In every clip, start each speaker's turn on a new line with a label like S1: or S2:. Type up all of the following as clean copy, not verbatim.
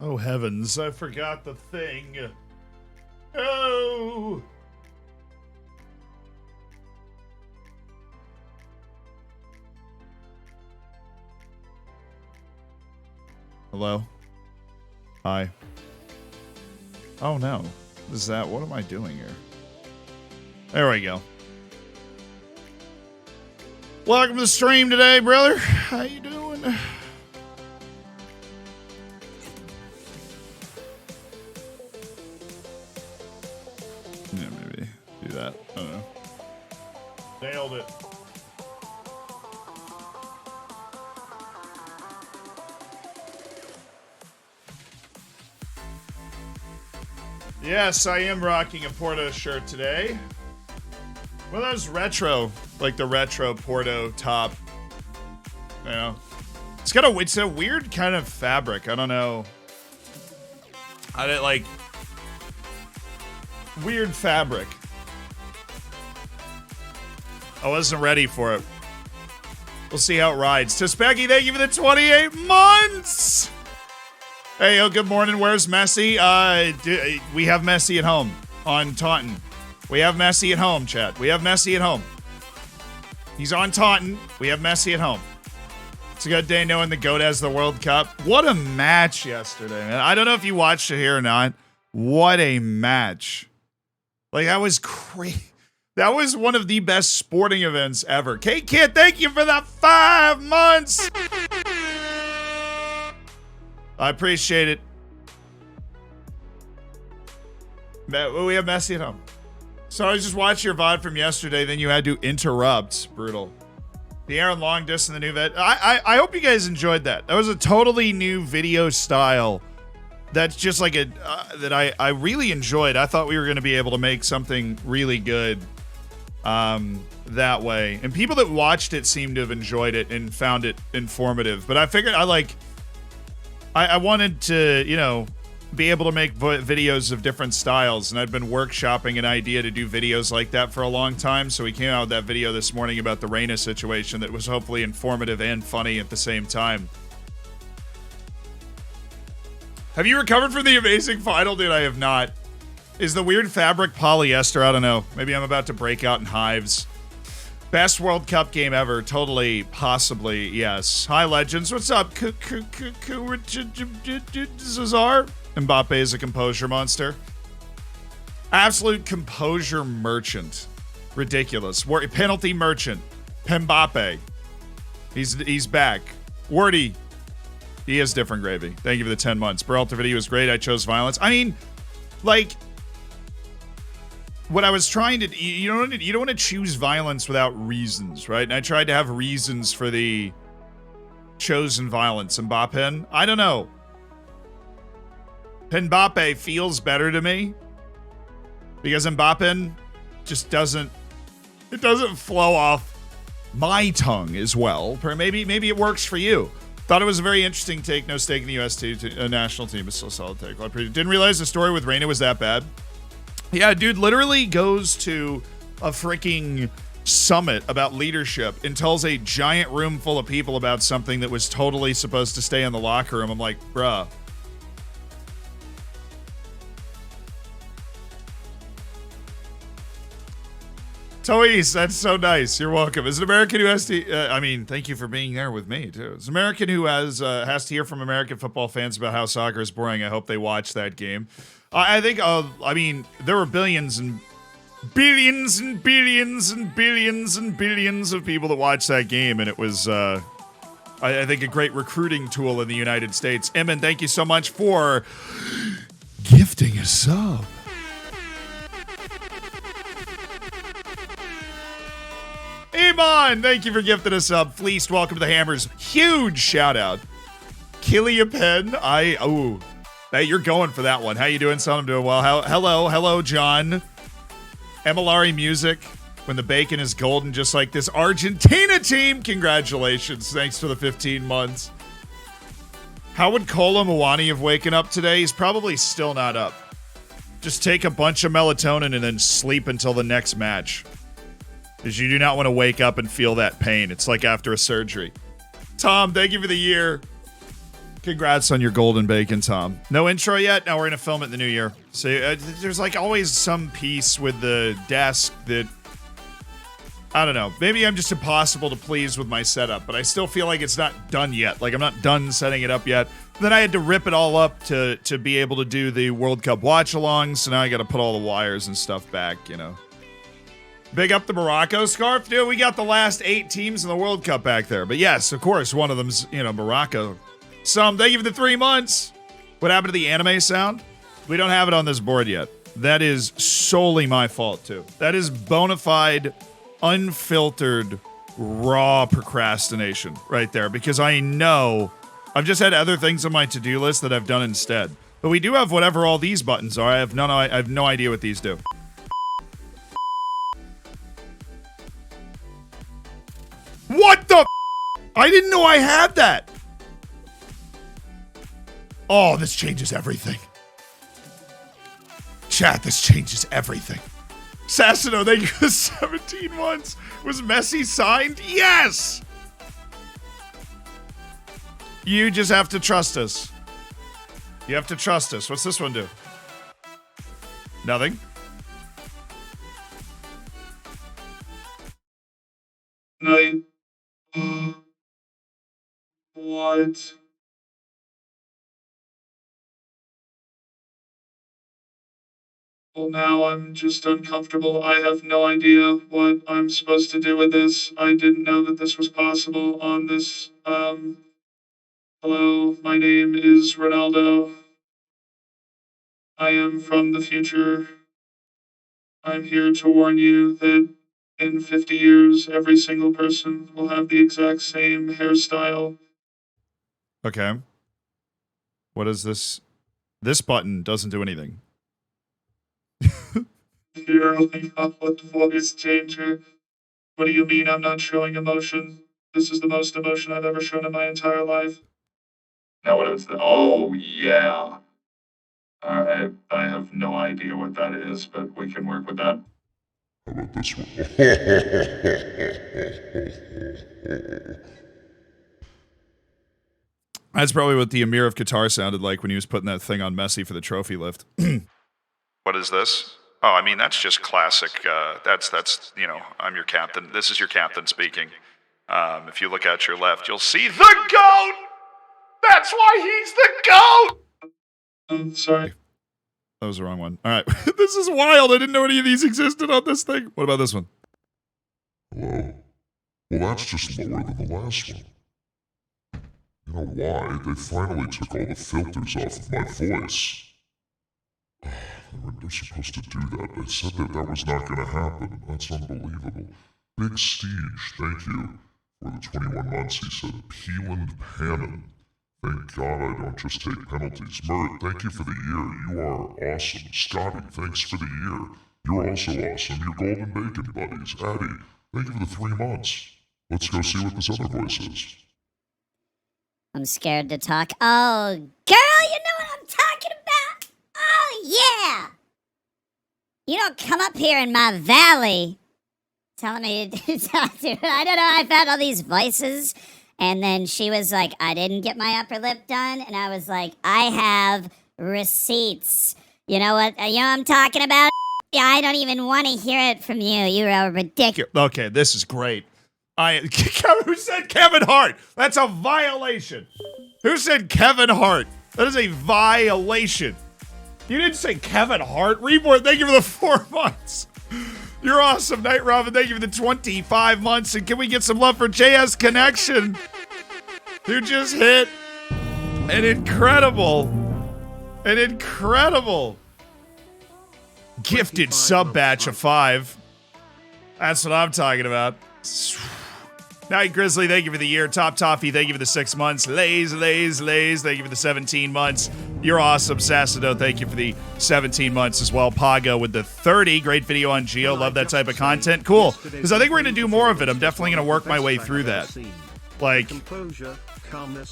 S1: Oh heavens, I forgot the thing. Oh! Hello? Hi. Oh no. What is that? What am I doing here? There we go. Welcome to the stream today, brother. How you doing? Yeah, maybe do that. I don't know. Nailed it. Yes, I am rocking a Porto shirt today. One of those retro, like the retro Porto top. You know, it's a weird kind of fabric. I don't know. I didn't like weird fabric. I wasn't ready for it. We'll see how it rides. To Specky, thank you for the 28 months. Hey, oh, good morning. Where's Messi? We have Messi at home on Taunton. We have Messi at home, chat. We have Messi at home. He's on Taunton. We have Messi at home. It's a good day knowing the GOAT has the World Cup. What a match yesterday, man. I don't know if you watched it here or not. What a match. Like, that was crazy. That was one of the best sporting events ever. Kate Kid, thank you for the 5 months. I appreciate it. We have Messi at home. So I just watched your VOD from yesterday, then you had to interrupt. Brutal. The Aaron Long disc and the new vet. I hope you guys enjoyed that. That was a totally new video style. That's just like a that I really enjoyed. I thought we were going to be able to make something really good that way. And people that watched it seemed to have enjoyed it and found it informative. But I figured I wanted to, you know, be able to make videos of different styles, and I'd been workshopping an idea to do videos like that for a long time, so we came out with that video this morning about the Reina situation that was hopefully informative and funny at the same time. Have you recovered from the amazing final? Dude, I have not. Is the weird fabric polyester? I don't know. Maybe I'm about to break out in hives. Best World Cup game ever. Totally, possibly, yes. Hi, Legends. What's up? Cesar? Mbappe is a composure monster. Absolute composure merchant. Ridiculous. Penalty merchant. Mbappe. He's back. Wordy. He is different gravy. Thank you for the 10 months. Beralta video was great. I chose violence. I mean, like, what I was trying to, you don't want to choose violence without reasons, right? And I tried to have reasons for the chosen violence. Mbappe, I don't know. Mbappe feels better to me because Mbappe just doesn't flow off my tongue as well. Maybe it works for you. Thought it was a very interesting take. No stake in the U.S. national team is still a solid take. Well, didn't realize the story with Reina was that bad. Yeah, dude literally goes to a freaking summit about leadership and tells a giant room full of people about something that was totally supposed to stay in the locker room. I'm like, bruh. Toys, that's so nice. You're welcome. As an American who has to, thank you for being there with me, too. As an American who has to hear from American football fans about how soccer is boring, I hope they watch that game. I think, there were billions and billions and billions and billions and billions of people that watched that game, and it was, I think, a great recruiting tool in the United States. Emin, thank you so much for gifting a sub. Iman, thank you for gifting us up. Fleeced, welcome to the Hammers. Huge shout out. Killia Pen, hey, you're going for that one. How you doing, son? I'm doing well. Hello, John. Emilari Music, when the bacon is golden, just like this Argentina team. Congratulations. Thanks for the 15 months. How would Kolo Muani have waken up today? He's probably still not up. Just take a bunch of melatonin and then sleep until the next match. Because you do not want to wake up and feel that pain. It's like after a surgery. Tom, thank you for the year. Congrats on your golden bacon, Tom. No intro yet? No, we're going to film it in the new year. So there's like always some piece with the desk that, I don't know. Maybe I'm just impossible to please with my setup, but I still feel like it's not done yet. Like I'm not done setting it up yet. Then I had to rip it all up to be able to do the World Cup watch-along, so now I got to put all the wires and stuff back, you know. Big up the Morocco scarf. Dude, we got the last 8 teams in the World Cup back there. But yes, of course, one of them's, you know, Morocco. Thank you for the 3 months. What happened to the anime sound? We don't have it on this board yet. That is solely my fault, too. That is bona fide, unfiltered, raw procrastination right there. Because I know I've just had other things on my to-do list that I've done instead. But we do have whatever all these buttons are. I have no idea what these do. What the f? I didn't know I had that. Oh, this changes everything. Chat, this changes everything. Sassino, thank you for 17 months. Was Messi signed? Yes! You just have to trust us. You have to trust us. What's this one do? Nothing.
S2: Night. What? Well, now I'm just uncomfortable. I have no idea what I'm supposed to do with this. I didn't know that this was possible on this, Hello, my name is Ronaldo. I am from the future. I'm here to warn you that in 50 years, every single person will have the exact same hairstyle.
S1: Okay. What is this? This button doesn't do anything.
S2: You're only up with voice changer. What do you mean I'm not showing emotion? This is the most emotion I've ever shown in my entire life. Now what is that? Oh, yeah. I have no idea what that is, but we can work with that.
S3: How about this one?
S1: That's probably what the Emir of Qatar sounded like when he was putting that thing on Messi for the trophy lift. What is this? Oh, I mean, that's just classic. That's you know, I'm your captain. This is your captain speaking. If you look at your left, you'll see the GOAT! That's why he's the GOAT!
S2: I'm sorry.
S1: That was the wrong one. All right. This is wild. I didn't know any of these existed on this thing. What about this one?
S3: Hello? Well, that's just lower than the last one. You know why? They finally took all the filters off of my voice. They're supposed to do that. They said that was not going to happen. That's unbelievable. Big Siege, thank you for the 21 months. He said, Peeland Pannon. Thank God I don't just take penalties. Mert, thank you for the year. You are awesome. Scotty, thanks for the year. You're also awesome. Your golden bacon buddies. Addy, thank you for the 3 months. Let's go see what this other voice is.
S4: I'm scared to talk. Oh, girl, you know what I'm talking about? Oh, yeah. You don't come up here in my valley telling me to talk to her. I don't know. I found all these voices. And then she was like, I didn't get my upper lip done. And I was like, I have receipts. You know what? You know what I'm talking about? Yeah, I don't even want to hear it from you. You're a ridiculous.
S1: Okay, this is great. Who said Kevin Hart? That's a violation. Who said Kevin Hart? That is a violation. You didn't say Kevin Hart. Reborn, thank you for the 4 months. You're awesome, Night Robin. Thank you for the 25 months. And can we get some love for JS Connection, who just hit an incredible gifted sub batch of 5. That's what I'm talking about. Night Grizzly, thank you for the year. Top Toffee, thank you for the 6 months. Lays, thank you for the 17 months. You're awesome. Sassado, thank you for the 17 months as well. Pago with the 30. Great video on Geo. Love that type of content. Cool. Because I think we're going to do more of it. I'm definitely going to work my way through that. Like,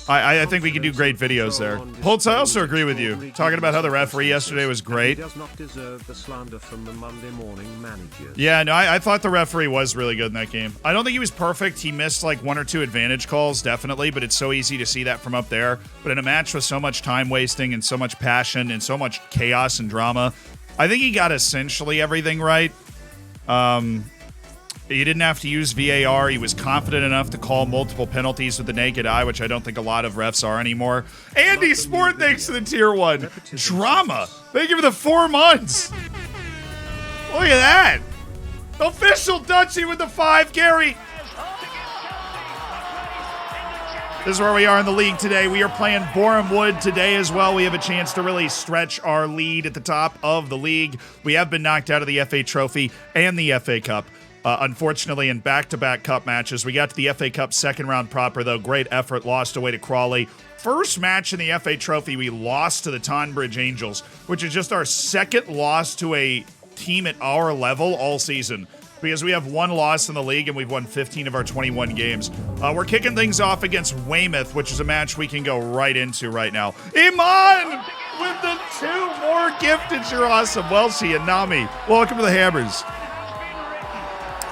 S1: I think we can do great videos there. Holtz, I also agree with you. Talking about how the referee yesterday was great.
S5: Does not deserve the slander from the Monday morning managers.
S1: Yeah, no, I thought the referee was really good in that game. I don't think he was perfect. He missed like 1 or 2 advantage calls, definitely, but it's so easy to see that from up there. But in a match with so much time wasting and so much passion and so much chaos and drama, I think he got essentially everything right. He didn't have to use VAR. He was confident enough to call multiple penalties with the naked eye, which I don't think a lot of refs are anymore. Andy Sport, thanks to the tier 1. Drama. Thank you for the 4 months. Look at that. Official Dutchie with the 5, Gary. This is where we are in the league today. We are playing Boreham Wood today as well. We have a chance to really stretch our lead at the top of the league. We have been knocked out of the FA Trophy and the FA Cup. Unfortunately, in back-to-back cup matches. We got to the FA Cup second round proper, though. Great effort, lost away to Crawley. First match in the FA Trophy, we lost to the Tonbridge Angels, which is just our second loss to a team at our level all season. Because we have 1 loss in the league and we've won 15 of our 21 games. We're kicking things off against Weymouth, which is a match we can go right into right now. Iman with the 2 more gifted. You're awesome. Welshie and Nami, welcome to the Hammers.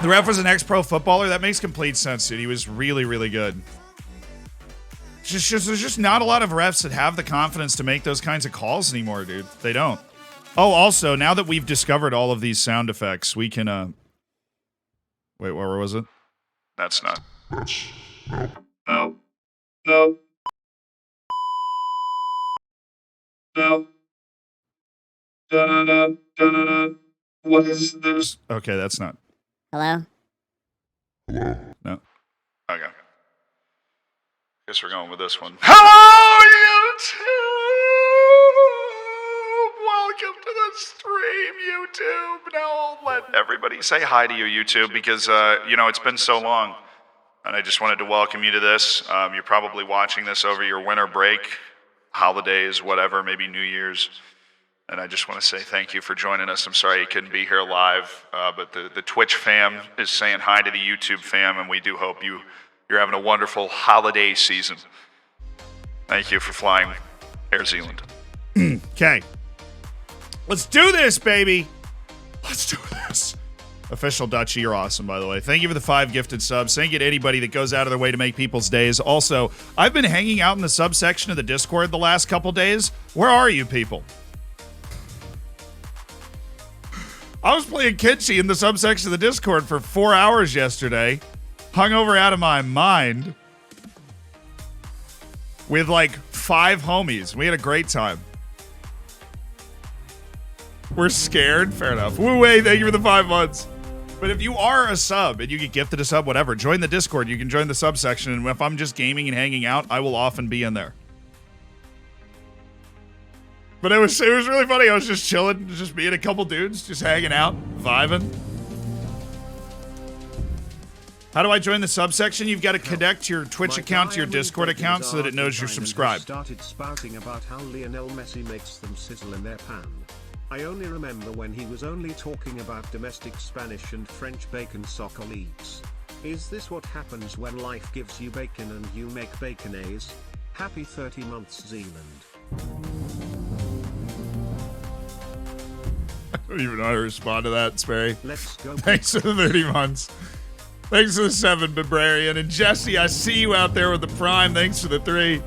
S1: The ref was an ex-pro footballer. That makes complete sense, dude. He was really, really good. There's just not a lot of refs that have the confidence to make those kinds of calls anymore, dude. They don't. Oh, also, now that we've discovered all of these sound effects, we can, Wait, where was it? That's not.
S2: No. No. No. Da-da-da, da-da-da. What is this?
S1: Okay, that's not.
S4: Hello?
S3: Hello?
S1: No. Okay. Guess we're going with this one. Hello, YouTube! Welcome to the stream, YouTube. Now I'll let everybody say hi to you, YouTube, because, it's been so long. And I just wanted to welcome you to this. You're probably watching this over your winter break, holidays, whatever, maybe New Year's. And I just want to say thank you for joining us. I'm sorry you couldn't be here live, but the Twitch fam is saying hi to the YouTube fam, and we do hope you're having a wonderful holiday season. Thank you for flying Air Zealand. Okay. Let's do this, baby. Let's do this. Official Dutchie, you're awesome, by the way. Thank you for the 5 gifted subs. Thank you to anybody that goes out of their way to make people's days. Also, I've been hanging out in the subsection of the Discord the last couple days. Where are you people? I was playing Kenshi in the subsection of the Discord for 4 hours yesterday. Hungover out of my mind. With like 5 homies. We had a great time. We're scared? Fair enough. Woo-wei, thank you for the 5 months. But if you are a sub and you get gifted a sub, whatever, join the Discord. You can join the subsection. And if I'm just gaming and hanging out, I will often be in there. But it was really funny. I was just chilling, just being a couple dudes, just hanging out, vibing. How do I join the subsection? You've got to connect your Twitch account to your Discord account so that it knows you're subscribed.
S5: Started spouting about how Lionel Messi makes them sizzle in their pan. I only remember when he was only talking about domestic Spanish and French bacon soccer leagues. Is this what happens when life gives you bacon and you make baconaise? Happy 30 months, Zealand.
S1: I don't even know how to respond to that, Sperry.
S5: Let's go.
S1: Thanks for the 30 months. Thanks for the 7, Bibrarian. And Jesse, I see you out there with the Prime. Thanks for the 3.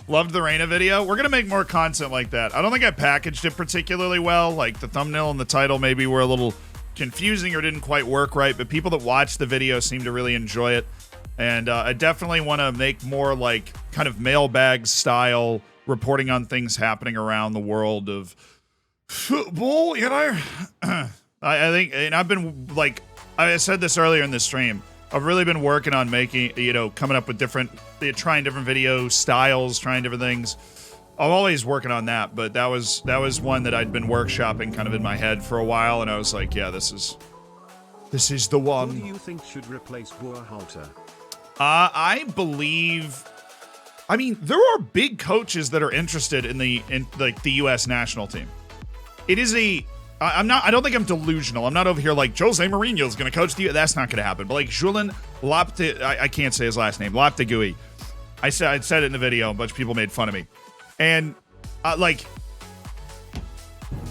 S1: Loved the Reina video. We're going to make more content like that. I don't think I packaged it particularly well. Like the thumbnail and the title maybe were a little confusing or didn't quite work right. But people that watch the video seem to really enjoy it. And I definitely want to make more like kind of mailbag style reporting on things happening around the world of football, I think, and I've been, like, I said this earlier in the stream, I've really been working on making, coming up with trying different video styles, trying different things. I'm always working on that, but that was one that I'd been workshopping kind of in my head for a while, and I was like, yeah, this is the one.
S5: Who do you think should replace Burhalter?
S1: I believe... I mean, there are big coaches that are interested in the U.S. national team. It is I don't think I'm delusional. I'm not over here like Jose Mourinho's going to coach the. That's not going to happen. But like Julien I can't say his last name. Lopetegui. I said it in the video. A bunch of people made fun of me, and like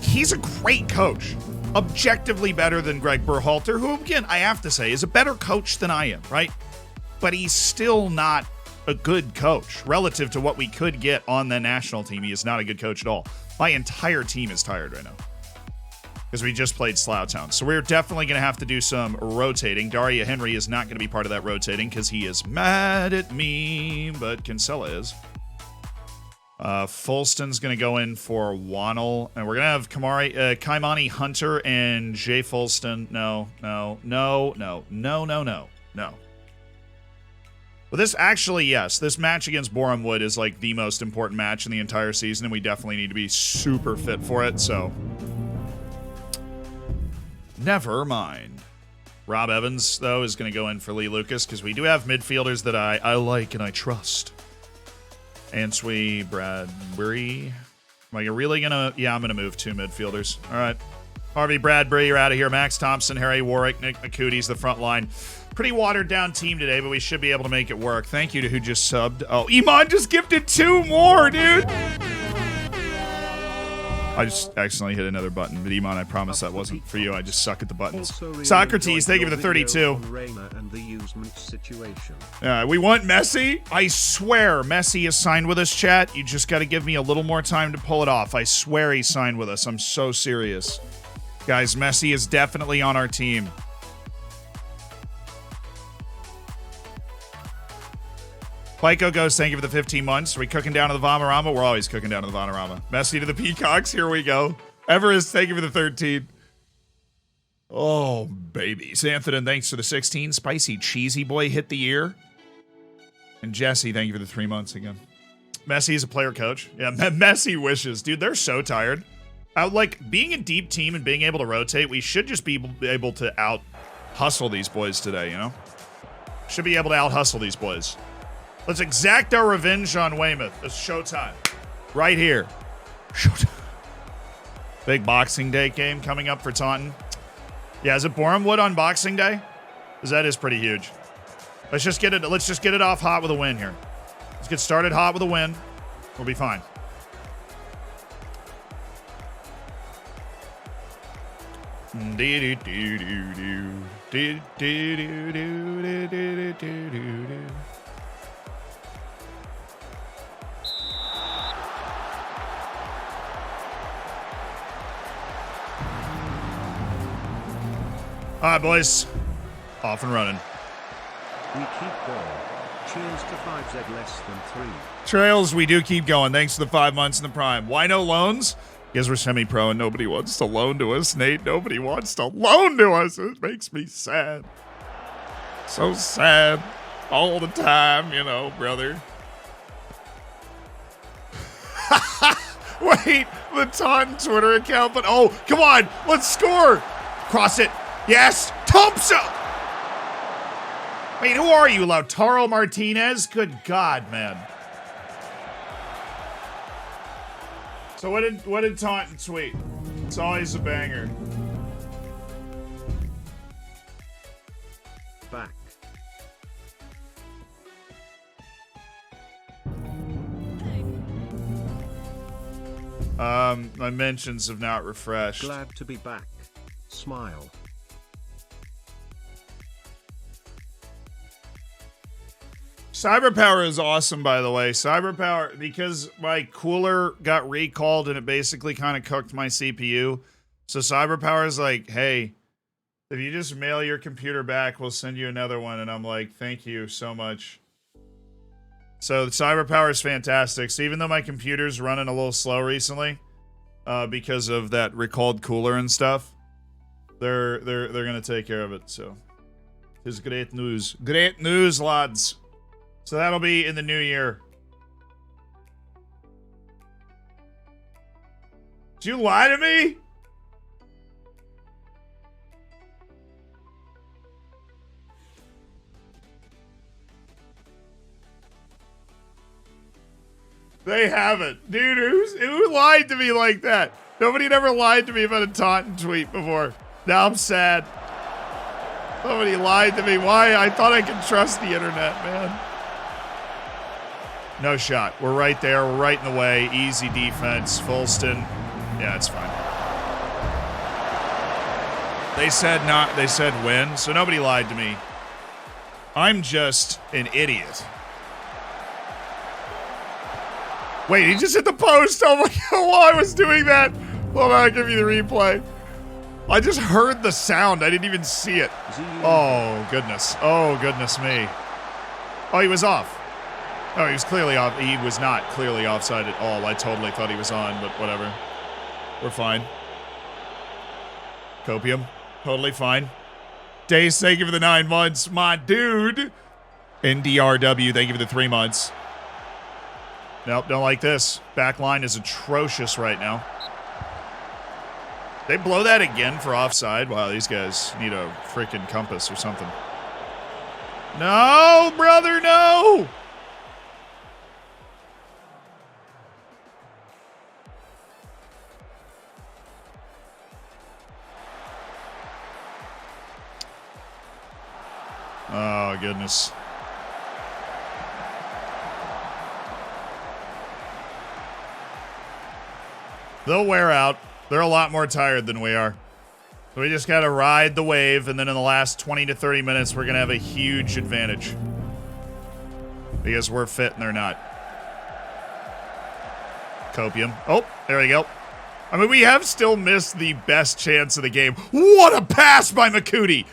S1: he's a great coach, objectively better than Greg Berhalter, who again I have to say is a better coach than I am, right? But he's still not a good coach relative to what we could get on the national team. He is not a good coach at all. My entire team is tired right now because we just played Slough Town. So we're definitely going to have to do some rotating. Daria Henry is not going to be part of that rotating because he is mad at me, but Kinsella is. Fulston's going to go in for Wannell, and we're going to have Kaimani Hunter and Jay Fulston. No. Well, this actually, yes, this match against Boreham Wood is like the most important match in the entire season, and we definitely need to be super fit for it, so never mind. Rob Evans, though, is going to go in for Lee Lucas because we do have midfielders that I like and I trust. Answe Bradbury. Am I really going to? Yeah, I'm going to move 2 midfielders. All right. Harvey Bradbury, you're out of here. Max Thompson, Harry Warwick, Nick McCoody's the front line. Pretty watered down team today, but we should be able to make it work. Thank you to who just subbed. Oh, Iman just gifted 2 more, dude. I just accidentally hit another button, but Iman, I promise that wasn't for you. I just suck at the buttons. Socrates, thank you for the 32. We want Messi. I swear Messi is signed with us, chat. You just got to give me a little more time to pull it off. I swear he's signed with us. I'm so serious. Guys, Messi is definitely on our team. Pico goes, thank you for the 15 months. Are we cooking down to the Vomarama? We're always cooking down to the Vomarama. Messi to the Peacocks. Here we go. Everest, thank you for the 13. Oh, baby. Xanthodon, thanks for the 16. Spicy Cheesy Boy hit the ear. And Jesse, thank you for the 3 months again. Messi is a player coach. Yeah, Messi wishes. Dude, they're so tired. Like, being a deep team and being able to rotate, we should just be able to out-hustle these boys today, you know? Should be able to out-hustle these boys. Let's exact our revenge on Weymouth. It's showtime. Right here. Showtime. Big Boxing Day game coming up for Taunton. Yeah, is it Boreham Wood on Boxing Day? Because that is pretty huge. Let's just get it off hot with a win here. Let's get started hot with a win. We'll be fine. All right, boys. Off and running.
S5: We keep going. Cheers to 5Z less than 3.
S1: Trails, we do keep going. Thanks for the 5 months in the prime. Why no loans? Because we're semi-pro and nobody wants to loan to us, Nate. Nobody wants to loan to us. It makes me sad. So sad. All the time, you know, brother. Wait, the Taunton Twitter account, but oh, come on. Let's score. Cross it. Yes, Thompson! Wait, who are you, Lautaro Martinez? Good God, man. So what did Taunton tweet? It's always a banger.
S5: Back.
S1: My mentions have not refreshed.
S5: Glad to be back. Smile.
S1: Cyberpower is awesome, by the way. Cyberpower, because my cooler got recalled and it basically kind of cooked my CPU. So Cyberpower is like, hey, if you just mail your computer back, we'll send you another one. And I'm like, thank you so much. So the Cyberpower is fantastic. So even though my computer's running a little slow recently, because of that recalled cooler and stuff, they're gonna take care of it. So it's great news. Great news, lads. So that'll be in the new year. Did you lie to me? They haven't. Dude, who lied to me like that? Nobody had ever lied to me about a Taunton tweet before. Now I'm sad. Somebody lied to me. Why? I thought I could trust the internet, man. No shot. We're right there. We're right in the way. Easy defense. Fulston. Yeah, it's fine. They said not. They said win. So nobody lied to me. I'm just an idiot. Wait, he just hit the post. Oh my God, while I was doing that. Hold on, I'll give you the replay. I just heard the sound. I didn't even see it. Oh, goodness. Oh, goodness me. Oh, he was off. Oh, he was clearly off. He was not clearly offside at all. I totally thought he was on, but whatever. We're fine. Copium. Totally fine. Days, thank you for the 9 months. My dude. NDRW, thank you for the 3 months. Nope, don't like this. Back line is atrocious right now. They blow that again for offside. Wow, these guys need a freaking compass or something. No, brother, no! Oh, goodness. They'll wear out. They're a lot more tired than we are. So we just got to ride the wave, and then in the last 20 to 30 minutes, we're going to have a huge advantage. Because we're fit and they're not. Copium. Oh, there we go. I mean, we have still missed the best chance of the game. What a pass by Makuti!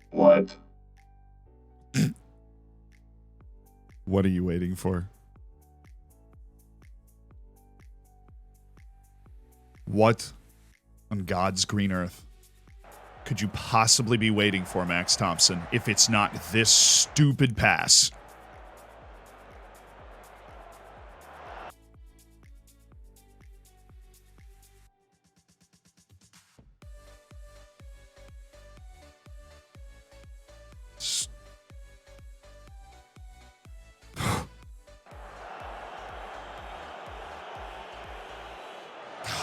S2: What?
S1: What are you waiting for? What on God's green earth could you possibly be waiting for, Max Thompson, if it's not this stupid pass?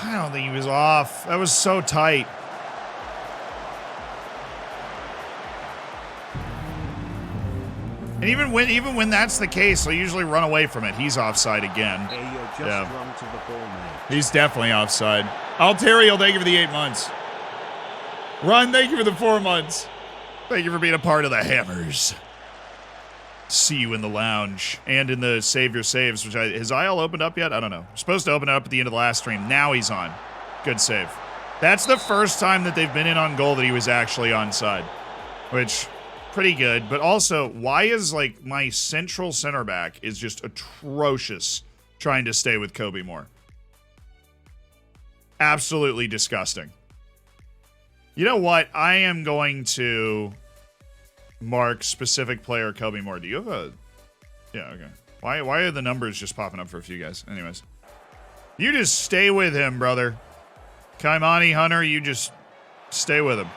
S1: I don't think he was off. That was so tight. And even when that's the case, they'll usually run away from it. He's offside again.
S5: Hey, you just run to the ball, mate.
S1: He's definitely offside. Altario, thank you for the 8 months. Run, thank you for the 4 months. Thank you for being a part of the Hammers. See you in the lounge and in the Save Your Saves, which has IL opened up yet? I don't know. Supposed to open it up at the end of the last stream. Now he's on. Good save. That's the first time that they've been in on goal that he was actually onside, which pretty good. But also, why is like my central center back is just atrocious trying to stay with Kobe Moore? Absolutely disgusting. You know what? I am going to mark specific player Kobe Moore. Do you have a... Yeah, okay. Why are the numbers just popping up for a few guys? Anyways. You just stay with him, brother. Kaimani Hunter, you just stay with him.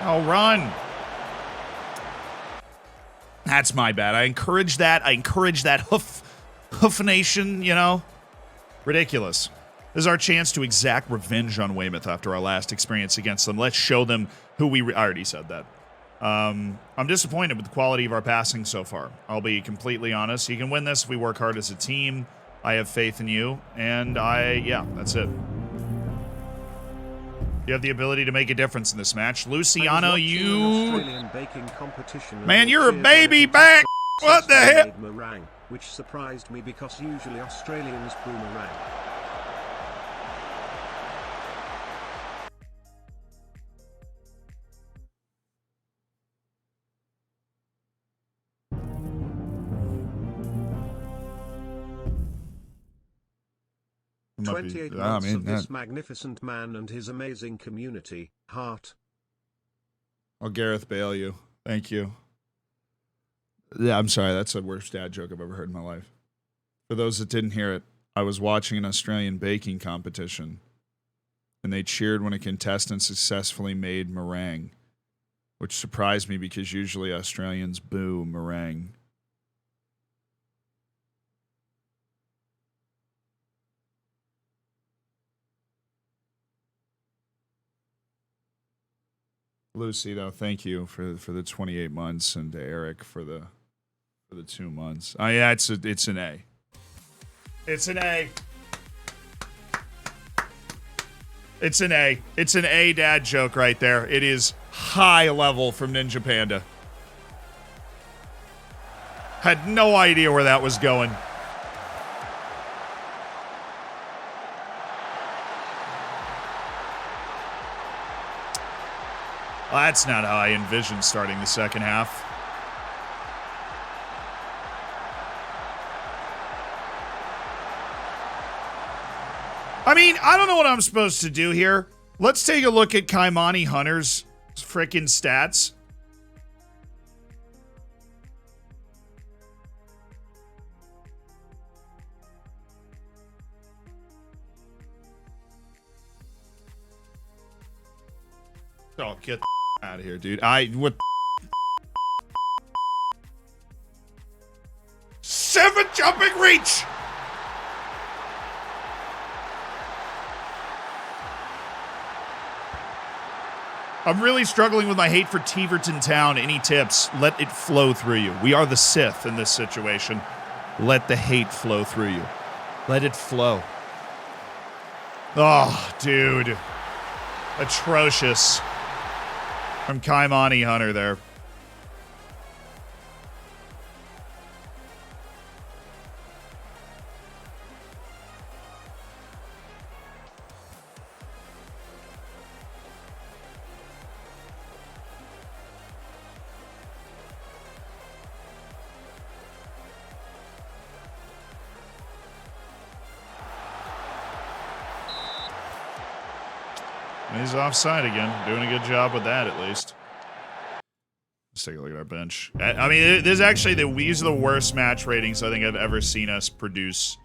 S1: Oh, run. That's my bad. I encourage that. Hoof Nation, you know? Ridiculous. This is our chance to exact revenge on Weymouth after our last experience against them. Let's show them who we... I already said that. I'm disappointed with the quality of our passing so far. I'll be completely honest. You can win this if we work hard as a team. I have faith in you. And yeah, that's it. You have the ability to make a difference in this match. Luciano, you... Man, you're a baby back! What the heck?
S5: Meringue, which surprised me because usually Australians brew meringue.
S1: Be,
S5: 28 months of this magnificent man and his amazing community. Heart.
S1: I'll Gareth Bale you. Thank you. Yeah, I'm sorry. That's the worst dad joke I've ever heard in my life. For those that didn't hear it, I was watching an Australian baking competition. and they cheered when a contestant successfully made meringue, which surprised me because usually Australians boo meringue. Lucy, though, thank you for the 28 months, and to Eric for the 2 months. Oh yeah, it's an A. It's an A. It's an A. It's an A dad joke right there. It is high level from Ninja Panda. Had no idea where that was going. Well, that's not how I envisioned starting the second half. I mean, I don't know what I'm supposed to do here. Let's take a look at Kaimani Hunter's frickin' stats. Oh, get the out of here, dude. What? 7 jumping reach! I'm really struggling with my hate for Teverton Town. Any tips? Let it flow through you. We are the Sith in this situation. Let the hate flow through you. Let it flow. Oh, dude. Atrocious. From Kaimani Hunter there. He's offside again. Doing a good job with that, at least. Let's take a look at our bench. I mean, this is actually these are the worst match ratings I think I've ever seen us produce.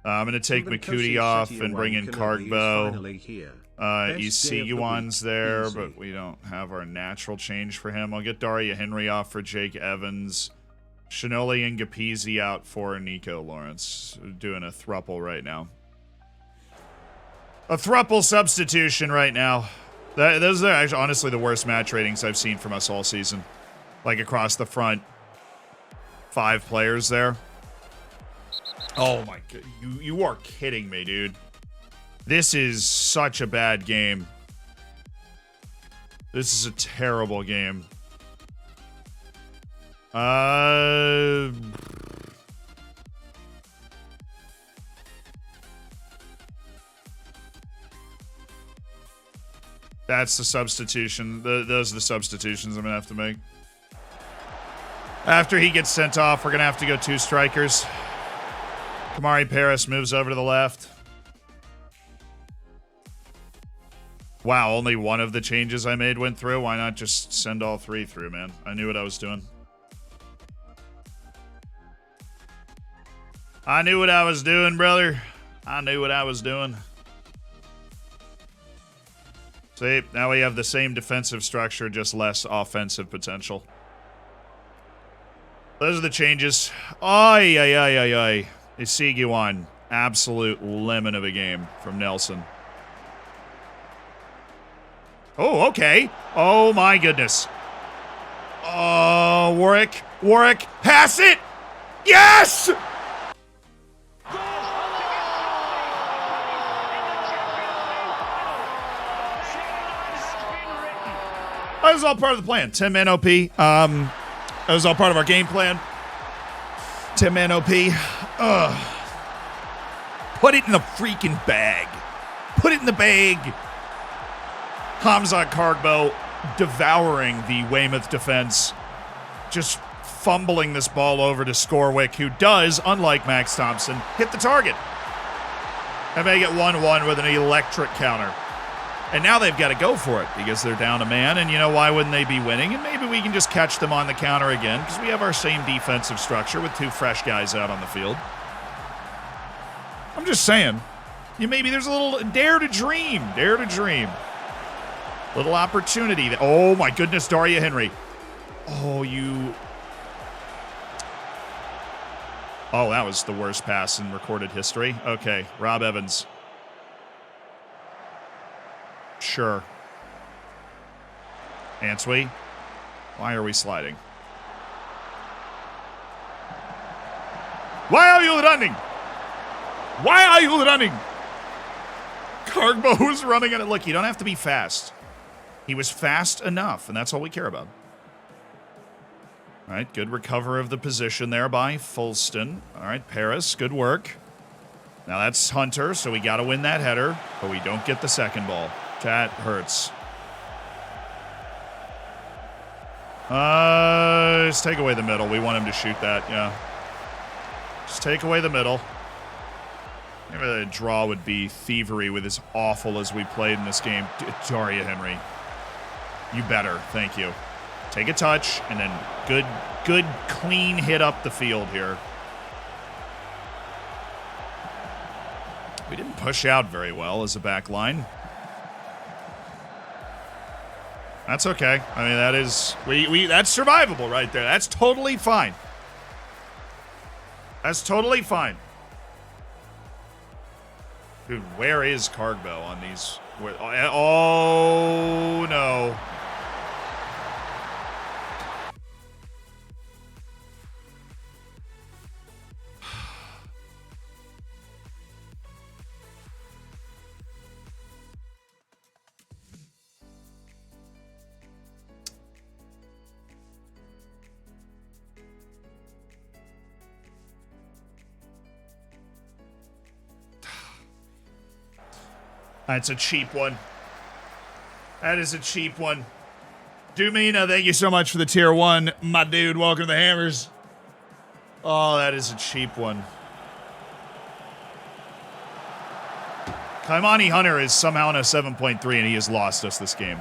S1: I'm going to take Makuti off and bring in Kargbo. Isiguan's there, but we don't have our natural change for him. I'll get Daria Henry off for Jake Evans. Shinoli and Gapizzi out for Nico Lawrence. Doing a thruple right now. A thruple substitution right now. Those are actually, honestly, the worst match ratings I've seen from us all season. Like, across the front. 5 players there. Oh, my God. You are kidding me, dude. This is such a bad game. This is a terrible game. That's the substitution. Those are the substitutions I'm going to have to make. After he gets sent off, we're going to have to go 2 strikers. Kamari Paris moves over to the left. Wow, only one of the changes I made went through. Why not just send all 3 through, man? I knew what I was doing. I knew what I was doing, brother. I knew what I was doing. See, now we have the same defensive structure, just less offensive potential. Those are the changes. Ay, ay, ay, ay, ay. Isiguan, absolute lemon of a game from Nelson. Oh, okay. Oh, my goodness. Oh, Warwick, pass it! Yes! That was all part of the plan. 10-man OP. That was all part of our game plan. 10-man OP. Put it in the freaking bag. Put it in the bag. Hamzat Kargbo devouring the Weymouth defense. Just fumbling this ball over to Scorwick, who does, unlike Max Thompson, hit the target. And make it 1-1 with an electric counter. And now they've got to go for it because they're down a man. And, you know, why wouldn't they be winning? And maybe we can just catch them on the counter again because we have our same defensive structure with 2 fresh guys out on the field. I'm just saying. Maybe there's a little dare to dream. Dare to dream. Little opportunity. Oh, my goodness, Daria Henry. Oh, you... Oh, that was the worst pass in recorded history. Okay, Rob Evans. Sure. Answe. Why are we sliding? Why are you running? Why are you running? Cargbo was running at it. Look, you don't have to be fast. He was fast enough, and that's all we care about. All right, good recover of the position there by Fulston. All right, Paris, good work. Now that's Hunter, so we got to win that header, but we don't get the second ball. That hurts. Just take away the middle. We want him to shoot that, yeah. Just take away the middle. Maybe the draw would be thievery with as awful as we played in this game. Daria Henry. You better. Thank you. Take a touch, and then good, clean hit up the field here. We didn't push out very well as a back line. That's okay. I mean, that is... that's survivable right there. That's totally fine. That's totally fine. Dude, where is Cargbo on these? Oh, no. That's a cheap one. That is a cheap one. Dumina, thank you so much for the tier 1. My dude, welcome to the Hammers. Oh, that is a cheap one. Kaimani Hunter is somehow in a 7.3, and he has lost us this game.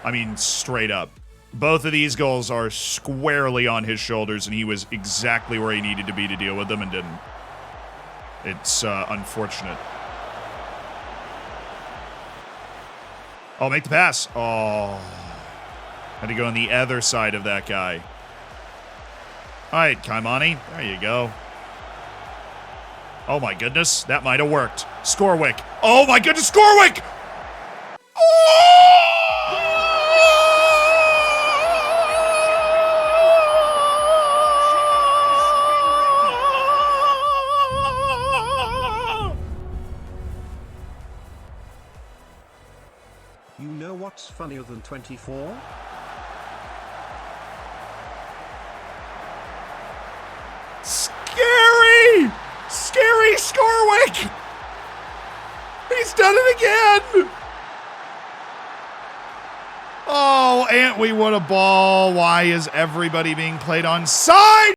S1: I mean, straight up. Both of these goals are squarely on his shoulders, and he was exactly where he needed to be to deal with them and didn't. It's unfortunate. Oh, make the pass. Oh. Had to go on the other side of that guy. All right, Kaimani. There you go. Oh, my goodness. That might have worked. Scorwick. Oh, my goodness. Scorwick!
S5: You know what's funnier than 24?
S1: Scary! Scary Scorwick! He's done it again! Oh, Ant, we won a ball. Why is everybody being played on side?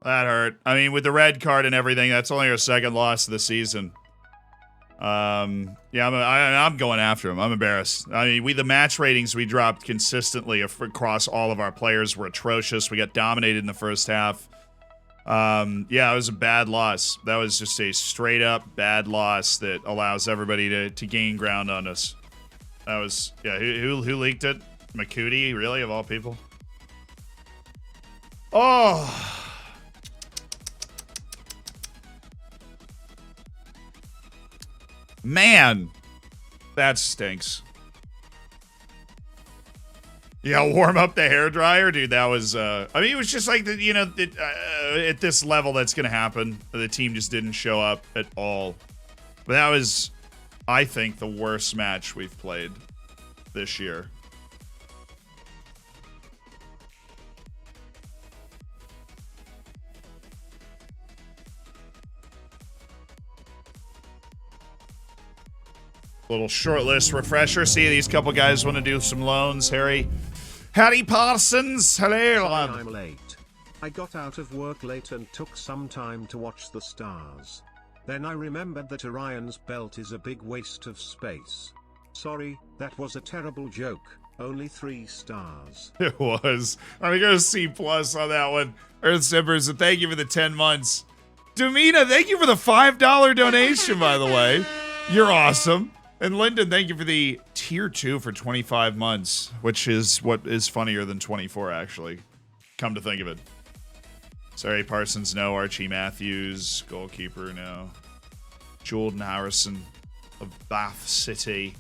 S1: That hurt. I mean, with the red card and everything, that's only our second loss of the season. Yeah, I'm going after him. I'm embarrassed. I mean, the match ratings we dropped consistently across all of our players were atrocious. We got dominated in the first half. Yeah, it was a bad loss. That was just a straight up bad loss that allows everybody to gain ground on us. That was, yeah, who leaked it? Makuti, really, of all people? Oh. Man, that stinks. Yeah, warm up the hairdryer, dude. That was, I mean, it was just like, at this level that's going to happen. The team just didn't show up at all. But that was, I think, the worst match we've played this year. Little short list refresher. See, these couple guys want to do some loans. Harry Parsons. Hello.
S5: I'm late. I got out of work late and took some time to watch the stars. Then I remembered that Orion's belt is a big waste of space. Sorry, that was a terrible joke. Only 3 stars.
S1: It was. I'm going to C+ on that one. Earth Sippers, and thank you for the 10 months. Domina, thank you for the $5 donation, by the way. You're awesome. And Lyndon, thank you for the tier 2 for 25 months, which is what is funnier than 24, actually. Come to think of it. Sorry, Parsons, no. Archie Matthews, goalkeeper, no. Jordan Harrison of Bath City.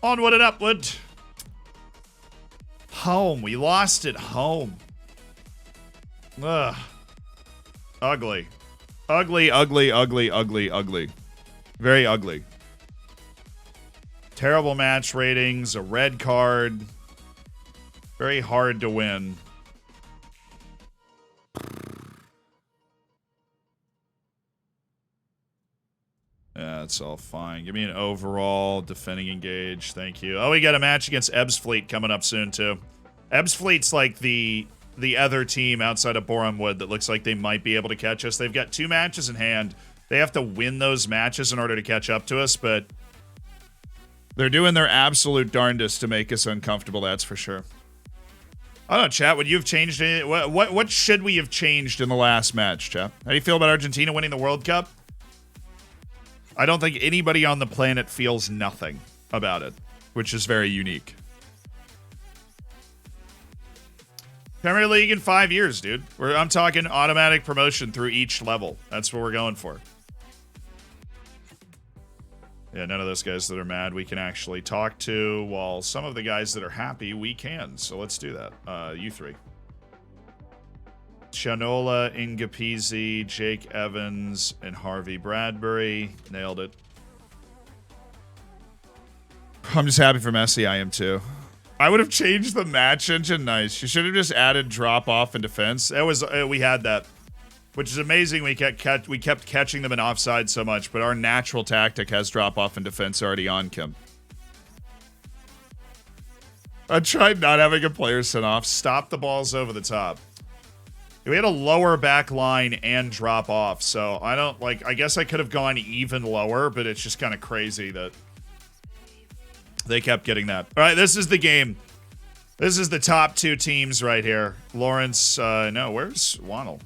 S1: Onward and upward. Home. We lost at home. Ugh. Ugly. Ugly, ugly, ugly, ugly, ugly. Very ugly. Terrible match ratings, a red card. Very hard to win. Yeah, it's all fine. Give me an overall defending engage. Thank you. Oh, we got a match against Ebbs Fleet coming up soon, too. Ebbs Fleet's like the other team outside of Bournemouth that looks like they might be able to catch us. They've got 2 matches in hand. They have to win those matches in order to catch up to us, but they're doing their absolute darndest to make us uncomfortable, that's for sure. I don't know, chat, would you have changed it? What should we have changed in the last match, chat? How do you feel about Argentina winning the World Cup? I don't think anybody on the planet feels nothing about it, which is very unique. Premier League in 5 years, dude. I'm talking automatic promotion through each level. That's what we're going for. Yeah, none of those guys that are mad we can actually talk to, while some of the guys that are happy we can. So let's do that. You 3. Chanola, Ingapizzi, Jake Evans, and Harvey Bradbury. Nailed it. I'm just happy for Messi. I am too. I would have changed the match engine. Nice. You should have just added drop off and defense. That was we had that, which is amazing. We kept catching them in offside so much, but our natural tactic has drop off and defense already on, Kim. I tried not having a player sent off. Stop the balls over the top. We had a lower back line and drop off, so I don't I guess I could have gone even lower, but it's just kind of crazy that they kept getting that. All right, this is the game. This is the top 2 teams right here. Lawrence, no, where's Wannell?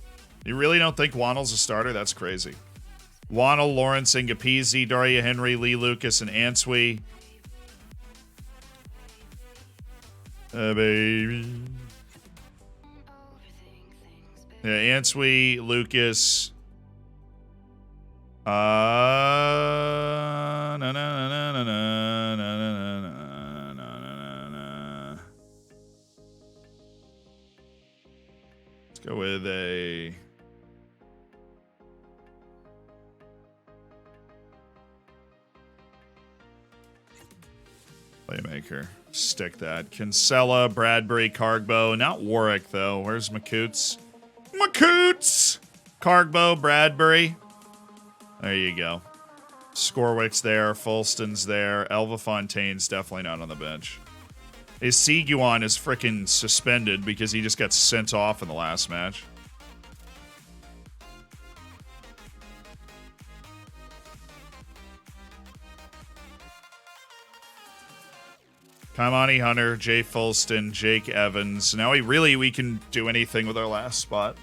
S1: You really don't think Wannell's a starter? That's crazy. Wannell, Lawrence, Ingapizzi, Daria Henry, Lee Lucas, and Answe. Baby. Yeah, Answe, Lucas. Let's go with a playmaker. Stick that. Kinsella, Bradbury, Cargbo. Not Warwick, though. Where's Makoots? Makoots! Cargbo, Bradbury. There you go. Scorwick's there. Fulston's there. Elva Fontaine's definitely not on the bench. His Siguan is freaking suspended because he just got sent off in the last match. Kamani Hunter, Jay Fulston, Jake Evans. Now we can do anything with our last spot.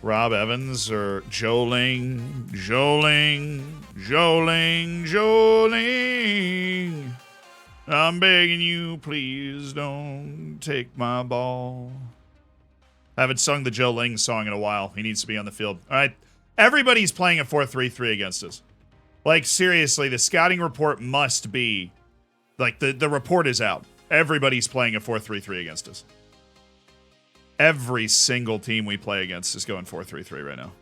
S1: Rob Evans or Joling. I'm begging you, please don't take my ball. I haven't sung the Joling song in a while. He needs to be on the field. All right. Everybody's playing a 4-3-3 against us. Like, seriously, the scouting report must be... Like, the report is out. Everybody's playing a 4-3-3 against us. Every single team we play against is going 4-3-3 right now.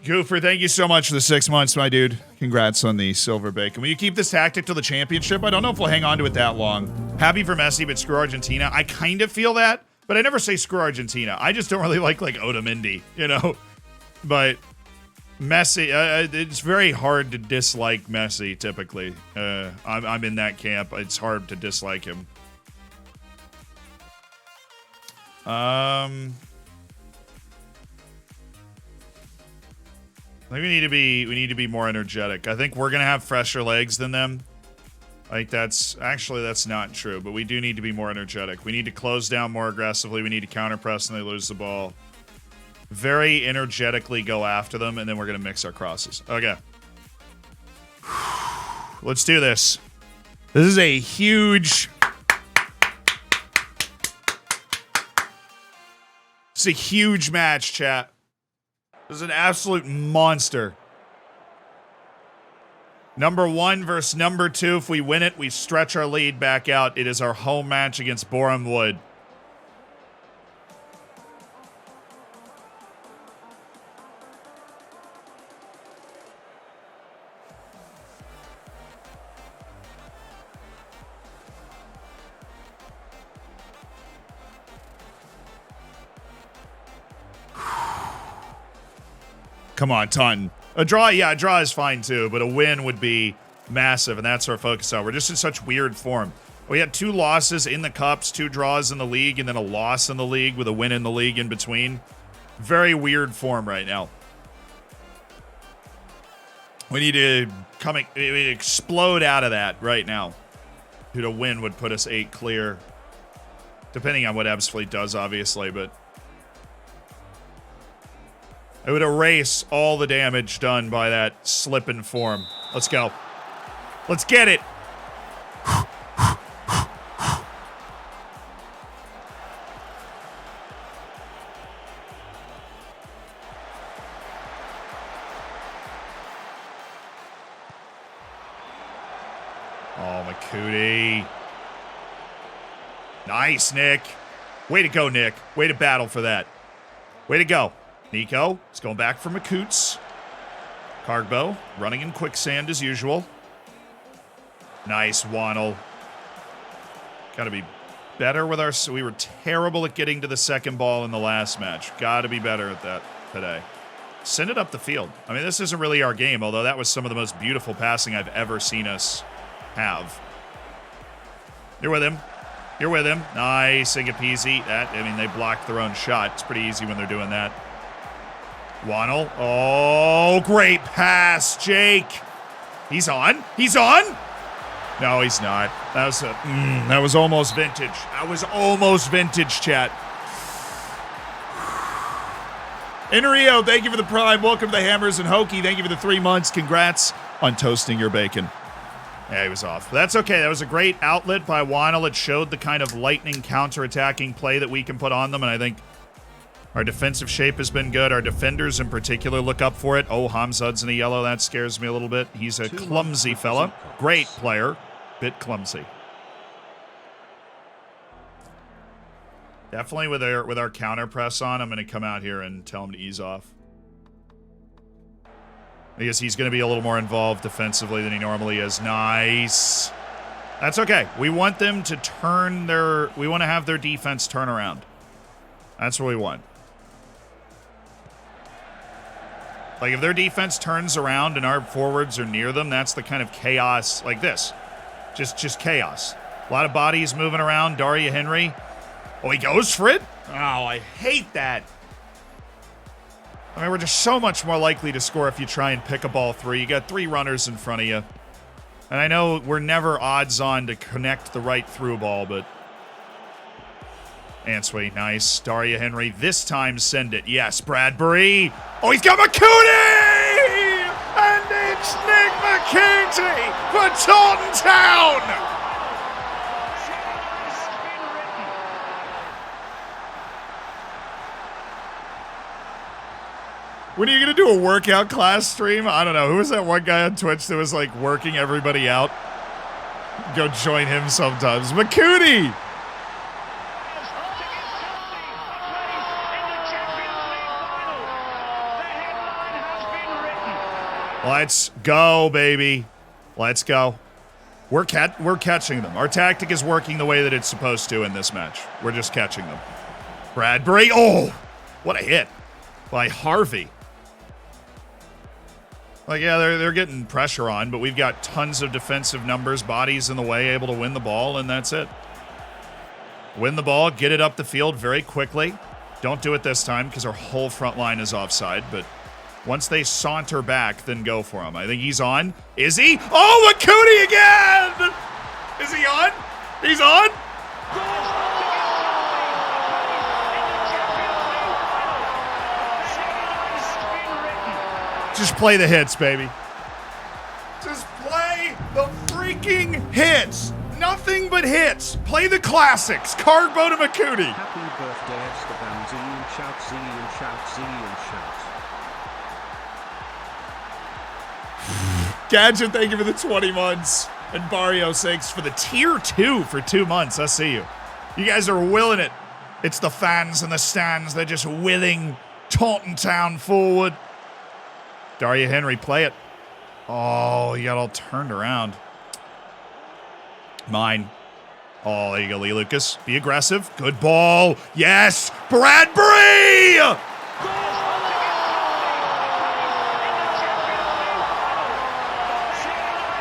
S1: Goofer, thank you so much for the 6 months, my dude. Congrats on the silver bacon. Will you keep this tactic till the championship? I don't know if we'll hang on to it that long. Happy for Messi, but screw Argentina. I kind of feel that, but I never say screw Argentina. I just don't really like Otamendi, you know? But Messi, it's very hard to dislike Messi, typically. I'm in that camp. It's hard to dislike him. I think we need to be more energetic. I think we're gonna have fresher legs than them. Like that's not true, but we do need to be more energetic. We need to close down more aggressively. We need to counter press when they lose the ball. Very energetically go after them, and then we're gonna mix our crosses. Okay. Let's do this. This is a huge... It's a huge match, chat. This is an absolute monster. Number 1 versus number 2. If we win it, we stretch our lead back out. It is our home match against Boreham Wood. Come on, Taunton. A draw is fine too, but a win would be massive, and that's our focus on. We're just in such weird form. We had 2 losses in the Cups, 2 draws in the league, and then a loss in the league with a win in the league in between. Very weird form right now. We need to explode out of that right now. Dude, a win would put us 8 clear. Depending on what Ebbs Fleet does, obviously, but... It would erase all the damage done by that slip and form. Let's go. Let's get it. Oh, McCootie. Nice, Nick. Way to go, Nick. Way to battle for that. Way to go. Nico is going back for McCoots. Cargbo running in quicksand as usual. Nice, Waddle. Got to be better with our... We were terrible at getting to the second ball in the last match. Got to be better at that today. Send it up the field. I mean, this isn't really our game, although that was some of the most beautiful passing I've ever seen us have. You're with him. You're with him. Nice, Peasy. They blocked their own shot. It's pretty easy when they're doing that. Waddle. Oh, great pass, Jake. He's on. He's on. No, he's not. That was almost vintage. That was almost vintage, chat. Enrio, thank you for the prime. Welcome to the Hammers and Hokey. Thank you for the 3 months. Congrats on toasting your bacon. Yeah, he was off. But that's okay. That was a great outlet by Waddle. It showed the kind of lightning counter-attacking play that we can put on them, and I think our defensive shape has been good. Our defenders in particular look up for it. Oh, Hamzad's in the yellow. That scares me a little bit. He's a clumsy fella. Great player. Bit clumsy. Definitely with our counter press on, I'm going to come out here and tell him to ease off. Because he's going to be a little more involved defensively than he normally is. Nice. That's okay. We want them to turn we want to have their defense turn around. That's what we want. Like, if their defense turns around and our forwards are near them, that's the kind of chaos like this. Just chaos. A lot of bodies moving around. Daria Henry. Oh, he goes for it? Oh, I hate that. I mean, we're just so much more likely to score if you try and pick a ball through. You got 3 runners in front of you. And I know we're never odds on to connect the right through ball, but... Answay, nice. Daria Henry, this time send it. Yes, Bradbury. Oh, he's got McCooney! And it's Nick McCooney for Taunton Town! When are you going to do a workout class stream? I don't know. Who was that one guy on Twitch that was like working everybody out? Go join him sometimes. McCooney! Let's go, baby. Let's go. We're catching them. Our tactic is working the way that it's supposed to in this match. We're just catching them. Bradbury. Oh, what a hit by Harvey. Like, yeah, they're getting pressure on, but we've got tons of defensive numbers, bodies in the way, able to win the ball, and that's it. Win the ball, get it up the field very quickly. Don't do it this time because our whole front line is offside, but once they saunter back, then go for him. I think he's on. Is he? Oh, McCooney again! Is he on? He's on? Just play the hits, baby. Just play the freaking hits. Nothing but hits. Play the classics. Cardboat to McCooney.
S5: Happy birthday, Esteban. Zillion shout, zillion shout, zillion shout.
S1: Gadget, thank you for the 20 months. And Barrio Sakes for the tier 2 for 2 months. I see you. You guys are willing it. It's the fans in the stands. They're just willing Taunton Town forward. Daria Henry, play it. Oh, he got all turned around. Mine. Oh, there you go, Lee Lucas. Be aggressive. Good ball. Yes! Bradbury!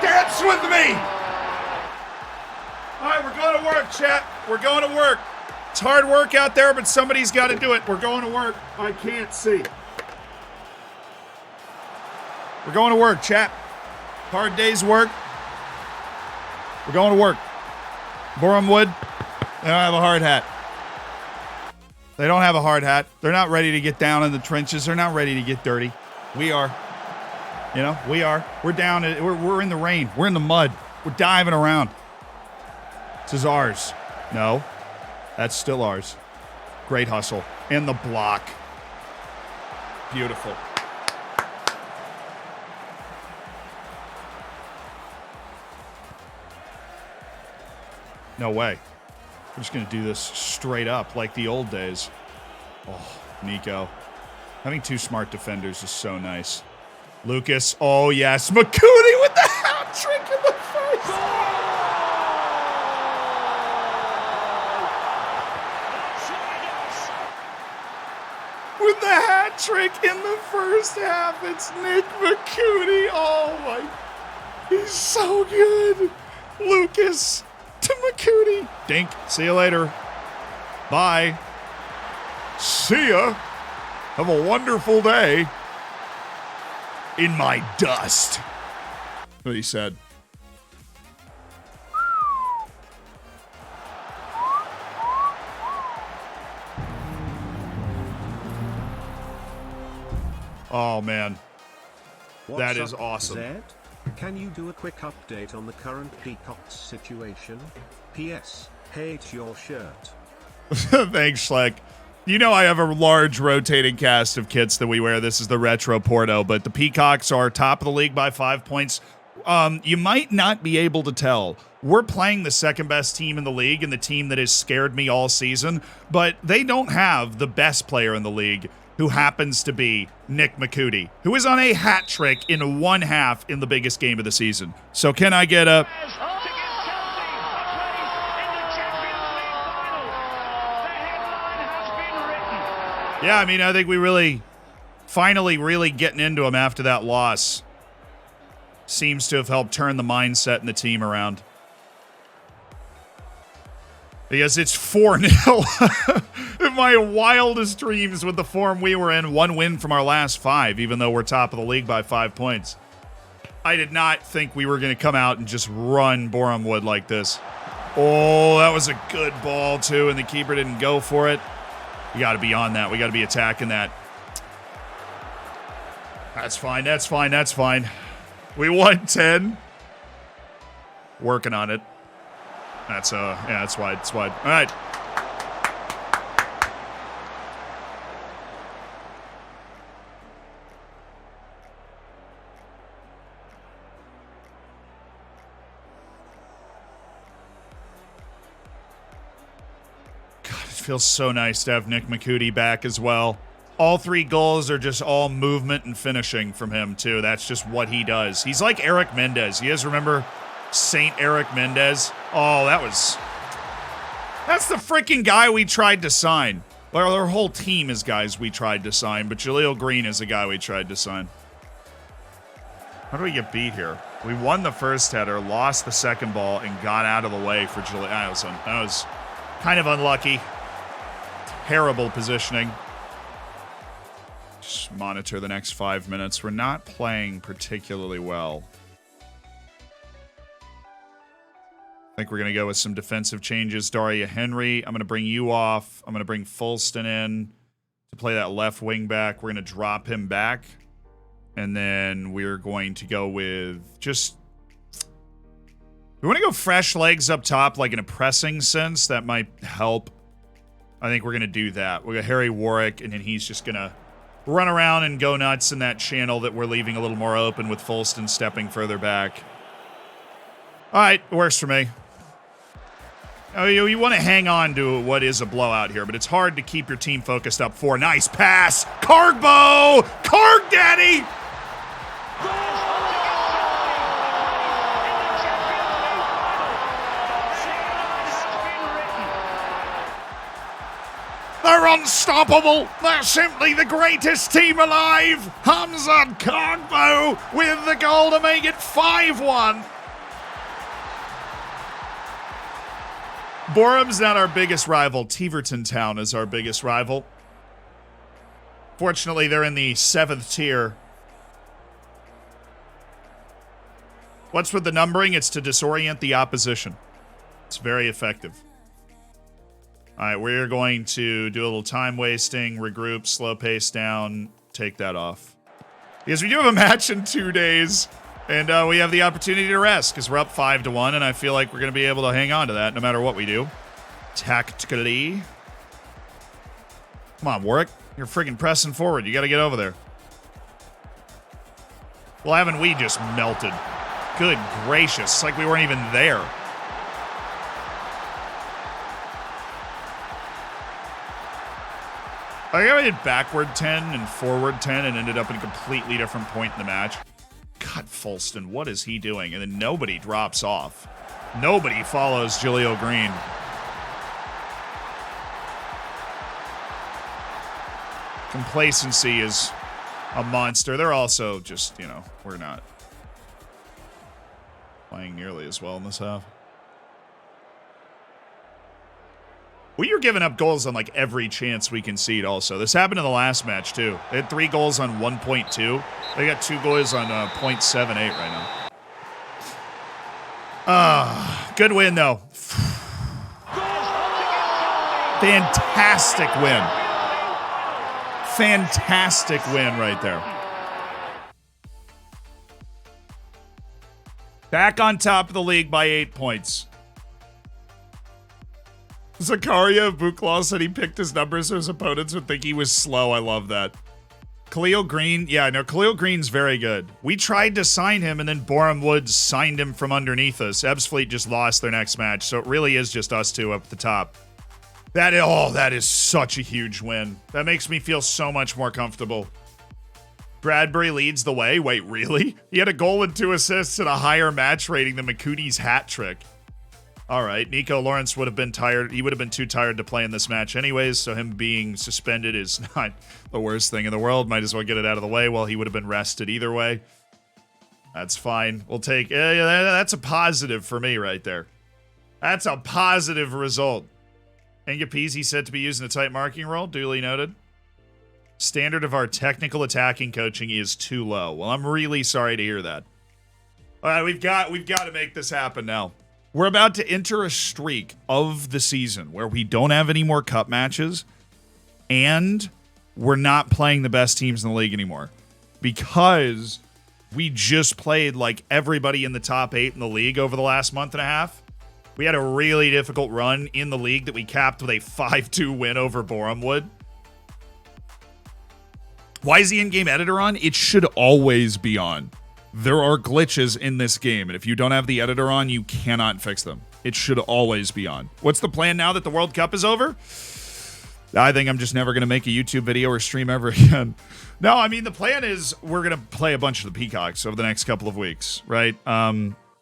S1: Dance with me! All right, we're going to work, chat. We're going to work. It's hard work out there, but somebody's got to do it. We're going to work. I can't see. We're going to work, chat. Hard day's work. We're going to work. Bournemwood, they don't have a hard hat. They don't have a hard hat. They're not ready to get down in the trenches. They're not ready to get dirty. We are. You know, we are. We're down. We're in the rain. We're in the mud. We're diving around. This is ours. No, that's still ours. Great hustle. And the block. Beautiful. No way. We're just going to do this straight up like the old days. Oh, Nico. Having 2 smart defenders is so nice. Lucas. Oh, yes. McCooney with the hat trick in the first. With the hat trick in the first half, it's Nick McCooney. Oh, my. He's so good. Lucas to McCooney. Dink. See you later. Bye. See ya. Have a wonderful day. In my dust. What he said. Oh, man. That is awesome.
S5: Zed? Can you do a quick update on the current Peacocks situation? P.S. Hate your shirt.
S1: Thanks, Schleck. You know I have a large rotating cast of kits that we wear. This is the Retro Porto, but the Peacocks are top of the league by 5 points. You might not be able to tell. We're playing the second best team in the league and the team that has scared me all season, but they don't have the best player in the league, who happens to be Nick McCooney, who is on a hat trick in 1 half in the biggest game of the season. So can I get a... Yeah, I mean, I think we really finally really getting into him after that loss seems to have helped turn the mindset and the team around. Because it's 4-0. In my wildest dreams with the form we were in, 1 win from our last 5, even though we're top of the league by 5 points. I did not think we were going to come out and just run Bournemouth like this. Oh, that was a good ball, too, and the keeper didn't go for it. We got to be on that. We got to be attacking that. That's fine. That's fine. That's fine. We won 10. Working on it. That's yeah, that's wide. It's wide. All right. God, it feels so nice to have Nick McCooty back as well. All 3 goals are just all movement and finishing from him, too. That's just what he does. He's like Eric Mendez. You guys remember Saint Eric Mendez? Oh, that's the freaking guy we tried to sign. Well, our whole team is guys we tried to sign, but Jaleel Green is a guy we tried to sign. How do we get beat here? We won the first header, lost the second ball, and got out of the way for Jaleel. That was kind of unlucky. Terrible positioning. Just monitor the next 5 minutes. We're not playing particularly well. I think we're going to go with some defensive changes. Daria Henry, I'm going to bring you off. I'm going to bring Fulston in to play that left wing back. We're going to drop him back. And then we're going to go with just... We want to go fresh legs up top, like in a pressing sense. That might help. I think we're going to do that. We'll go Harry Warwick, and then he's just going to run around and go nuts in that channel that we're leaving a little more open with Fulston stepping further back. All right, it works for me. Oh, you want to hang on to what is a blowout here, but it's hard to keep your team focused up for. Nice pass. Cargbo! Carg Daddy! They're unstoppable. They're simply the greatest team alive. Hamza Cargbo with the goal to make it 5-1. Boreham's not our biggest rival. Teverton Town is our biggest rival. Fortunately, they're in the 7th tier. What's with the numbering? It's to disorient the opposition. It's very effective. All right, we're going to do a little time wasting, regroup, slow pace down, take that off. Because we do have a match in 2 days. And we have the opportunity to rest because we're up 5-1, and I feel like we're going to be able to hang on to that no matter what we do. Tactically. Come on, Warwick. You're freaking pressing forward. You got to get over there. Well, haven't we just melted? Good gracious. It's like we weren't even there. I think I did backward 10 and forward 10 and ended up in a completely different point in the match. God, Fulston, what is he doing? And then nobody drops off. Nobody follows Jaleel Green. Complacency is a monster. They're also just, we're not playing nearly as well in this half. We are giving up goals on like every chance we concede also. This happened in the last match too. They had 3 goals on 1.2. They got 2 goals on 0.78 right now. Good win though. Fantastic win. Fantastic win right there. Back on top of the league by 8 points. Zakaria Buklaw said he picked his numbers so his opponents would think he was slow. I love that. Khalil Green, yeah, no, Khalil Green's very good. We tried to sign him, and then Borum Woods signed him from underneath us. Ebbsfleet just lost their next match, so it really is just us two up at the top. That is such a huge win. That makes me feel so much more comfortable. Bradbury leads the way. Wait, really? He had a goal and 2 assists and a higher match rating than McCooty's hat trick. All right, Nico Lawrence would have been tired. He would have been too tired to play in this match anyways, so him being suspended is not the worst thing in the world. Might as well get it out of the way while he would have been rested either way. That's fine. We'll take... that's a positive for me right there. That's a positive result. Ngapisi said to be used in a tight marking role. Duly noted. Standard of our technical attacking coaching is too low. Well, I'm really sorry to hear that. All right, we've got to make this happen now. We're about to enter a streak of the season where we don't have any more cup matches and we're not playing the best teams in the league anymore because we just played like everybody in the top 8 in the league over the last month and a half. We had a really difficult run in the league that we capped with a 5-2 win over Borehamwood. Why is the in-game editor on? It should always be on. There are glitches in this game, and if you don't have the editor on, you cannot fix them. It should always be on. What's the plan now that the World Cup is over? I think I'm just never going to make a YouTube video or stream ever again. No, I mean, the plan is we're going to play a bunch of the Peacocks over the next couple of weeks, right?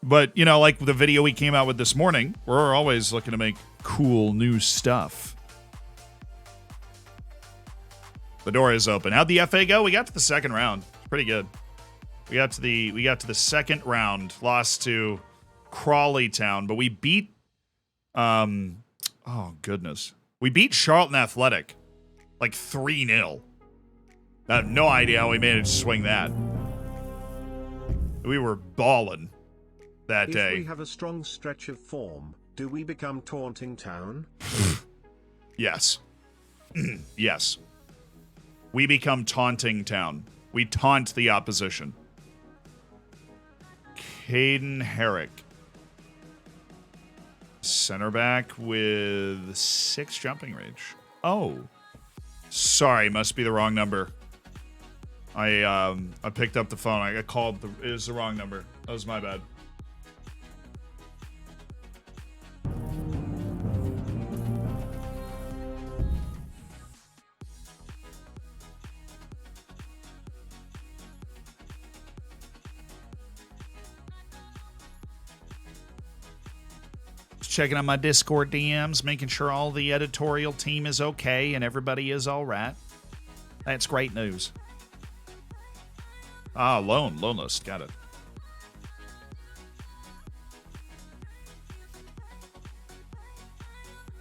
S1: But, you know, like the video we came out with this morning, we're always looking to make cool new stuff. The door is open. How'd the FA go? We got to the second round. Pretty good. We got to the second round, lost to Crawley Town, but we beat oh goodness. We beat Charlton Athletic like 3-0. I have no idea how we managed to swing that. We were balling that day.
S5: If we have a strong stretch of form, do we become Taunting Town?
S1: Yes. Yes. We become Taunting Town. We taunt the opposition. Caden Herrick. Center back with 6 jumping range. Oh. Sorry, must be the wrong number. I picked up the phone. I got called. It was the wrong number. That was my bad. Checking on my Discord DMs, making sure all the editorial team is okay and everybody is all right. That's great news. Ah, loan list. Got it.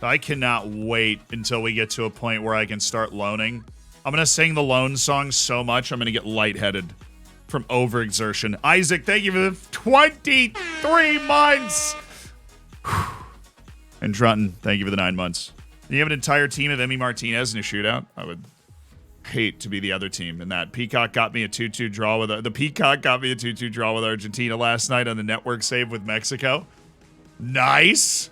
S1: I cannot wait until we get to a point where I can start loaning. I'm going to sing the loan song so much, I'm going to get lightheaded from overexertion. Isaac, thank you for the 23 months. And Drutton, thank you for the 9 months. You have an entire team of Emmy Martinez in a shootout? I would hate to be the other team in that. Peacock got me a 2-2 draw with the Peacock got me a 2-2 draw with Argentina last night on the network save with Mexico. Nice.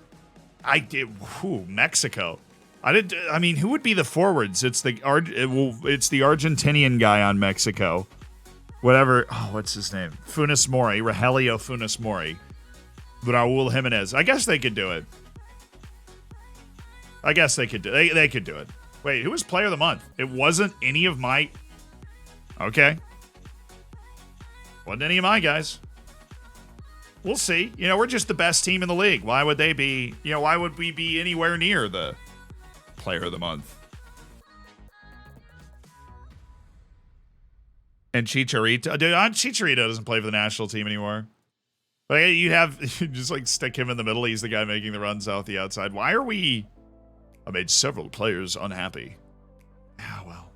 S1: I did. Whew, Mexico. I mean, who would be the forwards? It's the Argentinian guy on Mexico. Whatever. Oh, what's his name? Funes Mori. Rogelio Funes Mori. Raul Jimenez. I guess they could do it. I guess they could do it. They could do it. Wait, who was player of the month? It wasn't any of my... Okay. Wasn't any of my guys. We'll see. You know, we're just the best team in the league. Why would they be... You know, why would we be anywhere near the player of the month? And Chicharito. Dude, Chicharito doesn't play for the national team anymore. But you just like stick him in the middle. He's the guy making the runs out the outside. Why are we... I made several players unhappy. Ah, well.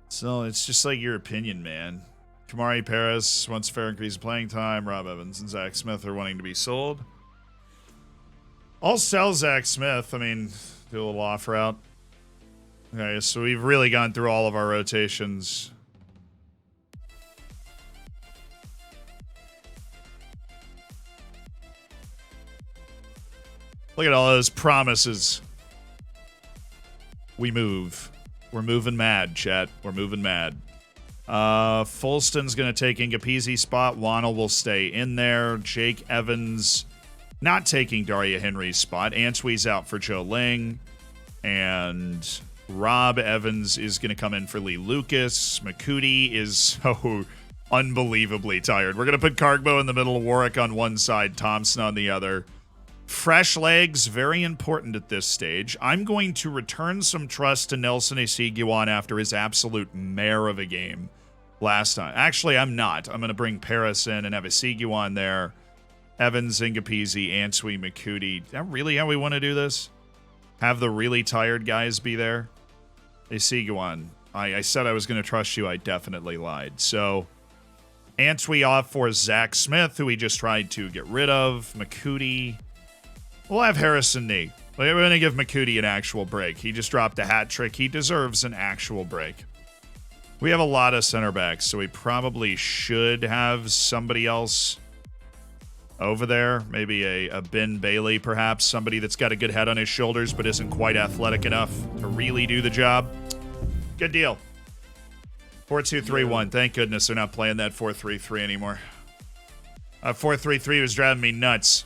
S1: So it's just like your opinion, man. Kamari Paris wants fair increase in playing time. Rob Evans and Zach Smith are wanting to be sold. I'll sell Zach Smith. I mean, do a little offer out. Okay, so we've really gone through all of our rotations. Look at all those promises. We move. We're moving mad, chat. We're moving mad. Fulston's going to take Ngapisi's spot. Wannell will stay in there. Jake Evans not taking Daria Henry's spot. Antwi's out for Joe Ling. And Rob Evans is going to come in for Lee Lucas. Makuti is... Oh, unbelievably tired. We're going to put Cargbo in the middle, Warwick on one side, Thompson on the other. Fresh legs, very important at this stage. I'm going to return some trust to Nelson Esiguan after his absolute mare of a game last time. Actually, I'm not. I'm going to bring Paris in and have Esiguan there. Evans, Ngapisi, Ansui, Makuti. Is that really how we want to do this? Have the really tired guys be there? Esiguan, I said I was going to trust you. I definitely lied. So, Ansui off for Zach Smith, who we just tried to get rid of. Makuti. We'll have Harrison Knee. We're going to give Makuti an actual break. He just dropped a hat trick. He deserves an actual break. We have a lot of center backs, so we probably should have somebody else over there. Maybe a Ben Bailey, perhaps. Somebody that's got a good head on his shoulders but isn't quite athletic enough to really do the job. Good deal. 4-2-3-1. Thank goodness they're not playing that 4-3-3 anymore. 4-3-3 was driving me nuts.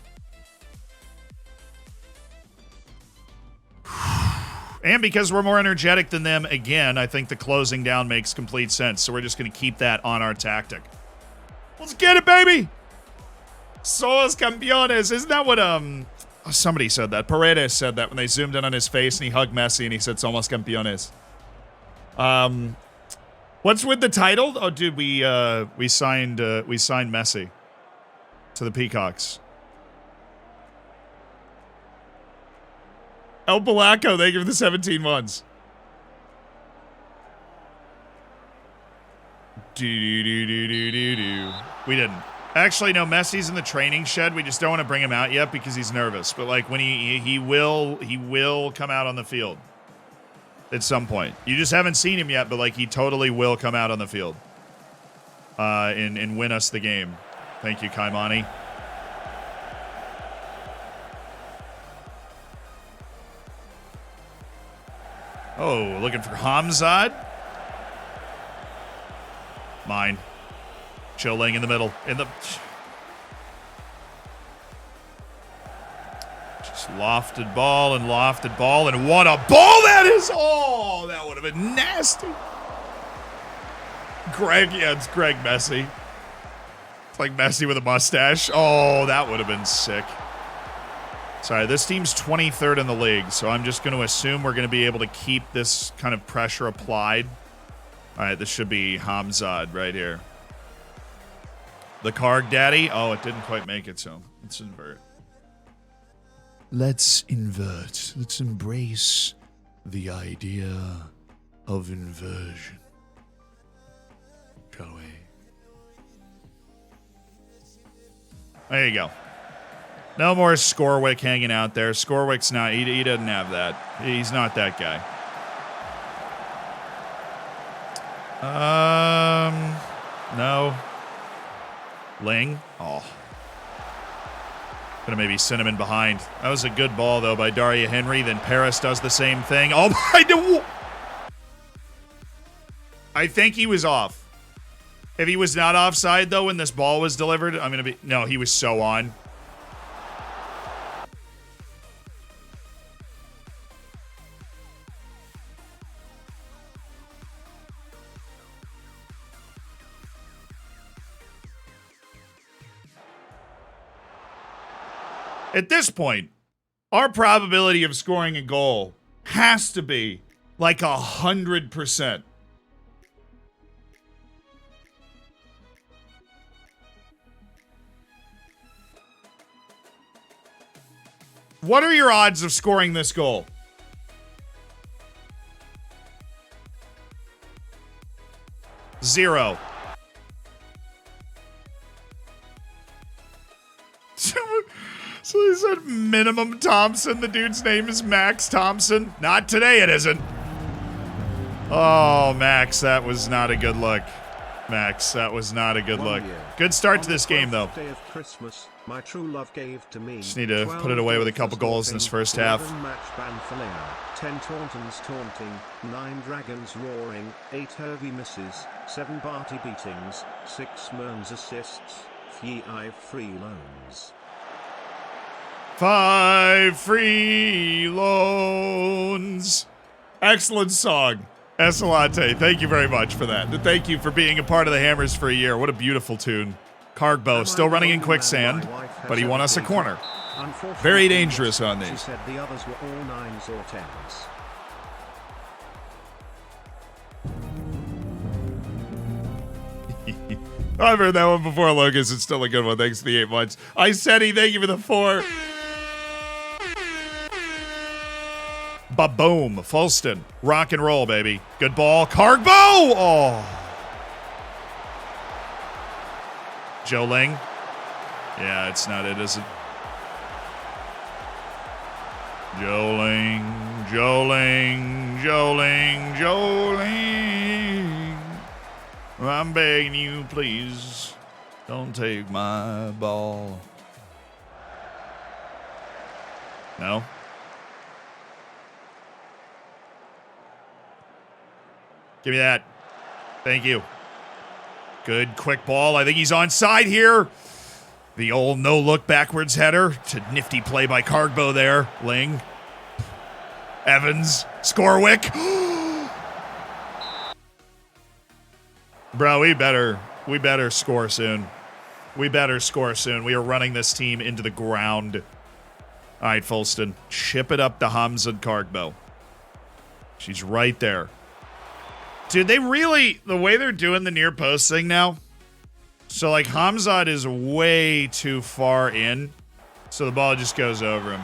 S1: And because we're more energetic than them, again, I think the closing down makes complete sense. So we're just going to keep that on our tactic. Let's get it, baby! Somos campeones. Isn't that what, somebody said that. Paredes said that when they zoomed in on his face and he hugged Messi and he said, Somos campeones. What's with the title? Oh, dude, we signed Messi to the Peacocks. El Polaco, thank you for the 17 months. We didn't. Actually, no, Messi's in the training shed. We just don't want to bring him out yet because he's nervous. But like when he will come out on the field at some point. You just haven't seen him yet, but like he totally will come out on the field and win us the game. Thank you, Kaimani. Oh, looking for Hamzad. Mine. Chilling in the middle. Just lofted ball. And what a ball that is! Oh, that would have been nasty. It's Greg Messi. It's like Messi with a mustache. Oh, that would have been sick. Sorry, this team's 23rd in the league, so I'm just going to assume we're going to be able to keep this kind of pressure applied. All right, this should be Hamzad right here. The Karg Daddy. Oh, it didn't quite make it, so let's invert. Let's invert. Let's embrace the idea of inversion. Shall we? There you go. No more Scorwick hanging out there. Scorwick's not, he doesn't have that. He's not that guy. No. Ling. Oh. Gonna maybe send him in behind. That was a good ball, though, by Daria Henry. Then Paris does the same thing. Oh, my. I think he was off. If he was not offside, though, when this ball was delivered, I'm gonna be. No, he was so on. At this point, our probability of scoring a goal has to be like 100%. What are your odds of scoring this goal? Zero. So he said minimum Thompson. The dude's name is Max Thompson. Not today, it isn't. Oh, Max, that was not a good look. Max, that was not a good look. Good start to this game, though.
S5: Day of Christmas, my true love gave to me.
S1: Just need to put it away with a couple goals in this first half.
S5: 10 Tauntons taunting, 9 Dragons roaring, 8 Hervey misses, 7 Barty beatings, 6 Mearns assists, 5 free loans.
S1: 5 free loans. Excellent song. Escalante, thank you very much for that. Thank you for being a part of the Hammers for a year. What a beautiful tune. Cargbo still running in quicksand, but he won us a corner. Very dangerous on these.
S5: She said the others were all 9s or 10s.
S1: I've heard that one before, Lucas. It's still a good one. Thanks for the 8 months. I said he. Thank you for the 4. Ba-boom. Fulston. Rock and roll, baby. Good ball. Cargbo! Oh. Joe Ling. Yeah, it's not it, is it? Joe Ling. Joe Ling. Joe Ling. Joe Ling. I'm begging you, please, don't take my ball. No? Give me that. Thank you. Good quick ball. I think he's onside here. The old no-look backwards header. To nifty play by Cargbo there. Ling. Evans. Scorwick. Bro, we better score soon. We better score soon. We are running this team into the ground. All right, Fulston. Chip it up to Hamza Cargbo. She's right there. Dude, they really, the way they're doing the near post thing now, so like Hamzat is way too far in, so the ball just goes over him.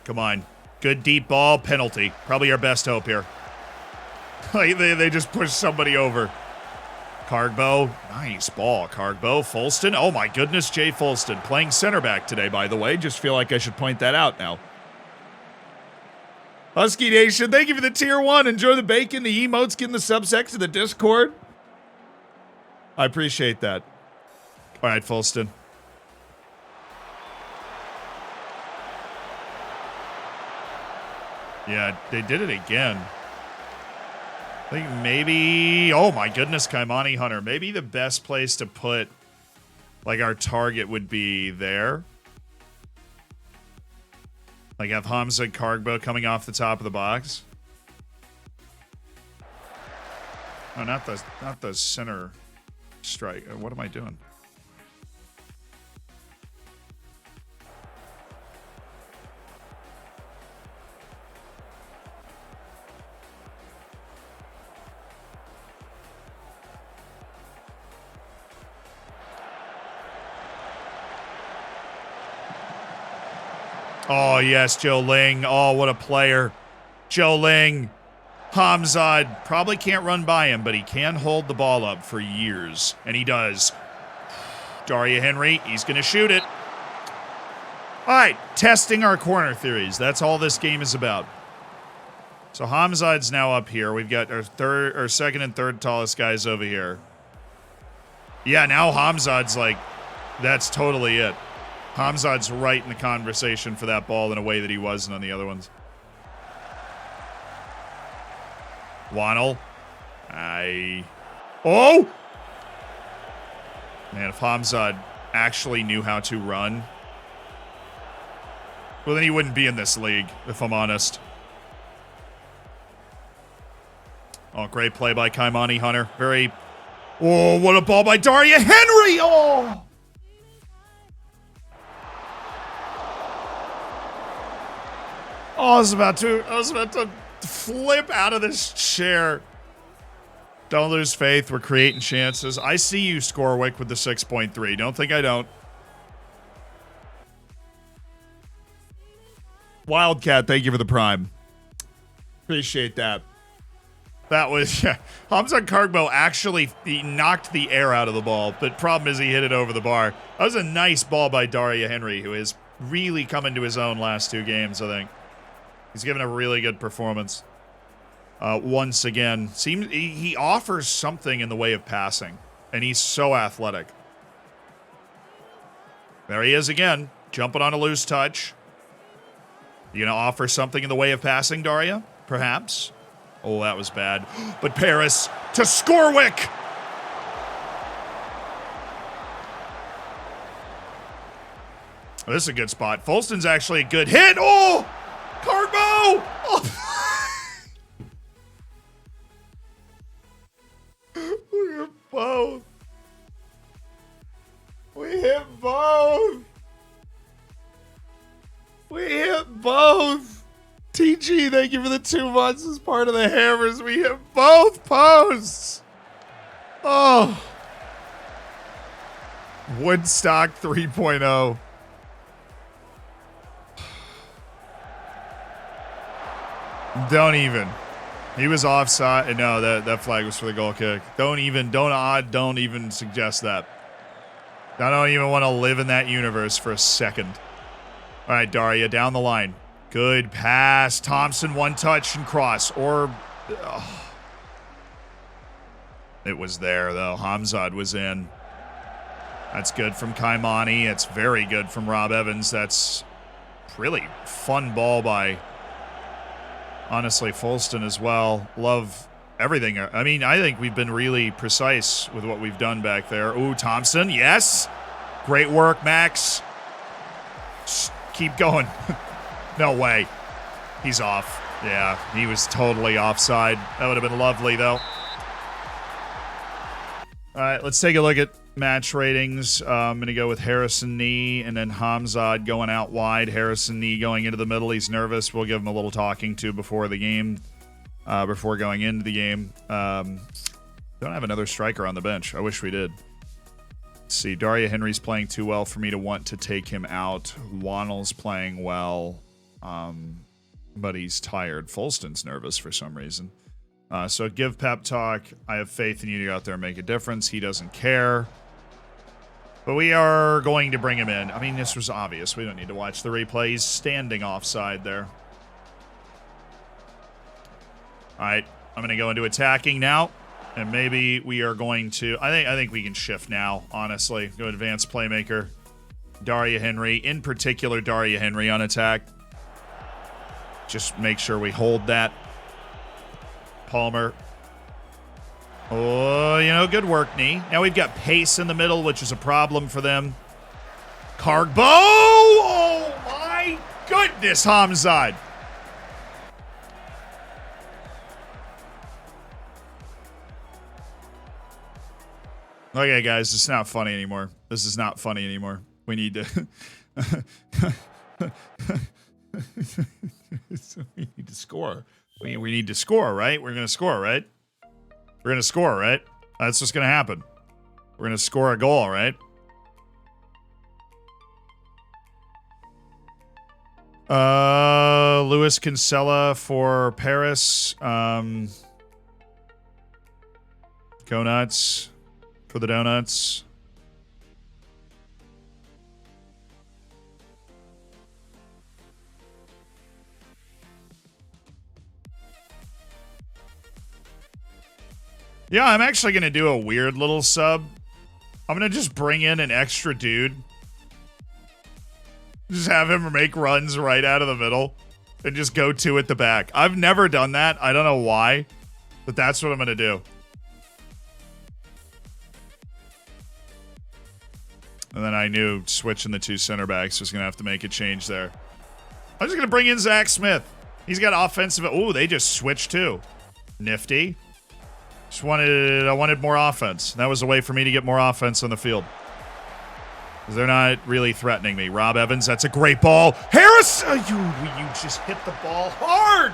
S1: Come on. Good deep ball, penalty. Probably our best hope here. Like they just push somebody over. Cargbo, nice ball. Cargbo, Fulston. Oh my goodness, Jay Fulston. Playing center back today, by the way. Just feel like I should point that out now. Husky Nation, thank you for the tier 1. Enjoy the bacon, the emotes, get in the subsection, the Discord. I appreciate that. All right, Fulston. Yeah, they did it again. I think maybe... Oh, my goodness, Kaimani Hunter. Maybe the best place to put, like, our target would be there. Like, have Hamza Cargbo coming off the top of the box. Oh, not the center strike. What am I doing? Oh, yes, Joe Ling. Oh, what a player. Joe Ling. Hamzad probably can't run by him, but he can hold the ball up for years. And he does. Daria Henry, he's going to shoot it. All right, testing our corner theories. That's all this game is about. So Hamzad's now up here. We've got our second and third tallest guys over here. Yeah, now Hamzad's like, that's totally it. Hamzad's right in the conversation for that ball in a way that he wasn't on the other ones. Wannell. Oh! Man, if Hamzad actually knew how to run, well, then he wouldn't be in this league, if I'm honest. Oh, great play by Kaimani Hunter. Oh, what a ball by Daria Henry! Oh! Oh, I was about to flip out of this chair. Don't lose faith. We're creating chances. I see you, Scorwick, with the 6.3. Don't think I don't. Wildcat, thank you for the prime. Appreciate that. That was, yeah. Hamza Cargbo actually he knocked the air out of the ball, but problem is he hit it over the bar. That was a nice ball by Daria Henry, who has really come into his own last 2 games, I think. He's given a really good performance. Once again, seems he offers something in the way of passing, and he's so athletic. There he is again, jumping on a loose touch. You gonna offer something in the way of passing, Daria? Perhaps. Oh, that was bad. But Paris to Scorwick. Oh, this is a good spot. Folston's actually a good hit. Oh! Carbo! Oh. We hit both. We hit both. We hit both. TG, thank you for the 2 months as part of the Hammers. We hit both posts. Oh. Woodstock 3.0. Don't even. He was offside. No, that flag was for the goal kick. Don't even suggest that. I don't even want to live in that universe for a second. All right, Daria, down the line. Good pass. Thompson, one touch and cross. Or, it was there, though. Hamzad was in. That's good from Kaimani. It's very good from Rob Evans. That's really fun ball by, honestly, Folston as well. Love everything. I mean, I think we've been really precise with what we've done back there. Ooh, Thompson, yes. Great work, Max. Just keep going. No way. He's off. Yeah, he was totally offside. That would have been lovely, though. All right, let's take a look at match ratings. I'm going to go with Harrison Knee and then Hamzad going out wide. Harrison Knee going into the middle. He's nervous. We'll give him a little talking to before the game, before going into the game. Don't have another striker on the bench. I wish we did. Let's see. Daria Henry's playing too well for me to want to take him out. Wannell's playing well, but he's tired. Folston's nervous for some reason. So give pep talk. I have faith in you to go out there and make a difference. He doesn't care. But we are going to bring him in. I mean, this was obvious. We don't need to watch the replay. He's standing offside there. All right. I'm going to go into attacking now. And maybe we are going to... I think we can shift now, honestly. Go advanced playmaker. Daria Henry. In particular, Daria Henry on attack. Just make sure we hold that. Palmer. Oh, you know, good work, Knee. Now we've got pace in the middle, which is a problem for them. Cargbo! Oh, my goodness, Hamzad. Okay, guys, it's not funny anymore. This is not funny anymore. We need to... we need to score. We need to score, right? We're going to score, right? We're going to score, right? That's what's going to happen. We're going to score a goal, right? Luis Kinsella for Paris. Go nuts for the donuts. Yeah, I'm actually going to do a weird little sub. I'm going to just bring in an extra dude. Just have him make runs right out of the middle. And just go two at the back. I've never done that. I don't know why. But that's what I'm going to do. And then I knew switching the two center backs was going to have to make a change there. I'm just going to bring in Zach Smith. He's got offensive... Ooh, they just switched too. Nifty. I wanted more offense. That was a way for me to get more offense on the field. Because they're not really threatening me. Rob Evans, that's a great ball. Harris! You just hit the ball hard!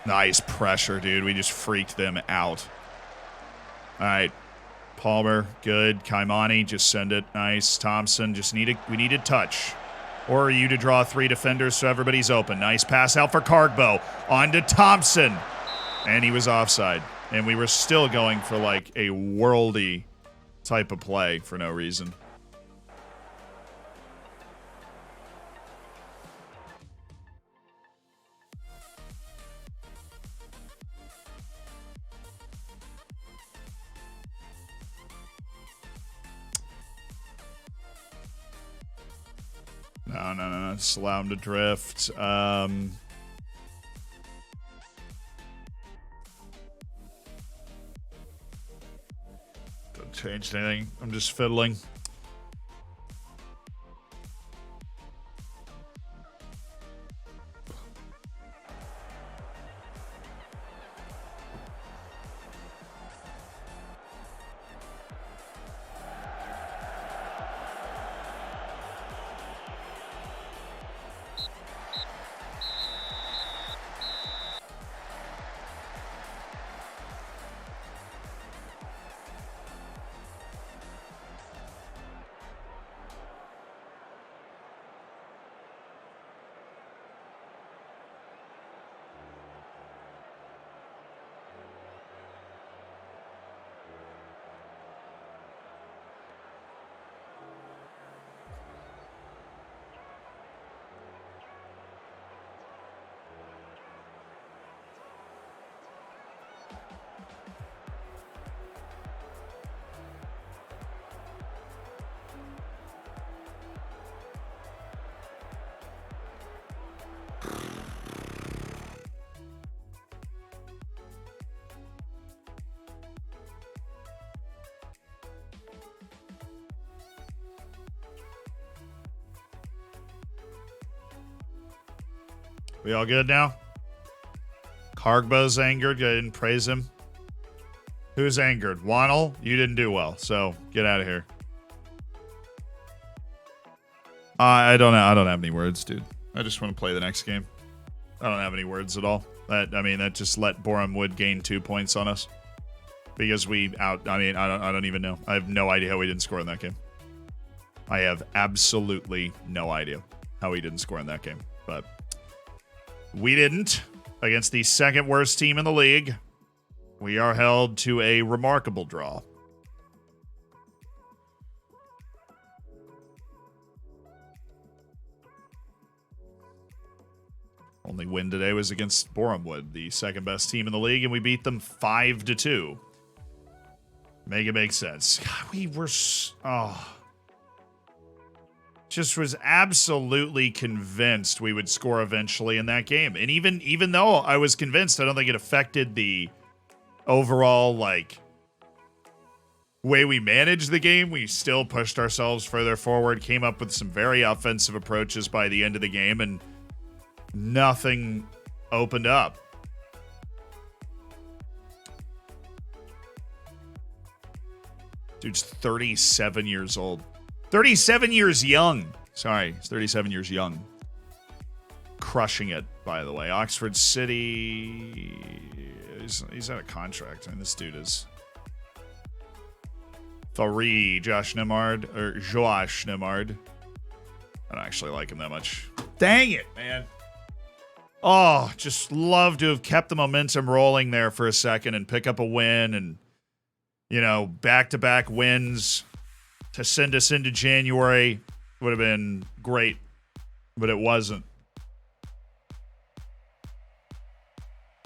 S1: Nice pressure, dude. We just freaked them out. All right. Palmer, good. Kaimani, just send it. Nice. Thompson, we need a touch. Or you to draw three defenders so everybody's open. Nice pass out for Cargbo. On to Thompson. And he was offside. And we were still going for like a worldy type of play for no reason. No. Just allow him to drift. Don't change anything. I'm just fiddling. We all good now? Kargbo's angered. I didn't praise him. Who's angered? Wannel? You didn't do well, so get out of here. I don't have any words, dude. I just want to play the next game. I don't have any words at all. That just let Borum Wood gain 2 points on us. Because I don't even know. I have no idea how we didn't score in that game. I have absolutely no idea how we didn't score in that game. But we didn't. Against the second worst team in the league, we are held to a remarkable draw. Only win today was against Bournemouth, the second best team in the league, and we beat them 5-2. Make it make sense. God, we were... just was absolutely convinced we would score eventually in that game. And even though I was convinced, I don't think it affected the overall, way we managed the game. We still pushed ourselves further forward, came up with some very offensive approaches by the end of the game, and nothing opened up. Dude's 37 years old. 37 years young. Sorry, he's 37 years young. Crushing it, by the way. Oxford City... He's out of contract. I mean, this dude is... Josh Nimard. I don't actually like him that much. Dang it, man. Oh, just love to have kept the momentum rolling there for a second and pick up a win and, back-to-back wins to send us into January would have been great, but it wasn't.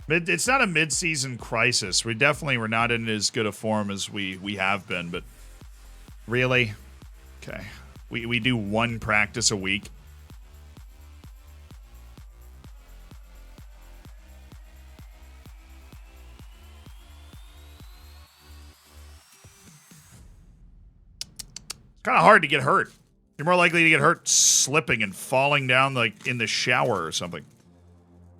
S1: It's not a mid-season crisis. We definitely were not in as good a form as we have been, but really? Okay. We do one practice a week. Kind of hard to get hurt. You're more likely to get hurt slipping and falling down in the shower or something.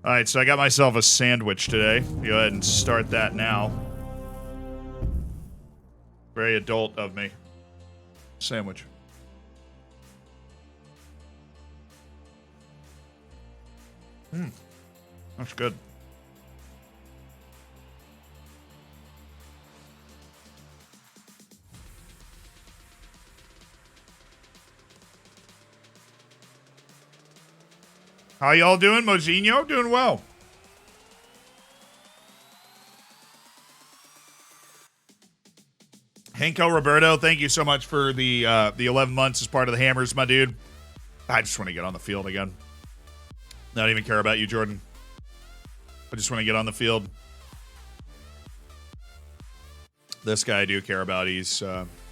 S1: All right, so I got myself a sandwich today. Go ahead and start that now. Very adult of me. Sandwich. That's good. How y'all doing, Mojinho? Doing well. Henko Roberto, thank you so much for the 11 months as part of the Hammers, my dude. I just want to get on the field again. Not even care about you, Jordan. I just want to get on the field. This guy I do care about. He's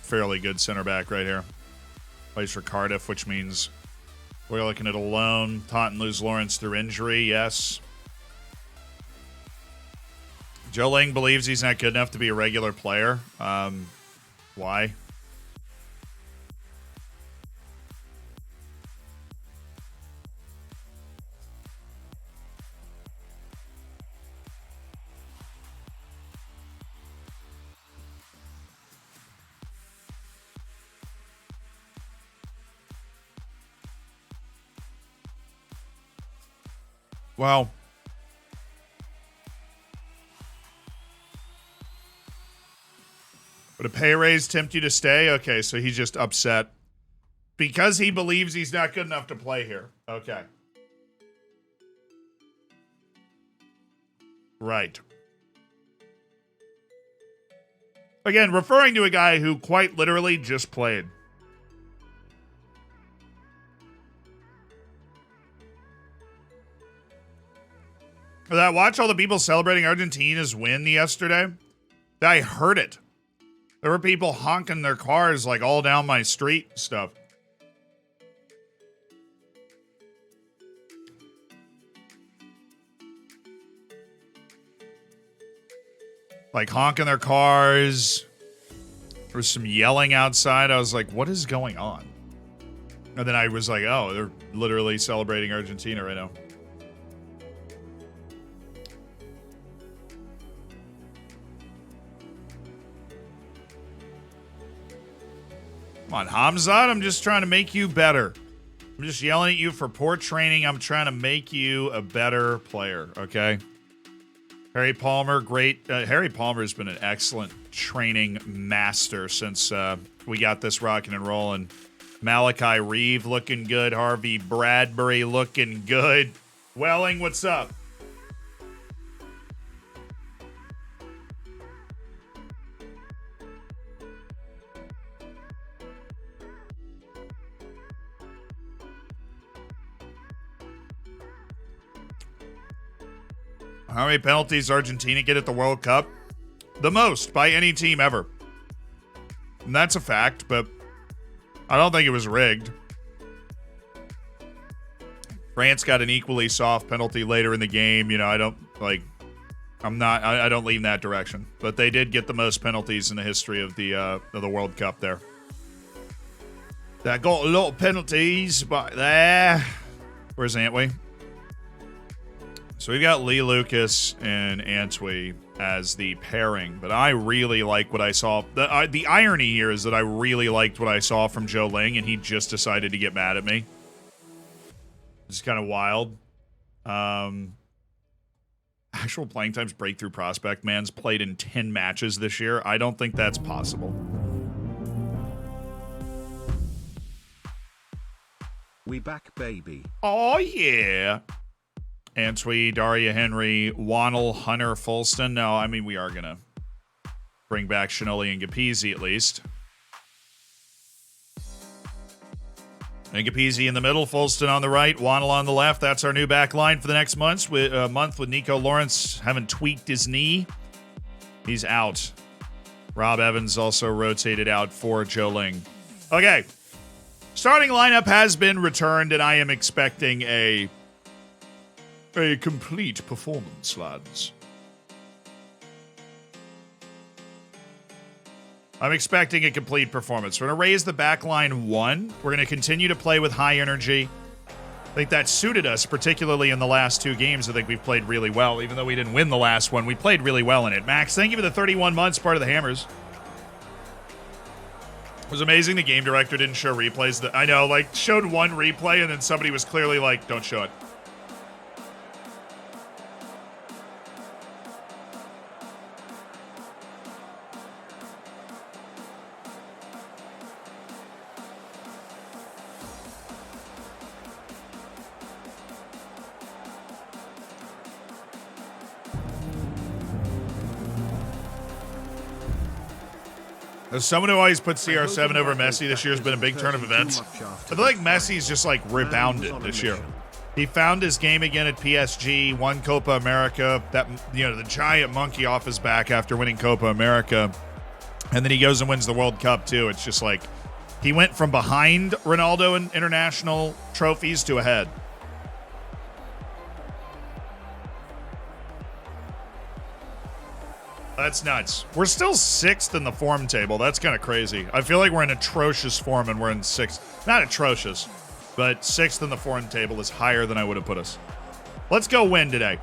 S1: fairly good center back right here. Plays for Cardiff, which means We're looking at a loan. Taunton lose Lawrence through injury. Yes. Joe Ling believes he's not good enough to be a regular player. Why? Well, would a pay raise tempt you to stay? Okay, so he's just upset because he believes he's not good enough to play here. Okay. Right. Again, referring to a guy who quite literally just played. Watch all the people celebrating Argentina's win yesterday. I heard it. There were people honking their cars like all down my street and stuff. Like honking their cars. There was some yelling outside. I was like, what is going on? And then I was like, oh, they're literally celebrating Argentina right now. Come on, Hamzat, I'm just trying to make you better. I'm just yelling at you for poor training. I'm trying to make you a better player, okay? Harry Palmer, great. Harry Palmer has been an excellent training master since we got this rocking and rolling. Malachi Reeve looking good. Harvey Bradbury looking good. Welling, what's up? How many penalties Argentina get at the World Cup? The most by any team ever. And that's a fact, but I don't think it was rigged. France got an equally soft penalty later in the game. You know, I don't lean that direction. But they did get the most penalties in the history of the World Cup there. They got a lot of penalties back there. Where's Antwi? So we've got Lee Lucas and Antwi as the pairing, but I really like what I saw. The irony here is that I really liked what I saw from Joe Ling, and he just decided to get mad at me. It's kind of wild. Actual playing times breakthrough prospect. Man's played in 10 matches this year. I don't think that's possible.
S5: We back, baby.
S1: Oh, yeah. Antwi, Daria Henry, Wannell, Hunter, Fulston. No, I mean, we are going to bring back Shinoli and Gapizzi at least. And Gapizzi in the middle, Fulston on the right, Wannell on the left. That's our new back line for the next month with Nico Lawrence having tweaked his knee. He's out. Rob Evans also rotated out for Joe Ling. Okay. Starting lineup has been returned, and I am expecting a complete performance, lads. I'm expecting a complete performance. We're going to raise the back line 1. We're going to continue to play with high energy. I think that suited us, particularly in the last 2 games. I think we've played really well. Even though we didn't win the last one, we played really well in it. Max, thank you for the 31 months, part of the Hammers. It was amazing the game director didn't show replays. I know, like, showed one replay, and then somebody was clearly like, don't show it. As someone who always puts CR7 over Messi this year has been a big turn of events. I feel like Messi's just like rebounded this year. He found his game again at PSG, won Copa America, that, you know, the giant monkey off his back after winning Copa America. And then he goes and wins the World Cup too. It's just like, He went from behind Ronaldo in international trophies to ahead. That's nuts. We're still 6th in the form table. That's kind of crazy. I feel like we're in atrocious form and we're in 6th. Not atrocious, but 6th in the form table is higher than I would have put us. Let's go win today.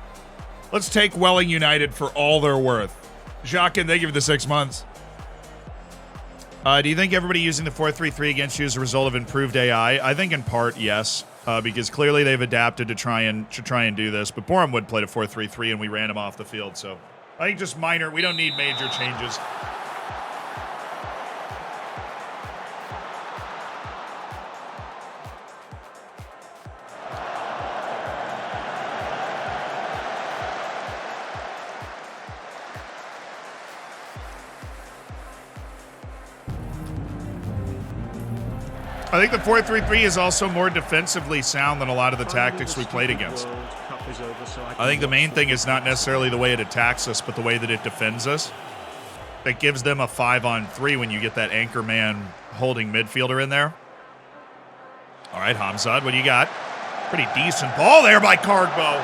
S1: Let's take Welling United for all they're worth. Jacques, thank you for the 6 months. Do you think everybody using the 4-3-3 against you is a result of improved AI? I think in part, yes, because clearly they've adapted to try and do this. But Borum Wood played a 4-3-3 and we ran him off the field, so I think just minor. We don't need major changes. I think the 4-3-3 is also more defensively sound than a lot of the tactics we played against. I think the main thing is not necessarily the way it attacks us, but the way that it defends us. It gives them a 5-on-3 when you get that anchor man holding midfielder in there. All right, Hamzad, what do you got? Pretty decent ball there by Cardbo.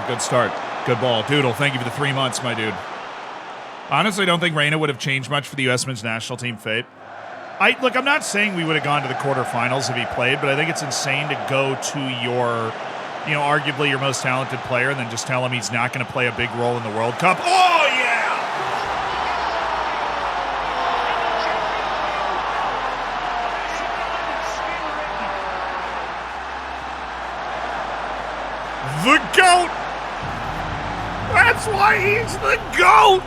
S1: Good start. Good ball. Doodle, thank you for the 3 months, my dude. Honestly, I don't think Reina would have changed much for the U.S. men's national team fate. Look, I'm not saying we would have gone to the quarterfinals if he played, but I think it's insane to go to your, arguably your most talented player and then just tell him he's not going to play a big role in the World Cup. Oh, yeah! The GOAT! That's why he's the GOAT!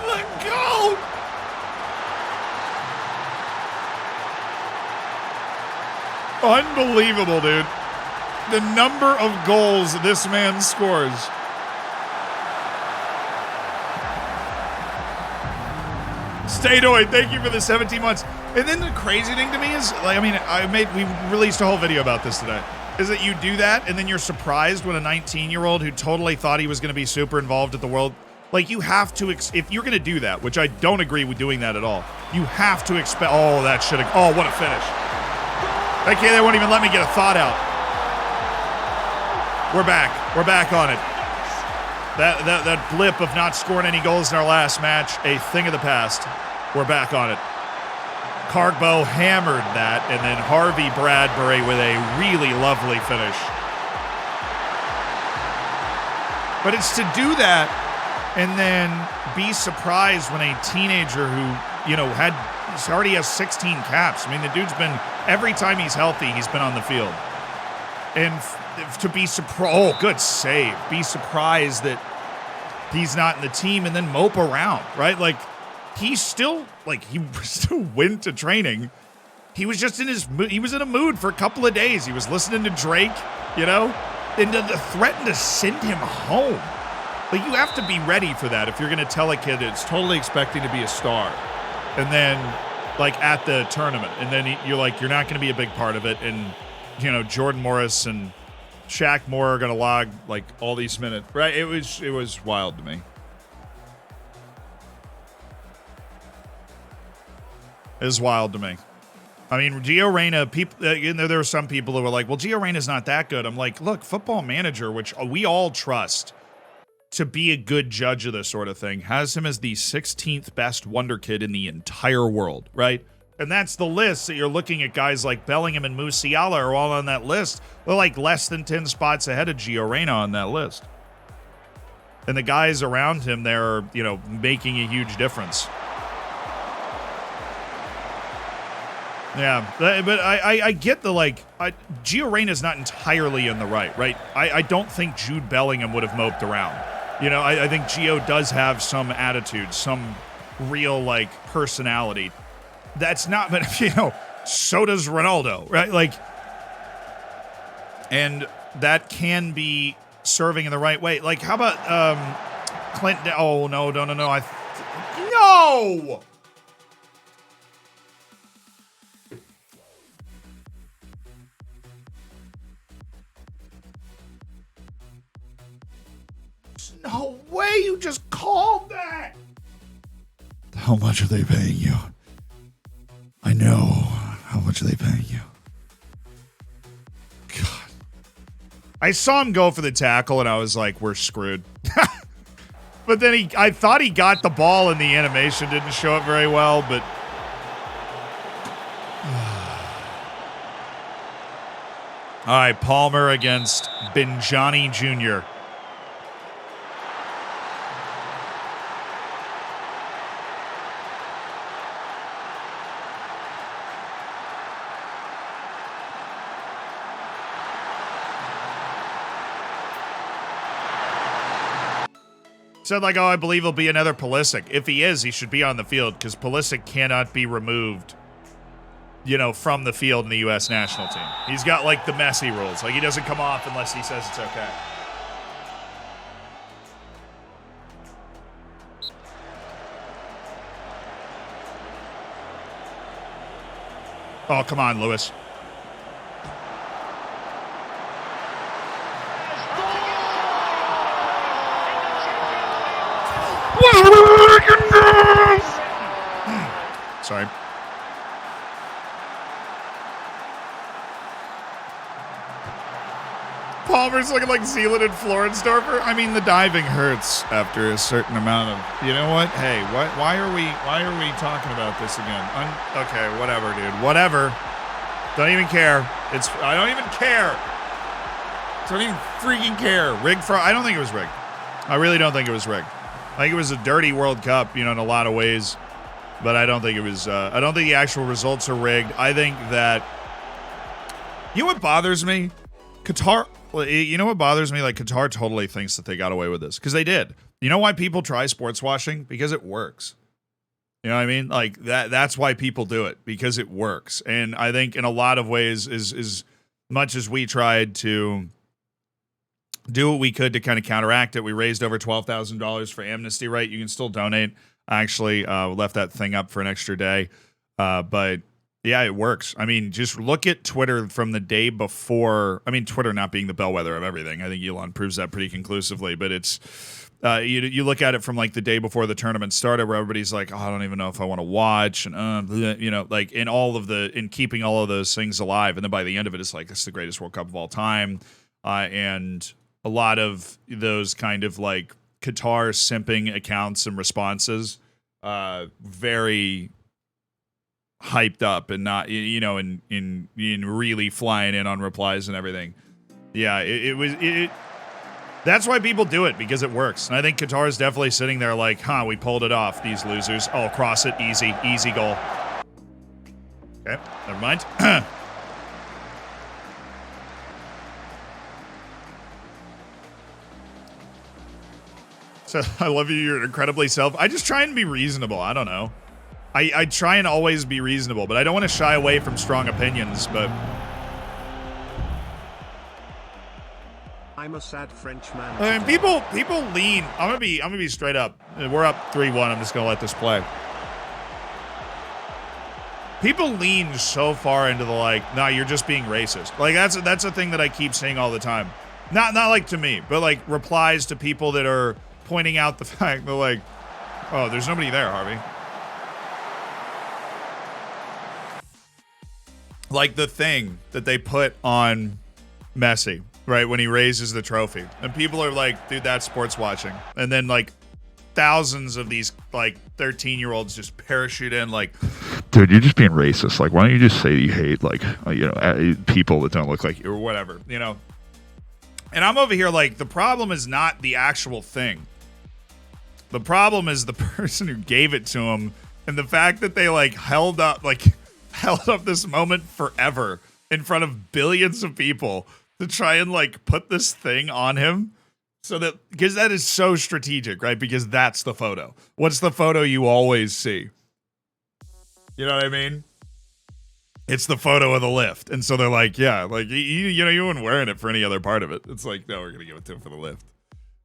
S1: The GOAT! Unbelievable, dude. The number of goals this man scores. Stadoid, thank you for the 17 months. And then the crazy thing to me is, we released a whole video about this today, is that you do that and then you're surprised when a 19-year-old who totally thought he was going to be super involved at the World, you have to, if you're going to do that, which I don't agree with doing that at all, you have to expect, what a finish. Okay, they won't even let me get a thought out. We're back. We're back on it. That blip of not scoring any goals in our last match, a thing of the past. We're back on it. Cargbo hammered that, and then Harvey Bradbury with a really lovely finish. But it's to do that and then be surprised when a teenager who, already has 16 caps. I mean, the dude's been, every time he's healthy, he's been on the field. And to be surprised, good save. Be surprised that he's not in the team and then mope around, right? He still went to training. He was just he was in a mood for a couple of days. He was listening to Drake, and to threaten to send him home. You have to be ready for that if you're going to tell a kid it's totally expecting to be a star. And then, at the tournament, and then you're not going to be a big part of it. And, Jordan Morris and Shaq Moore are going to log, all these minutes. Right? It was wild to me. It was wild to me. I mean, Gio Reyna, there were some people who were like, well, Gio Reyna's not that good. I'm like, look, Football Manager, which we all trust to be a good judge of this sort of thing, has him as the 16th best wonder kid in the entire world, right? And that's the list that you're looking at. Guys like Bellingham and Musiala are all on that list. They're less than 10 spots ahead of Gio Reyna on that list. And the guys around him, they're, making a huge difference. Yeah, but I get the, Gio Reyna's not entirely in the right? I don't think Jude Bellingham would have moped around. I think Gio does have some attitude, some real, personality. That's not, but, so does Ronaldo, right? And that can be serving in the right way. How about Clinton? Oh, no. No! No way you just called that! How much are they paying you? much are they paying you? God. I saw him go for the tackle, and I was like, we're screwed. But then I thought he got the ball, and the animation didn't show it very well, but... All right, Palmer against Benjani Jr. Said like, oh, I believe he'll be another Pulisic. If he is, he should be on the field because Pulisic cannot be removed, from the field in the U.S. national team. He's got like the Messi rules. Like he doesn't come off unless he says it's okay. Oh, come on, Lewis. Sorry. Palmer's looking like Zealand and Florensdorfer. I mean, the diving hurts after a certain amount of. You know what? Hey, why are we talking about this again? Okay, whatever, dude. Whatever. Don't even care. I don't even care. Don't even freaking care. Rigged for. I don't think it was rigged. I really don't think it was rigged. I think it was a dirty World Cup, in a lot of ways. But I don't think it was. I don't think the actual results are rigged. I think that. You know what bothers me? Qatar. You know what bothers me? Like, Qatar totally thinks that they got away with this. Because they did. You know why people try sports washing? Because it works. You know what I mean? Like, that's why people do it. Because it works. And I think in a lot of ways, as much as we tried to do what we could to kind of counteract it, we raised over $12,000 for Amnesty, right? You can still donate. I actually left that thing up for an extra day. But... yeah, it works. I mean, just look at Twitter from the day before. I mean, Twitter not being the bellwether of everything. I think Elon proves that pretty conclusively. But it's you look at it from like the day before the tournament started, where everybody's like, "Oh, I don't even know if I want to watch," and like in keeping all of those things alive. And then by the end of it, it's like it's the greatest World Cup of all time. And a lot of those kind of like Qatar simping accounts and responses, very hyped up and not in really flying in on replies and everything. Yeah, it that's why people do it, because it works. And I think Qatar is definitely sitting there like, we pulled it off, these losers. Oh, cross it, easy goal. Okay, never mind. So I love you, you're incredibly I just try and be reasonable. I don't know. I try and always be reasonable, but I don't want to shy away from strong opinions, but...
S5: I'm a sad French man.
S1: I mean, people lean. I'm gonna be straight up. We're up 3-1. I'm just gonna let this play. People lean so far into the like, nah, you're just being racist. Like that's a thing that I keep saying all the time. Not like to me, but like replies to people that are pointing out the fact that like, oh, there's nobody there, Harvey. Like the thing that they put on Messi, right, when he raises the trophy. And people are like, dude, that's sports watching. And then like thousands of these like 13-year-olds just parachute in like, dude, you're just being racist. Like, why don't you just say you hate like, people that don't look like you or whatever, And I'm over here like, the problem is not the actual thing. The problem is the person who gave it to him and the fact that they like held up this moment forever in front of billions of people to try and like put this thing on him, so that, because that is so strategic, right? Because that's the photo. What's the photo you always see? You know what I mean? It's the photo of the lift. And so they're like, yeah, like you weren't wearing it for any other part of it. It's like, no, we're gonna give it to him for the lift.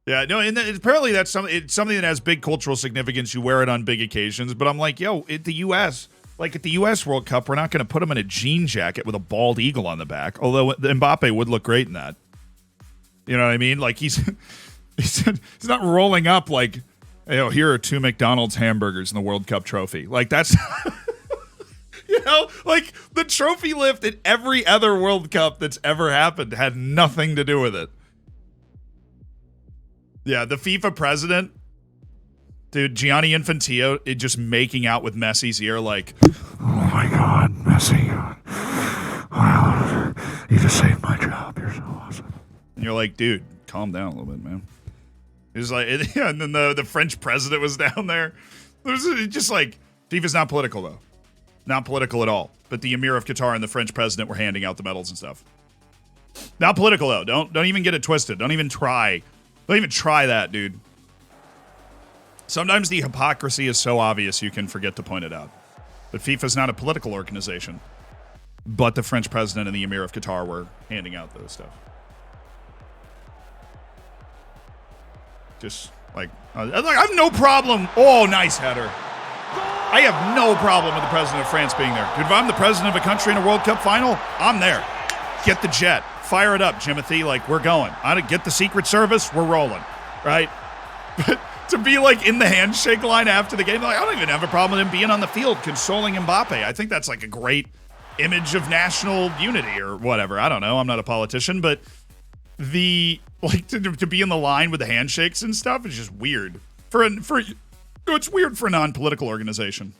S1: Yeah, no, and apparently it's something that has big cultural significance. You wear it on big occasions, but I'm like, yo, at the U.S. Like at the U.S. World Cup, we're not going to put him in a jean jacket with a bald eagle on the back. Although Mbappe would look great in that. You know what I mean? Like he's not rolling up like, here are 2 McDonald's hamburgers in the World Cup trophy. Like that's, You know, like the trophy lift at every other World Cup that's ever happened had nothing to do with it. Yeah, the FIFA president, dude, Gianni Infantino, just making out with Messi's ear like, oh my God, Messi. Wow, you just saved my job. You're so awesome. And you're like, dude, calm down a little bit, man. It was like, yeah, and then the French president was down there. It was just like, FIFA's not political, though. Not political at all. But the Emir of Qatar and the French president were handing out the medals and stuff. Not political, though. Don't even get it twisted. Don't even try. Don't even try that, dude. Sometimes the hypocrisy is so obvious you can forget to point it out. But FIFA's not a political organization. But the French president and the Emir of Qatar were handing out those stuff. Just like I have no problem. Oh, nice header. I have no problem with the president of France being there. Dude, if I'm the president of a country in a World Cup final, I'm there. Get the jet. Fire it up, Jimothy. Like, we're going. I get the Secret Service. We're rolling. Right? But to be like in the handshake line after the game, like, I don't even have a problem with him being on the field consoling Mbappe. I think that's like a great image of national unity or whatever. I don't know. I'm not a politician, but the like to be in the line with the handshakes and stuff is just weird. It's weird for a non-political organization.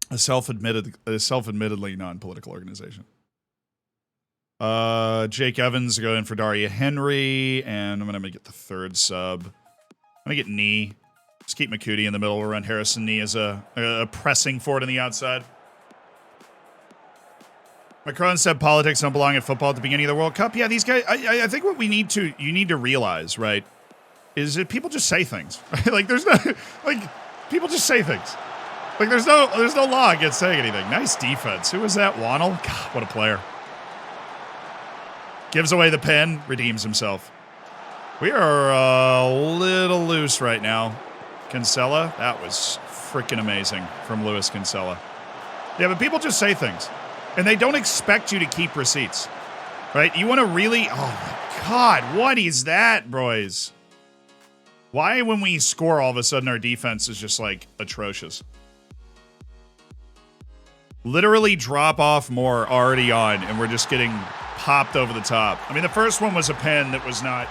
S1: A self-admittedly non-political organization. Jake Evans going for Daria Henry, and I'm gonna get the third sub. I'm gonna get Knee. Just keep McCootie in the middle. We'll run Harrison Knee as a pressing forward on the outside. Macron said politics don't belong in football at the beginning of the World Cup. Yeah, these guys. I think what you need to realize, right, is that people just say things. Right? Like there's no people just say things. Like there's no law against saying anything. Nice defense. Who was that? Wannell? God, what a player. Gives away the pen, redeems himself. We are a little loose right now. Kinsella, that was freaking amazing from Luis Kinsella. Yeah, but people just say things. And they don't expect you to keep receipts. Right? You want to really... Oh, my God. What is that, boys? Why, when we score, all of a sudden our defense is just, like, atrocious? Literally drop off more already on, and we're just getting popped over the top. I mean, the first one was a pen that was not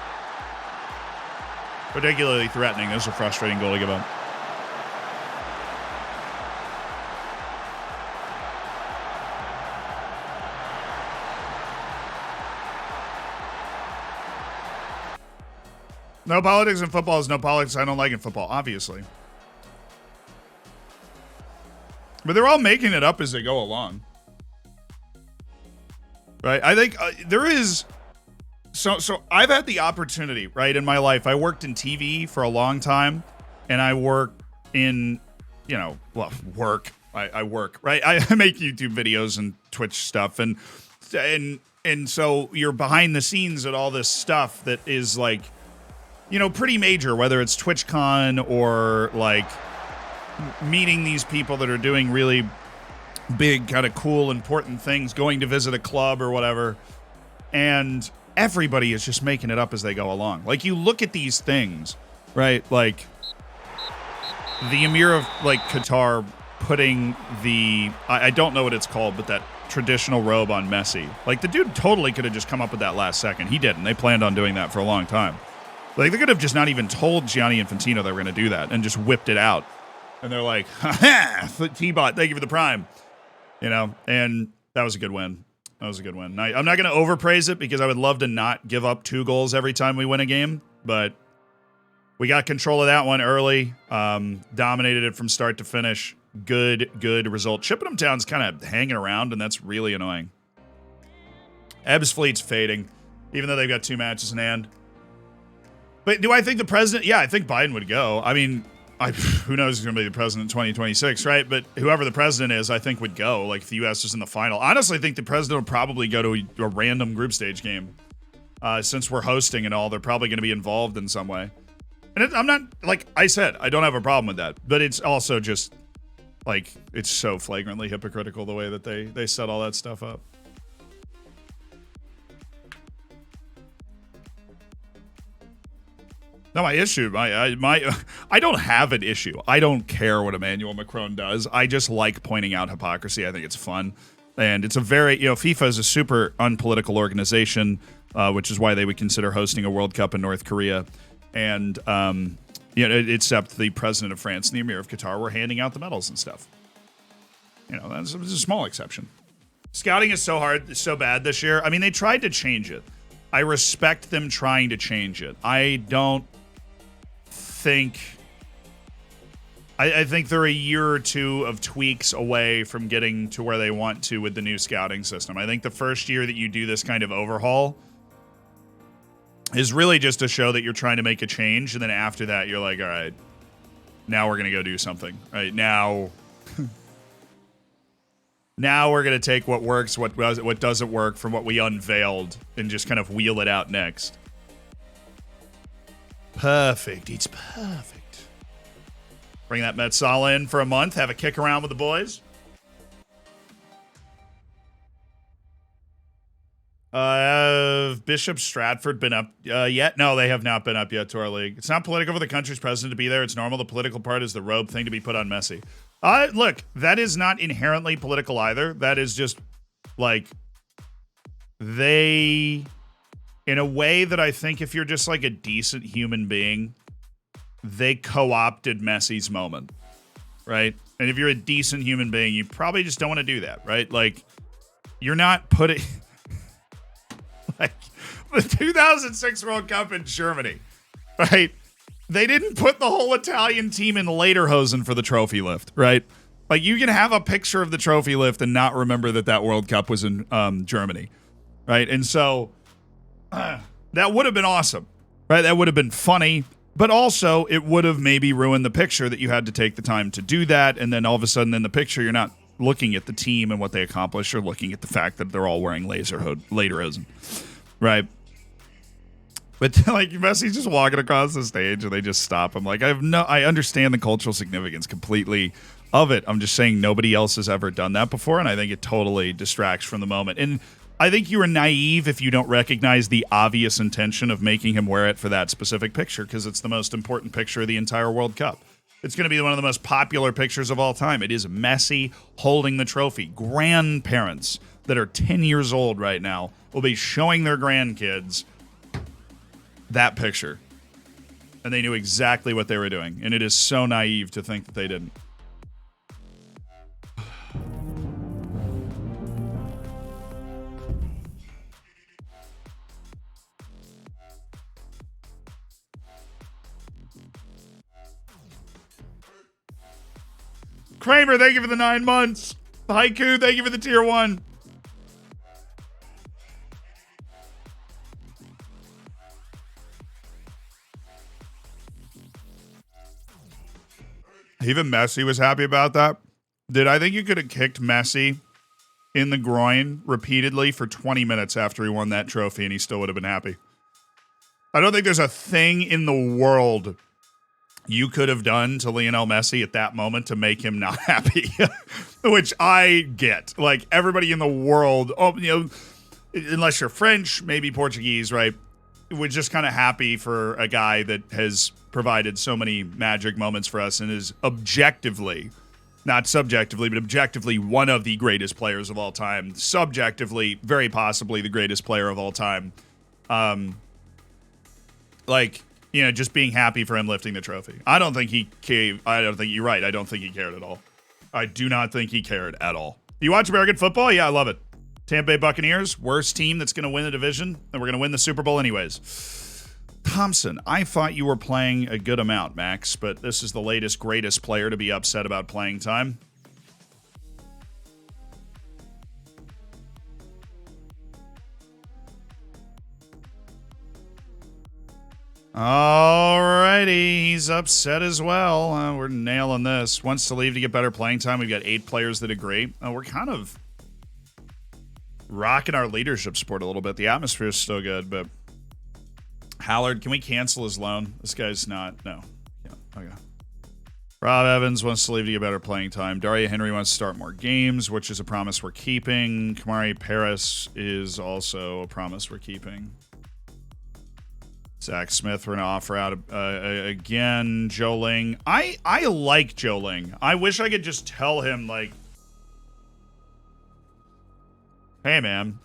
S1: particularly threatening. It was a frustrating goal to give up. No politics in football is no politics I don't like in football, obviously. But they're all making it up as they go along. Right? I think there is... So I've had the opportunity, right, in my life. I worked in TV for a long time, and I work in, I work, right? I make YouTube videos and Twitch stuff, and so you're behind the scenes at all this stuff that is, like, pretty major, whether it's TwitchCon or, like, meeting these people that are doing really big, kind of cool, important things, going to visit a club or whatever, and everybody is just making it up as they go along. Like, you look at these things, right? Like, the Emir of, like, Qatar putting the... I don't know what it's called, but that traditional robe on Messi. Like, the dude totally could have just come up with that last second. He didn't. They planned on doing that for a long time. Like, they could have just not even told Gianni Infantino they were going to do that and just whipped it out. And they're like, ha-ha, T-Bot, thank you for the prime. And that was a good win. That was a good win. I'm not going to overpraise it because I would love to not give up 2 goals every time we win a game, but we got control of that one early. Dominated it from start to finish. Good result. Chippenham Town's kind of hanging around, and that's really annoying. Ebbs Fleet's fading, even though they've got 2 matches in hand. But do I think the president... Yeah, I think Biden would go. I mean... who knows who's going to be the president in 2026, right? But whoever the president is, I think would go. Like, if the U.S. was in the final. Honestly, I think the president would probably go to a random group stage game. Since we're hosting and all, they're probably going to be involved in some way. And I'm not, like I said, I don't have a problem with that. But it's also just, like, it's so flagrantly hypocritical the way that they set all that stuff up. No, my issue, I don't have an issue. I don't care what Emmanuel Macron does. I just like pointing out hypocrisy. I think it's fun. And it's a very, FIFA is a super unpolitical organization, which is why they would consider hosting a World Cup in North Korea. And, except the president of France and the emir of Qatar were handing out the medals and stuff. That's a small exception. Scouting is so bad this year. I mean, they tried to change it. I respect them trying to change it. I think they're a year or two of tweaks away from getting to where they want to with the new scouting system. I think the first year that you do this kind of overhaul is really just to show that you're trying to make a change. And then after that, you're like, all right, now we're going to go do something. Right now, now we're going to take what works, what doesn't work from what we unveiled and just kind of wheel it out next. Perfect. It's perfect. Bring that Metsala in for a month. Have a kick around with the boys. Have Bishop Stratford been up yet? No, they have not been up yet to our league. It's not political for the country's president to be there. It's normal. The political part is the robe thing to be put on Messi. Look, that is not inherently political either. That is just like they, in a way that I think if you're just like a decent human being, they co-opted Messi's moment, right? And if you're a decent human being, you probably just don't want to do that, right? Like, you're not putting like the 2006 World Cup in Germany, right? They didn't put the whole Italian team in lederhosen for the trophy lift, right? Like, you can have a picture of the trophy lift and not remember that World Cup was in Germany, right? And so that would have been awesome, right? That would have been funny. But also, it would have maybe ruined the picture that you had to take the time to do that. And then all of a sudden in the picture, you're not looking at the team and what they accomplished. You're looking at the fact that they're all wearing lederhosen, right? But like Messi's just walking across the stage and they just stop him. Like, I understand the cultural significance completely of it. I'm just saying nobody else has ever done that before. And I think it totally distracts from the moment. And I think you are naive if you don't recognize the obvious intention of making him wear it for that specific picture, because it's the most important picture of the entire World Cup. It's going to be one of the most popular pictures of all time. It is Messi holding the trophy. Grandparents that are 10 years old right now will be showing their grandkids that picture. And they knew exactly what they were doing. And it is so naive to think that they didn't. Kramer, thank you for the 9 months. Haiku, thank you for the tier 1. Even Messi was happy about that. I think you could have kicked Messi in the groin repeatedly for 20 minutes after he won that trophy and he still would have been happy. I don't think there's a thing in the world you could have done to Lionel Messi at that moment to make him not happy, which I get. Like, everybody in the world, unless you're French, maybe Portuguese, right, we're just kind of happy for a guy that has provided so many magic moments for us and is objectively, not subjectively, but objectively one of the greatest players of all time. Subjectively, very possibly the greatest player of all time. Just being happy for him lifting the trophy. I don't think you're right. I don't think he cared at all. I do not think he cared at all. You watch American football? Yeah, I love it. Tampa Bay Buccaneers, worst team that's going to win the division, and we're going to win the Super Bowl anyways. Thompson, I thought you were playing a good amount, Max, but this is the latest, greatest player to be upset about playing time. Alrighty, he's upset as well. We're nailing this. Wants to leave to get better playing time. We've got 8 players that agree. We're kind of rocking our leadership support a little bit. The atmosphere is still good, but Hallard, can we cancel his loan? This guy's not. No. Yeah. Okay. Rob Evans wants to leave to get better playing time. Daria Henry wants to start more games, which is a promise we're keeping. Kamari Paris is also a promise we're keeping. Zach Smith, we're going to offer out again. Joe Ling. I like Joe Ling. I wish I could just tell him, like, hey, man.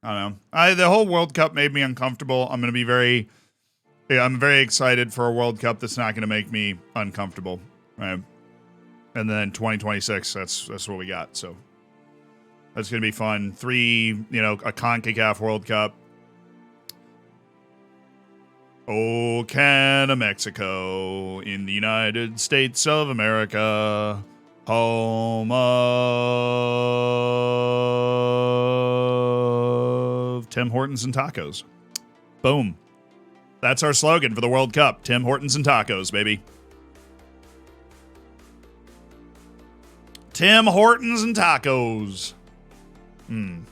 S1: I don't know. The whole World Cup made me uncomfortable. I'm very excited for a World Cup that's not going to make me uncomfortable. Right? And then 2026, that's what we got. So that's going to be fun. A CONCACAF World Cup. Oh, Canada, Mexico, in the United States of America, home of Tim Hortons and tacos. Boom. That's our slogan for the World Cup. Tim Hortons and tacos, baby. Tim Hortons and tacos. Do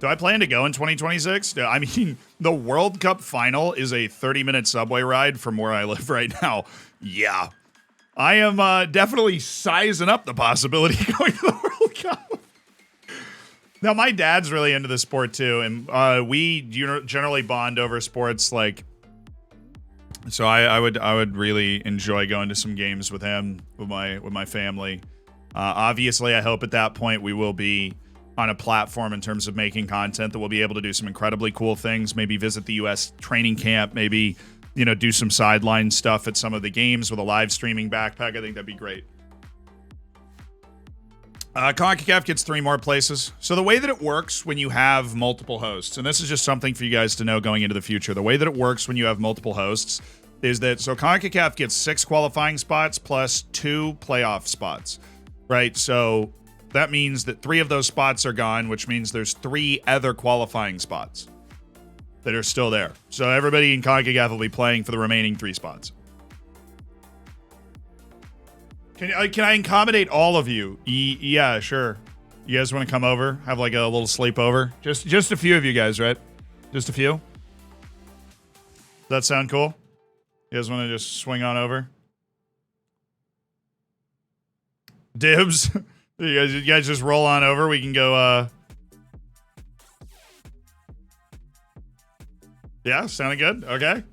S1: I plan to go in 2026? I mean, the World Cup final is a 30-minute subway ride from where I live right now. Yeah. I am definitely sizing up the possibility of going to the World Cup. Now, my dad's really into the sport, too, and we generally bond over sports, like... So I would really enjoy going to some games with him, with my family. Obviously, I hope at that point we will be on a platform in terms of making content that we'll be able to do some incredibly cool things, maybe visit the U.S. training camp, maybe, do some sideline stuff at some of the games with a live streaming backpack. I think that'd be great. CONCACAF gets 3 more places. So the way that it works when you have multiple hosts, and this is just something for you guys to know going into the future, the way that it works when you have multiple hosts is that, so CONCACAF gets 6 qualifying spots plus 2 playoff spots, right? So that means that 3 of those spots are gone, which means there's 3 other qualifying spots that are still there. So everybody in CONCACAF will be playing for the remaining 3 spots. Can I accommodate all of you? Yeah, sure. You guys want to come over? Have like a little sleepover? Just a few of you guys, right? Just a few? Does that sound cool? You guys want to just swing on over? Dibs. You guys just roll on over. We can go, Yeah, sounding good? Okay.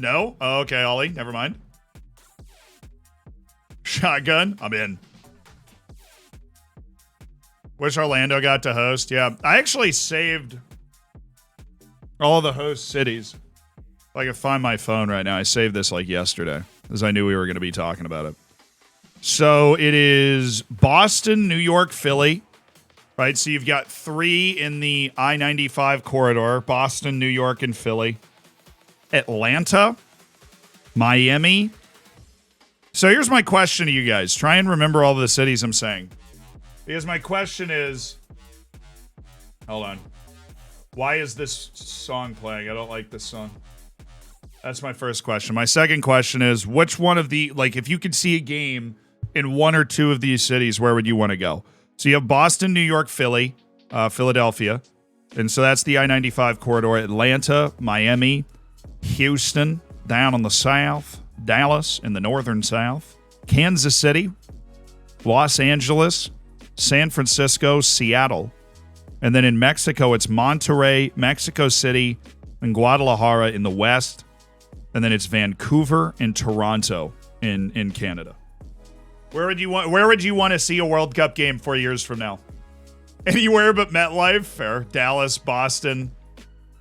S1: No? Oh, okay, Ollie. Never mind. Shotgun? I'm in. Wish Orlando got to host. Yeah, I actually saved all the host cities. If I can find my phone right now, I saved this like yesterday, as I knew we were going to be talking about it. So it is Boston, New York, Philly, right? So you've got 3 in the I-95 corridor, Boston, New York, and Philly. Atlanta, Miami. So here's my question to you guys. Try and remember all the cities I'm saying. Because my question is... Hold on. Why is this song playing? I don't like this song. That's my first question. My second question is, which one of the... Like, if you could see a game in 1 or 2 of these cities, where would you want to go? So you have Boston, New York, Philly, Philadelphia. And so that's the I-95 corridor. Atlanta, Miami, Houston, down on the south, Dallas in the northern south, Kansas City, Los Angeles, San Francisco, Seattle. And then in Mexico, it's Monterrey, Mexico City, and Guadalajara in the west. And then it's Vancouver and Toronto in Canada. Where would you want to see a World Cup game 4 years from now? Anywhere but MetLife? Fair. Dallas, Boston,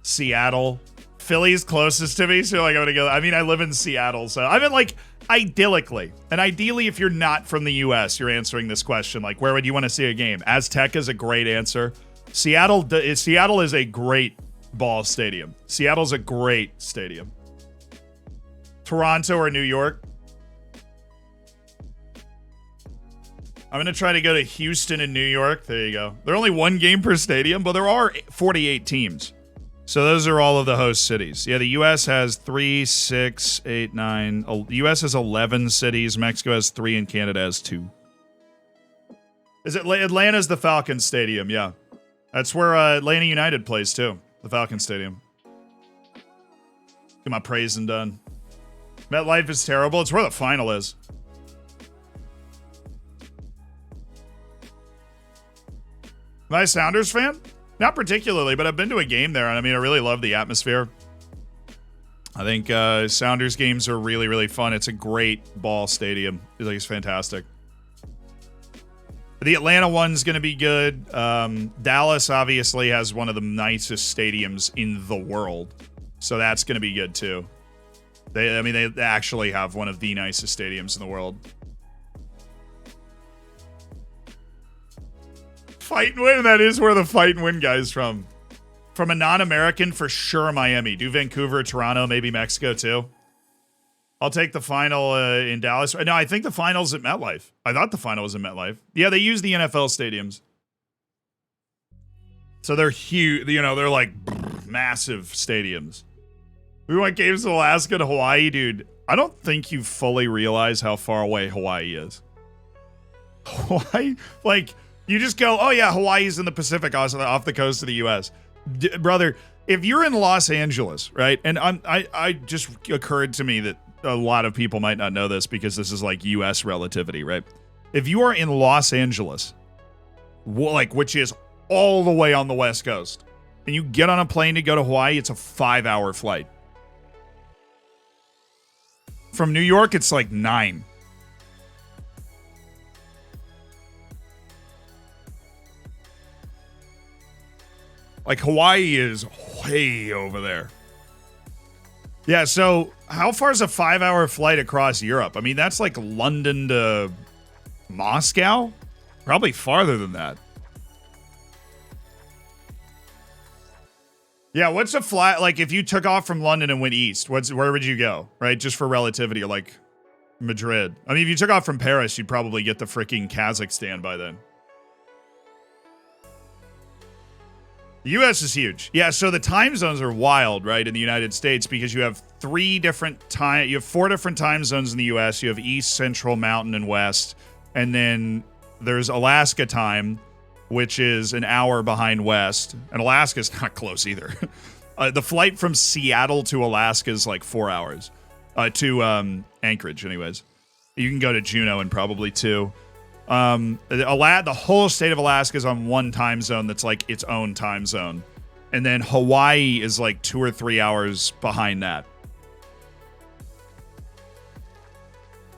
S1: Seattle. Philly's closest to me, so like I'm gonna go. I mean, I live in Seattle, so I mean, like, idyllically, and ideally, if you're not from the U.S., you're answering this question. Like, where would you want to see a game? Azteca is a great answer. Seattle is a great ball stadium. Seattle's a great stadium. Toronto or New York? I'm gonna try to go to Houston and New York. There you go. They're only 1 game per stadium, but there are 48 teams. So those are all of the host cities. Yeah, the U.S. has 3, 6, 8, 9. The U.S. has 11 cities. Mexico has 3, and Canada has 2. Is it Atlanta's the Falcons Stadium? Yeah, that's where Atlanta United plays too. The Falcons Stadium. Get my praising done. MetLife is terrible. It's where the final is. Am I a Sounders fan? Not particularly, but I've been to a game there, and I mean, I really love the atmosphere. I think Sounders games are really, really fun. It's a great ball stadium. It's fantastic. The Atlanta one's going to be good. Dallas obviously has one of the nicest stadiums in the world, so that's going to be good too. They actually have one of the nicest stadiums in the world. Fight and Win, that is where the Fight and Win guy's from. From a non-American, for sure Miami. Do Vancouver, Toronto, maybe Mexico too. I'll take the final in Dallas. No, I think the final's at MetLife. I thought the final was in MetLife. Yeah, they use the NFL stadiums. So they're huge, you know, they're like massive stadiums. We went games in Alaska to Hawaii, dude. I don't think you fully realize how far away Hawaii is. Hawaii, like, you just go, oh yeah, Hawaii's in the Pacific off the coast of the U.S. Brother, if you're in Los Angeles, right? And I just occurred to me that a lot of people might not know this because this is like U.S. relativity, right? If you are in Los Angeles, like, which is all the way on the West Coast, and you get on a plane to go to Hawaii, it's a 5-hour flight. From New York, it's like 9. Like, Hawaii is way over there. Yeah, so how far is a 5-hour flight across Europe? I mean, that's like London to Moscow? Probably farther than that. Yeah, what's a flight, like, if you took off from London and went east, where would you go, right? Just for relativity, like Madrid. I mean, if you took off from Paris, you'd probably get the freaking Kazakhstan by then. The U.S. is huge. Yeah, so the time zones are wild, right, in the United States because you have 4 different time zones in the U.S. You have East, Central, Mountain, and West. And then there's Alaska time, which is an hour behind West. And Alaska's not close either. The flight from Seattle to Alaska is like 4 hours. To Anchorage, anyways. You can go to Juneau in probably 2. The whole state of Alaska is on one time zone that's like its own time zone. And then Hawaii is like 2 or 3 hours behind that.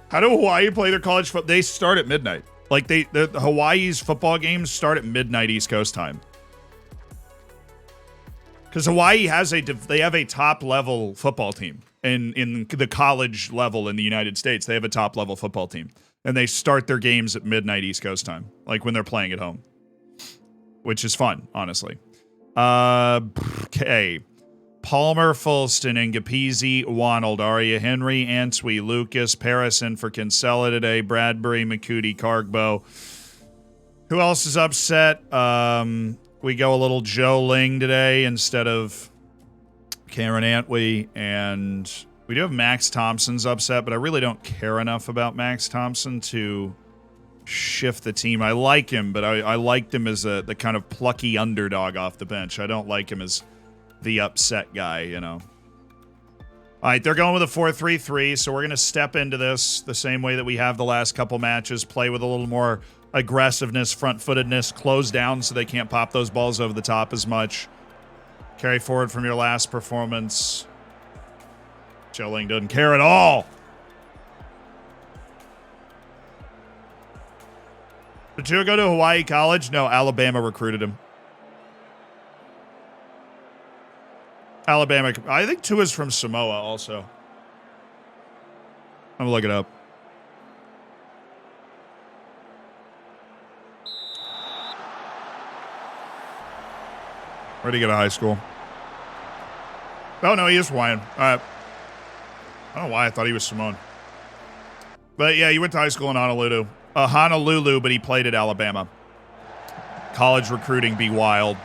S1: How do Hawaii play their college football? They start at midnight. Like the Hawaii's football games start at midnight East Coast time. Because Hawaii has they have a top level football team in the college level in the United States. They have a top level football team. And they start their games at midnight East Coast time, like when they're playing at home, which is fun, honestly. Okay. Palmer, Fulston, Ngapizzi, Wanold, Aria, Henry, Antwi, Lucas, Parison for Kinsella today, Bradbury, McCooty, Cargbo. Who else is upset? We go a little Joe Ling today instead of Cameron Antwi, and we do have Max Thompson's upset, but I really don't care enough about Max Thompson to shift the team. I like him, but I liked him as the kind of plucky underdog off the bench. I don't like him as the upset guy, you know. All right, they're going with a 4-3-3, so we're going to step into this the same way that we have the last couple matches, play with a little more aggressiveness, front-footedness, close down so they can't pop those balls over the top as much. Carry forward from your last performance. Joe Ling doesn't care at all. Did Tua go to Hawaii College? No, Alabama recruited him. Alabama. I think Tua's from Samoa also. I'm going to look it up. Where'd he go to high school? Oh, no, he is Hawaiian. All right. I don't know why I thought he was Samoan. But yeah, he went to high school in Honolulu. Honolulu, but he played at Alabama. College recruiting be wild.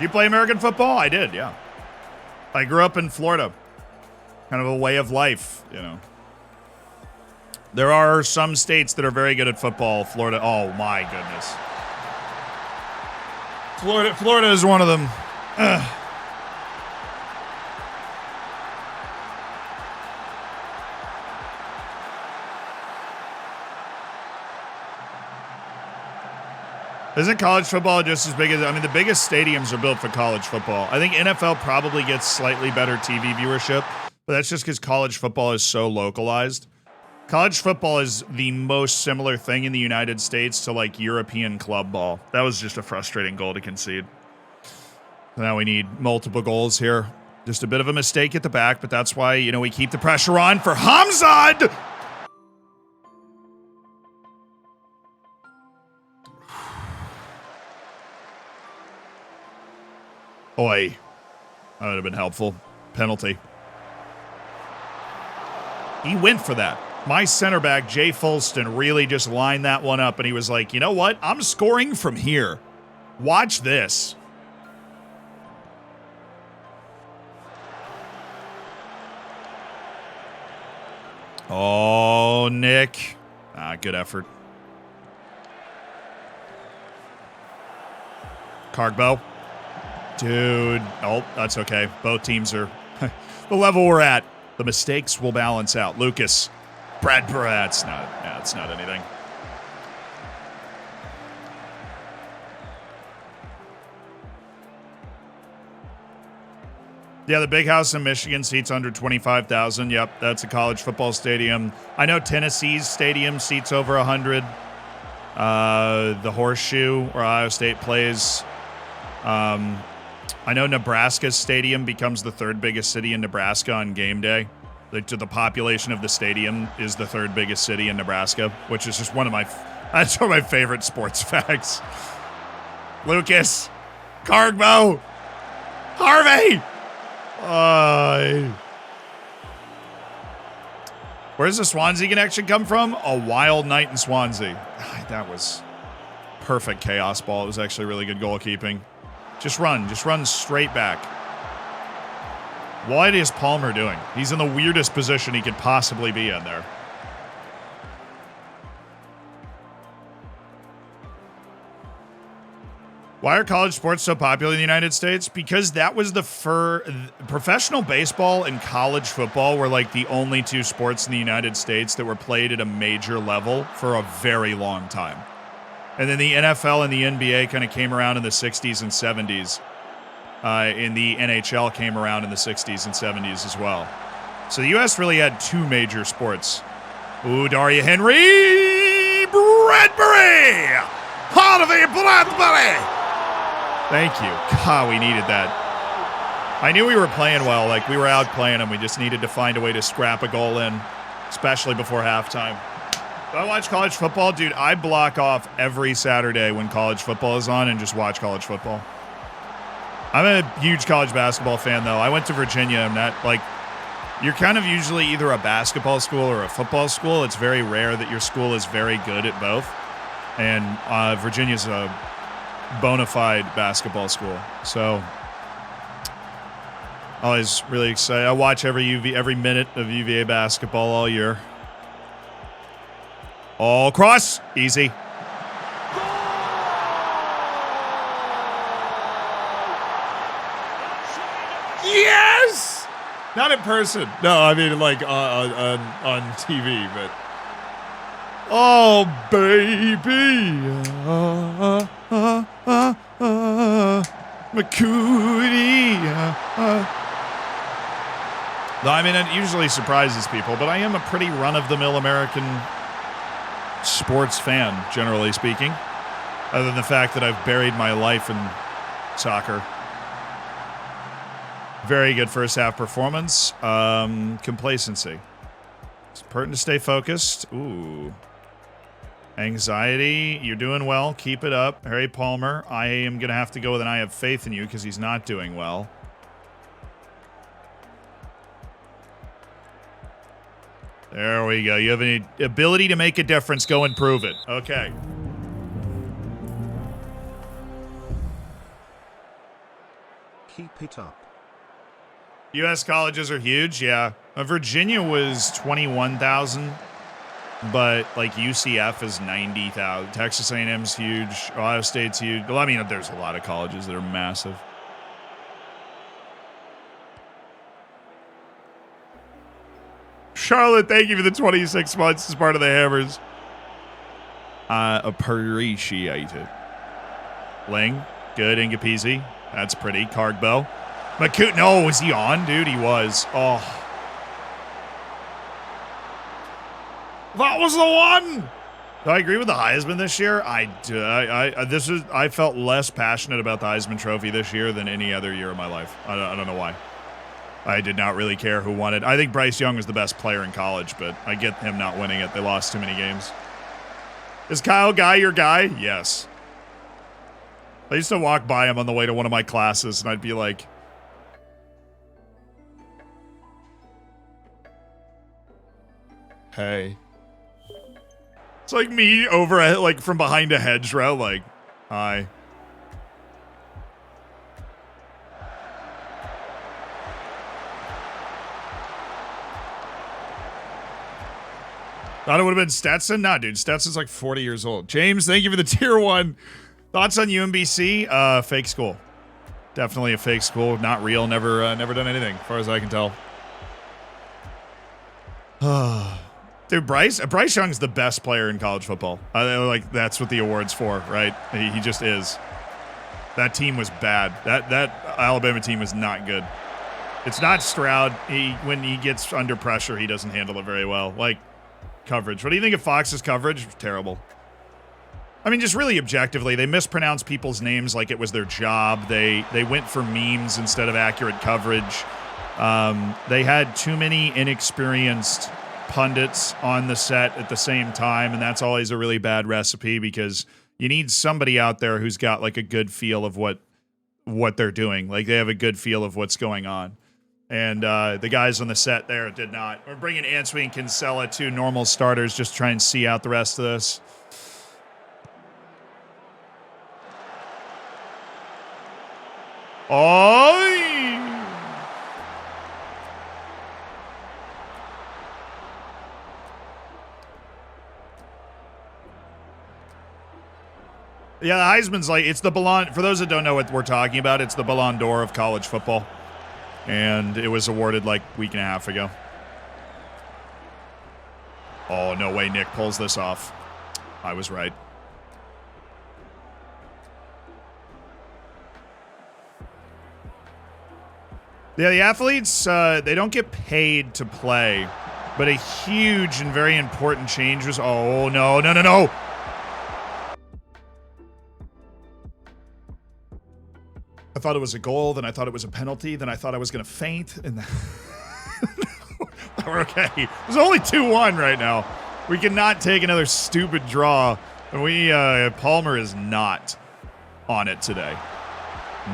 S1: You play American football? I did, yeah. I grew up in Florida. Kind of a way of life, you know. There are some states that are very good at football. Florida, oh my goodness. Florida is one of them. Ugh. Isn't college football just as big as, I mean, the biggest stadiums are built for college football. I think NFL probably gets slightly better TV viewership, but that's just because college football is so localized. College football is the most similar thing in the United States to like European club ball. That was just a frustrating goal to concede. So now we need multiple goals here. Just a bit of a mistake at the back, but that's why, you know, we keep the pressure on for Hamzad. Oi. That would have been helpful. Penalty. He went for that. My center back, Jay Fulston, really just lined that one up, and he was like, you know what? I'm scoring from here. Watch this. Oh, Nick. Good effort. Cargbo. Dude. Oh, that's okay. Both teams are the level we're at. The mistakes will balance out. Lucas. Bradbury. That's not anything. Yeah, the big house in Michigan seats under 25,000. Yep, that's a college football stadium. I know Tennessee's stadium seats over 100. The Horseshoe, where Ohio State plays. I know Nebraska's stadium becomes the third biggest city in Nebraska on game day. The population of the stadium is the third biggest city in Nebraska, which is just that's one of my favorite sports facts. Lucas, Cargbo, Harvey. Where's the Swansea connection come from? A wild night in Swansea. That was perfect chaos ball. It was actually really good goalkeeping. Just run straight back. What is Palmer doing? He's in the weirdest position he could possibly be in there. Why are college sports so popular in the United States? Because that was professional baseball and college football were like the only two sports in the United States that were played at a major level for a very long time. And then the NFL and the NBA kind of came around in the 60s and 70s. And the NHL came around in the 60s and 70s as well. So the U.S. really had two major sports. Ooh, Daria Henry! Bradbury! Harvey Bradbury! Thank you. God, we needed that. I knew we were playing well. Like, we were out playing them. We just needed to find a way to scrap a goal in, especially before halftime. If I watch college football, dude, I block off every Saturday when college football is on and just watch college football. I'm a huge college basketball fan, though. I went to Virginia, and that, like, you're kind of usually either a basketball school or a football school. It's very rare that your school is very good at both. And Virginia's a bona fide basketball school. So, always really excited. I watch every minute of UVA basketball all year. All cross. Easy. Yes! Not in person. No, I mean like on TV, but oh baby, McCootie. No, I mean it usually surprises people, but I am a pretty run-of-the-mill American sports fan, generally speaking. Other than the fact that I've buried my life in soccer. Very good first half performance. Complacency. It's important to stay focused. Ooh. Anxiety. You're doing well. Keep it up. Harry Palmer. I am going to have to go with an I have faith in you because he's not doing well. There we go. You have an ability to make a difference. Go and prove it. Okay.
S5: Keep it up.
S1: U.S. colleges are huge, yeah. Virginia was 21,000. but like UCF is 90,000. Texas A&M's huge. Ohio State's huge. Well, I mean, there's a lot of colleges that are massive. Charlotte, thank you for the 26 months as part of the Hammers. I appreciate it. Ling, good. Ingapisi, that's pretty. Cargbo. McCoot, no, was he on? Dude, he was. Oh. That was the one. Do I agree with the Heisman this year? I do. I felt less passionate about the Heisman Trophy this year than any other year of my life. I don't know why. I did not really care who won it. I think Bryce Young was the best player in college, but I get him not winning it. They lost too many games. Is Kyle Guy your guy? Yes. I used to walk by him on the way to one of my classes, and I'd be like, hey. It's like me over, like, from behind a hedgerow, like, hi. Thought it would have been Stetson? Nah, dude. Stetson's like 40 years old. James, thank you for the tier 1. Thoughts on UMBC? Fake school. Definitely a fake school. Not real. Never done anything, as far as I can tell. Dude, Bryce Young's the best player in college football. Like, that's what the award's for, right? He just is. That team was bad. That Alabama team was not good. It's not Stroud. When he gets under pressure, he doesn't handle it very well. Like, coverage. What do you think of Fox's coverage? Terrible. I mean, just really objectively, they mispronounce people's names like it was their job. They went for memes instead of accurate coverage. They had too many inexperienced pundits on the set at the same time, and that's always a really bad recipe because you need somebody out there who's got like a good feel of what they're doing. Like they have a good feel of what's going on. And the guys on the set there did not. We're bringing Answe and Kinsella, 2 normal starters, just to try and see out the rest of this. Oh! Yeah, the Heisman's like, it's the Ballon, for those that don't know what we're talking about, it's the Ballon d'Or of college football. And it was awarded like a week and a half ago. Oh, no way Nick pulls this off. I was right. Yeah, the athletes, they don't get paid to play. But a huge and very important change was, oh, no. I thought it was a goal, then I thought it was a penalty, then I thought I was going to faint, and we're okay. There's only 2-1 right now. We cannot take another stupid draw, and Palmer is not on it today.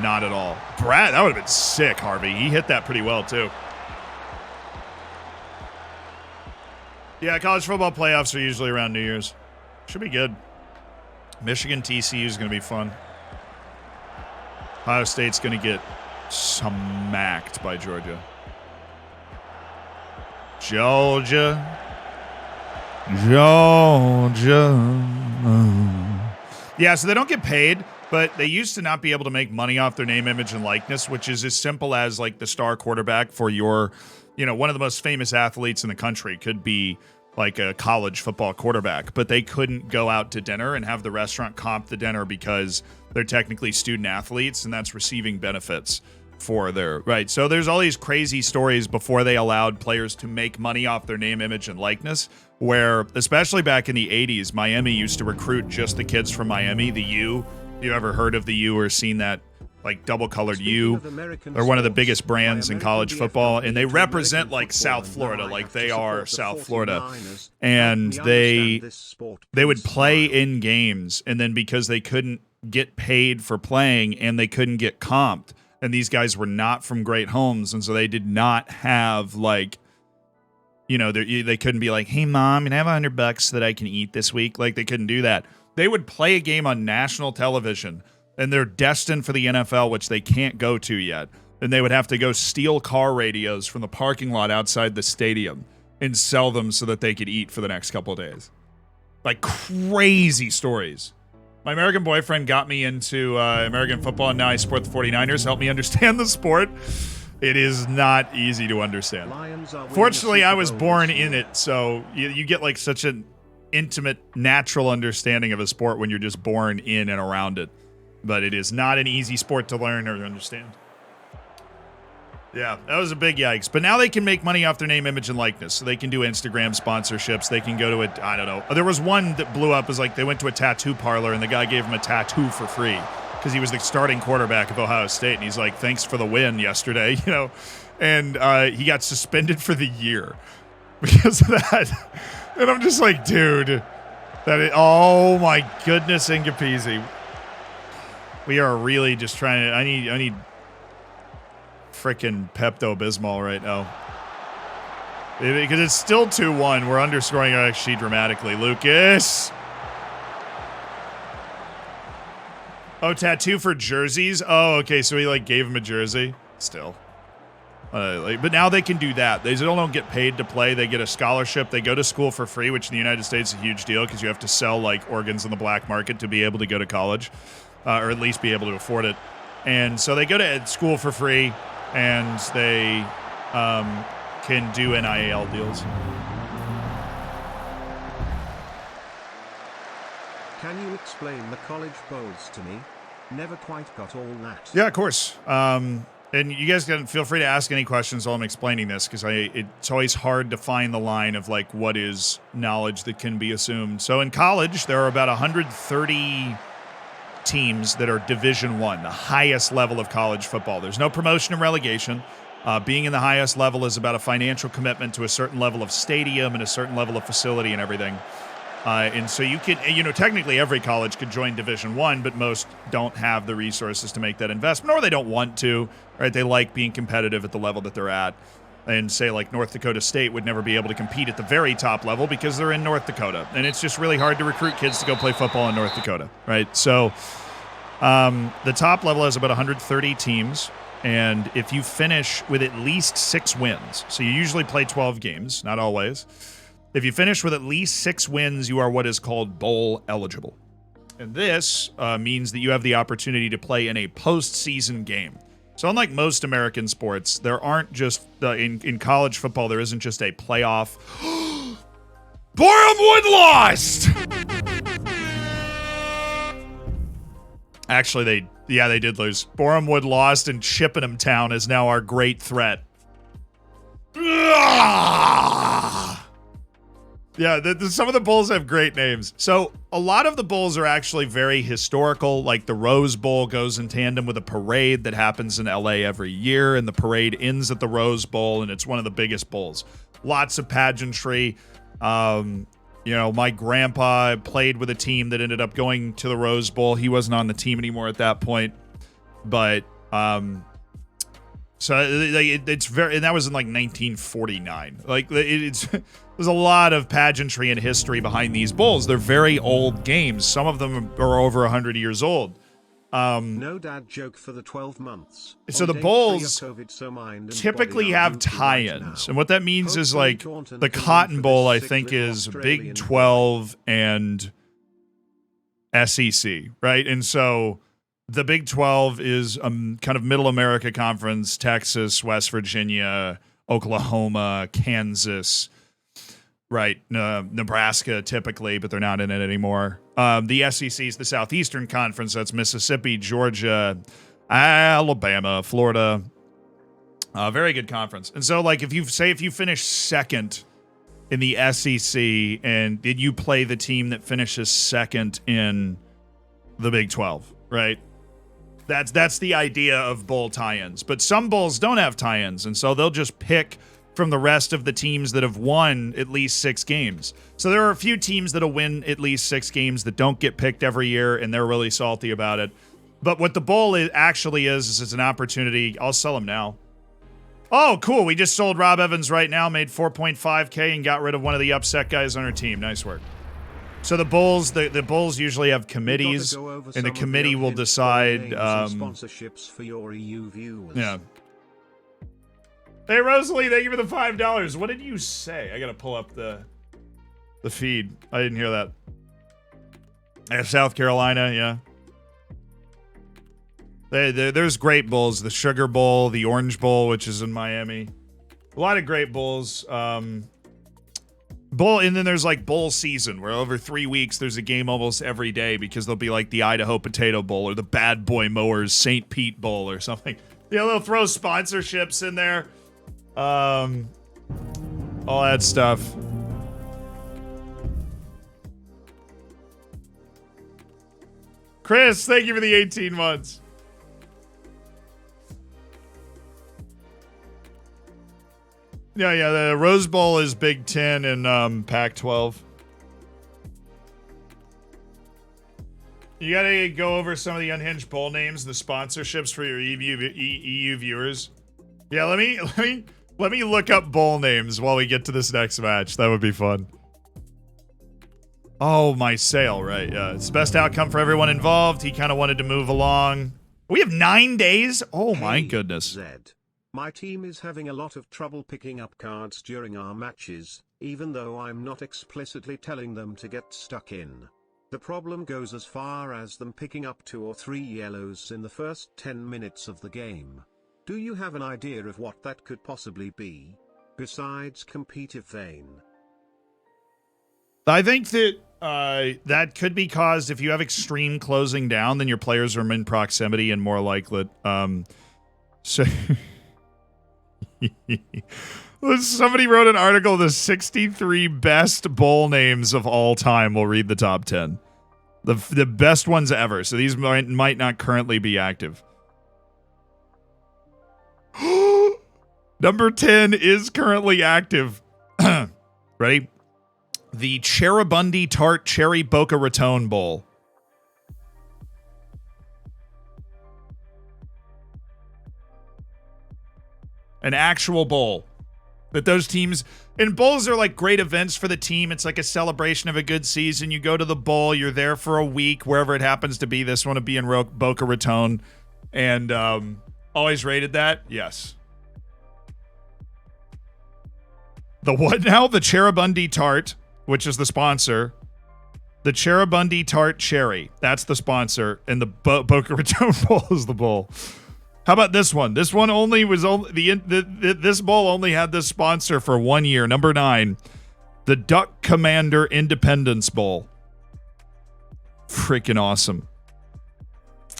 S1: Not at all. Brad, that would have been sick, Harvey. He hit that pretty well, too. Yeah, college football playoffs are usually around New Year's. Should be good. Michigan TCU is going to be fun. Ohio State's going to get smacked by Georgia. Georgia. Yeah, so they don't get paid, but they used to not be able to make money off their name, image, and likeness, which is as simple as like the star quarterback for your, one of the most famous athletes in the country could be like a college football quarterback, but they couldn't go out to dinner and have the restaurant comp the dinner because they're technically student athletes, and that's receiving benefits for their, right? So there's all these crazy stories before they allowed players to make money off their name, image, and likeness, where, especially back in the 80s, Miami used to recruit just the kids from Miami, the U. You ever heard of the U or seen that, like, double-colored U? They're one of the biggest brands in college football, and they represent, like, South Florida, like they are South Florida. And they would play in games, and then because they couldn't get paid for playing and they couldn't get comped, and these guys were not from great homes, and so they did not have, like, they couldn't be like, hey, Mom, can I have $100 that I can eat this week? Like, they couldn't do that. They would play a game on national television, and they're destined for the NFL, which they can't go to yet. And they would have to go steal car radios from the parking lot outside the stadium and sell them so that they could eat for the next couple of days. Like crazy stories. My American boyfriend got me into American football, and now I support the 49ers. Helped me understand the sport. It is not easy to understand. Fortunately, I was born in it, so you get like such an intimate, natural understanding of a sport when you're just born in and around it. But it is not an easy sport to learn or to understand. Yeah, that was a big yikes. But now they can make money off their name, image, and likeness. So they can do Instagram sponsorships. They can go to a, I don't know. There was one that blew up. It was like they went to a tattoo parlor and the guy gave him a tattoo for free because he was the starting quarterback of Ohio State. And he's like, thanks for the win yesterday, you know. And he got suspended for the year because of that. And I'm just like, dude, oh my goodness, Ingapeasy. We are really just trying to, I need freaking Pepto-Bismol right now. Because it's still 2-1. We're underscoring our XG dramatically. Lucas. Oh, tattoo for jerseys? Oh, okay. So he like gave him a jersey. Still. But now they can do that. They still don't get paid to play. They get a scholarship. They go to school for free, which in the United States is a huge deal because you have to sell like organs in the black market to be able to go to college, or at least be able to afford it. And so they go to school for free, and they can do NIL deals.
S5: Can you explain the college bowls to me? Never quite got all that.
S1: Yeah, of course. And you guys can feel free to ask any questions while I'm explaining this, because it's always hard to find the line of like what is knowledge that can be assumed. So in college, there are about 130 teams that are Division I, the highest level of college football. There's no promotion and relegation. Being in the highest level is about a financial commitment to a certain level of stadium and a certain level of facility and everything. And so you can, technically every college could join Division I, but most don't have the resources to make that investment, or they don't want to, right? They like being competitive at the level that they're at. And say like North Dakota State would never be able to compete at the very top level because they're in North Dakota. And it's just really hard to recruit kids to go play football in North Dakota, right? So the top level has about 130 teams. And if you finish with at least 6 wins, so you usually play 12 games, not always. If you finish with at least 6 wins, you are what is called bowl eligible. And this means that you have the opportunity to play in a postseason game. So unlike most American sports, there aren't just, in college football, there isn't just a playoff. Bournemouth lost! Actually, they did lose. Bournemouth lost, and Chippenham Town is now our great threat. Yeah, some of the bowls have great names. So a lot of the bowls are actually very historical. Like the Rose Bowl goes in tandem with a parade that happens in LA every year, and the parade ends at the Rose Bowl, and it's one of the biggest bowls. Lots of pageantry. My grandpa played with a team that ended up going to the Rose Bowl. He wasn't on the team anymore at that point, but so it's very, and that was in like 1949. Like there's a lot of pageantry and history behind these bowls. They're very old games. Some of them are over 100 years old.
S5: No dad joke for the 12 months.
S1: So the bowls typically have tie-ins. And what that means is like the Cotton Bowl, I think, is Big 12 and SEC, right? And so the Big 12 is kind of Middle America Conference, Texas, West Virginia, Oklahoma, Kansas, right? Nebraska typically, but they're not in it anymore. The SEC is the Southeastern Conference. That's Mississippi, Georgia, Alabama, Florida. Very good conference. And so, like, if you finish second in the SEC, and did you play the team that finishes second in the Big 12, right? That's the idea of bowl tie-ins. But some bowls don't have tie-ins, and so they'll just pick from the rest of the teams that have won at least 6 games. So there are a few teams that'll win at least 6 games that don't get picked every year, and they're really salty about it. But what the bowl actually is it's an opportunity. I'll sell them now. Oh, cool. We just sold Rob Evans right now, made $4.5K, and got rid of one of the upset guys on our team. Nice work. So the Bulls usually have committees, and the committee will decide.
S5: Sponsorships for your EU viewers.
S1: Yeah. Hey, Rosalie, thank you for the $5. What did you say? I gotta pull up the feed. I didn't hear that. South Carolina, yeah. There's great bowls. The Sugar Bowl, the Orange Bowl, which is in Miami. A lot of great bowls. And then there's like bowl season, where over 3 weeks there's a game almost every day because there'll be like the Idaho Potato Bowl or the Bad Boy Mowers St. Pete Bowl or something. Yeah, they'll throw sponsorships in there. All that stuff. Chris, thank you for the 18 months. Yeah, the Rose Bowl is Big Ten and Pac-12. You gotta go over some of the unhinged bowl names, the sponsorships for your EU viewers. Yeah, let me look up bowl names while we get to this next match. That would be fun. Oh, my sale, right? Yeah, it's the best outcome for everyone involved. He kind of wanted to move along. We have 9 days. Oh my goodness.
S5: Zed. My team is having a lot of trouble picking up cards during our matches, even though I'm not explicitly telling them to get stuck in. The problem goes as far as them picking up 2 or 3 yellows in the first 10 minutes of the game. Do you have an idea of what that could possibly be? Besides competitive vein.
S1: I think that that could be caused if you have extreme closing down, then your players are in proximity and more likely. So somebody wrote an article, the 63 best bowl names of all time. We'll read the top 10. The best ones ever. So these might not currently be active. Number 10 is currently active. Ready? The Cheribundi Tart Cherry Boca Raton Bowl. An actual bowl. That those teams... And bowls are like great events for the team. It's like a celebration of a good season. You go to the bowl. You're there for a week, wherever it happens to be. This one would be in Boca Raton. And always rated that? Yes. The what now? The Cheribundi Tart, which is the sponsor. The Cheribundi Tart Cherry. That's the sponsor. And the Boca Raton Bowl is the bowl. How about this one? This one only was this bowl only had this sponsor for 1 year. Number 9, the Duck Commander Independence Bowl. Freaking awesome.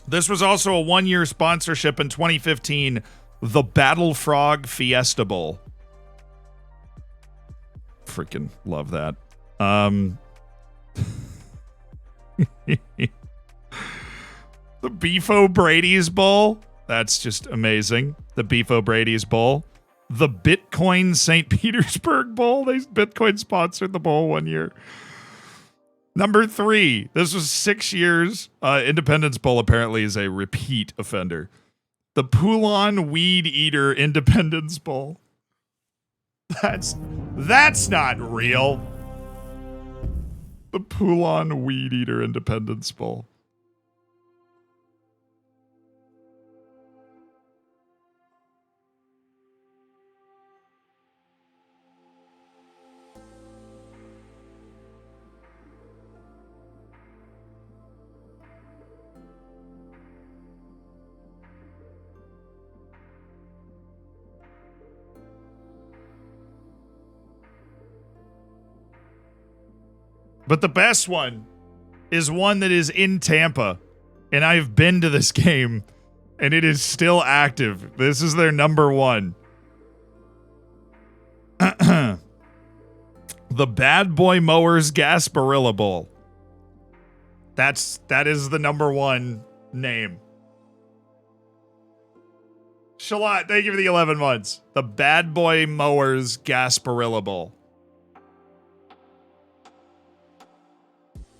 S1: This was also a 1-year sponsorship in 2015. The Battle Frog Fiesta Bowl. Freaking love that. The Beef O'Brady's Bowl. That's just amazing. The Beef O'Brady's Bowl. The Bitcoin St. Petersburg Bowl. Bitcoin sponsored the bowl 1 year. Number 3. This was 6 years. Independence Bowl apparently is a repeat offender. The Poulon Weed Eater Independence Bowl. That's not real. The Poulon Weed Eater Independence Bowl. But the best one is one that is in Tampa. And I've been to this game. And it is still active. This is their number 1. The Bad Boy Mowers Gasparilla Bowl. That is the number 1 name. Shalat, thank you for the 11 months. The Bad Boy Mowers Gasparilla Bowl.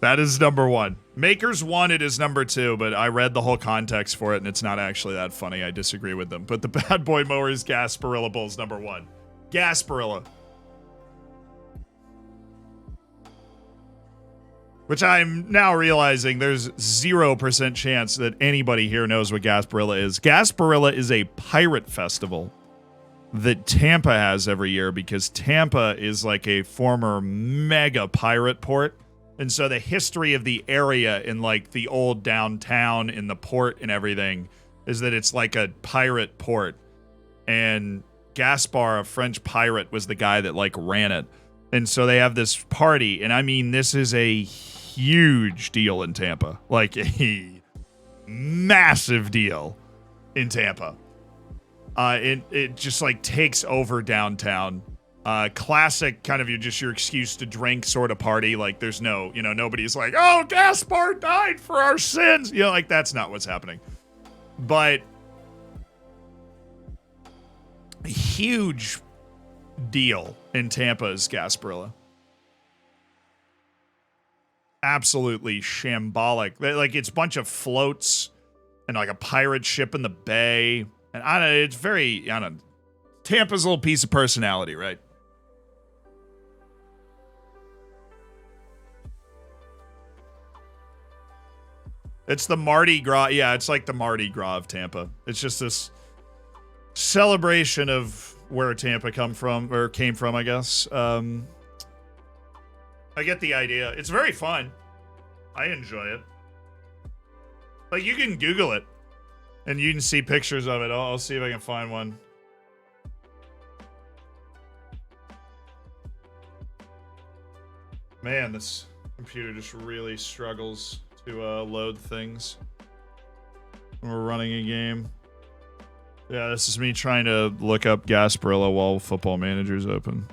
S1: That is number 1. Makers wanted is number 2, but I read the whole context for it, and it's not actually that funny. I disagree with them. But the Bad Boy Mowers Gasparilla Bowl is number 1. Gasparilla. Which I'm now realizing there's 0% chance that anybody here knows what Gasparilla is. Gasparilla is a pirate festival that Tampa has every year, because Tampa is like a former mega pirate port. And so the history of the area in like the old downtown in the port and everything is that it's like a pirate port. And Gaspar, a French pirate, was the guy that like ran it. And so they have this party. And I mean, this is a huge deal in Tampa. Like a massive deal in Tampa. It just like takes over downtown. Classic kind of your excuse to drink sort of party. Like there's no, nobody's like, oh, Gaspar died for our sins. Like that's not what's happening. But huge deal in Tampa's Gasparilla. Absolutely shambolic. Like it's a bunch of floats and like a pirate ship in the bay. And it's very, Tampa's a little piece of personality, right? It's the Mardi Gras. Yeah, it's like the Mardi Gras of Tampa. It's just this celebration of where Tampa came from, I guess. I get the idea. It's very fun. I enjoy it. Like, you can Google it. And you can see pictures of it. I'll see if I can find one. Man, this computer just really struggles to load things when we're running a game. Yeah, this is me trying to look up Gasparilla while Football Manager's open.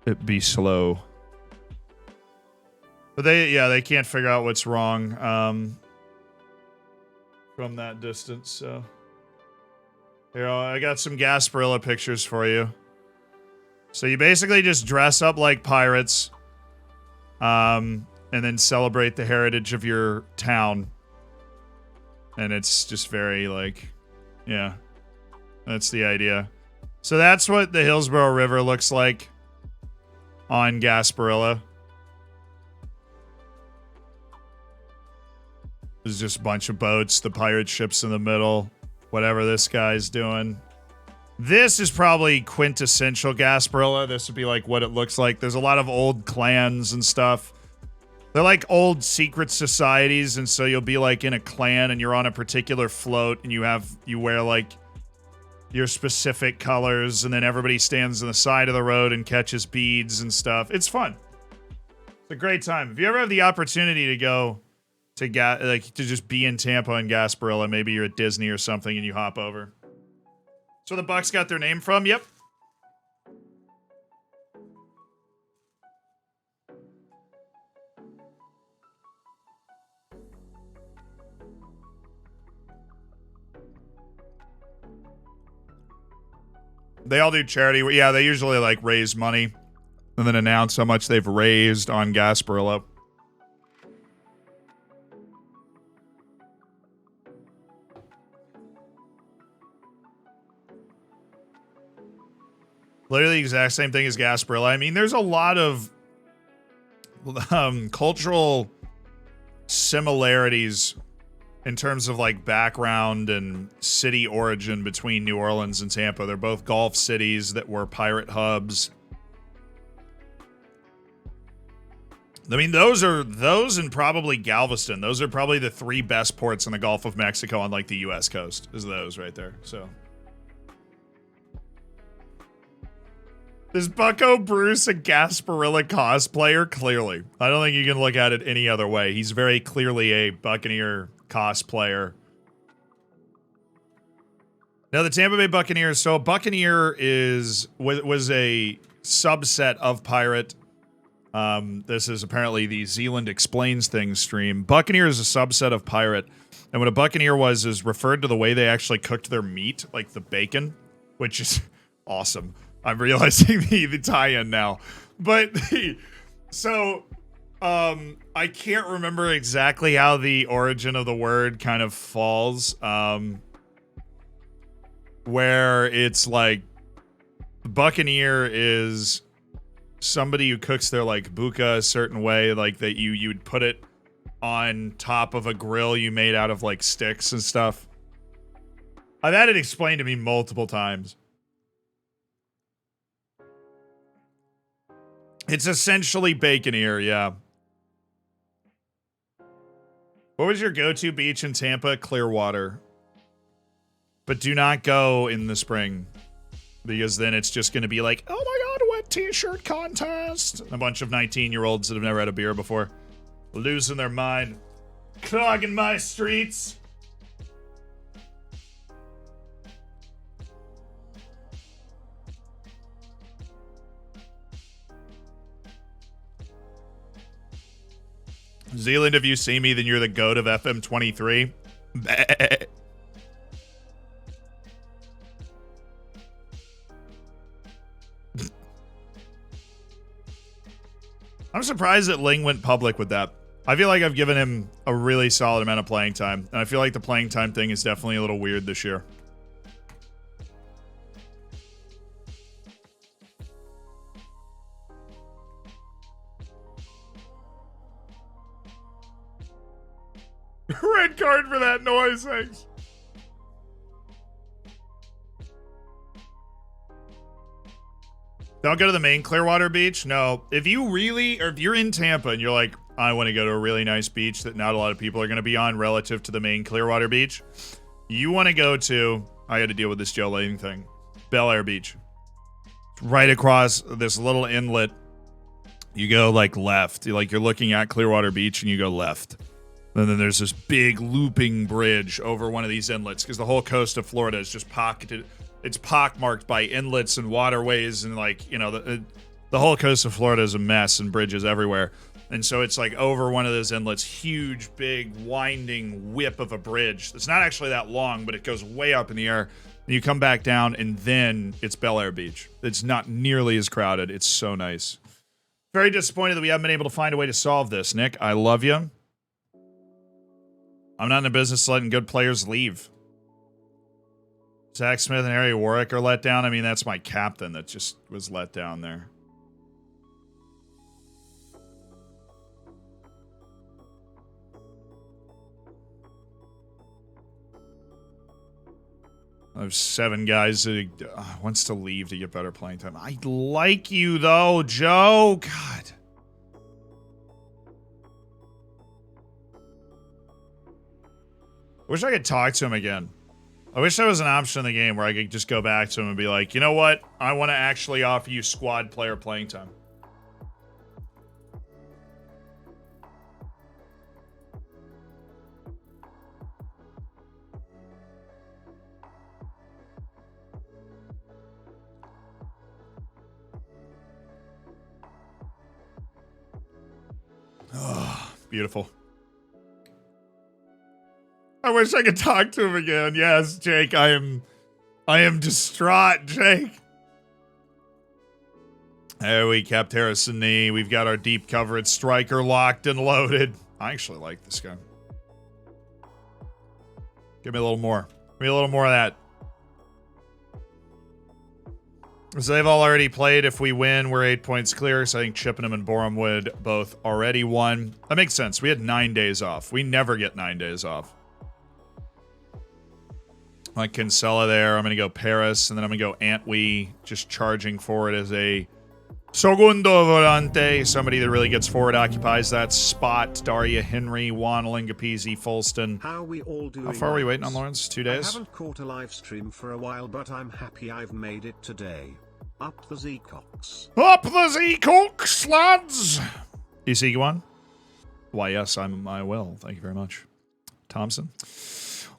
S1: It be slow. But they can't figure out what's wrong from that distance. So here, I got some Gasparilla pictures for you. So you basically just dress up like pirates, and then celebrate the heritage of your town. And it's just very like, yeah, that's the idea. So that's what the Hillsborough River looks like on Gasparilla. There's just a bunch of boats, the pirate ship's in the middle, whatever this guy's doing. This is probably quintessential Gasparilla. This would be like what it looks like. There's a lot of old clans and stuff. They're like old secret societies, and so you'll be like in a clan and you're on a particular float and you wear like your specific colors, and then everybody stands on the side of the road and catches beads and stuff. It's fun. It's a great time. If you ever have the opportunity to go to just be in Tampa and Gasparilla, maybe you're at Disney or something and you hop over. So the Bucks got their name from? Yep. They all do charity. Yeah, they usually like raise money and then announce how much they've raised on Gasparilla. Literally the exact same thing as Gasparilla. I mean, there's a lot of cultural similarities in terms of like background and city origin between New Orleans and Tampa. They're both Gulf cities that were pirate hubs. I mean, those and probably Galveston. Those are probably the three best ports in the Gulf of Mexico on like the U.S. coast. Is those right there? So. Is Bucko Bruce a Gasparilla cosplayer? Clearly. I don't think you can look at it any other way. He's very clearly a Buccaneer cosplayer. Now, the Tampa Bay Buccaneers. So, Buccaneer was a subset of pirate. This is apparently the Zealand Explains Things stream. Buccaneer is a subset of pirate. And what a Buccaneer is referred to the way they actually cooked their meat, like the bacon, which is awesome. I'm realizing the tie-in now. But I can't remember exactly how the origin of the word kind of falls. Where it's like Buccaneer is somebody who cooks their like buka a certain way, like that you'd put it on top of a grill you made out of like sticks and stuff. I've had it explained to me multiple times. It's essentially bacon here, yeah. What was your go-to beach in Tampa? Clearwater. But do not go in the spring. Because then it's just going to be like, oh my god, wet t-shirt contest. A bunch of 19-year-olds that have never had a beer before. Losing their mind. Clogging my streets. Zealand, if you see me, then you're the goat of FM23. I'm surprised that Ling went public with that. I feel like I've given him a really solid amount of playing time, and I feel like the playing time thing is definitely a little weird this year. Red card for that noise, thanks. Don't go to the main Clearwater beach. No, if you really, or if you're in Tampa and you're like, I want to go to a really nice beach that not a lot of people are going to be on relative to the main Clearwater beach, you want to go to, I had to deal with this Joe Lading thing, Bel Air Beach. It's right across this little inlet. You go like left, you're looking at Clearwater Beach and you go left. And then there's this big looping bridge over one of these inlets because the whole coast of Florida is just pocketed. It's pockmarked by inlets and waterways and the whole coast of Florida is a mess and bridges everywhere. And so it's like over one of those inlets, huge, big, winding whip of a bridge. It's not actually that long, but it goes way up in the air. And you come back down and then it's Bel Air Beach. It's not nearly as crowded. It's so nice. Very disappointed that we haven't been able to find a way to solve this, Nick. I love you. I'm not in the business of letting good players leave. Zach Smith and Harry Warwick are let down. I mean, that's my captain that just was let down there. I have 7 guys that wants to leave to get better playing time. I like you, though, Joe. God. I wish I could talk to him again. I wish there was an option in the game where I could just go back to him and be like, you know what? I want to actually offer you squad player playing time. Oh, beautiful. I wish I could talk to him again. Yes, Jake, I am distraught, Jake. There we kept Harrison knee. We've got our deep coverage striker locked and loaded. I actually like this guy. Give me a little more. Give me a little more of that. So they've all already played. If we win, we're 8 points clear. So I think Chippenham and Borum would both already won. That makes sense. We had 9 days off. We never get 9 days off. Like Kinsella there. I'm going to go Paris, and then I'm going to go Antwi, just charging forward as a segundo volante. Somebody that really gets forward, occupies that spot. Daria Henry, Juan Lingapizzi, Fulston.
S5: How are we all doing?
S1: How far are we waiting on, Lawrence? 2 days?
S5: I haven't caught a live stream for a while, but I'm happy I've made it today. Up the Zeacox.
S1: Up the Zeacox, lads! You see one? Why, yes, I will. Thank you very much. Thompson.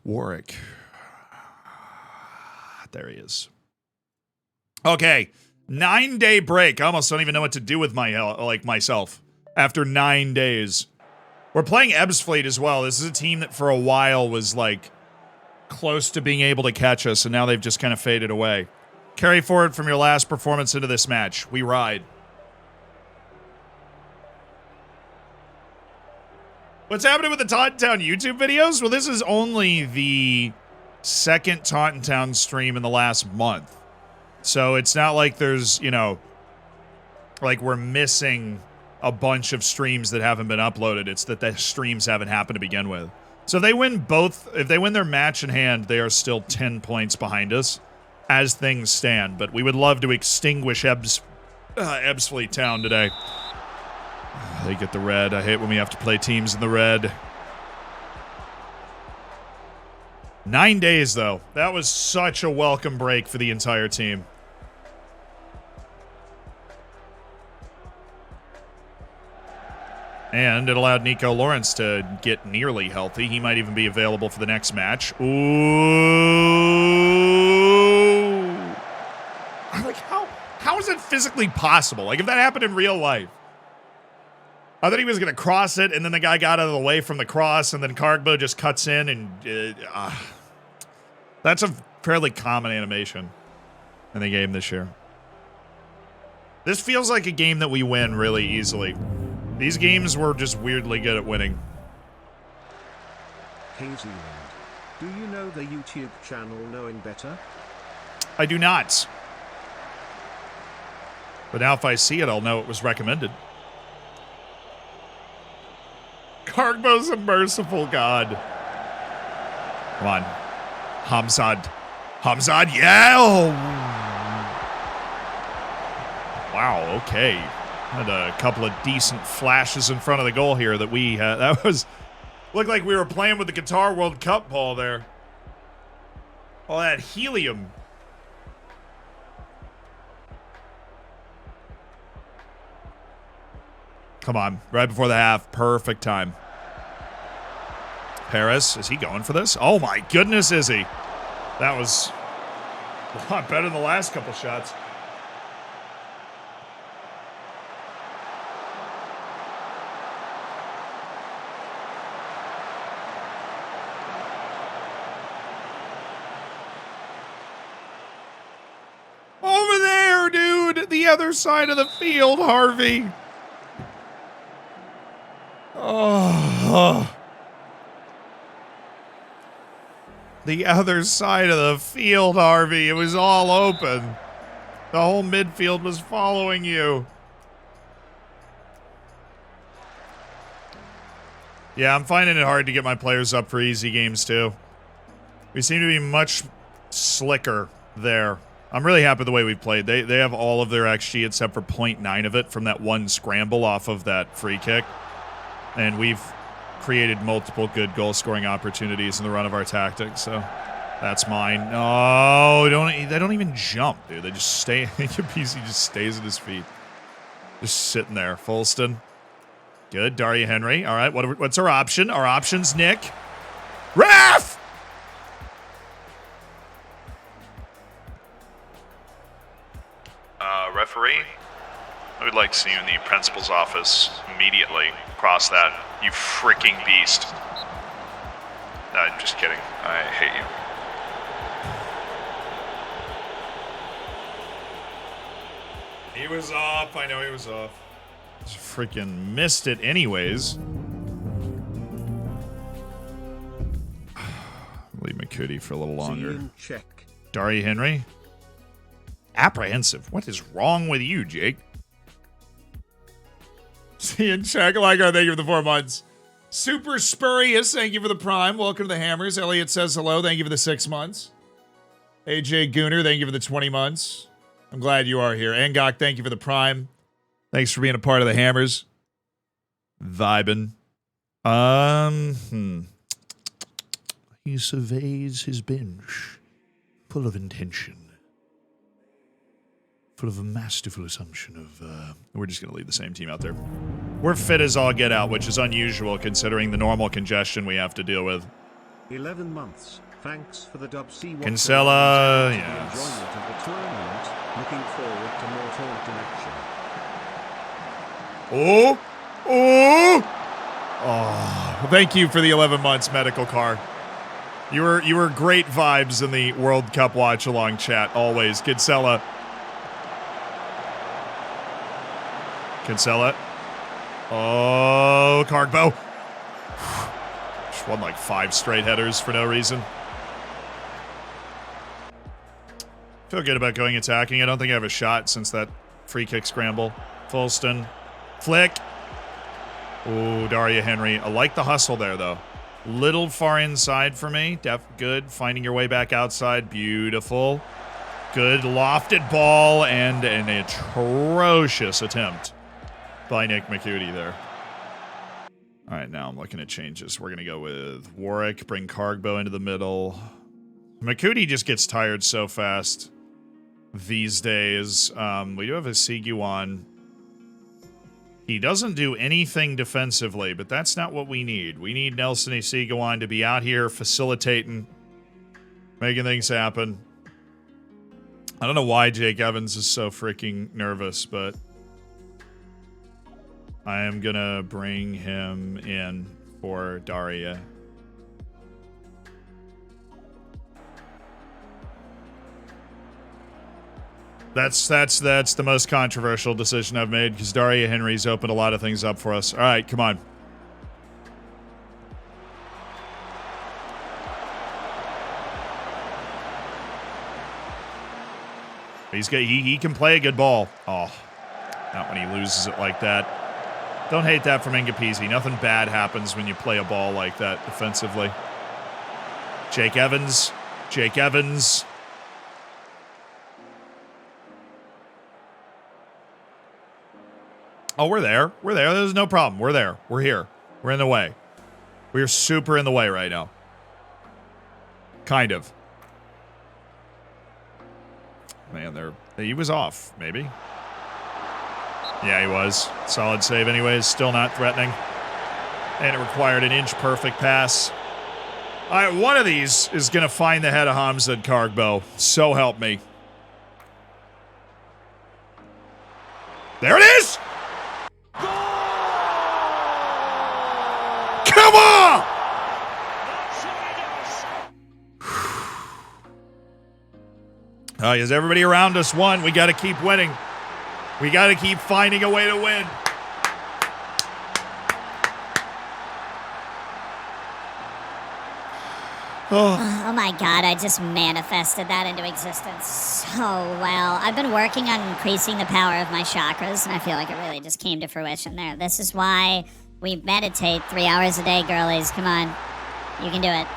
S1: Warwick. There he is. Okay. 9-day break. I almost don't even know what to do with myself after 9 days. We're playing Ebbsfleet as well. This is a team that for a while was like close to being able to catch us, and now they've just kind of faded away. Carry forward from your last performance into this match. We ride. What's happening with the Taunton Town YouTube videos? Well, this is only the second Taunton Town stream in the last month. So it's not like there's, like we're missing a bunch of streams that haven't been uploaded. It's that the streams haven't happened to begin with. So if they win their match in hand, they are still 10 points behind us as things stand. But we would love to extinguish Ebbsfleet Town today. They get the red. I hate when we have to play teams in the red. 9 days, though. That was such a welcome break for the entire team. And it allowed Nico Lawrence to get nearly healthy. He might even be available for the next match. Ooh. Like, how is it physically possible? Like, if that happened in real life. I thought he was going to cross it, and then the guy got out of the way from the cross, and then Kargbo just cuts in, and that's a fairly common animation in the game this year. This feels like a game that we win really easily. These games were just weirdly good at winning.
S5: Hazyland, do you know the YouTube channel Knowing Better?
S1: I do not. But now if I see it, I'll know it was recommended. Kargbo's a merciful god. Come on. Hamzad. Hamzad, yeah! Oh. Wow, okay. Had a couple of decent flashes in front of the goal here that we had. That was... Looked like we were playing with the Qatar World Cup ball there. All that helium. Come on. Right before the half. Perfect time. Paris, is he going for this? Oh my goodness, is he? That was a lot better than the last couple shots. Over there, dude! The other side of the field, Harvey. Oh. The other side of the field, Harvey. It was all open. The whole midfield was following you. Yeah, I'm finding it hard to get my players up for easy games, too. We seem to be much slicker there. I'm really happy with the way we played. They have all of their XG except for 0.9 of it from that one scramble off of that free kick. And we've created multiple good goal-scoring opportunities in the run of our tactics, so that's mine. No, they don't even jump, dude. They just stay. Capizzi just stays at his feet. Just sitting there. Fulston. Good. Daria Henry. All right, what's our option? Our option's Nick. Ref! Referee, I would like to see you in the principal's office immediately. Cross that, you freaking beast. I'm just kidding. I hate you. He was off. I know he was off. Just freaking missed it anyways. Leave McCootie for a little longer.
S5: Check.
S1: Daria Henry. Apprehensive. What is wrong with you, Jake? See you in check. Thank you for the 4 months. Super Spurious, thank you for the prime. Welcome to the Hammers. Elliot says hello. Thank you for the 6 months. AJ Gooner, thank you for the 20 months. I'm glad you are here. Angok, thank you for the prime. Thanks for being a part of the Hammers. Vibin'. He surveys his bench, full of intention. Full of a masterful assumption of, we're just going to leave the same team out there. We're fit as all get out, which is unusual considering the normal congestion we have to deal with.
S5: 11 months. Thanks for the dub C1.
S1: Kinsella, yes.
S5: Enjoyment of the tournament. Looking forward to more Thornton action.
S1: Oh, thank you for the 11 months, medical car. You were great vibes in the World Cup watch along chat, always. Kinsella. Oh, Kargbo. Just won like 5 straight headers for no reason. Feel good about going attacking. I don't think I have a shot since that free kick scramble. Fulston. Flick. Oh, Daria Henry. I like the hustle there, though. Little far inside for me. Good. Finding your way back outside. Beautiful. Good lofted ball and an atrocious attempt by Nick McCooty there. All right, now I'm looking at changes. We're going to go with Warwick, bring Cargbo into the middle. McCooty just gets tired so fast these days. We do have a Siguan. He doesn't do anything defensively, but that's not what we need. We need Nelson Siguan to be out here facilitating, making things happen. I don't know why Jake Evans is so freaking nervous, but I am going to bring him in for Daria. That's the most controversial decision I've made because Daria Henry's opened a lot of things up for us. All right, come on. He can play a good ball. Oh, not when he loses it like that. Don't hate that from Ngapisi. Nothing bad happens when you play a ball like that defensively. Jake Evans. Jake Evans. Oh, we're there. We're there. There's no problem. We're there. We're here. We're in the way. We're super in the way right now. Kind of. Man, he was off, maybe. Yeah, he was. Solid save anyways. Still not threatening. And it required an inch-perfect pass. All right, one of these is going to find the head of Hamza Cargbo. So help me. There it is! Come on! As everybody around us won, we got to keep winning. We got to keep finding a way to win.
S4: Oh my god, I just manifested that into existence so well. I've been working on increasing the power of my chakras, and I feel like it really just came to fruition there. This is why we meditate 3 hours a day, girlies. Come on. You can do it.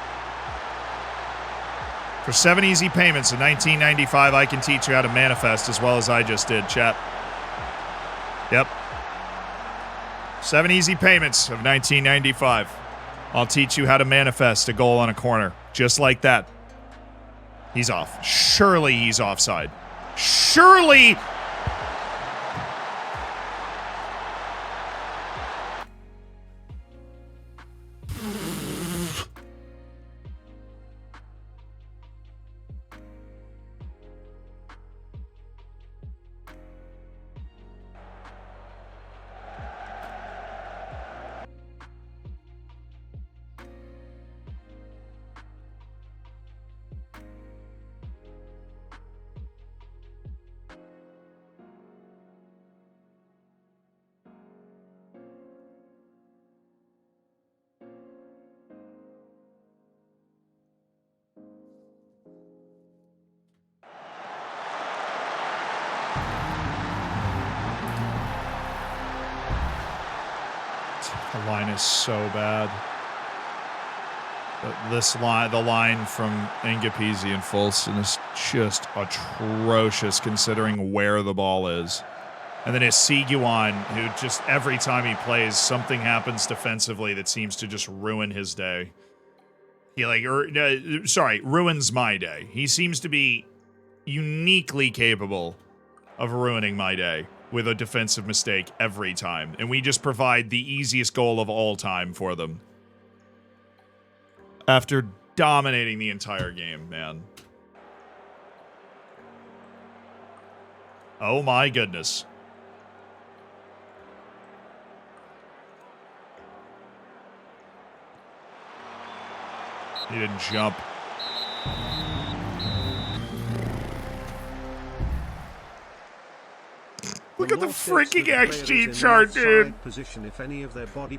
S1: For 7 easy payments in 1995, I can teach you how to manifest as well as I just did, chat. Yep. 7 easy payments of 1995. I'll teach you how to manifest a goal on a corner. Just like that. He's off. Surely he's offside. Surely... The line is so bad. The line from Ngapisi and Fulson is just atrocious considering where the ball is. And then it's Siguan, who just every time he plays, something happens defensively that seems to just ruin his day. Ruins my day. He seems to be uniquely capable of ruining my day with a defensive mistake every time. And we just provide the easiest goal of all time for them. After dominating the entire game, man. Oh my goodness. He didn't jump. Look at the freaking XG chart, dude.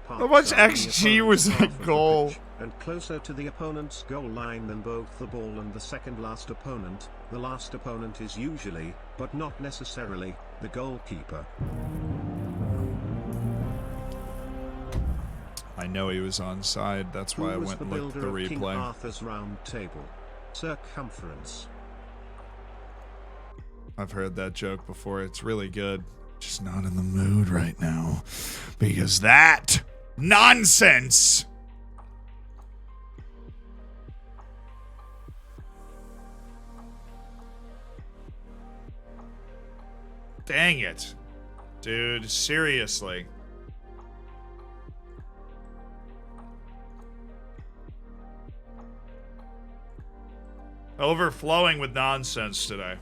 S1: How much XG was that goal?
S5: And closer to the opponent's goal line than both the ball and the second last opponent. The last opponent is usually, but not necessarily, the goalkeeper.
S1: I I know he was on side. That's why I
S5: Who was
S1: went
S5: the
S1: and looked at the
S5: builder of King
S1: replay.
S5: Arthur's Round Table? Circumference.
S1: I've heard that joke before. It's really good. Just not in the mood right now. Because that nonsense. Dang it. Dude, seriously. Overflowing with nonsense today.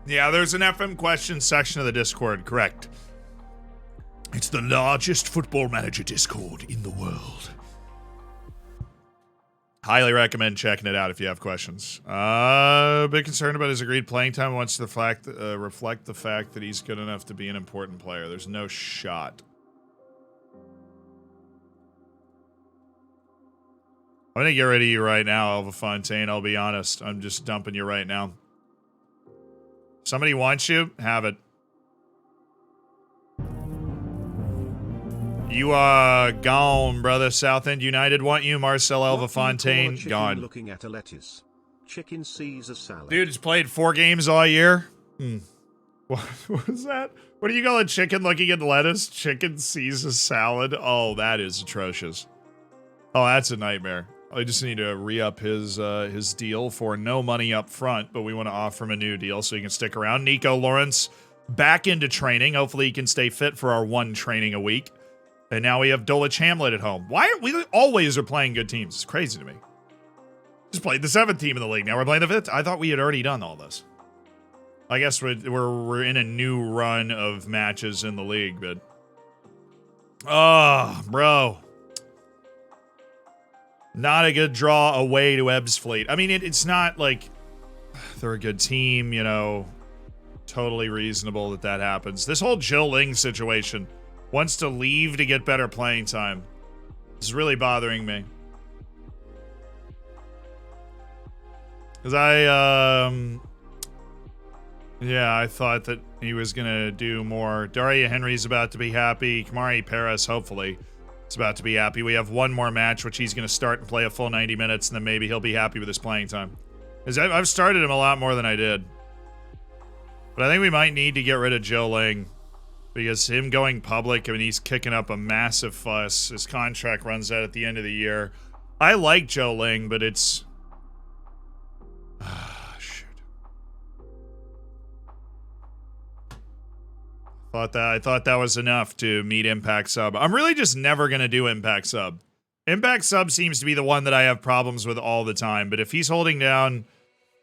S1: Yeah, there's an FM questions section of the Discord, correct. It's the largest football manager Discord in the world. Highly recommend checking it out if you have questions. A bit concerned about his agreed playing time. Wants to reflect the fact that he's good enough to be an important player. There's no shot. I'm going to get rid of you right now, Alva Fontaine. I'll be honest. I'm just dumping you right now. Somebody wants you? Have it. You are gone, brother. Southend United want you. Marcel Alva Fontaine, gone.
S5: Looking at a lettuce. Chicken Caesar salad.
S1: Dude, he's played 4 games all year. What is that? What do you call a chicken looking at lettuce? Chicken Caesar salad? Oh, that is atrocious. Oh, that's a nightmare. I just need to re-up his deal for no money up front, but we want to offer him a new deal so he can stick around. Nico Lawrence back into training. Hopefully he can stay fit for our 1 training a week. And now we have Dulwich Hamlet at home. Why are we always are playing good teams? It's crazy to me. Just played the 7th team in the league. Now we're playing the 5th. I thought we had already done all this. I guess we're in a new run of matches in the league, but oh, bro. Not a good draw away to Ebbsfleet. I mean, it's not like they're a good team, you know. Totally reasonable that happens. This whole Jill Ling situation. Wants to leave to get better playing time. This is really bothering me. Because I thought that he was going to do more. Daria Henry's about to be happy. Kamari Paris, hopefully, is about to be happy. We have 1 more match, which he's going to start and play a full 90 minutes, and then maybe he'll be happy with his playing time. Because I've started him a lot more than I did. But I think we might need to get rid of Joe Ling. Because him going public, I mean, he's kicking up a massive fuss. His contract runs out at the end of the year. I like Joe Ling, but it's... shoot. I thought that was enough to meet Impact Sub. I'm really just never going to do Impact Sub. Impact Sub seems to be the one that I have problems with all the time. But if he's holding down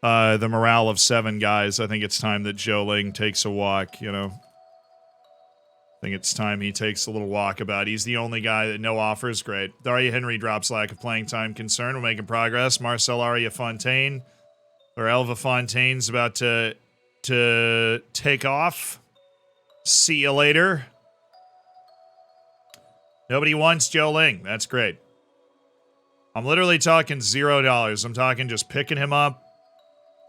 S1: the morale of 7 guys, I think it's time that Joe Ling takes a walk, you know. I think it's time he takes a little walkabout. He's the only guy that no offers. Great. Daria Henry drops lack of playing time concern. We're making progress. Marcel Aria Fontaine, or Elva Fontaine's about to take off. See you later. Nobody wants Joe Ling. That's great. I'm literally talking $0. I'm talking just picking him up,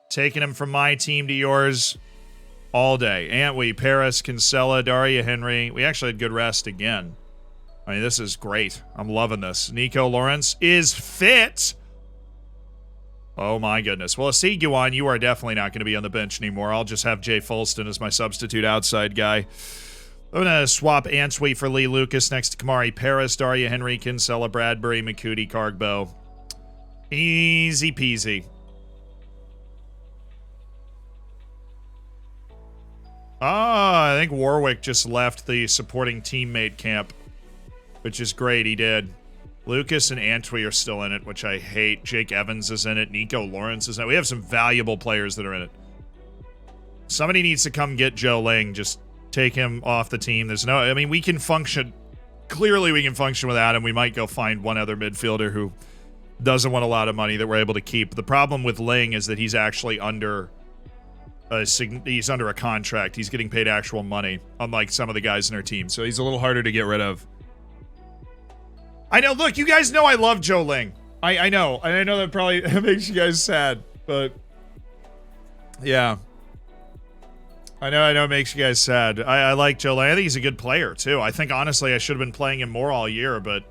S1: taking him from my team to yours. All day. Antwi, Paris, Kinsella, Daria Henry. We actually had good rest again. I mean, this is great. I'm loving this. Nico Lawrence is fit. Oh my goodness. Well, Seguin, you are definitely not going to be on the bench anymore. I'll just have Jay Fulston as my substitute outside guy. I'm going to swap Antwi for Lee Lucas next to Kamari Paris, Daria Henry, Kinsella, Bradbury, McCooty, Cargbo. Easy peasy. I think Warwick just left the supporting teammate camp, which is great. He did. Lucas and Antwi are still in it, which I hate. Jake Evans is in it. Nico Lawrence is in it. We have some valuable players that are in it. Somebody needs to come get Joe Ling. Just take him off the team. There's no... I mean, we can function... Clearly, we can function without him. We might go find one other midfielder who doesn't want a lot of money that we're able to keep. The problem with Ling is that he's actually under... he's under a contract. He's getting paid actual money, unlike some of the guys in our team. So he's a little harder to get rid of. I know. Look, you guys know I love Joe Ling. I know. And I know that probably makes you guys sad, but yeah. I know it makes you guys sad. I like Joe Lang. I think he's a good player, too. I think, honestly, I should have been playing him more all year, but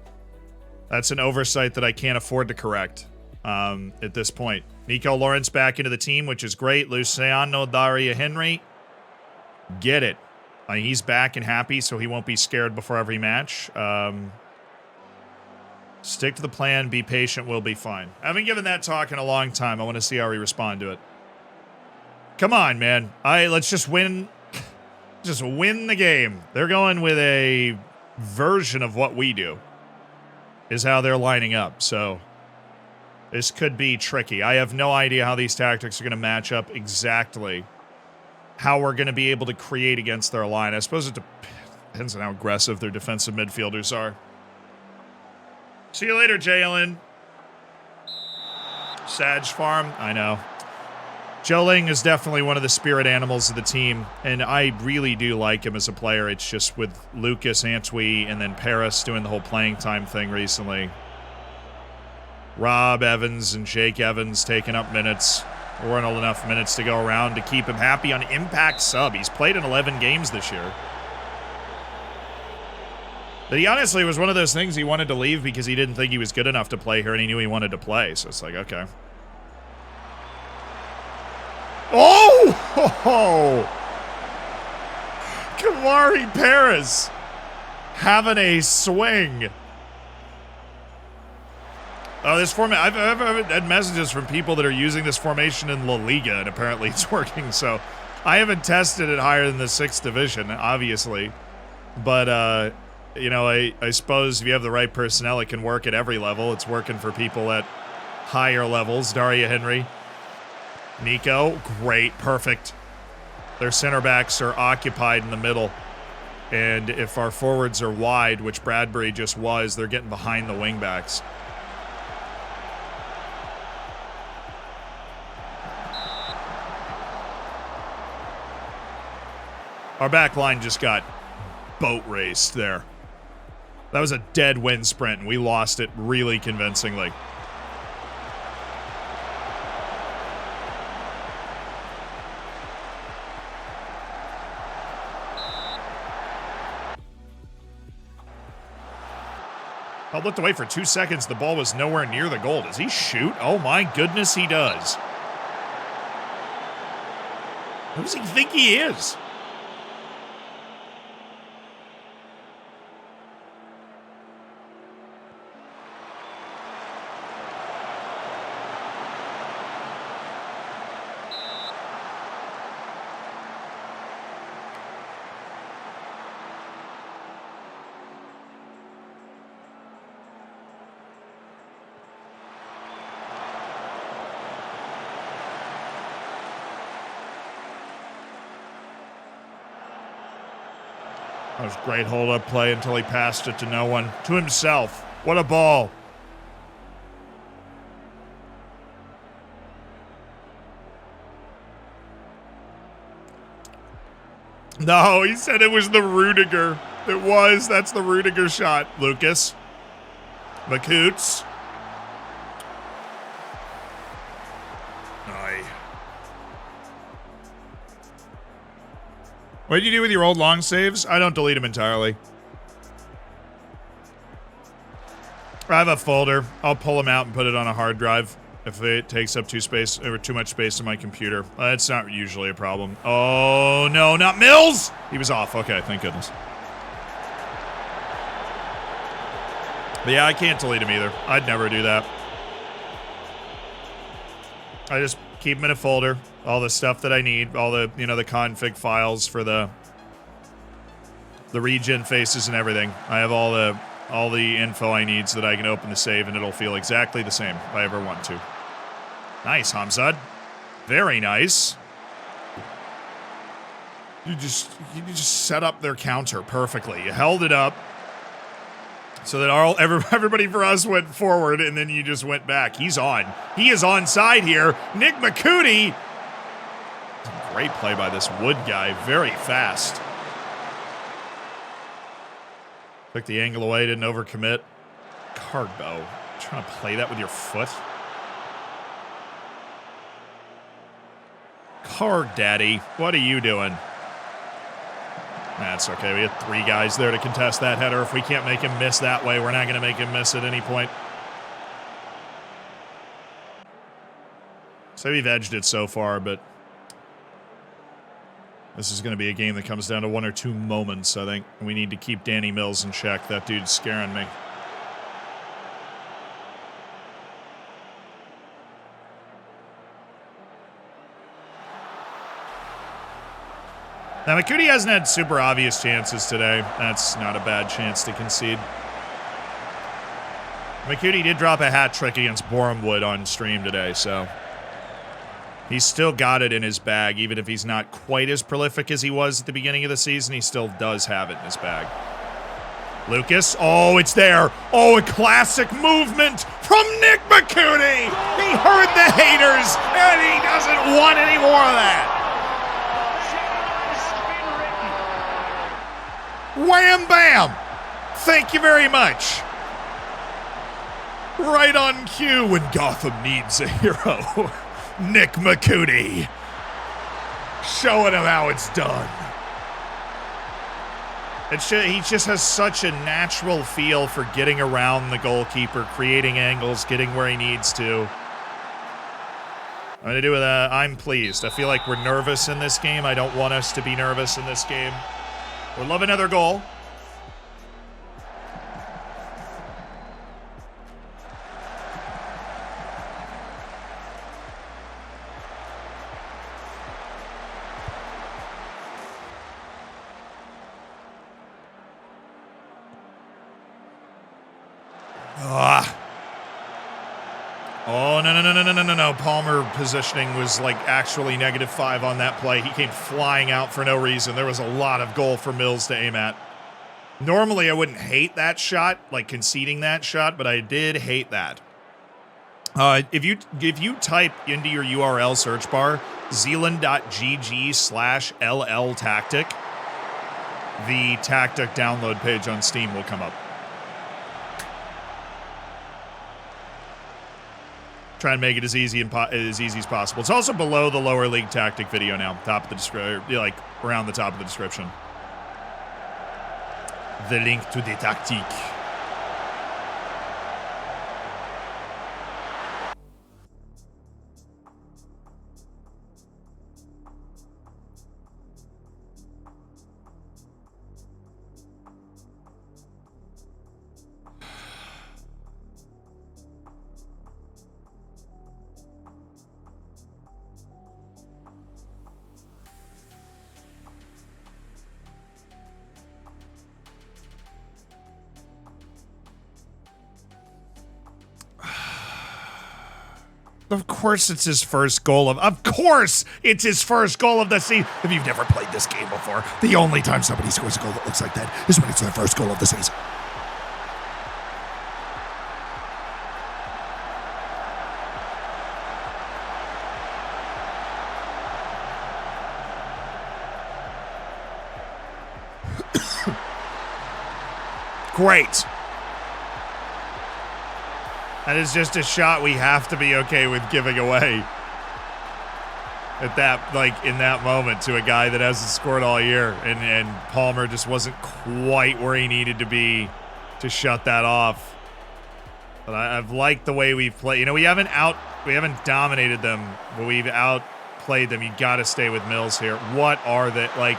S1: that's an oversight that I can't afford to correct at this point. Nico Lawrence back into the team, which is great. Luciano Daria Henry. Get it. He's back and happy, so he won't be scared before every match. Stick to the plan. Be patient. We'll be fine. I haven't given that talk in a long time. I want to see how we respond to it. Come on, man. Let's just win. Just win the game. They're going with a version of what we do. Is how they're lining up. So this could be tricky. I have no idea how these tactics are going to match up exactly. How we're going to be able to create against their line. I suppose it depends on how aggressive their defensive midfielders are. See you later, Jalen. Sag Farm. I know. Joe Ling is definitely one of the spirit animals of the team, and I really do like him as a player. It's just with Lucas, Antwi, and then Paris doing the whole playing time thing recently. Rob Evans and Jake Evans taking up minutes. There weren't enough minutes to go around to keep him happy on Impact sub. He's played in 11 games this year. But he honestly was one of those things he wanted to leave because he didn't think he was good enough to play here, and he knew he wanted to play. So it's like, okay. Oh! Kamari Paris having a swing. Oh, this format, I've had messages from people that are using this formation in La Liga, and apparently it's working, so I haven't tested it higher than the 6th division, obviously. But, you know, I suppose if you have the right personnel, it can work at every level. It's working for people at higher levels. Daria Henry. Nico, great, perfect. Their center backs are occupied in the middle. And if our forwards are wide, which Bradbury just was, they're getting behind the wing backs. Our back line just got boat raced there. That was a dead wind sprint, and we lost it really convincingly. I looked away for 2 seconds. The ball was nowhere near the goal. Does he shoot? Oh my goodness, he does. Who does he think he is? That was great hold-up play until he passed it to no one. To himself. What a ball. No, he said it was the Rudiger. It was. That's the Rudiger shot. Lucas. Makoots. What did you do with your old long saves? I don't delete them entirely. I have a folder. I'll pull them out and put it on a hard drive if it takes up too much space on my computer. That's not usually a problem. Oh, no, not Mills! He was off. Okay, thank goodness. But yeah, I can't delete them either. I'd never do that. I just keep them in a folder. All the stuff that I need, all the, you know, the config files for the regen faces and everything. I have all the info I need so that I can open the save and it'll feel exactly the same if I ever want to. Nice, Hamzad. Very nice. You just set up their counter perfectly. You held it up so that everybody for us went forward and then you just went back. He's on. He is onside here. Nick McCootie. Great play by this Wood guy. Very fast. Took the angle away, didn't overcommit. Carbo. trying to play that with your foot. Car Daddy, what are you doing? That's okay. We had 3 guys there to contest that header. If we can't make him miss that way, we're not going to make him miss at any point. So we've edged it so far, but this is going to be a game that comes down to 1 or 2 moments, I think. We need to keep Danny Mills in check. That dude's scaring me. Now, Makudi hasn't had super obvious chances today. That's not a bad chance to concede. Makudi did drop a hat trick against Borumwood on stream today, so he's still got it in his bag. Even if he's not quite as prolific as he was at the beginning of the season, he still does have it in his bag. Lucas, oh, it's there. Oh, a classic movement from Nick Makudi. He heard the haters, and he doesn't want any more of that. Wham bam! Thank you very much. Right on cue when Gotham needs a hero. Nick Makudi. Showing him how it's done. He just has such a natural feel for getting around the goalkeeper, creating angles, getting where he needs to. I'm going to do with I'm pleased. I feel like we're nervous in this game. I don't want us to be nervous in this game. We'll love another goal. Oh, no. Palmer positioning was like actually -5 on that play. He came flying out for no reason. There was a lot of goal for Mills to aim at. Normally, I wouldn't hate that shot, like conceding that shot, but I did hate that. If you type into your URL search bar, zealand.gg/LL Tactic, the Tactic download page on Steam will come up. Try and make it as easy as possible. It's also below the lower league tactic video now, top of the description, like around the top of the description. The link to the tactique. Of course it's his first goal of course it's his first goal of the season. If you've never played this game before, the only time somebody scores a goal that looks like that is when it's their first goal of the season. Great. That is just a shot we have to be okay with giving away. At that, like, in that moment to a guy that hasn't scored all year. And Palmer just wasn't quite where he needed to be to shut that off. But I've liked the way we've played. You know, we haven't dominated them, but we've outplayed them. You got to stay with Mills here. What are they? Like,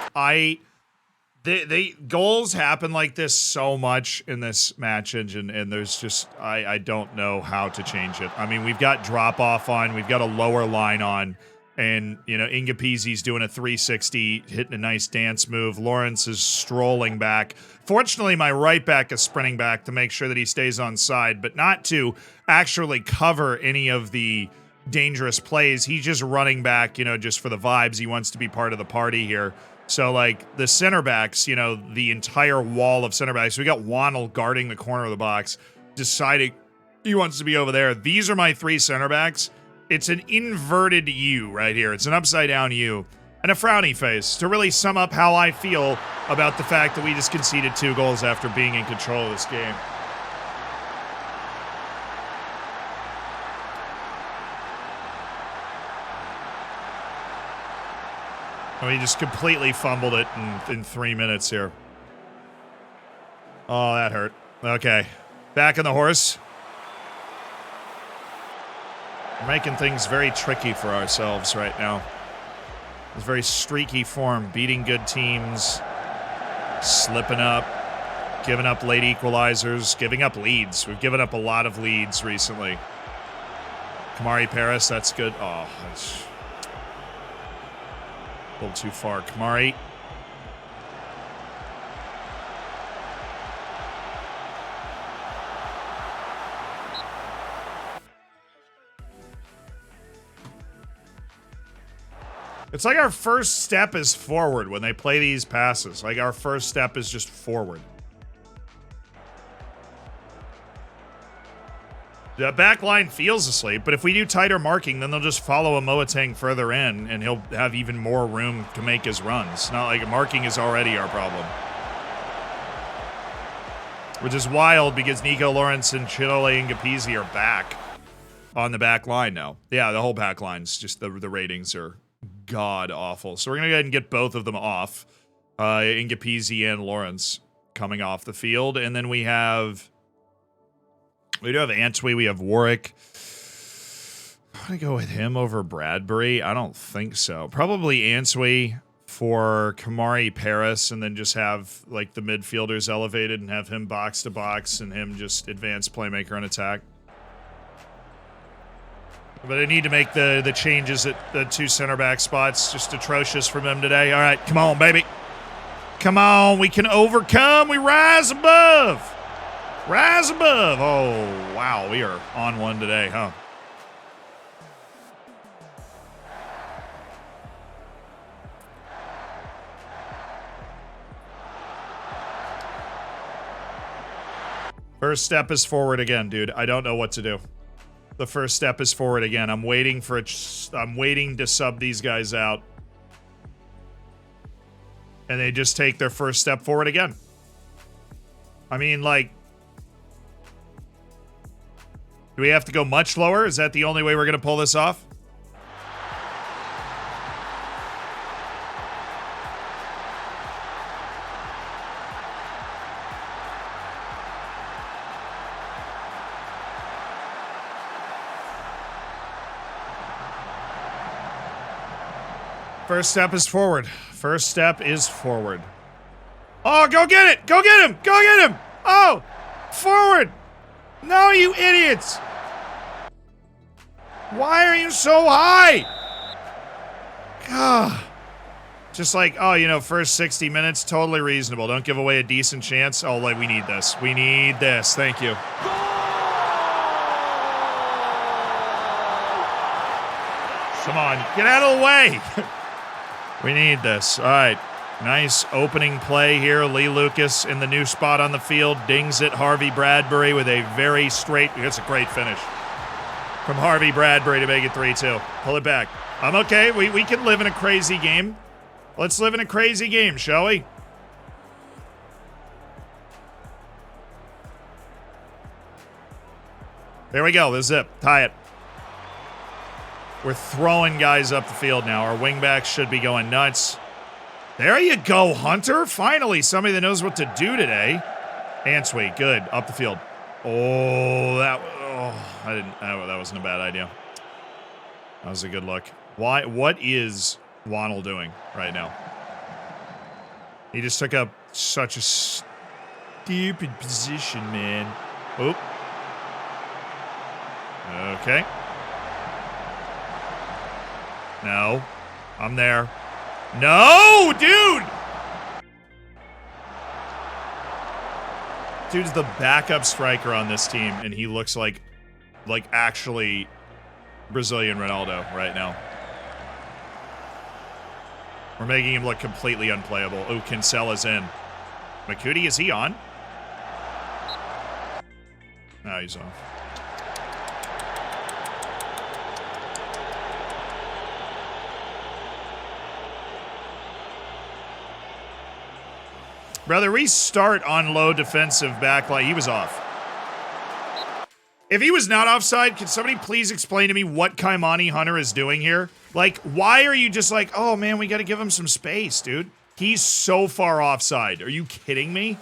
S1: The goals happen like this so much in this match engine, and there's just, I don't know how to change it. I mean, we've got drop-off on, we've got a lower line on, and, you know, Ingapizzi's doing a 360, hitting a nice dance move. Lawrence is strolling back. Fortunately, my right back is sprinting back to make sure that he stays on side, but not to actually cover any of the dangerous plays. He's just running back, you know, just for the vibes. He wants to be part of the party here. So, like, the center backs, you know, the entire wall of center backs. We got Wannell guarding the corner of the box, deciding he wants to be over there. These are my 3 center backs. It's an inverted U right here. It's an upside-down U. And a frowny face to really sum up how I feel about the fact that we just conceded 2 goals after being in control of this game. Oh, he just completely fumbled it in 3 minutes here. Oh, that hurt. Okay. Back on the horse. We're making things very tricky for ourselves right now. It's very streaky form, beating good teams, slipping up, giving up late equalizers, giving up leads. We've given up a lot of leads recently. Kamari Paris, that's good. Oh, that's a little too far. Kamari. It's like our first step is forward when they play these passes. Like our first step is just forward. The back line feels asleep, but if we do tighter marking, then they'll just follow a Moateng further in, and he'll have even more room to make his runs. Not like marking is already our problem. Which is wild because Nico Lawrence and Chile and Gapizzi are back on the back line now. Yeah, the whole back line's just the ratings are god awful. So we're gonna go ahead and get both of them off. Ngapizzi and Lawrence coming off the field, and then we do have Antwi, we have Warwick. I'm gonna go with him over Bradbury. I don't think so. Probably Antwi for Kamari Paris, and then just have like the midfielders elevated and have him box to box and him just advanced playmaker and attack. But I need to make the changes at the two center back spots. Just atrocious from them today. All right, come on, baby. Come on, we can overcome. We rise above. Rise above. Oh, wow, we are on one today, huh? First step is forward again, dude. I don't know what to do. The first step is forward again. I'm waiting to sub these guys out. And they just take their first step forward again. I mean, like, do we have to go much lower? Is that the only way we're going to pull this off? First step is forward. First step is forward. Oh, go get it! Go get him! Go get him! Oh! Forward! No, you idiots! Why are you so high? God. Just like, oh, you know, first 60 minutes, totally reasonable. Don't give away a decent chance. Oh, like, we need this. We need this. Thank you. Come on, get out of the way! We need this. All right. Nice opening play here. Lee Lucas in the new spot on the field. Dings it. Harvey Bradbury with a very straight... That's a great finish. From Harvey Bradbury to make it 3-2. Pull it back. I'm okay. We can live in a crazy game. Let's live in a crazy game, shall we? There we go. The zip. Tie it. We're throwing guys up the field now. Our wingbacks should be going nuts. There you go, Hunter. Finally, somebody that knows what to do today. Antwi, good. Up the field. Oh, that wasn't a bad idea. That was a good look. What is Waddle doing right now? He just took up such a stupid position, man. Oop. Okay. No. I'm there. No, dude! Dude's the backup striker on this team, and he looks like actually Brazilian Ronaldo right now. We're making him look completely unplayable. Oh, Kinsella's in. Makuti, is he on? No, he's off. Brother, restart on low defensive backline. He was off. If he was not offside, could somebody please explain to me what Kaimani Hunter is doing here? Like, why are you just like, oh man, we got to give him some space, dude? He's so far offside. Are you kidding me?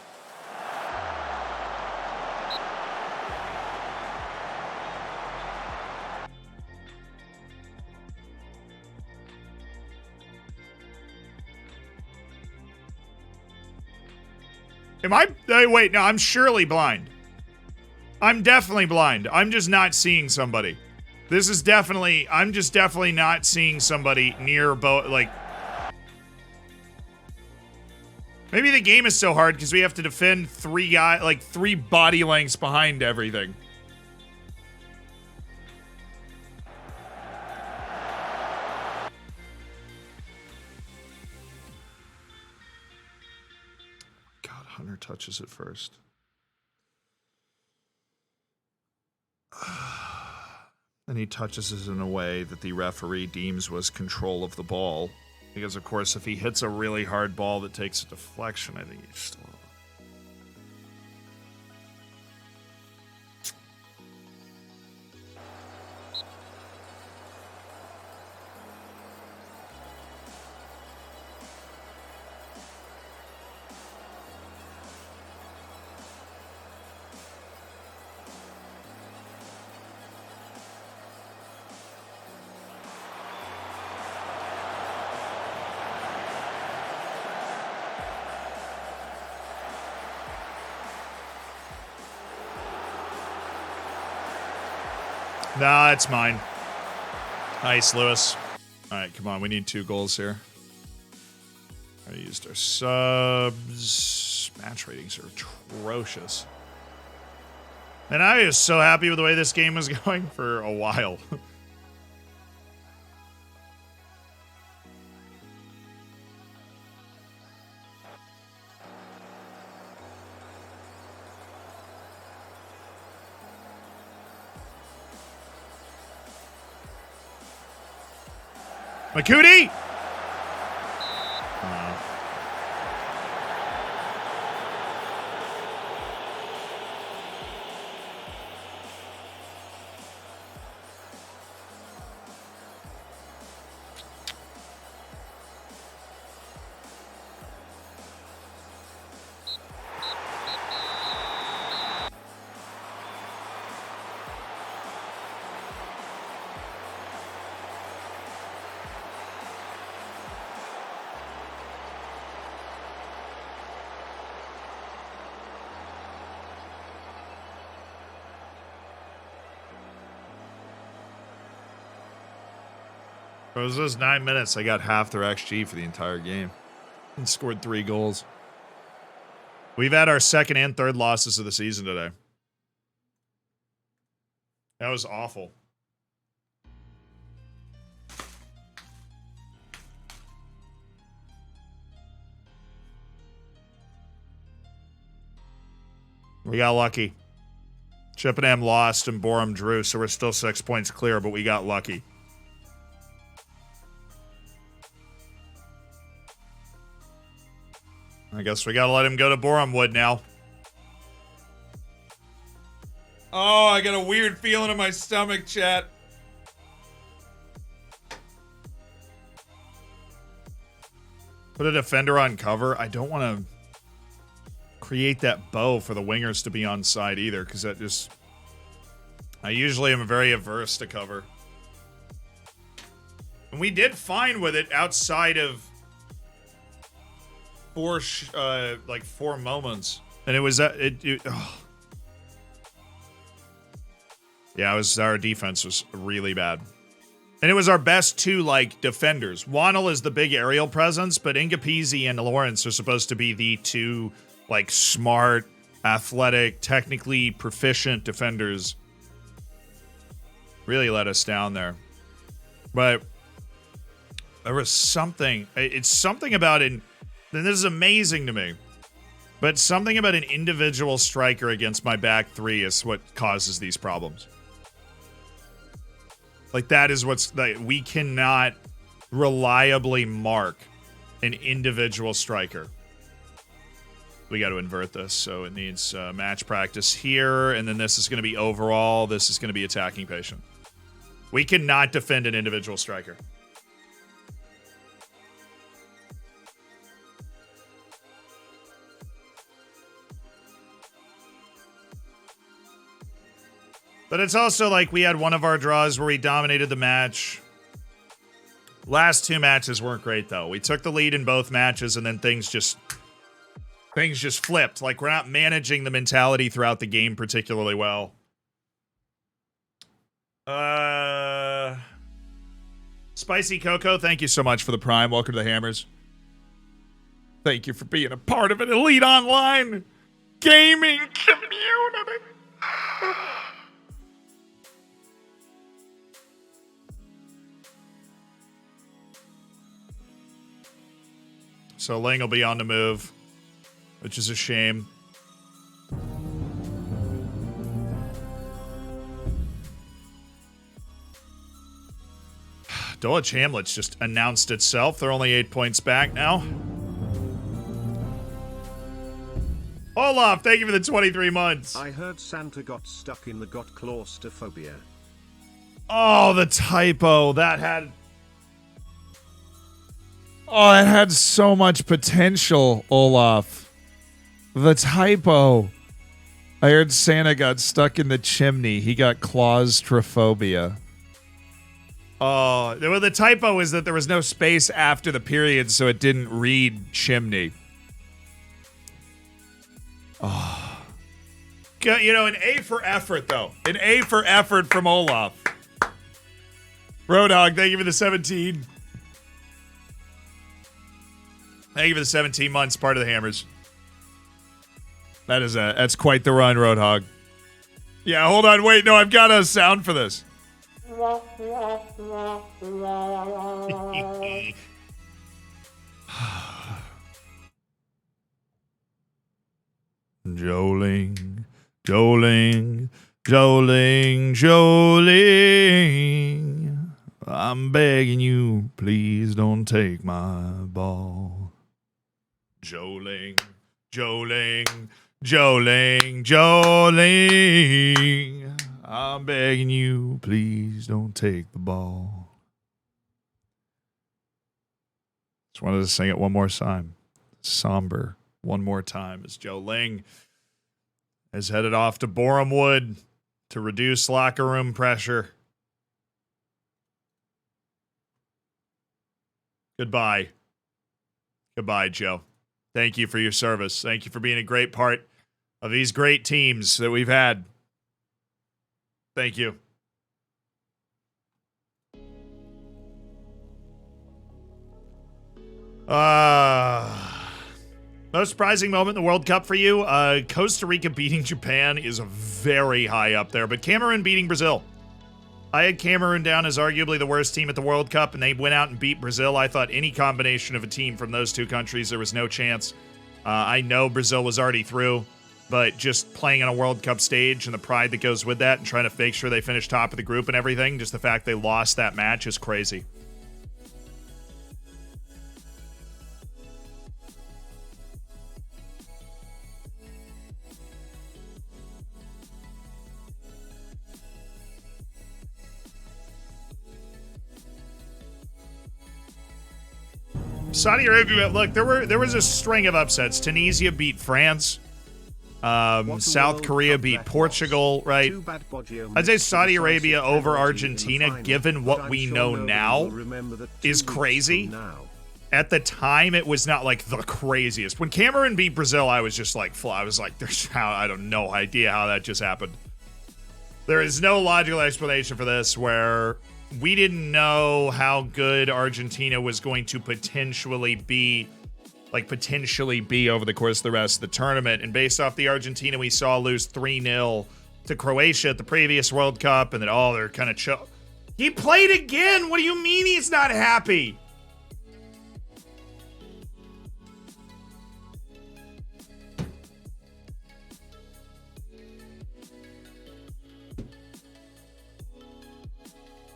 S1: Am I? Wait, no, I'm surely blind. I'm definitely blind. I'm just not seeing somebody. This is definitely, I'm just definitely not seeing somebody near like. Maybe the game is so hard because we have to defend three body lengths behind everything. God, Hunter touches it first. And he touches it in a way that the referee deems was control of the ball. Because, of course, if he hits a really hard ball that takes a deflection, I think he's still... Nah, it's mine. Nice, Lewis. All right, come on. We need 2 goals here. I used our subs. Match ratings are atrocious. And I was so happy with the way this game was going for a while. Makudi! It was those 9 minutes. I got half their XG for the entire game and scored 3 goals. We've had our second and third losses of the season today. That was awful. We got lucky. Chippenham lost and Borum drew, so we're still 6 points clear, but we got lucky. I guess we gotta let him go to Boreham now. Oh, I got a weird feeling in my stomach, chat. Put a defender on cover. I don't want to create that bow for the wingers to be on side either, because that just... I usually am very averse to cover. And we did fine with it outside of... 4 moments, and it was yeah, it was, our defense was really bad, and it was our best 2 defenders. Wannell is the big aerial presence, but Ngapisi and Lawrence are supposed to be the 2 smart, athletic, technically proficient defenders. Really let us down there, but there was something. It's something about it. And this is amazing to me. But something about an individual striker against my back 3 is what causes these problems. That is what's... we cannot reliably mark an individual striker. We got to invert this, so it needs match practice here, and then this is going to be overall. This is going to be attacking patient. We cannot defend an individual striker. But it's also like we had one of our draws where we dominated the match. Last 2 matches weren't great, though. We took the lead in both matches, and then things just flipped. Like, we're not managing the mentality throughout the game particularly well. Spicy Coco, thank you so much for the Prime. Welcome to the Hammers. Thank you for being a part of an elite online gaming community. So Ling will be on the move, which is a shame. Dulwich Hamlet's just announced itself. They're only 8 points back now. Olaf, thank you for the 23 months.
S5: I heard Santa got stuck in the got claustrophobia.
S1: Oh, the typo. That had it had so much potential, Olaf. The typo. I heard Santa got stuck in the chimney. He got claustrophobia. Oh, well, the typo is that there was no space after the period, so it didn't read chimney. Oh. You know, an A for effort, though. An A for effort from Olaf. Roadhog, thank you for the 17. Thank you for the 17 months, part of the Hammers. That's quite the run, Roadhog. Yeah, hold on, wait, no, I've got a sound for this. Joling, Joling, Joling, Joling. I'm begging you, please don't take my ball. Joling, Joling, Joling, Joling. I'm begging you, please don't take the ball. Just wanted to sing it one more time. Somber. One more time as Joe Ling is headed off to Borum Wood to reduce locker room pressure. Goodbye. Goodbye, Joe. Thank you for your service. Thank you for being a great part of these great teams that we've had. Thank you. Most surprising moment in the World Cup for you? Costa Rica beating Japan is very high up there, but Cameroon beating Brazil. I had Cameroon down as arguably the worst team at the World Cup, and they went out and beat Brazil. I thought any combination of a team from those two countries, there was no chance. I know Brazil was already through, but just playing on a World Cup stage and the pride that goes with that and trying to make sure they finish top of the group and everything, just the fact they lost that match is crazy. Saudi Arabia, look, there was a string of upsets. Tunisia beat France. South Korea beat Portugal, right? I'd say Saudi Arabia over Argentina, given what we know now, is crazy. At the time, it was not like the craziest. When Cameroon beat Brazil, I was just like, I don't know idea how that just happened. There is no logical explanation for this where we didn't know how good Argentina was going to potentially be over the course of the rest of the tournament. And based off the Argentina we saw lose 3-0 to Croatia at the previous World Cup, and then, they're kind of chill. He played again! What do you mean he's not happy?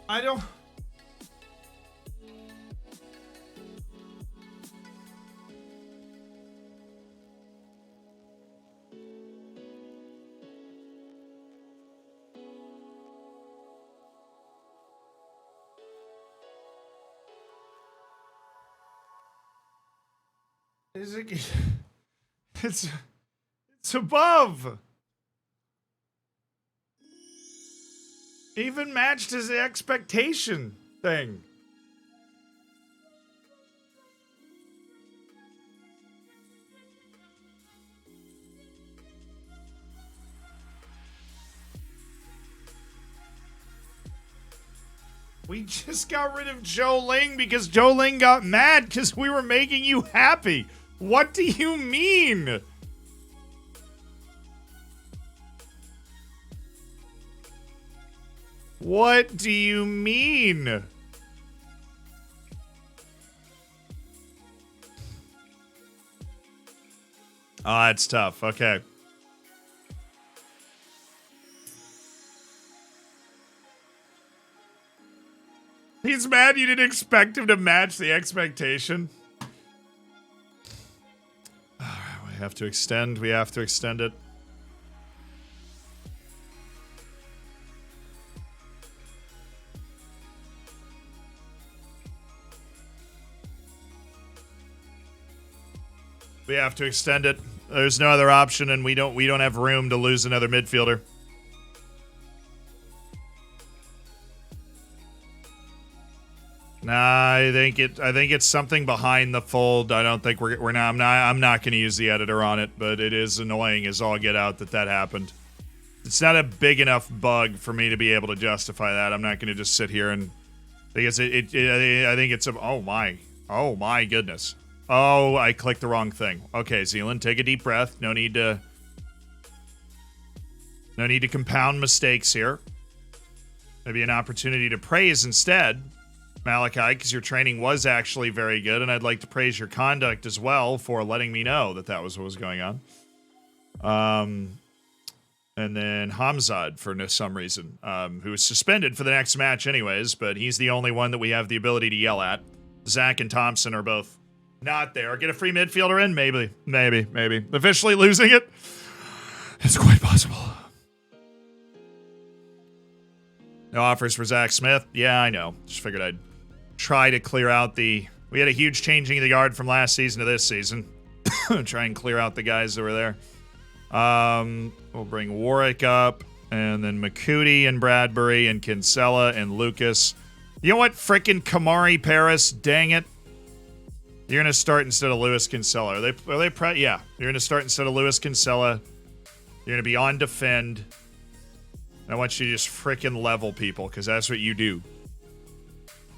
S1: I don't... It's above. Even matched his expectation thing. We just got rid of Joe Ling because Joe Ling got mad because we were making you happy. What do you mean? What do you mean? Ah, it's tough. Okay. He's mad you didn't expect him to match the expectation. Alright, we have to extend. We have to extend it. We have to extend it. There's no other option, and we don't have room to lose another midfielder. Nah, I think it's something behind the fold. I don't think I'm not going to use the editor on it, but it is annoying as all get out that happened. It's not a big enough bug for me to be able to justify that. I'm not going to just sit here and because I think it's oh my goodness. Oh, I clicked the wrong thing. Okay, Zealand, take a deep breath. No need to compound mistakes here. Maybe an opportunity to praise instead, Malachi, because your training was actually very good, and I'd like to praise your conduct as well for letting me know that was what was going on. And then Hamzad for some reason, who was suspended for the next match anyways, but he's the only one that we have the ability to yell at. Zach and Thompson are both not there. Get a free midfielder in? Maybe. Officially losing it? It's quite possible. No offers for Zach Smith? Yeah, I know. Just figured I'd try to clear out we had a huge changing of the guard from last season to this season. Try and clear out the guys that were there. We'll bring Warwick up, and then McCooty and Bradbury and Kinsella and Lucas. You know what? Frickin' Kamari Paris, dang it. You're going to start instead of Lewis Kinsella. Yeah. You're going to start instead of Lewis Kinsella. You're going to be on defend. And I want you to just frickin' level people, because that's what you do.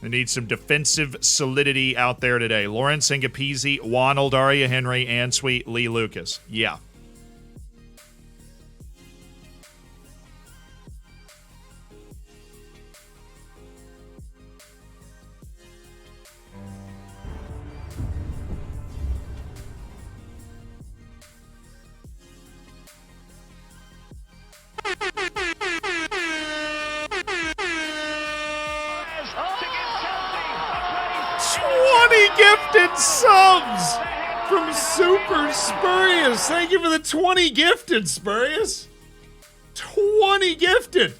S1: We need some defensive solidity out there today. Lawrence Ngapisi, Wonald, Aria Henry, and sweet Lee Lucas. Yeah. Gifted subs from Super Spurious. Thank you for the 20 gifted, Spurious. 20 gifted.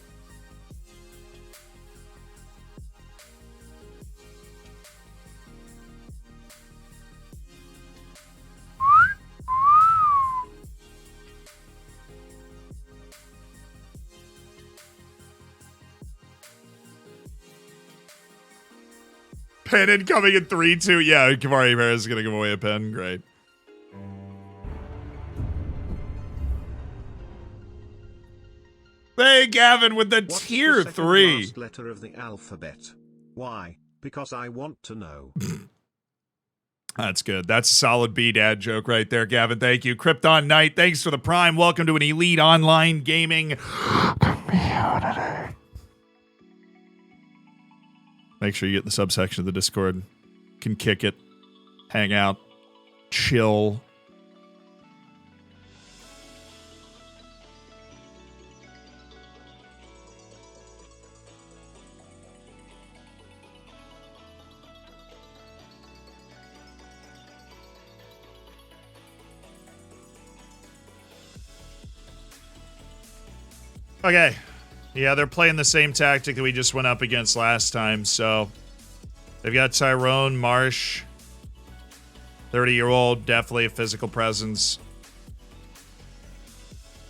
S1: Pen incoming in 3-2. Yeah, Kamari Harris is going to give away a pen. Great. Hey, Gavin, with the
S5: What's
S1: tier
S5: the
S1: 3.
S5: Last letter of the alphabet. Why? Because I want to know.
S1: That's good. That's a solid B-Dad joke right there, Gavin. Thank you. Krypton Knight, thanks for the prime. Welcome to an elite online gaming community. Make sure you get in the subsection of the Discord. Can kick it, hang out, chill. Okay. Yeah, they're playing the same tactic that we just went up against last time, so they've got Tyrone, Marsh, 30-year-old, definitely a physical presence.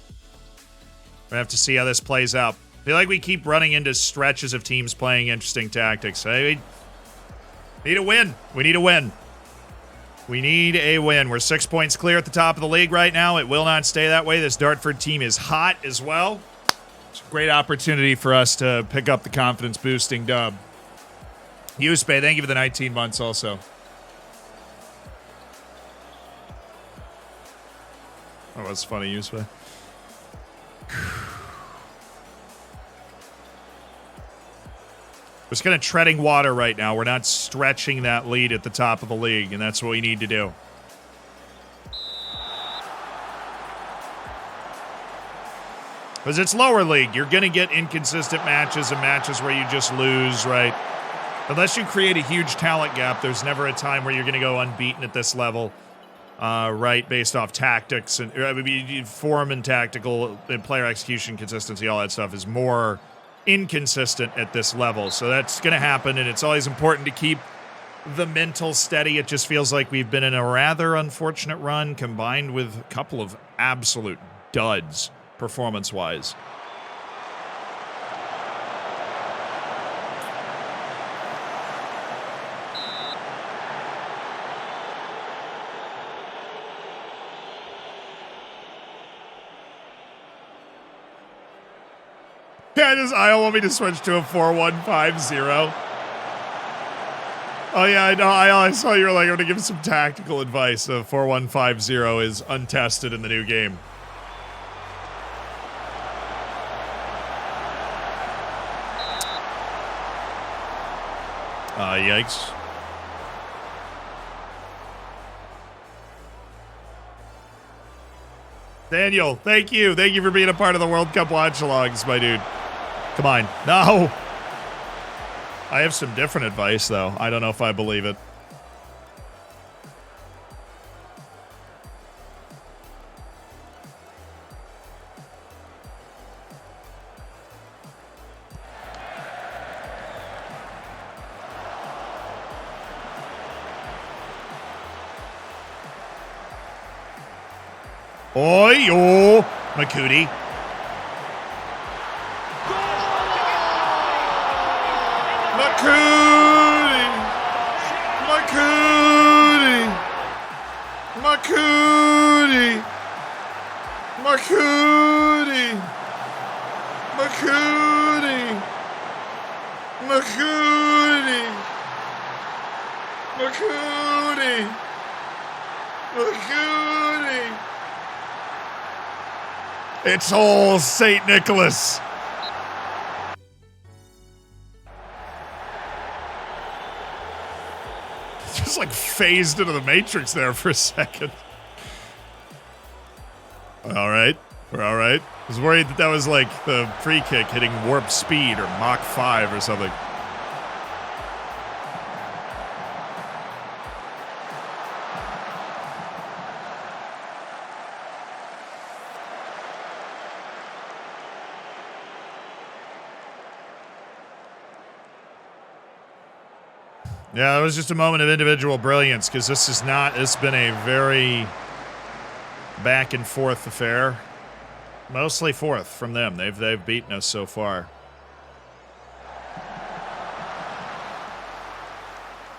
S1: We're going to have to see how this plays out. feel like we keep running into stretches of teams playing interesting tactics. I need a win. We need a win. We need a win. We're 6 points clear at the top of the league right now. It will not stay that way. This Dartford team is hot as well. It's a great opportunity for us to pick up the confidence-boosting dub. Yuspe, thank you for the 19 months also. Oh, that's funny, Yuspe. We're just kind of treading water right now. We're not stretching that lead at the top of the league, and that's what we need to do. Because it's lower league. You're going to get inconsistent matches and matches where you just lose, right? Unless you create a huge talent gap, there's never a time where you're going to go unbeaten at this level, right? Based off tactics and form and tactical and player execution consistency, all that stuff is more inconsistent at this level. So that's going to happen, and it's always important to keep the mental steady. It just feels like we've been in a rather unfortunate run combined with a couple of absolute duds performance-wise. Yeah, I want me to switch to a 4-1-5-0. Oh yeah, I know. I saw you were like, I'm going to give some tactical advice. 4-1-5-0 is untested in the new game. Yikes. Daniel, thank you. Thank you for being a part of the World Cup watch-alongs, my dude. Come on. No. I have some different advice, though. I don't know if I believe it. Oi, oh, Makudi. Makudi. Makudi. Makudi. Makudi. Makudi. Makudi. Makudi. Makudi. It's all St. Nicholas. Just like phased into the Matrix there for a second. All right. We're all right. I was worried that was like the free kick hitting warp speed or Mach 5 or something. Yeah, it was just a moment of individual brilliance because it's been a very back and forth affair. Mostly fourth from them. They've beaten us so far.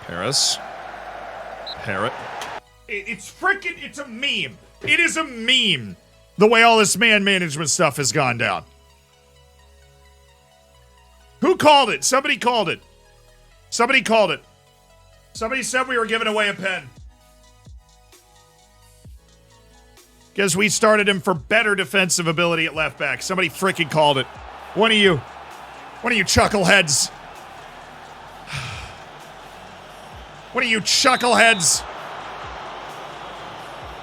S1: Paris. Parrot. It's a meme. It is a meme. The way all this man management stuff has gone down. Who called it? Somebody called it. Somebody called it. Somebody said we were giving away a pen. Because we started him for better defensive ability at left back. Somebody freaking called it. One of you chuckleheads. One of you chuckleheads.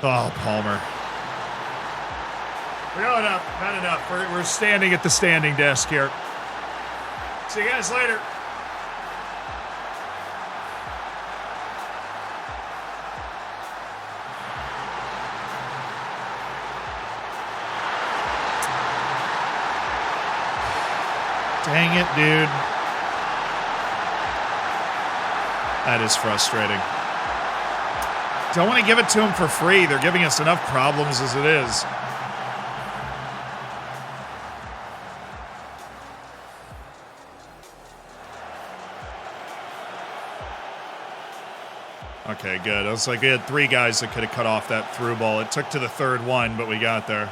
S1: Oh, Palmer. Not enough. Not enough. We're standing at the standing desk here. See you guys later. Dang it, dude. That is frustrating. Don't want to give it to them for free. They're giving us enough problems as it is. Okay, good. I was like, we had 3 guys that could have cut off that through ball. It took to the 3rd one, but we got there.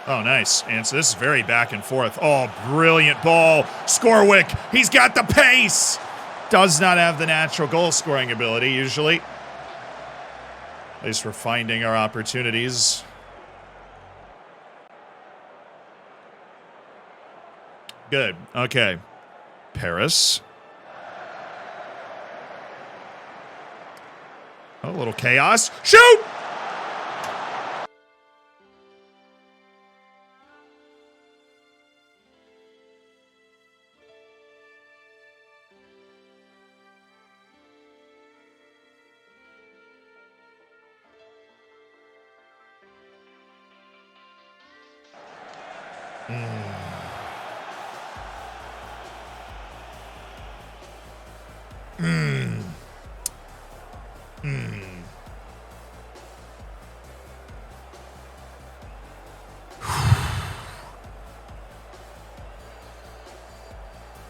S1: Oh, nice. And so this is very back and forth. Oh, brilliant ball. Scorwick, he's got the pace. Does not have the natural goal scoring ability, usually. At least we're finding our opportunities. Good. Okay. Paris. Oh, a little chaos. Shoot!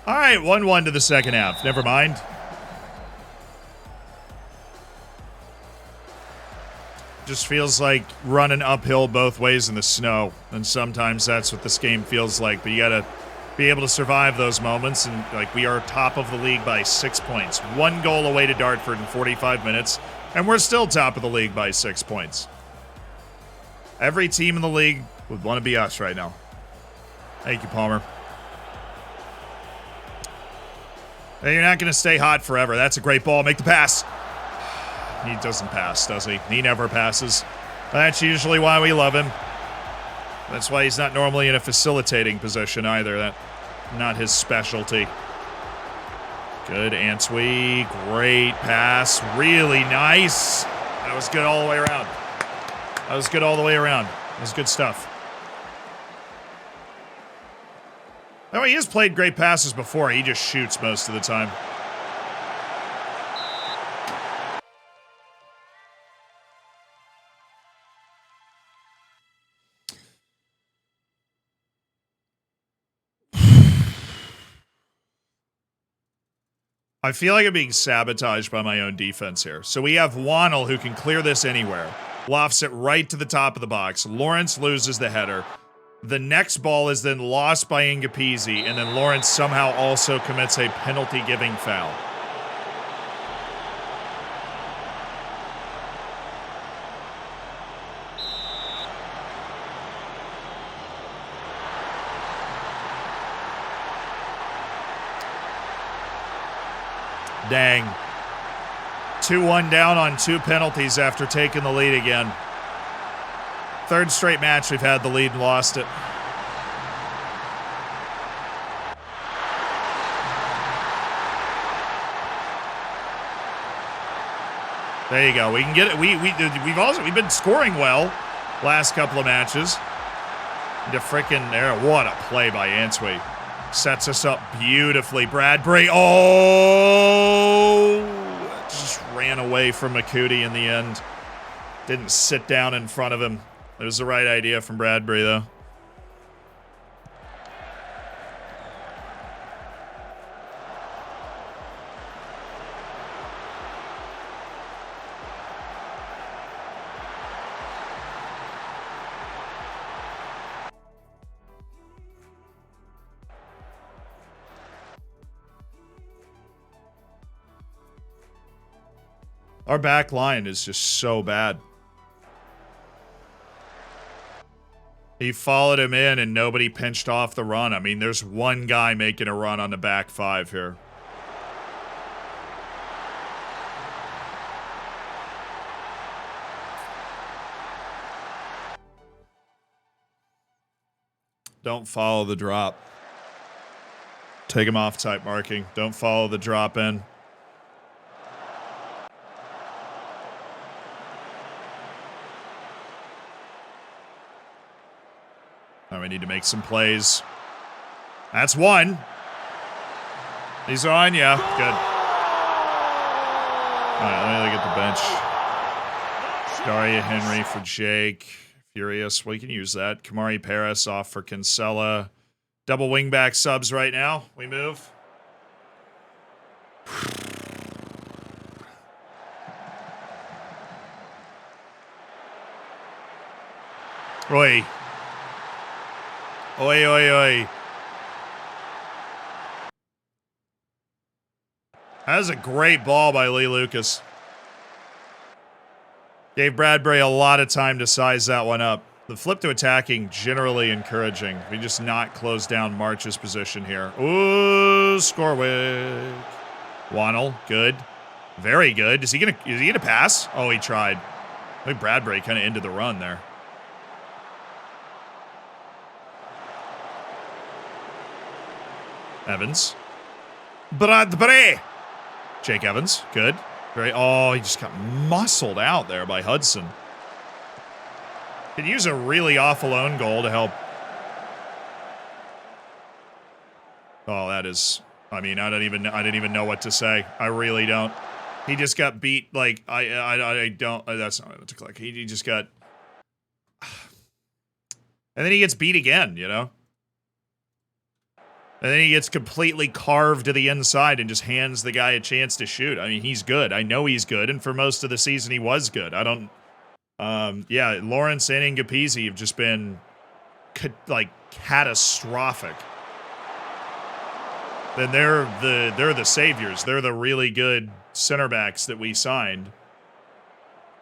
S1: All right, 1-1 to the second half. Never mind. Just feels like running uphill both ways in the snow. And sometimes that's what this game feels like. But you got to be able to survive those moments. And like we are top of the league by 6 points. 1 goal away to Dartford in 45 minutes. And we're still top of the league by 6 points. Every team in the league would want to be us right now. Thank you, Palmer. Hey, you're not going to stay hot forever. That's a great ball. Make the pass. He doesn't pass, does he? He never passes. That's usually why we love him. That's why he's not normally in a facilitating position either. That's not his specialty. Good, Antwi. Great pass. Really nice. That was good all the way around. That was good all the way around. That was good stuff. Oh, he has played great passes before. He just shoots most of the time. I feel like I'm being sabotaged by my own defense here. So we have Wannell who can clear this anywhere. Lofts it right to the top of the box. Lawrence loses the header. The next ball is then lost by Ngapisi, and then Lawrence somehow also commits a penalty-giving foul. Dang. 2-1 down on 2 penalties after taking the lead again. 3rd straight match we've had the lead and lost it. There you go. We can get it. We've been scoring well last couple of matches. The frickin' there. What a play by Antwi. Sets us up beautifully. Bradbury. Oh! Just ran away from Makuti in the end. Didn't sit down in front of him. It was the right idea from Bradbury, though. Our back line is just so bad. He followed him in and nobody pinched off the run. I mean, there's one guy making a run on the back 5 here. Don't follow the drop. Take him off type marking. Don't follow the drop in. Now we need to make some plays. That's one. He's on, yeah. Good. All right, let me look at the bench. Daria Henry for Jake. Furious. We can use that. Kamari Paris off for Kinsella. Double wingback subs right now. We move. Oi. Oi, oi, oi. That was a great ball by Lee Lucas. Gave Bradbury a lot of time to size that one up. The flip to attacking, generally encouraging. We just not close down March's position here. Ooh, Scorwick. Wannell, good. Very good. Is he gonna pass? Oh, he tried. I think Bradbury kind of ended the run there. Evans. Bradbury. Jake Evans, good. Very. Oh, he just got muscled out there by Hudson. Could use a really awful own goal to help. Oh, that is. I mean, I didn't even know what to say. I really don't. He just got beat. Like I don't. That's not what it took. Like he just got. And then he gets beat again. You know. And then he gets completely carved to the inside and just hands the guy a chance to shoot. I mean, he's good. I know he's good, and for most of the season, he was good. I don't. Yeah, Lawrence and Ngapisi have just been like catastrophic. Then they're the saviors. They're the really good center backs that we signed.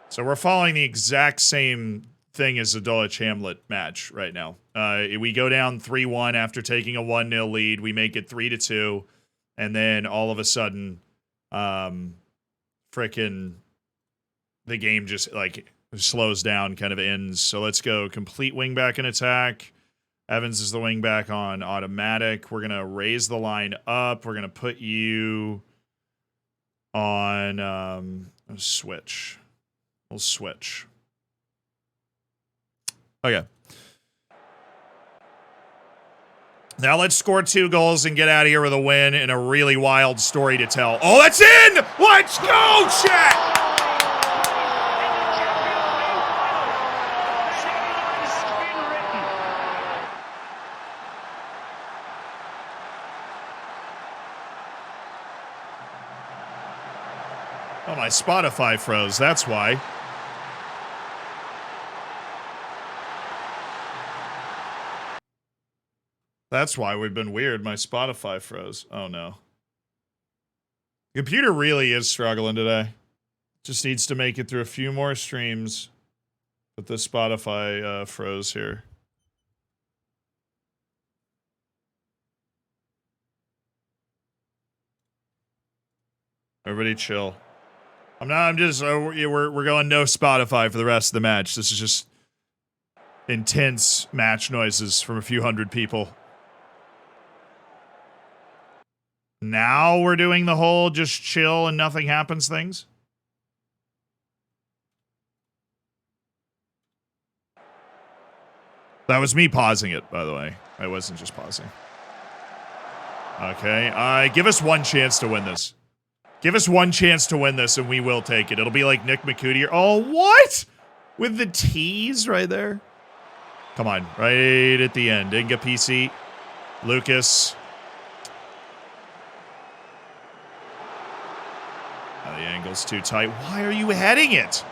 S1: So we're following the exact same thing as the Dulwich-Hamlet match right now. We go down 3-1 after taking a 1-0 lead. We make it 3-2, and then all of a sudden, frickin' the game just like slows down, kind of ends. So let's go complete wingback and attack. Evans is the wingback on automatic. We're gonna raise the line up. We're gonna put you on switch. We'll switch. Okay. Now let's score 2 goals and get out of here with a win and a really wild story to tell. Oh, that's in! Let's go, chat! Oh, my Spotify froze. That's why. That's why we've been weird. My Spotify froze. Oh, no. The computer really is struggling today. Just needs to make it through a few more streams. But the Spotify froze here. Everybody chill. we're going no Spotify for the rest of the match. This is just intense match noises from a few hundred people. Now we're doing the whole just chill and nothing happens things. That was me pausing it, by the way. I wasn't just pausing. Okay, give us one chance to win this. Give us one chance to win this and we will take it. It'll be like Nick McCootier. Oh, what? With the T's right there? Come on, right at the end. Ngapisi, Lucas. Oh, the angle's too tight. Why are you heading it?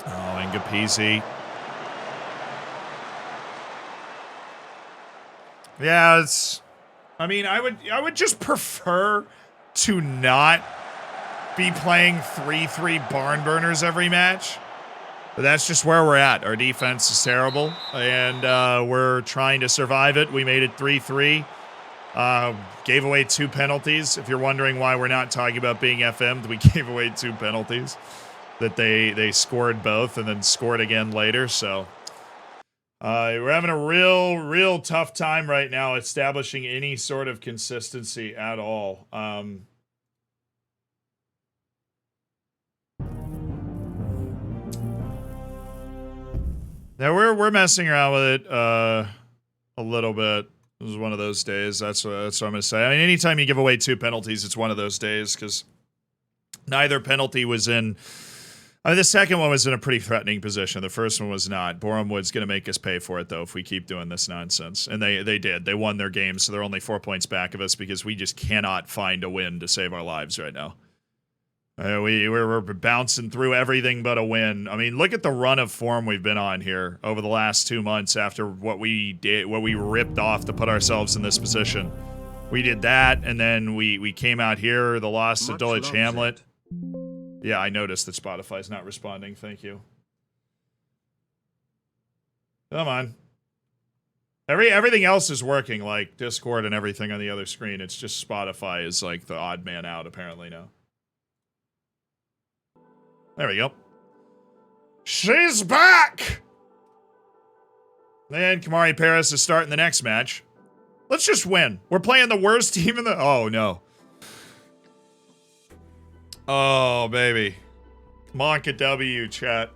S1: Oh, Ngapisi. Yeah, it's... I mean, I would just prefer to not be playing 3-3 barn burners every match. But that's just where we're at. Our defense is terrible, and we're trying to survive it. We made it 3-3. Gave away 2 penalties. If you're wondering why we're not talking about being FM'd, we gave away 2 penalties. That they scored both and then scored again later, so... we're having a real tough time right now establishing any sort of consistency at all. Now we're messing around with it a little bit. This is one of those days. That's what I'm gonna say. I mean, anytime you give away 2 penalties, it's one of those days because Neither penalty was in. I mean, the second one was in a pretty threatening position. The first one was not. Bournemouth's going to make us pay for it, though, if we keep doing this nonsense. And they did. They won their game, so they're only 4 points back of us because we just cannot find a win to save our lives right now. We're bouncing through everything but a win. I mean, look at the run of form we've been on here over the last 2 months after what we did, what we ripped off to put ourselves in this position. We did that, and then we came out here, the loss to Dulwich Hamlet. Yeah, I noticed that Spotify's not responding. Thank you. Come on. Everything else is working, like Discord and everything on the other screen. It's just Spotify is like the odd man out, apparently, now. There we go. She's back! And Kamari Paris is starting the next match. Let's just win. We're playing the worst team in the... Oh, no. Oh, baby. Monka W, chat.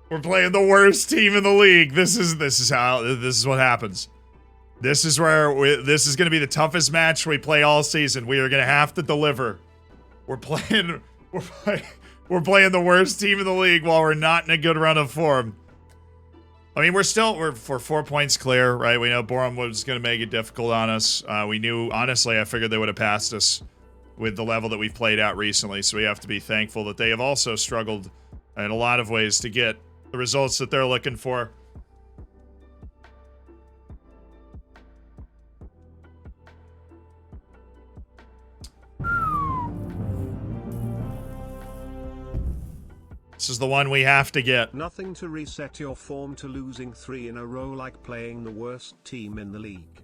S1: We're playing the worst team in the league. This is what happens. This is where this is going to be the toughest match we play all season. We are going to have to deliver. We're playing the worst team in the league while we're not in a good run of form. I mean, we're 4 points clear, right? We know Borum was going to make it difficult on us. We knew, honestly, I figured they would have passed us with the level that we've played out recently. So we have to be thankful that they have also struggled in a lot of ways to get the results that they're looking for. This is the one we have to get.
S5: Nothing to reset your form to losing 3 in a row like playing the worst team in the league.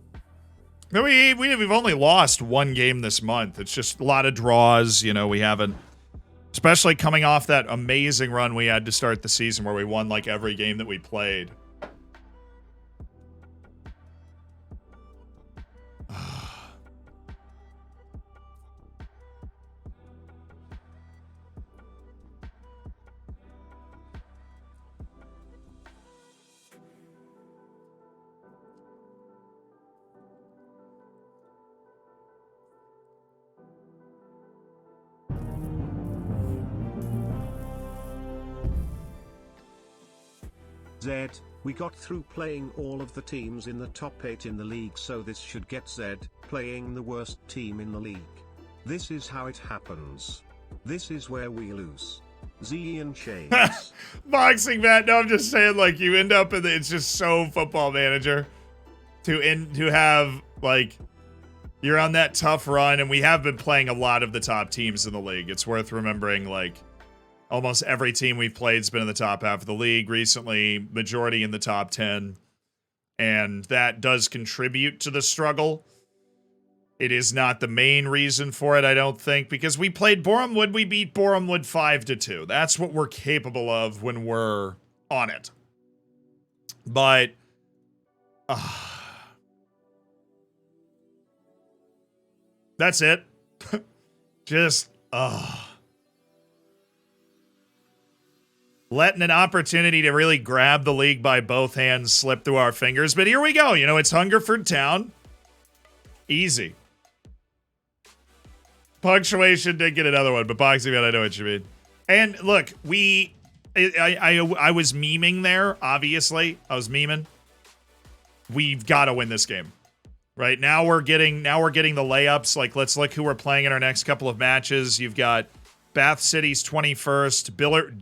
S1: We've only lost 1 game this month. It's just a lot of draws. You know, we haven't, especially coming off that amazing run we had to start the season where we won like every game that we played.
S5: Zed, we got through playing all of the teams in the top 8 in the league, so this should get Zed playing the worst team in the league. This is how it happens. This is where we lose. Z and Chains.
S1: Boxing Matt, no, I'm just saying, like, you end up in it's just so Football Manager to have, like, you're on that tough run, and we have been playing a lot of the top teams in the league. It's worth remembering, like, almost every team we've played has been in the top half of the league recently, majority in the top 10. And that does contribute to the struggle. It is not the main reason for it, I don't think, because we played Bournemouth, we beat Bournemouth 5-2. That's what we're capable of when we're on it. But that's it. Just letting an opportunity to really grab the league by both hands slip through our fingers. But here we go. You know, it's Hungerford Town. Easy. Punctuation did get another one, but Boxing Man, I know what you mean. And look, I was memeing there, obviously. I was memeing. We've got to win this game. Right? Now we're getting the layups. Like, let's look who we're playing in our next couple of matches. You've got Bath City's 21st,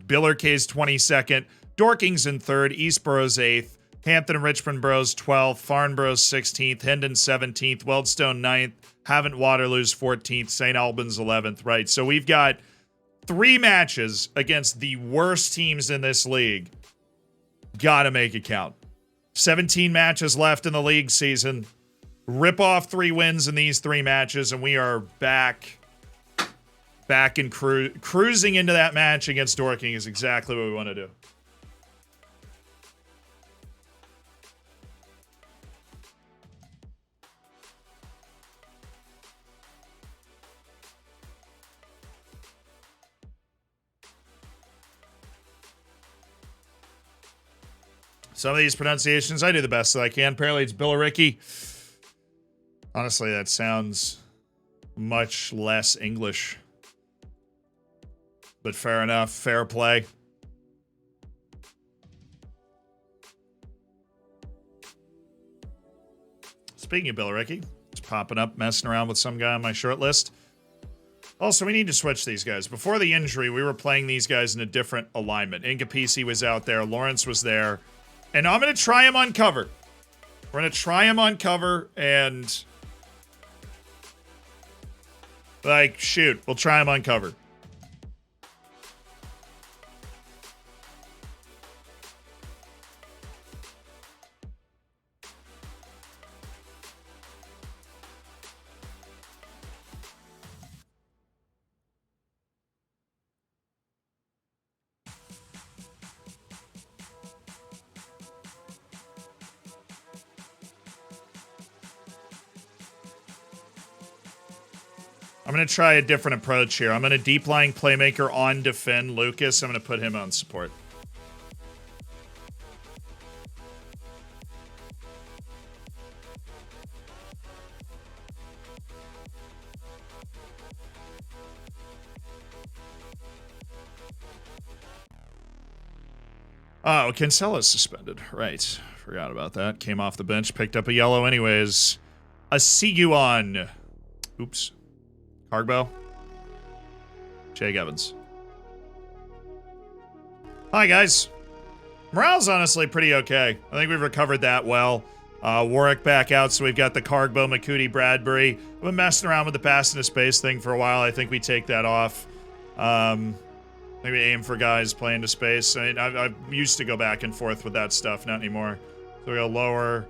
S1: Billercay's 22nd, Dorking's in 3rd, Eastborough's 8th, Hampton and Richmond Borough's 12th, Farnborough's 16th, Hendon 17th, Wealdstone 9th, Havant Waterloo's 14th, St. Albans 11th, right? So we've got 3 matches against the worst teams in this league. Gotta make it count. 17 matches left in the league season. Rip off 3 wins in these 3 matches, and we are back and cruising into that match against Dorking is exactly what we want to do. Some of these pronunciations, I do the best that I can. Apparently it's Billericay. Honestly, that sounds much less English But fair enough. Fair play. Speaking of Billericay, it's popping up, messing around with some guy on my short list. Also, we need to switch these guys. Before the injury, we were playing these guys in a different alignment. Incapisi was out there. Lawrence was there. And I'm going to try him on cover. We're going to try him on cover and... like, shoot. We'll try him on cover. I'm going to try a different approach here. I'm going to deep lying playmaker on defend Lucas. I'm going to put him on support. Oh, Cancelo's suspended. Right. Forgot about that. Came off the bench, picked up a yellow anyways. A Siguan. Oops. Cargbo. Jake Evans. Hi, guys. Morale's honestly pretty okay. I think we've recovered that well. Warwick back out, so we've got the Cargbo, Makuti, Bradbury. I've been messing around with the pass into space thing for a while. I think we take that off. Maybe aim for guys playing to space. I mean, I used to go back and forth with that stuff, not anymore. So we go lower.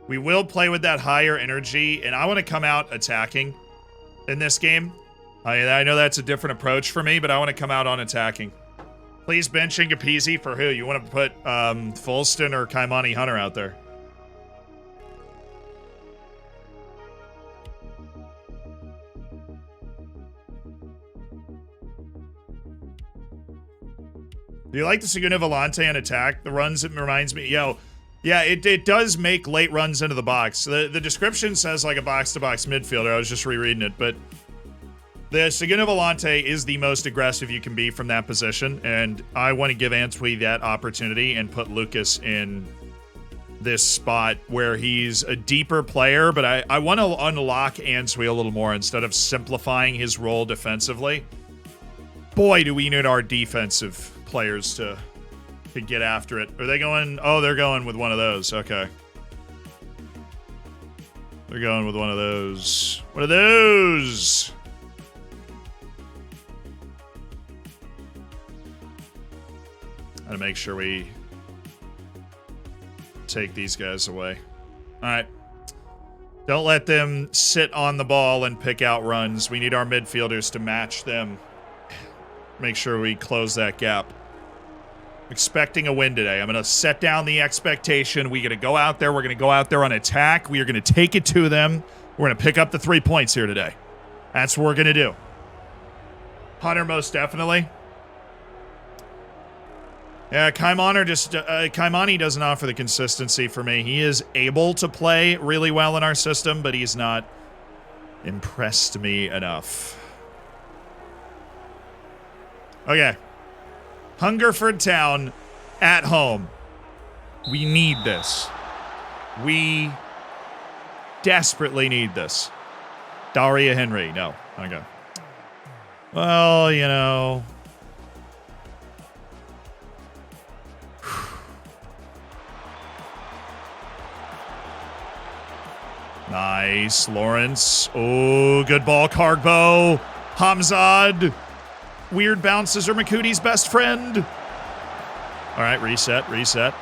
S1: We will play with that higher energy, and I want to come out attacking in this game. I know that's a different approach for me, but I want to come out on attacking. Please bench Incapisi for who? You want to put Fulston or Kaimani Hunter out there? Do you like the Segunda Volante on attack? The runs, it reminds me, yeah, it does make late runs into the box. The description says like a box-to-box midfielder. I was just rereading it, but the Segunda Volante is the most aggressive you can be from that position, and I want to give Antwi that opportunity and put Lucas in this spot where he's a deeper player, but I want to unlock Antwi a little more instead of simplifying his role defensively. Boy, do we need our defensive players to get after it. Are they going? Oh, they're going with one of those. Okay. They're going with one of those. One of those! Gotta make sure we take these guys away. Alright. Don't let them sit on the ball and pick out runs. We need our midfielders to match them. Make sure we close that gap. Expecting a win today. I'm going to set down the expectation. We're going to go out there. We're going to go out there on attack. We are going to take it to them. We're going to pick up the 3 points here today. That's what we're going to do. Hunter, most definitely. Yeah, Kaimani doesn't offer the consistency for me. He is able to play really well in our system, but he's not impressed me enough. Okay. Hungerford Town at home. We need this. We desperately need this. Daria Henry. No. Okay. Well, you know. Nice. Lawrence. Oh, good ball. Cargbo. Hamzad. Weird bounces are Makuti's best friend. All right, reset.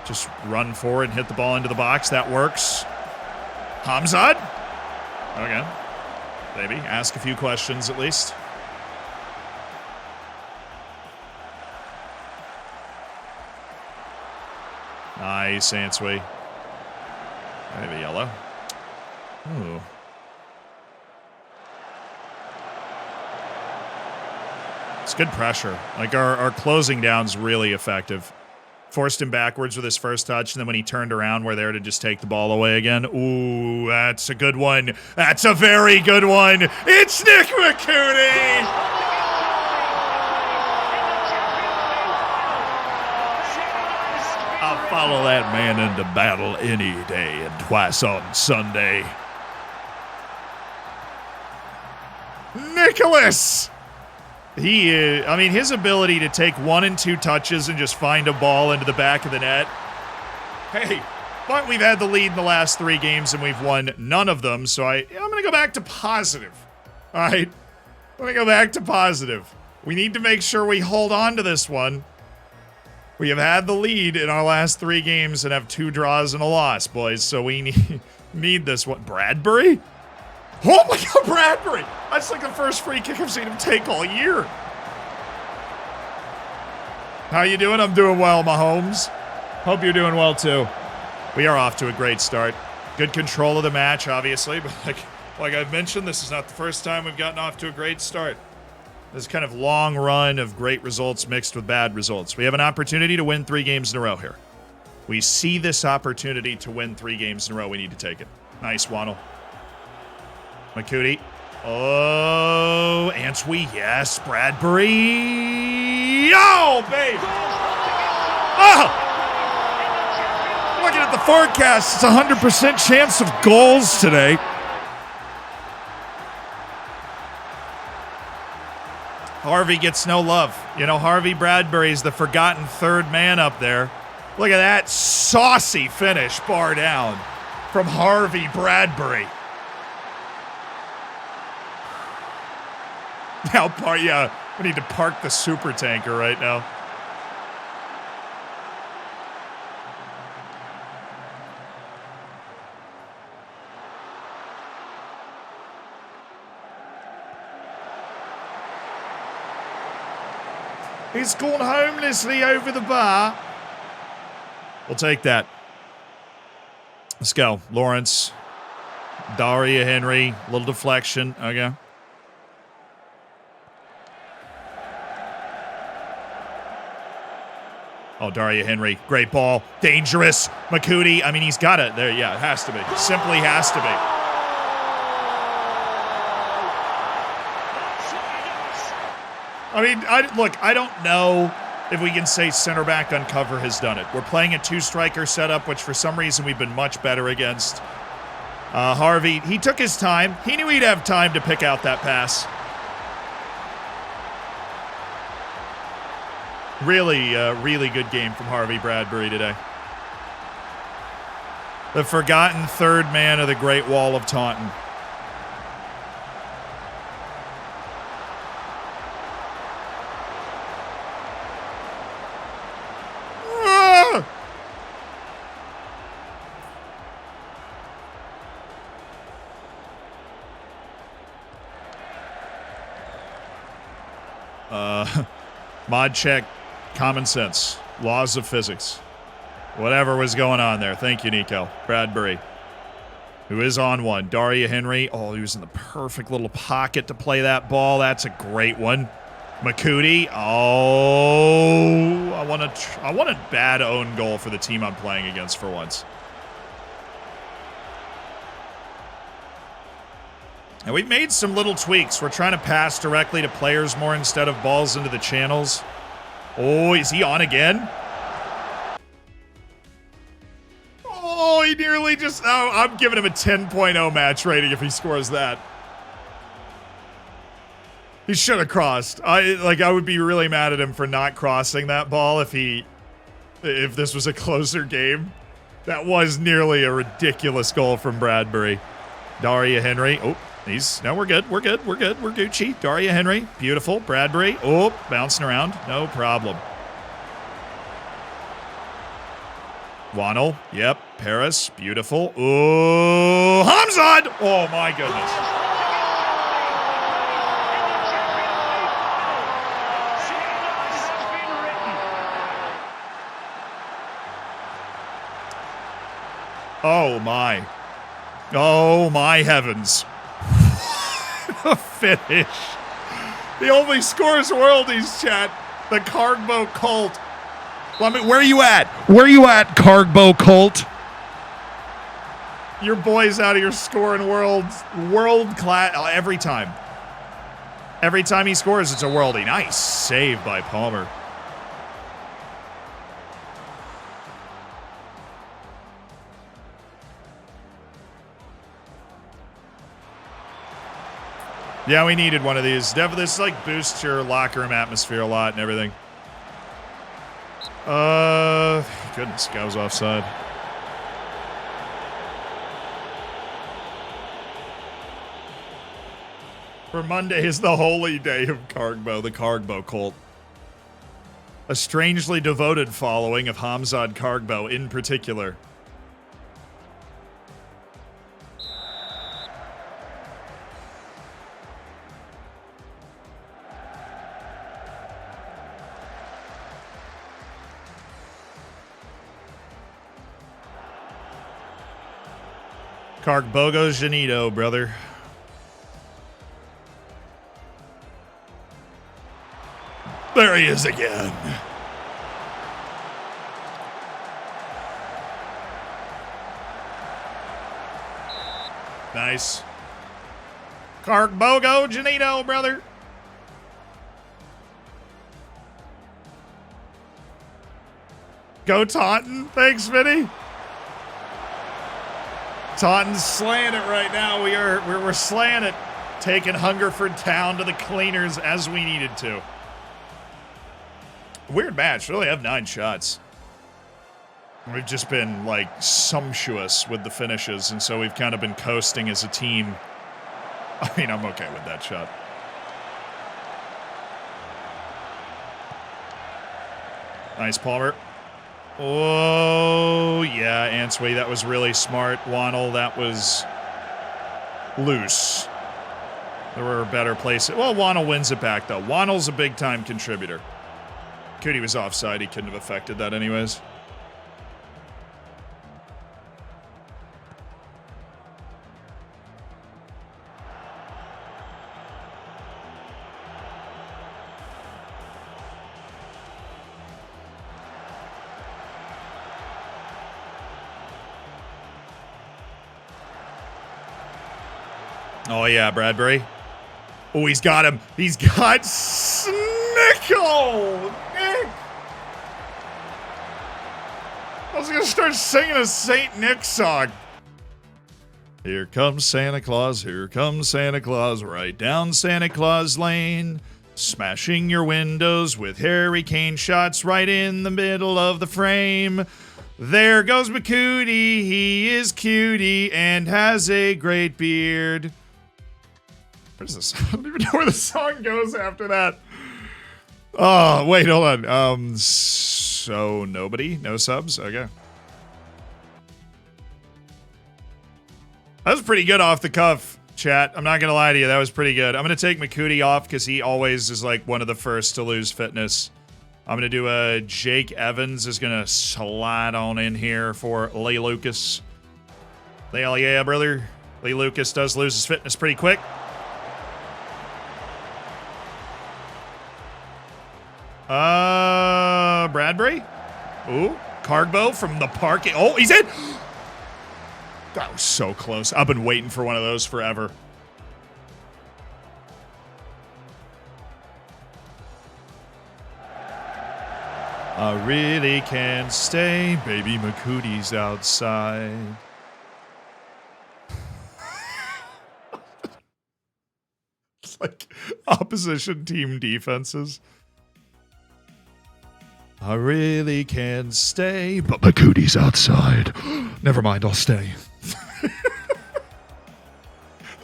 S1: Just run forward and hit the ball into the box. That works. Hamzad. Okay. Maybe. Ask a few questions at least. Nice, Answey. Maybe yellow. Ooh. It's good pressure. Like, our closing down's really effective. Forced him backwards with his first touch, and then when he turned around, we're there to just take the ball away again. Ooh, that's a good one. That's a very good one. It's Nick Makuti! Follow that man into battle any day and twice on Sunday. Nicholas! He is, I mean, his ability to take 1 and 2 touches and just find a ball into the back of the net. Hey, but we've had the lead in the last 3 games and we've won none of them, so I'm going to go back to positive. All right? I'm going to go back to positive. We need to make sure we hold on to this one. We have had the lead in our last 3 games and have 2 draws and a loss, boys. So we need this one. Bradbury? Oh my God, Bradbury! That's like the first free kick I've seen him take all year. How you doing? I'm doing well, Mahomes. Hope you're doing well too. We are off to a great start. Good control of the match, obviously, but like I've mentioned, this is not the first time we've gotten off to a great start. This kind of long run of great results mixed with bad results. We have an opportunity to win 3 games in a row here. We see this opportunity to win 3 games in a row. We need to take it. Nice, Waddle. McCooty. Oh, Antwi. Yes, Bradbury. Oh, babe. Oh! Looking at the forecast, it's a 100% chance of goals today. Harvey gets no love. You know, Harvey Bradbury's the forgotten 3rd man up there. Look at that saucy finish, bar down, from Harvey Bradbury. Now, yeah, we need to park the super tanker right now. He's gone homelessly over the bar. We'll take that. Let's go. Lawrence. Daria Henry. A little deflection. Okay. Oh, Daria Henry. Great ball. Dangerous. McCooty. I mean, he's got it. There, yeah, it has to be. Simply has to be. I mean, look, I don't know if we can say center back on cover has done it. We're playing a 2-striker setup, which for some reason we've been much better against. Harvey, he took his time. He knew he'd have time to pick out that pass. Really, really good game from Harvey Bradbury today. The forgotten 3rd man of the Great Wall of Taunton. Mod check, common sense, laws of physics. Whatever was going on there. Thank you, Nico. Bradbury, who is on one. Daria Henry. Oh, he was in the perfect little pocket to play that ball. That's a great one. McCooty. Oh, I want a bad own goal for the team I'm playing against for once. And we've made some little tweaks. We're trying to pass directly to players more instead of balls into the channels. Oh, is he on again? Oh, he nearly just... Oh, I'm giving him a 10.0 match rating if he scores that. He should have crossed. I would be really mad at him for not crossing that ball if this was a closer game. That was nearly a ridiculous goal from Bradbury. Daria Henry. Oh. We're good. We're Gucci. Daria Henry. Beautiful. Bradbury. Oh, bouncing around. No problem. Wannell. Yep. Paris. Beautiful. Oh, Hamzad. Oh, my goodness. Oh, my. Oh, my heavens. Finish. The only scores worldies, chat. The Cargbo Colt. Well, I mean, where are you at? Where are you at, Cargbo Colt? Your boy's out of your scoring world class every time. Every time he scores, it's a worldie. Nice save by Palmer. Yeah, we needed one of these. Definitely, this like boosts your locker room atmosphere a lot and everything. Goodness, guy was offside. For Monday is the holy day of Kargbo, the Kargbo cult. A strangely devoted following of Hamzad Kargbo in particular. Kargbogo Janito, brother. There he is again. Nice. Kargbogo Janito, brother. Go Taunton. Thanks, Vinny. Taunton's slaying it right now. We're slaying it. Taking Hungerford Town to the cleaners as we needed to. Weird match. We only have 9 shots. We've just been, like, sumptuous with the finishes, and so we've kind of been coasting as a team. I mean, I'm okay with that shot. Nice, Palmer. Oh, yeah, Answay, that was really smart. Waddle, that was loose. There were better places. Well, Waddle wins it back, though. Waddle's a big-time contributor. Cootie was offside. He couldn't have affected that anyways. Oh, yeah, Bradbury. Oh, he's got him. He's got Snickle. Nick. I was going to start singing a St. Nick song. Here comes Santa Claus. Here comes Santa Claus. Right down Santa Claus Lane. Smashing your windows with hurricane shots right in the middle of the frame. There goes McCootie. He is cutie and has a great beard. Where's this? I don't even know where the song goes after that. Oh, wait, hold on. So nobody? No subs? Okay. That was pretty good off the cuff, chat. I'm not going to lie to you. That was pretty good. I'm going to take McCootie off because he always is like one of the first to lose fitness. I'm going to do a Jake Evans is going to slide on in here for Lee Lucas. Hell yeah, brother. Lee Lucas does lose his fitness pretty quick. Bradbury. Ooh, Kargbo from the parking. Oh, he's in. That was so close. I've been waiting for one of those forever. I really can't stay. Baby McCootie's outside. It's like opposition team defenses. I really can't stay, but McCootie's outside. Never mind, I'll stay.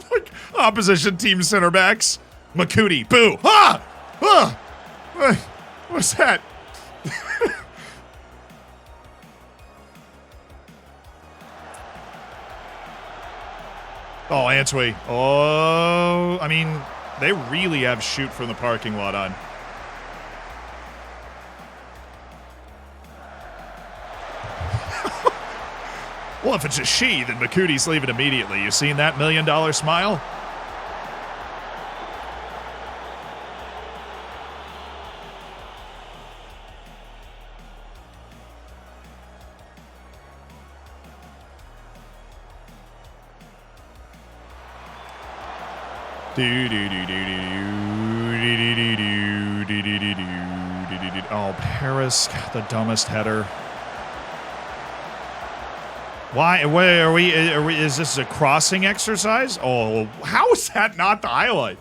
S1: Like opposition team center backs. McCootie, boo! Ah! Ah! What's that? Oh, Antwi. Oh, I mean, they really have shoot from the parking lot on. Well, if it's a she, then McCootie's leaving immediately. You seen that $1 million smile? Oh, Paris, the dumbest header. Why? Where are we? Is this a crossing exercise? Oh, how is that not the highlight?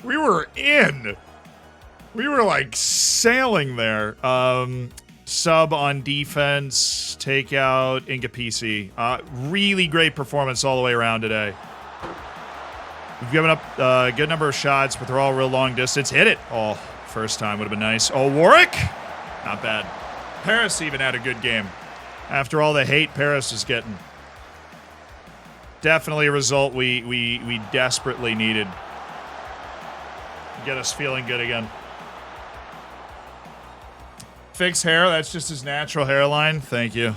S1: We were in. We were like sailing there. Sub on defense, takeout, Inga PC. Really great performance all the way around today. We've given up a good number of shots, but they're all real long distance. Hit it. Oh, first time would have been nice. Oh, Warwick. Not bad. Paris even had a good game. After all the hate Paris is getting. Definitely a result we desperately needed. Get us feeling good again. Fix hair, that's just his natural hairline. Thank you.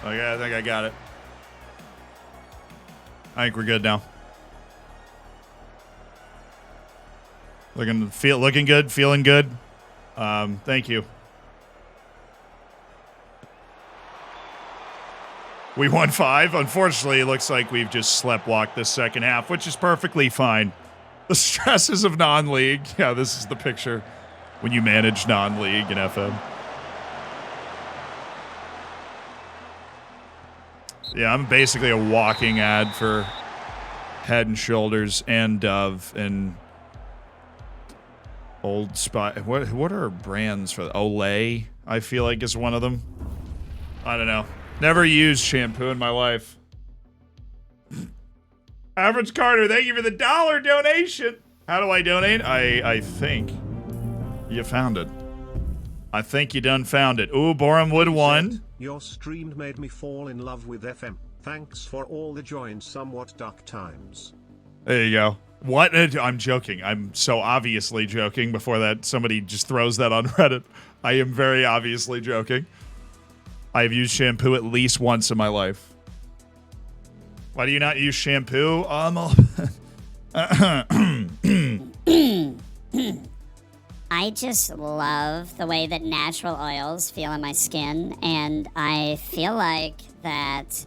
S1: Okay, I think I got it. I think we're good now. Looking good, feeling good. Thank you. We won 5. Unfortunately, it looks like we've just sleptwalked this second half, which is perfectly fine. The stresses of non-league. Yeah, this is the picture when you manage non-league in FM. Yeah, I'm basically a walking ad for Head and Shoulders and Dove and Old Spice. What are brands for Olay? I feel like is one of them. I don't know. Never used shampoo in my life. Average Carter, thank you for the $1 donation. How do I donate? I think you found it. I think you done found it. Ooh, Borehamwood 1.
S5: Your stream made me fall in love with FM. Thanks for all the joy in somewhat dark times.
S1: There you go. What? I'm joking. I'm so obviously joking before that somebody just throws that on Reddit. I am very obviously joking. I have used shampoo at least once in my life. Why do you not use shampoo?
S4: I just love the way that natural oils feel on my skin, and I feel like that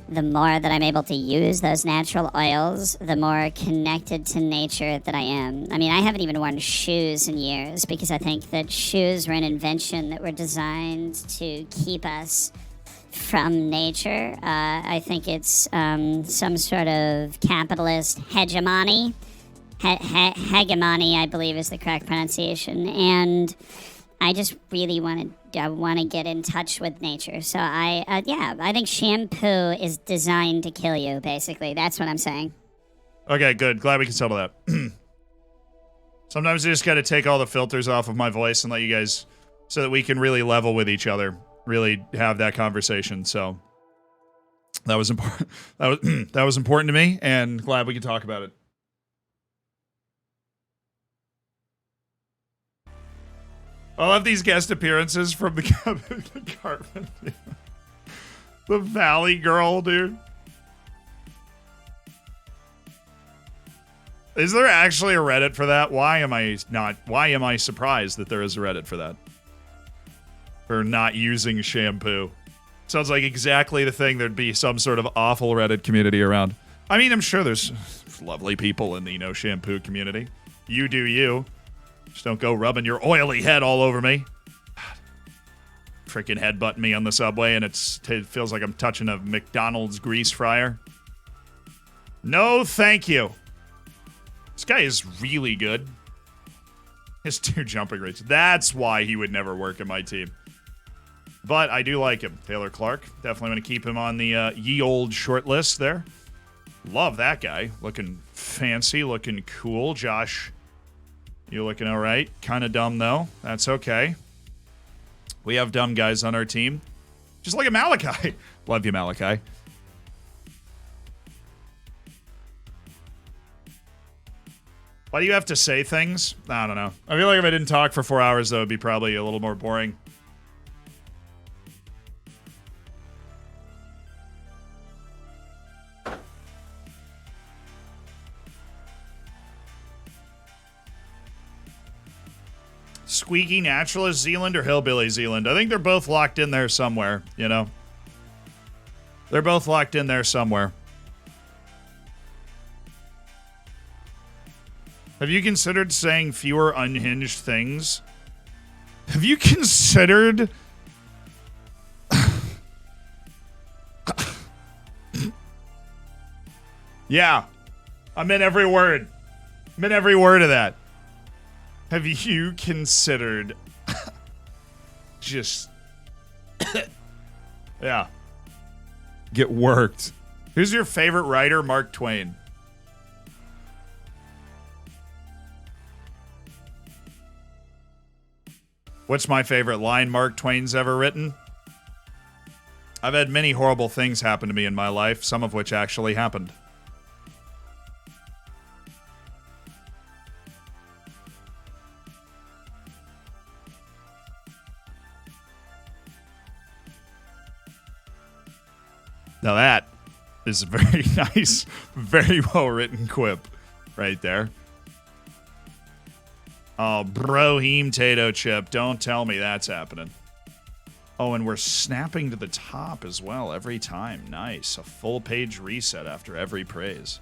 S4: the more that I'm able to use those natural oils, the more connected to nature that I am. I mean, I haven't even worn shoes in years because I think that shoes were an invention that were designed to keep us from nature. I think it's some sort of capitalist hegemony. Hegemony, I believe, is the correct pronunciation. And I just really want to get in touch with nature. So I think shampoo is designed to kill you. Basically, that's what I'm saying.
S1: Okay, good. Glad we can settle that. Sometimes I just got to take all the filters off of my voice and let you guys, so that we can really level with each other, really have that conversation. So that was important. That was important to me, and glad we could talk about it. I love these guest appearances from the Cartman. The Valley Girl, dude. Is there actually a Reddit for that? Why am I surprised that there is a Reddit for that? For not using shampoo. Sounds like exactly the thing there'd be some sort of awful Reddit community around. I mean, I'm sure there's lovely people in the no shampoo community. You do you. Just don't go rubbing your oily head all over me. Freaking headbutting me on the subway, and it feels like I'm touching a McDonald's grease fryer. No, thank you. This guy is really good. His 2 jumping rates. That's why he would never work in my team. But I do like him. Taylor Clark. Definitely going to keep him on the ye old short list there. Love that guy. Looking fancy, looking cool. Josh, you looking all right. Kind of dumb, though. That's okay. We have dumb guys on our team. Just like a Malachi. Love you, Malachi. Why do you have to say things? I don't know. I feel like if I didn't talk for 4 hours, though, it'd be probably a little more boring. Squeaky Naturalist Zealand or Hillbilly Zealand? I think they're both locked in there somewhere, you know? They're both locked in there somewhere. Have you considered saying fewer unhinged things? Have you considered... Yeah. I meant every word. I meant every word of that. Have you considered... just... yeah. Get worked. Who's your favorite writer? Mark Twain. What's my favorite line Mark Twain's ever written? I've had many horrible things happen to me in my life, some of which actually happened. Now that is a very nice, very well-written quip right there. Oh, Broheem Tato Chip. Don't tell me that's happening. Oh, and we're snapping to the top as well every time. Nice. A full page reset after every praise.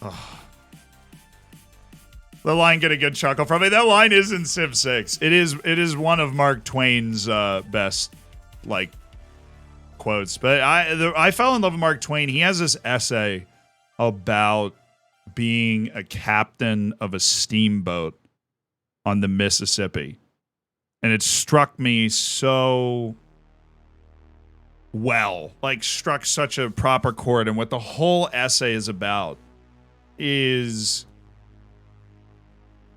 S1: Oh. The line get a good chuckle from it. That line is in Civ 6. It is one of Mark Twain's best, like, quotes. But I fell in love with Mark Twain. He has this essay about being a captain of a steamboat on the Mississippi. And it struck me so well, like struck such a proper chord. And what the whole essay is about is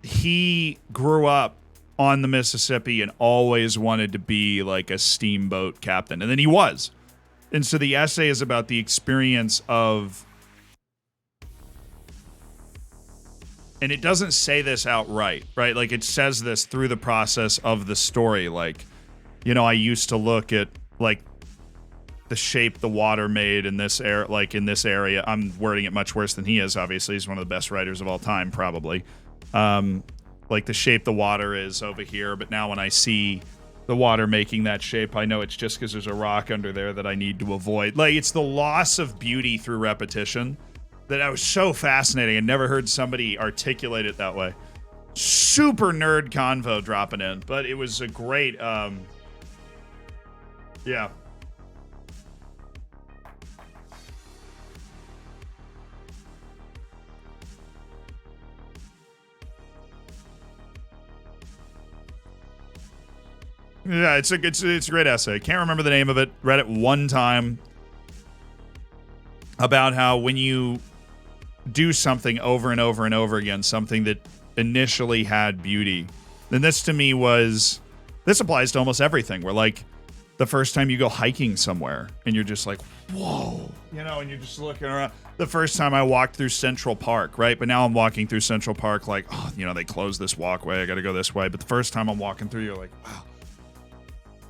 S1: he grew up on the Mississippi and always wanted to be like a steamboat captain. And then he was. And so the essay is about the experience of... And it doesn't say this outright, right? Like, it says this through the process of the story. Like, you know, I used to look at, like, the shape the water made in this in this area. I'm wording it much worse than he is, obviously. He's one of the best writers of all time, probably. Like, the shape the water is over here. But now when I see the water making that shape, I know it's just because there's a rock under there that I need to avoid. Like, it's the loss of beauty through repetition that I was so fascinating. I never heard somebody articulate it that way. Super nerd convo dropping in, but it was a great, yeah. Yeah, it's a great essay. Can't remember the name of it. Read it one time about how when you do something over and over and over again, something that initially had beauty, then this to me was, this applies to almost everything. Where like the first time you go hiking somewhere and you're just like, whoa, you know, and you're just looking around. The first time I walked through Central Park, right? But now I'm walking through Central Park like, oh, you know, they closed this walkway. I got to go this way. But the first time I'm walking through, you're like, wow.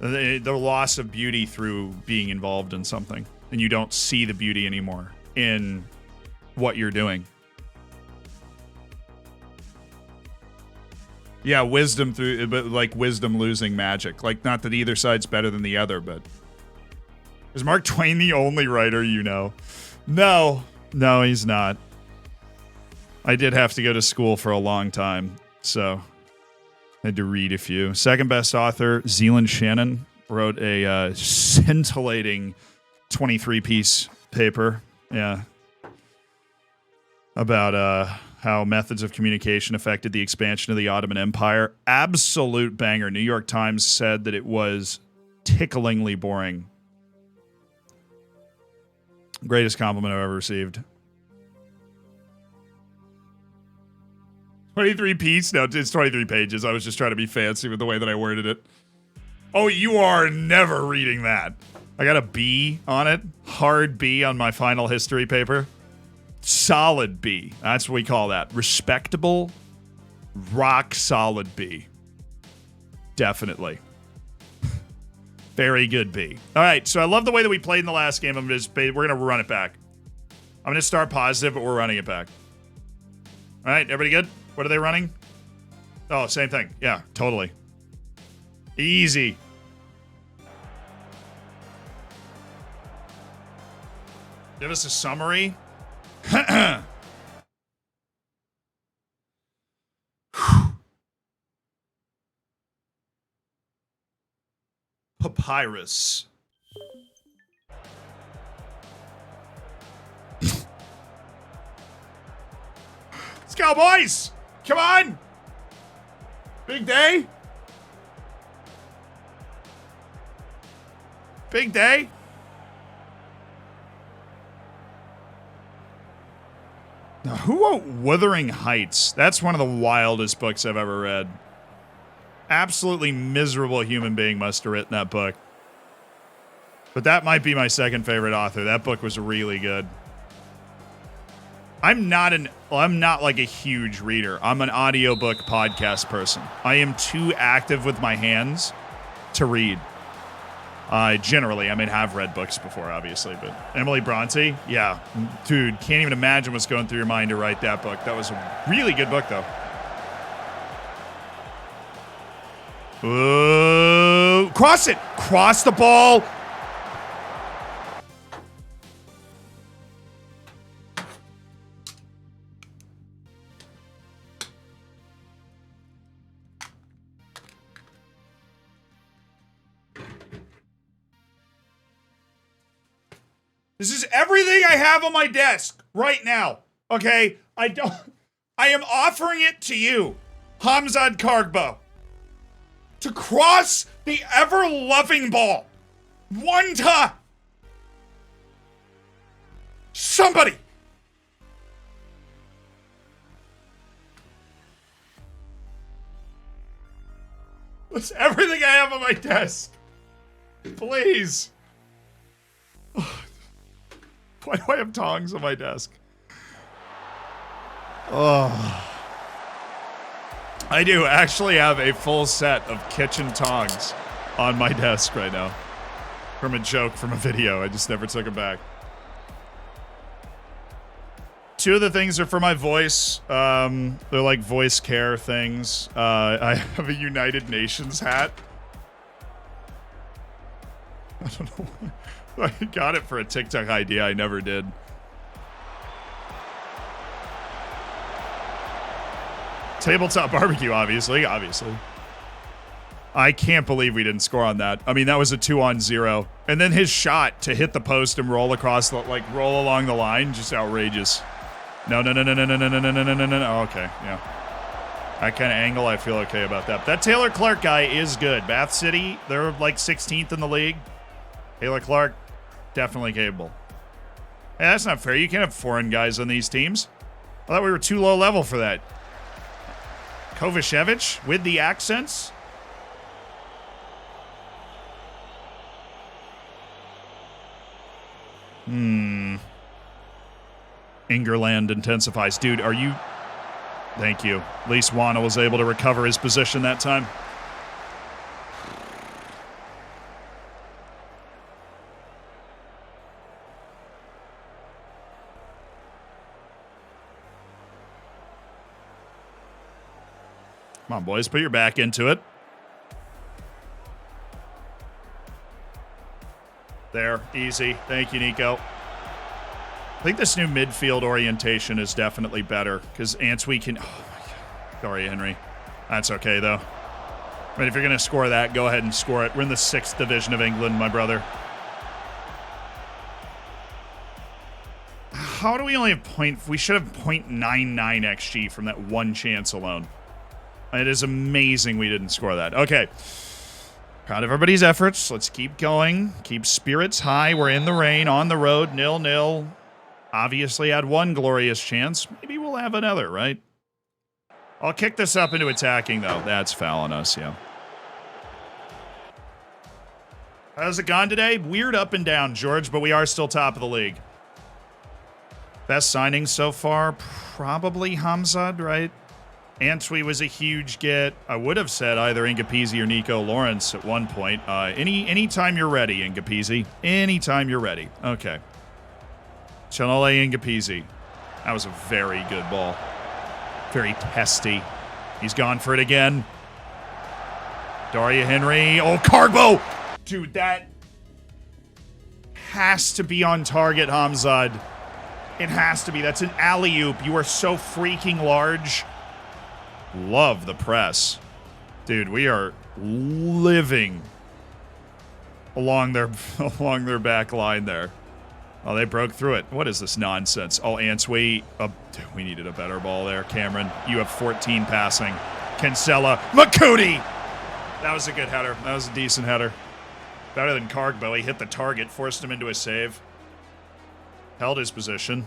S1: The loss of beauty through being involved in something, and you don't see the beauty anymore in what you're doing. Yeah, wisdom through, but like wisdom losing magic. Like, not that either side's better than the other, but is Mark Twain the only writer you know? No, he's not. I did have to go to school for a long time, so I had to read a few. Second best author, Zealand Shannon, wrote a scintillating 23-piece paper. Yeah. About how methods of communication affected the expansion of the Ottoman Empire. Absolute banger. New York Times said that it was ticklingly boring. Greatest compliment I've ever received. 23 piece? No, it's 23 pages. I was just trying to be fancy with the way that I worded it. Oh, you are never reading that. I got a B on it. Hard B on my final history paper. Solid B. That's what we call that. Respectable, rock solid B. Definitely. Very good B. All right, so I love the way that we played in the last game. We're going to run it back. I'm going to start positive, but we're running it back. All right, everybody good? What are they running? Oh, same thing. Yeah, totally. Easy. Give us a summary. Papyrus. Let's go, boys! Come on! Big day? Big day? Now, who wrote Wuthering Heights? That's one of the wildest books I've ever read. Absolutely miserable human being must have written that book. But that might be my second favorite author. That book was really good. I'm not like a huge reader. I'm an audiobook podcast person. I am too active with my hands to read. Generally, I mean, have read books before, obviously, but Emily Bronte, yeah. Dude, can't even imagine what's going through your mind to write that book. That was a really good book, though. Cross it! Cross the ball! This is everything I have on my desk right now. Okay? I am offering it to you, Hamzad Kargbo, to cross the ever-loving ball. One time. Somebody. That's everything I have on my desk. Please. Why do I have tongs on my desk? Oh. I do actually have a full set of kitchen tongs on my desk right now. From a joke from a video. I just never took them back. Two of the things are for my voice. They're like voice care things. I have a United Nations hat. I don't know why. I got it for a TikTok idea. I never did. Tabletop barbecue, obviously. I can't believe we didn't score on that. I mean, that was a 2-on-0. And then his shot to hit the post and roll across the, like, roll along the line, just outrageous. No. Okay, yeah. That kind of angle, I feel okay about that. But that Taylor Clark guy is good. Bath City, they're like 16th in the league. Taylor Clark, definitely capable. Hey, that's not fair. You can't have foreign guys on these teams. I thought we were too low level for that. Kovacevic with the accents. Ingerland intensifies. Dude, are you... Thank you. At least Wana was able to recover his position that time. Come on, boys. Put your back into it. There. Easy. Thank you, Nico. I think this new midfield orientation is definitely better because Antwi can... Oh, my God. Sorry, Henry. That's okay, though. I mean, if you're going to score that, go ahead and score it. We're in the 6th division of England, my brother. How do we only have We should have 0.99 XG from that one chance alone. It is amazing we didn't score that. Okay. Proud of everybody's efforts. Let's keep going. Keep spirits high. We're in the rain, on the road, 0-0. Obviously had one glorious chance. Maybe we'll have another, right? I'll kick this up into attacking, though. That's fouling us, yeah. How's it gone today? Weird up and down, George, but we are still top of the league. Best signing so far? Probably Hamzad, right? Antwi was a huge get. I would have said either Ngapisi or Nico Lawrence at one point. Anytime you're ready, Ngapisi. Anytime you're ready. Okay. Chanole Ngapisi. That was a very good ball. Very testy. He's gone for it again. Daria Henry. Oh, Carbo! Dude, that has to be on target, Hamzad. It has to be. That's an alley-oop. You are so freaking large. Love the press. Dude, we are living along their back line there. Oh, they broke through it. What is this nonsense? Oh, Ants, we needed a better ball there. Cameron, you have 14 passing. Kinsella, Makudi! That was a good header. That was a decent header. Better than Cargbo. He hit the target, forced him into a save. Held his position.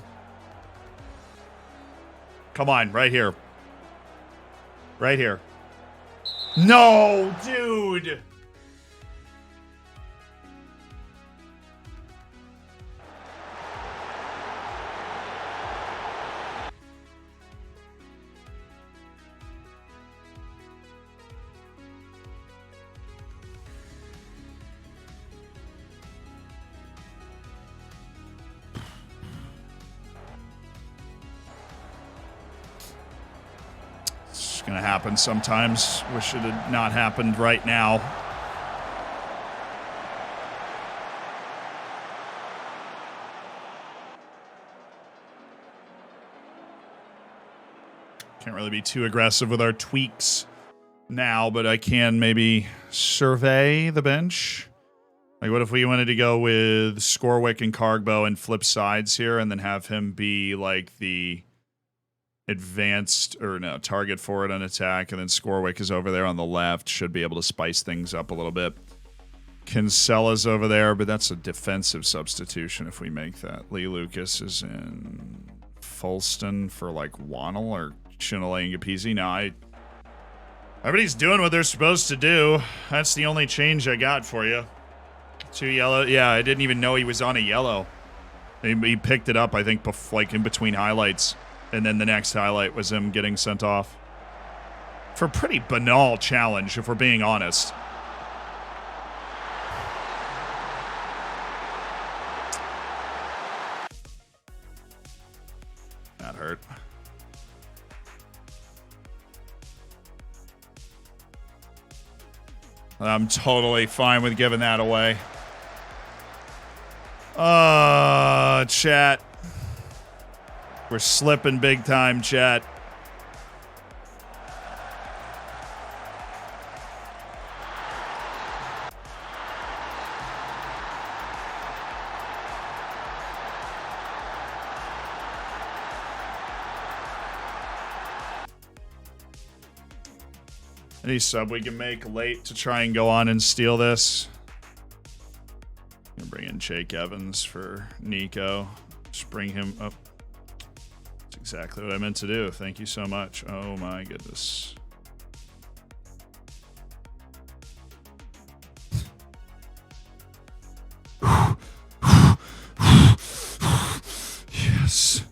S1: Come on, right here. Right here. No, dude! Gonna happen sometimes. Wish it had not happened right now. Can't really be too aggressive with our tweaks now, but I can maybe survey the bench. Like, what if we wanted to go with Scorwick and Cargbo and flip sides here and then have him be like the advanced, or no, target forward on attack, and then Scorwick is over there on the left. Should be able to spice things up a little bit. Kinsella's over there, but that's a defensive substitution if we make that. Lee Lucas is in Fulston for like Wannell or Chinele and Gapizzi. No, everybody's doing what they're supposed to do. That's the only change I got for you. 2 yellow. Yeah, I didn't even know he was on a yellow. He picked it up, I think, like in between highlights. And then the next highlight was him getting sent off. For a pretty banal challenge, if we're being honest. That hurt. I'm totally fine with giving that away. Chat. We're slipping big time, chat. Any sub we can make late to try and go on and steal this? I'm gonna bring in Jake Evans for Nico. Just bring him up. That's exactly what I meant to do. Thank you so much. Oh my goodness. Yes.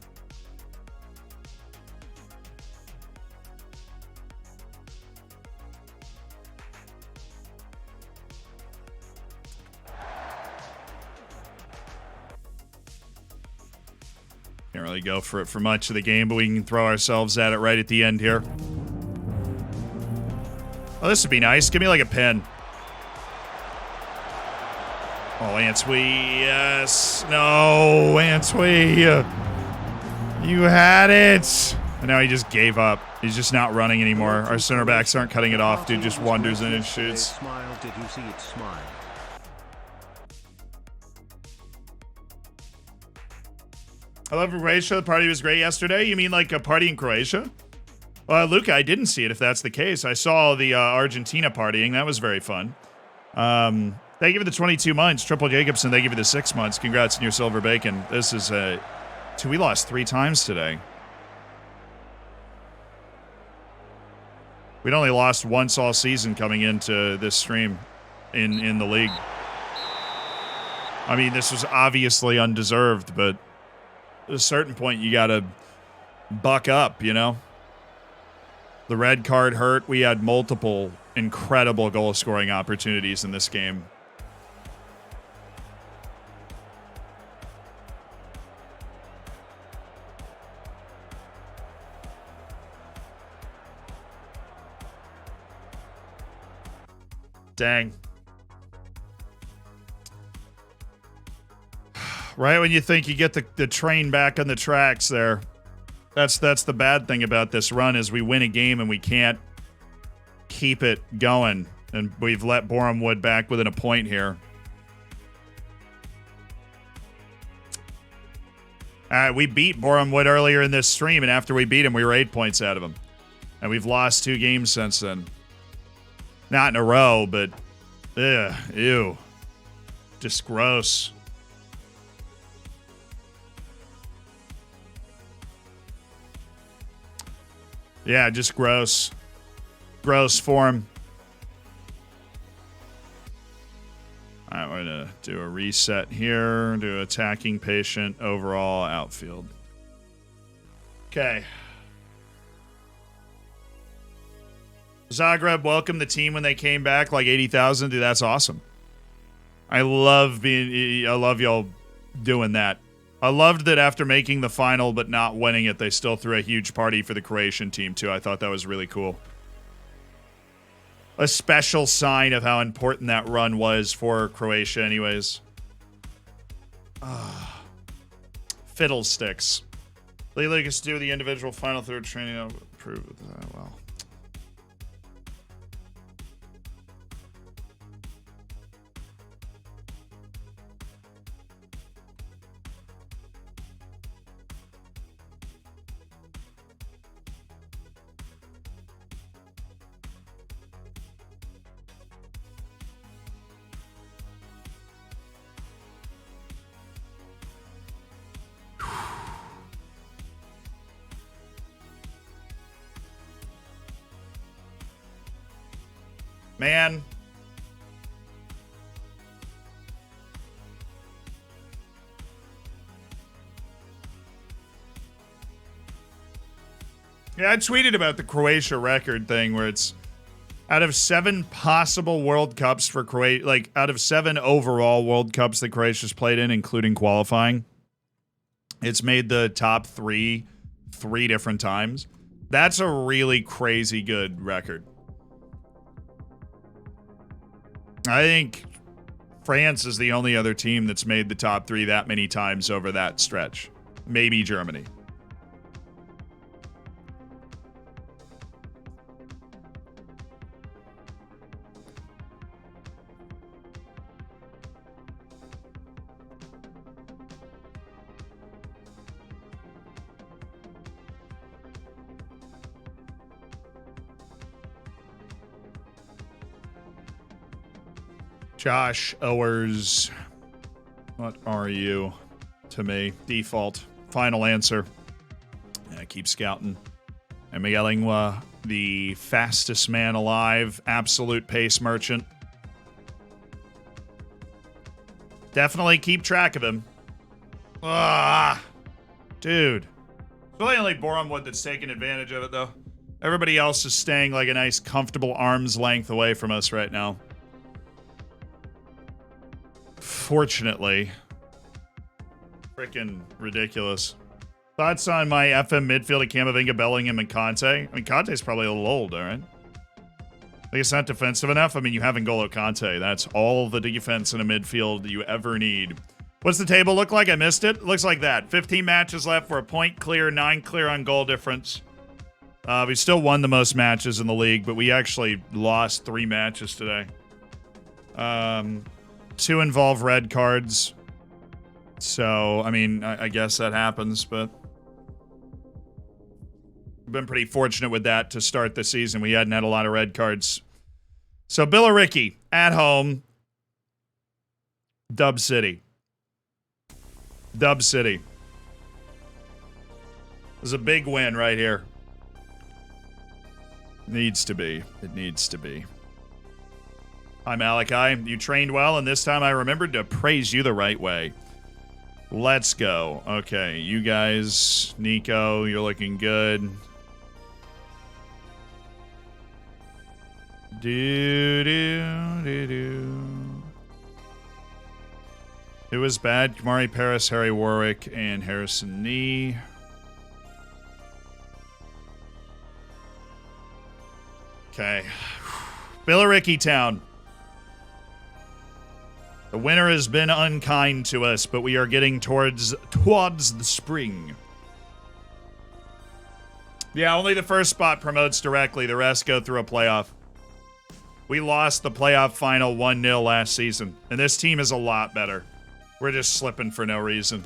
S1: Can't really go for it for much of the game, but we can throw ourselves at it right at the end here. Oh, this would be nice. Give me like a pin. Oh, Answee, yes. No, Answee. You had it. And now he just gave up. He's just not running anymore. Our center backs aren't cutting it off. Dude just wanders in and shoots.
S5: Smile, did you see it smile?
S1: I love Croatia. The party was great yesterday. You mean like a party in Croatia? Luca, I didn't see it if that's the case. I saw the Argentina partying. That was very fun. They give you the 22 months. Triple Jacobson, they give you the 6 months. Congrats on your silver bacon. This is we lost 3 times today. We'd only lost once all season coming into this stream in the league. I mean, this was obviously undeserved, but at a certain point, you got to buck up, you know? The red card hurt. We had multiple incredible goal-scoring opportunities in this game. Dang. Right when you think you get the train back on the tracks there. That's the bad thing about this run is we win a game and we can't keep it going. And we've let Bournemouth back within a point here. We beat Bournemouth earlier in this stream, and after we beat him, we were 8 points out of him. And we've lost 2 games since then. Not in a row, but... Ugh, ew. Just gross. Yeah, just gross. Gross form. Alright, we're going to do a reset here. Do attacking patient, overall, outfield. Okay. Zagreb welcomed the team when they came back, like 80,000. Dude, that's awesome. I love y'all doing that. I loved that after making the final but not winning it, they still threw a huge party for the Croatian team, too. I thought that was really cool. A special sign of how important that run was for Croatia anyways. Fiddlesticks. Lee Lucas do the individual final third training. I'll approve of that. Well. Man. Yeah, I tweeted about the Croatia record thing where it's out of 7 possible World Cups for Croatia, like out of 7 overall World Cups that Croatia's played in, including qualifying, it's made the top 3 different times. That's a really crazy good record. I think France is the only other team that's made the top 3 that many times over that stretch. Maybe Germany. Josh Owers, what are you to me? Default. Final answer. I keep scouting. And Miguel Ingua, the fastest man alive, absolute pace merchant. Definitely keep track of him. Dude. It's really only Bournemouth that's taking advantage of it, though. Everybody else is staying like a nice, comfortable arm's length away from us right now. Fortunately. Freaking ridiculous. Thoughts on my FM midfield of Camavinga, Bellingham, and Conte? I mean, Conte's probably a little old, all right? I think it's not defensive enough. I mean, you have N'Golo Conte. That's all the defense in a midfield you ever need. What's the table look like? I missed it. Looks like that. 15 matches left. We're a point clear, 9 clear on goal difference. We still won the most matches in the league, but we actually lost 3 matches today. 2 involve red cards. So, I mean, I guess that happens, but we've been pretty fortunate with that to start the season. We hadn't had a lot of red cards. So, Billericay at home. Dub City. Dub City. This is a big win right here. Needs to be. It needs to be. Hi, Malachi. You trained well, and this time I remembered to praise you the right way. Let's go. Okay, you guys, Nico, you're looking good. It was bad. Kamari Paris, Harry Warwick, and Harrison Nee. Okay. Billericay Town. The winter has been unkind to us, but we are getting towards the spring. Yeah, only the first spot promotes directly. The rest go through a playoff. We lost the playoff final 1-0 last season, and this team is a lot better. We're just slipping for no reason.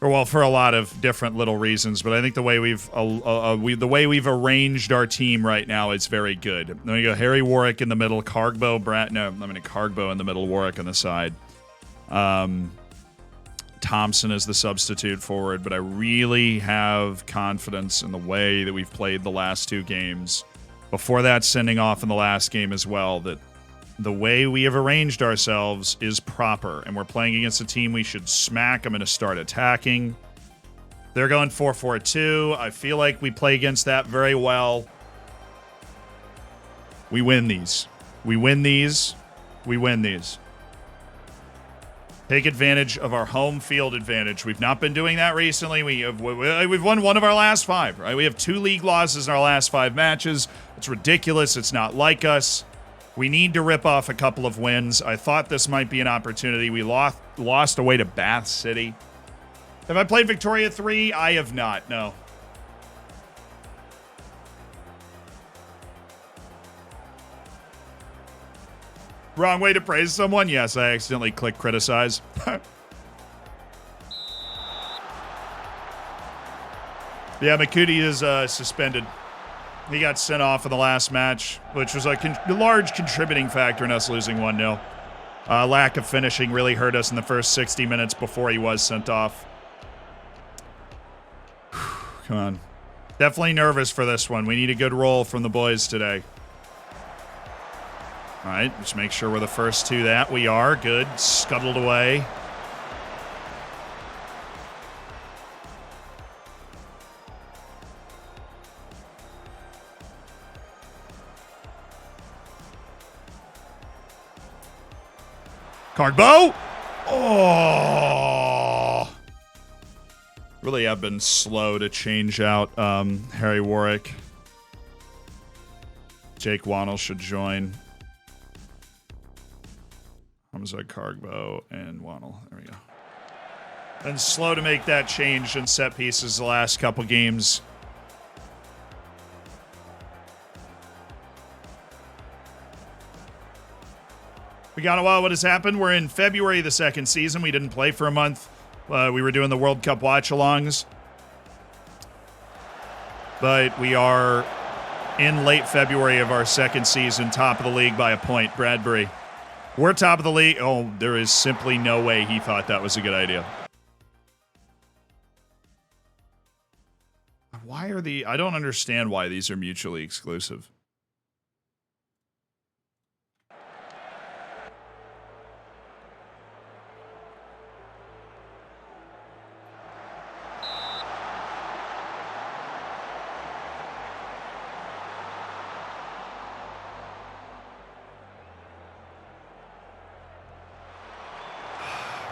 S1: Or, well, for a lot of different little reasons, but I think the way we've arranged our team right now is very good. Then we go Harry Warwick in the middle, Cargbo in the middle, Warwick on the side. Thompson is the substitute forward, but I really have confidence in the way that we've played the last two games. Before that, sending off in the last game as well, that the way we have arranged ourselves is proper, and we're playing against a team we should smack. I'm going to start attacking. They're going 4-4-2. I feel like we play against that very well. We win these. We win these. We win these. Take advantage of our home field advantage. We've not been doing that recently. We've won one of our last 5, right? We have 2 league losses in our last 5 matches. It's ridiculous. It's not like us. We need to rip off a couple of wins. I thought this might be an opportunity. We lost away to Bath City. Have I played Victoria 3? I have not, no. Wrong way to praise someone? Yes, I accidentally clicked criticize. Yeah, Makuti is suspended. He got sent off in the last match, which was a large contributing factor in us losing 1-0. Lack of finishing really hurt us in the first 60 minutes before he was sent off. Come on. Definitely nervous for this one. We need a good roll from the boys today. All right, just make sure we're the first to that. We are. Good. Scuttled away. Cargbo! Oh! Really have been slow to change out Harry Warwick. Jake Wannell should join. Hamza, Cargbo, and Wannell. There we go. Been slow to make that change in set pieces the last couple games. We got a while. What has happened? We're in February of the second season. We didn't play for a month. We were doing the World Cup watch-alongs. But we are in late February of our second season, top of the league by a point. Bradbury. We're top of the league. Oh, there is simply no way he thought that was a good idea. Why are I don't understand why these are mutually exclusive.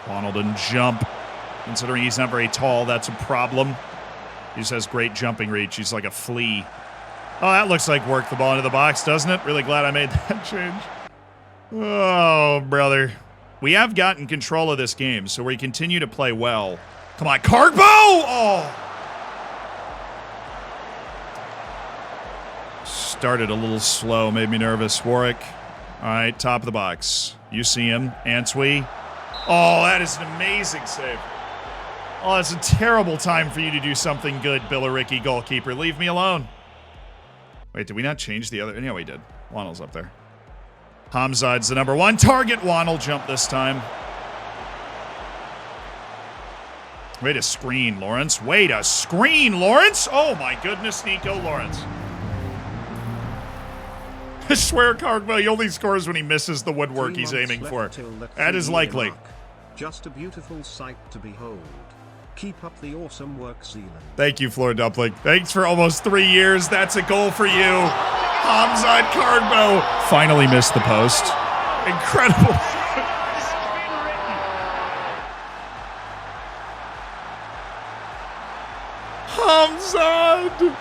S1: Wannell didn't jump. Considering he's not very tall, that's a problem. He just has great jumping reach. He's like a flea. Oh, that looks like work the ball into the box, doesn't it? Really glad I made that change. Oh, brother. We have gotten control of this game, so we continue to play well. Come on, Cargbo! Oh! Started a little slow, made me nervous. Warwick. All right, top of the box. You see him. Antwi. Oh, that is an amazing save. Oh, that's a terrible time for you to do something good, Billericay goalkeeper. Leave me alone. Wait, did we not change the other? Yeah, we did. Wannell's up there. Hamzad's the number 1 target. Wannell jumped this time. Way to screen, Lawrence. Way to screen, Lawrence. Oh, my goodness, Nico Lawrence. I swear, Cargbo, he only scores when he misses the woodwork he's aiming for. That is likely.
S5: Just a beautiful sight to behold. Keep up the awesome work, Zealand.
S1: Thank you, Floor Dumpling. Thanks for almost 3 years. That's a goal for you. Hamzad Cargbo finally missed the post. Incredible. Hamzad.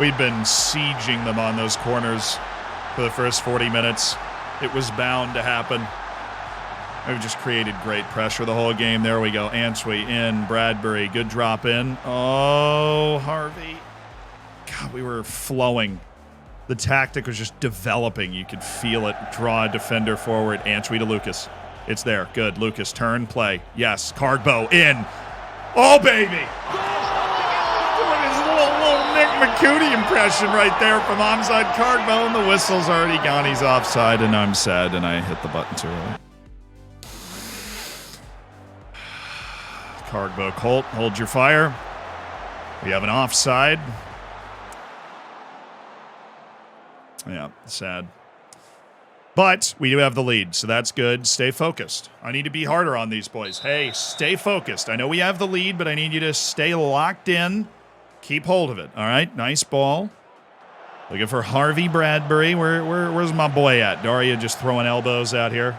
S1: We'd been sieging them on those corners for the first 40 minutes. It was bound to happen. We've just created great pressure the whole game. There we go. Answe in. Bradbury. Good drop in. Oh, Harvey. God, we were flowing. The tactic was just developing. You could feel it. Draw a defender forward. Answe to Lucas. It's there. Good. Lucas, turn, play. Yes. Cardbow in. Oh, baby. Doing his little Nick McCooty impression right there from onside Cardbow, and the whistle's already gone. He's offside, and I'm sad, and I hit the button too early. Cardbow, Colt, hold your fire. We have an offside. Yeah, sad. But we do have the lead, so that's good. Stay focused. I need to be harder on these boys. Hey, stay focused. I know we have the lead, but I need you to stay locked in. Keep hold of it. All right, nice ball. Looking for Harvey Bradbury. Where's my boy at? Daria just throwing elbows out here.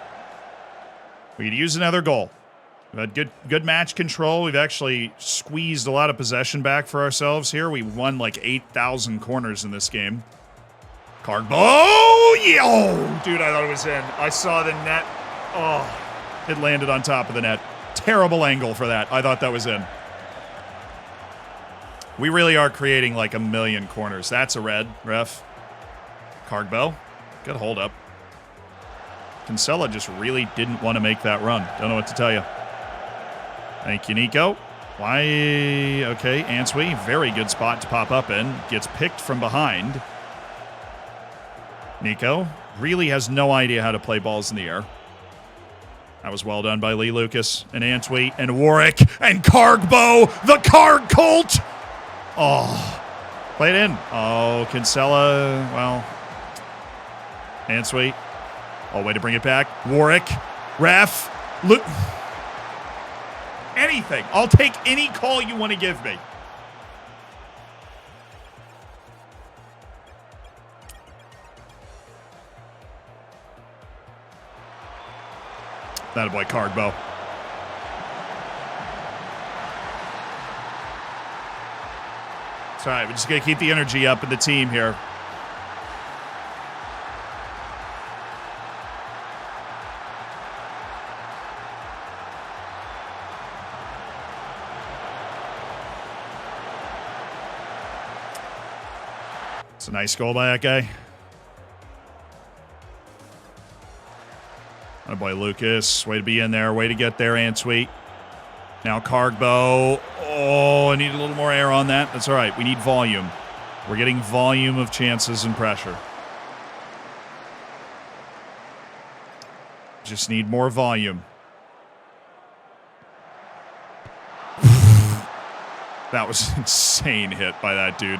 S1: We could use another goal. We've had good match control. We've actually squeezed a lot of possession back for ourselves here. We won like 8,000 corners in this game. Cardbow! Yeah! Oh, dude, I thought it was in. I saw the net. Oh, it landed on top of the net. Terrible angle for that. I thought that was in. We really are creating like a million corners. That's a red, ref. Cardbow. Good hold up. Kinsella just really didn't want to make that run. Don't know what to tell you. Thank you, Nico. Why? Okay, Answe. Very good spot to pop up in. Gets picked from behind. Nico really has no idea how to play balls in the air. That was well done by Lee Lucas and Answe and Warwick and Cargbow, the Carg Colt. Oh, play it in. Oh, Kinsella. Well, Answe. Oh, way to bring it back. Warwick, ref, look. Anything. I'll take any call you want to give me. That boy, Cardbow. It's all right. We're just going to keep the energy up in the team here. It's a nice goal by that guy. Oh boy, Lucas. Way to be in there. Way to get there, Answe. Now Cargbow. Oh, I need a little more air on that. That's all right. We need volume. We're getting volume of chances and pressure. Just need more volume. That was an insane hit by that dude.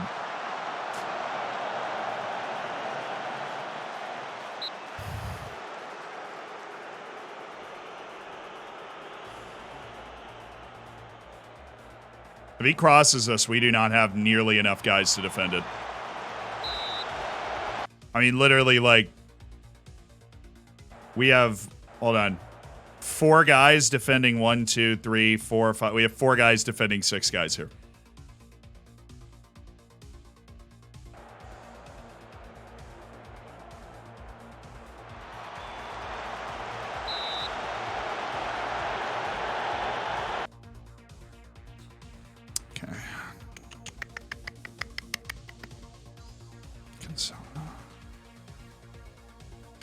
S1: If he crosses us, we do not have nearly enough guys to defend it. I mean, literally, like, we have, hold on, 4 guys defending 1, 2, 3, 4, 5. We have 4 guys defending 6 guys here.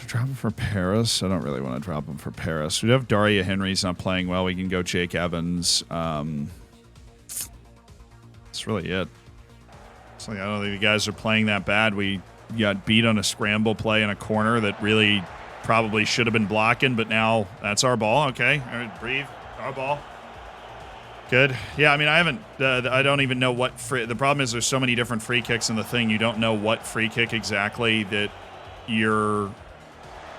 S1: Drop him for Paris. I don't really want to drop him for Paris. We have Daria Henry's not playing well. We can go Jake Evans. That's really it. It's like, I don't think you guys are playing that bad. We got beat on a scramble play in a corner that really probably should have been blocking, but now that's our ball. Okay, all right, breathe. Our ball. Good. Yeah, I mean, I don't even know what the problem is there's so many different free kicks in the thing. You don't know what free kick exactly that your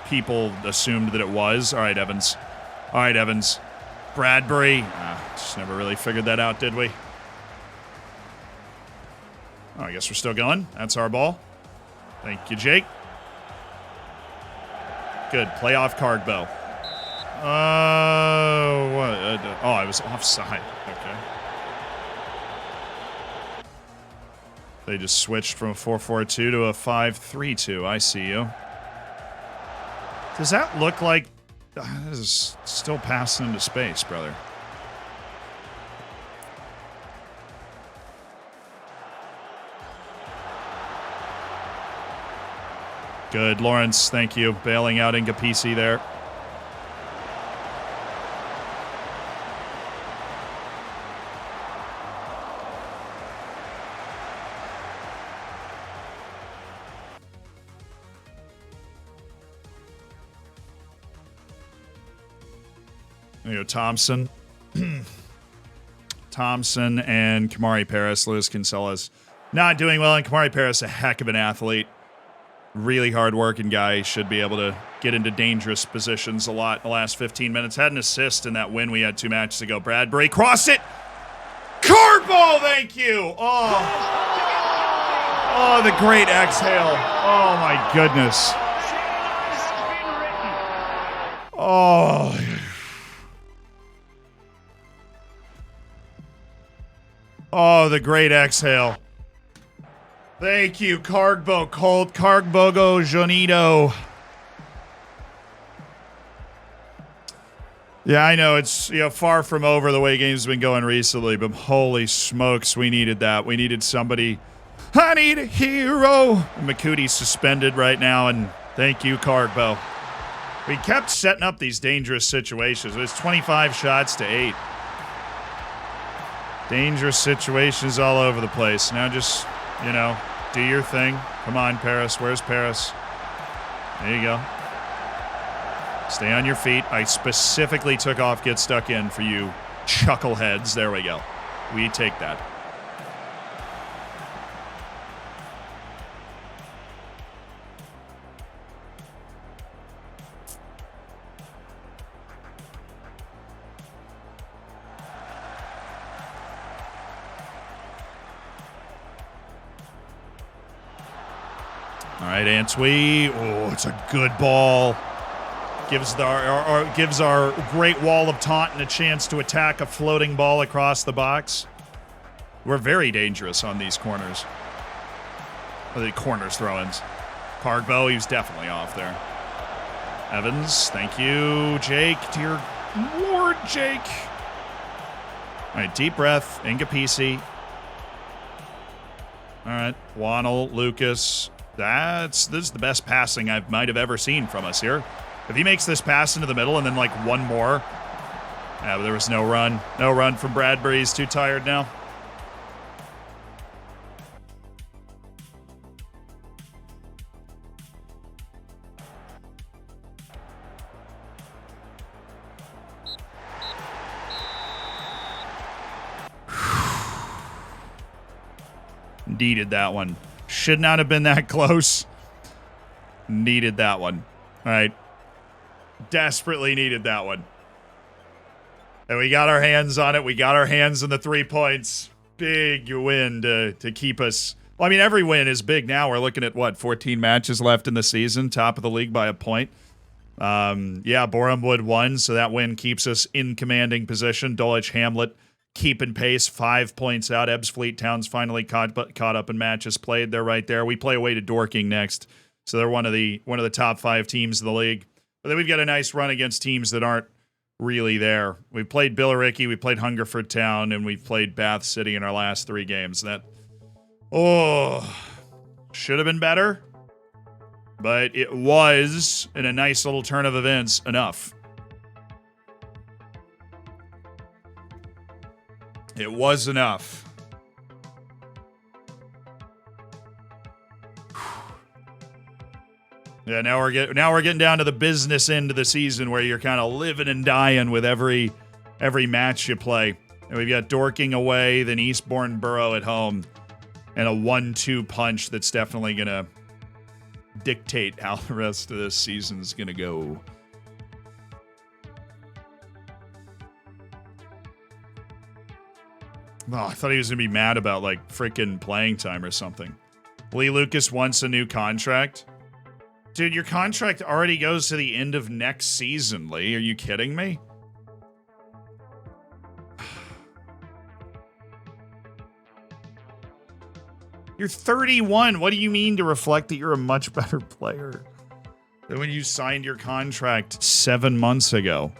S1: people assumed that it was. All right, Evans. All right, Evans. Bradbury. Just never really figured that out, did we? Oh, I guess we're still going. That's our ball. Thank you, Jake. Good. Play off Cargbow. What? Oh, I was offside. Okay. They just switched from a 4-4-2 to a 5-3-2. I see you. Does that look like... this is still passing into space, brother. Good, Lawrence. Thank you. Bailing out Ngapisi there. There you go, Thompson. Thompson and Kamari Paris, Luis Cancelas. Not doing well, and Kamari Paris, a heck of an athlete. Really hard-working guy. Should be able to get into dangerous positions a lot in the last 15 minutes. Had an assist in that win we had 2 matches ago. Bradbury, cross it! Carbo, thank you! Oh, the great exhale. Oh, my goodness. Oh, oh, the great exhale. Thank you, Cargbo, Colt, Cargbogo, Jonido. Yeah, I know it's far from over the way games have been going recently, but holy smokes, we needed that. We needed somebody. I need a hero. McCooty's suspended right now, and thank you, Cargbo. We kept setting up these dangerous situations. It was 25 shots to 8. Dangerous situations all over the place. Now just, do your thing. Come on, Paris. Where's Paris? There you go. Stay on your feet. I specifically took off get stuck in for you chuckleheads. There we go. We take that. All right, Antwi. Oh, it's a good ball. Gives our great wall of Taunton a chance to attack a floating ball across the box. We're very dangerous on these corners. Or the corners throw-ins. Cargbo, he was definitely off there. Evans, thank you. Jake, dear Lord, Jake. All right, deep breath. Ngapisi. All right, Waddle, Lucas. This is the best passing I might have ever seen from us here. If he makes this pass into the middle and then like one more. Yeah, but there was no run. No run from Bradbury. He's too tired now. Needed that one. Should not have been that close. Needed that one. All right. Desperately needed that one. And we got our hands on it. We got our hands on the 3 points. Big win to keep us. Well, I mean, every win is big now. We're looking at, 14 matches left in the season. Top of the league by a point. Yeah, Borehamwood won, so that win keeps us in commanding position. Dulwich Hamlet keeping pace, 5 points out. Ebbsfleet Town's finally caught up in matches played. They're right there. We play away to Dorking next. So they're one of the top 5 teams in the league. But then we've got a nice run against teams that aren't really there. We played Billericay, we played Hungerford Town, and we've played Bath City in our last 3 games. That should have been better, but it was, in a nice little turn of events, enough. It was enough. Yeah, now we're getting down to the business end of the season where you're kind of living and dying with every match you play. And we've got Dorking away, then Eastbourne Borough at home, and a 1-2 punch that's definitely going to dictate how the rest of this season's going to go. Oh, I thought he was going to be mad about, freaking playing time or something. Lee Lucas wants a new contract. Dude, your contract already goes to the end of next season, Lee. Are you kidding me? You're 31. What do you mean to reflect that you're a much better player than when you signed your contract 7 months ago?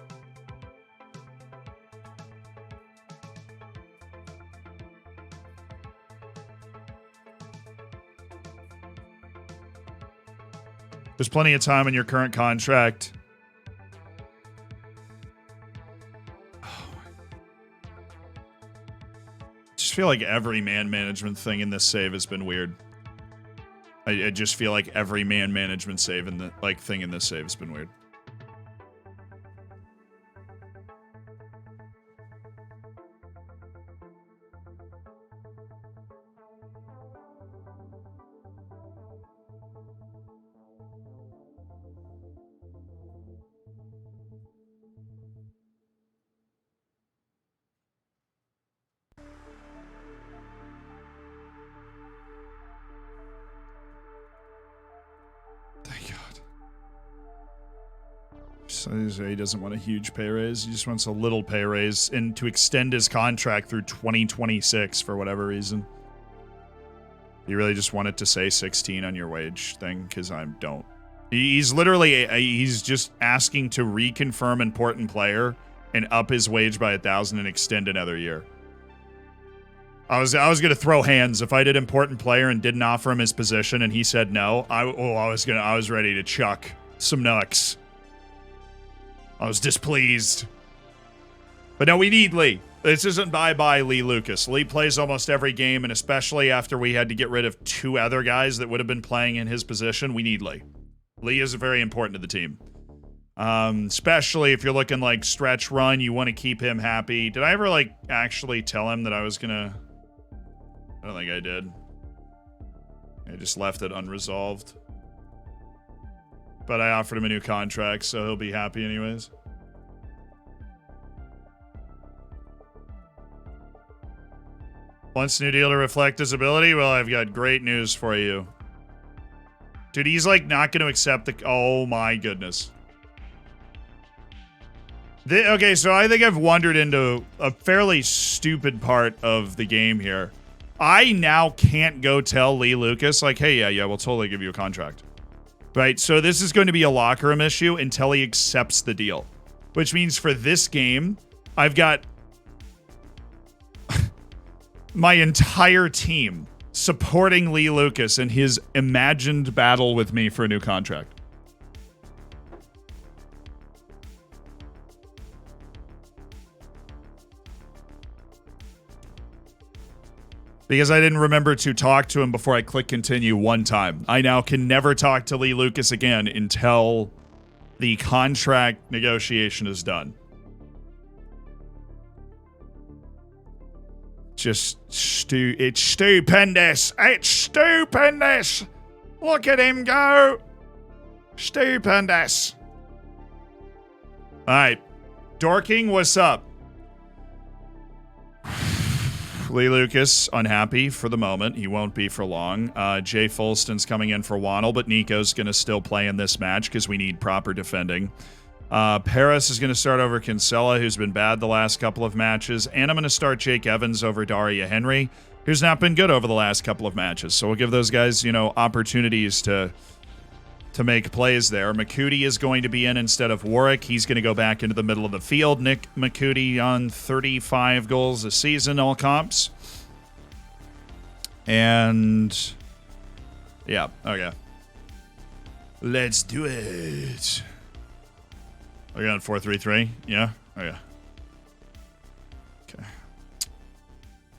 S1: There's plenty of time in your current contract. I just feel like every man management thing in this save has been weird. I just feel like every man management save in the thing in this save has been weird. So he doesn't want a huge pay raise. He just wants a little pay raise and to extend his contract through 2026 for whatever reason. You really just want it to say 16 on your wage thing? Because I don't. He's literally, he's just asking to reconfirm important player and up his wage by 1,000 and extend another year. I was going to throw hands if I did important player and didn't offer him his position and he said no. I was ready to chuck some nucks. I was displeased. But no, we need Lee. This isn't bye-bye Lee Lucas. Lee plays almost every game, and especially after we had to get rid of 2 other guys that would have been playing in his position, we need Lee. Lee is very important to the team. Especially if you're looking like stretch run, you want to keep him happy. Did I ever, actually tell him that I was gonna... I don't think I did. I just left it unresolved. But I offered him a new contract, so he'll be happy anyways. Wants new deal to reflect his ability? Well, I've got great news for you. Dude, he's not going to accept the... Oh my goodness. Okay, so I think I've wandered into a fairly stupid part of the game here. I now can't go tell Lee Lucas, hey, yeah, we'll totally give you a contract. Right, so this is going to be a locker room issue until he accepts the deal. Which means for this game, I've got my entire team supporting Lee Lucas in his imagined battle with me for a new contract. Because I didn't remember to talk to him before I click continue one time. I now can never talk to Lee Lucas again until the contract negotiation is done. Just it's stupendous. It's stupendous. Look at him go. Stupendous. All right. Dorking, what's up? Lee Lucas, unhappy for the moment. He won't be for long. Jay Fulston's coming in for Waddle, but Nico's going to still play in this match because we need proper defending. Paris is going to start over Kinsella, who's been bad the last couple of matches. And I'm going to start Jake Evans over Daria Henry, who's not been good over the last couple of matches. So we'll give those guys, opportunities to make plays there. McCooty is going to be in instead of Warwick. He's going to go back into the middle of the field. Nick McCooty on 35 goals a season, all comps. And yeah, okay. Let's do it. Are you on 4-3-3? Yeah? Okay. Okay.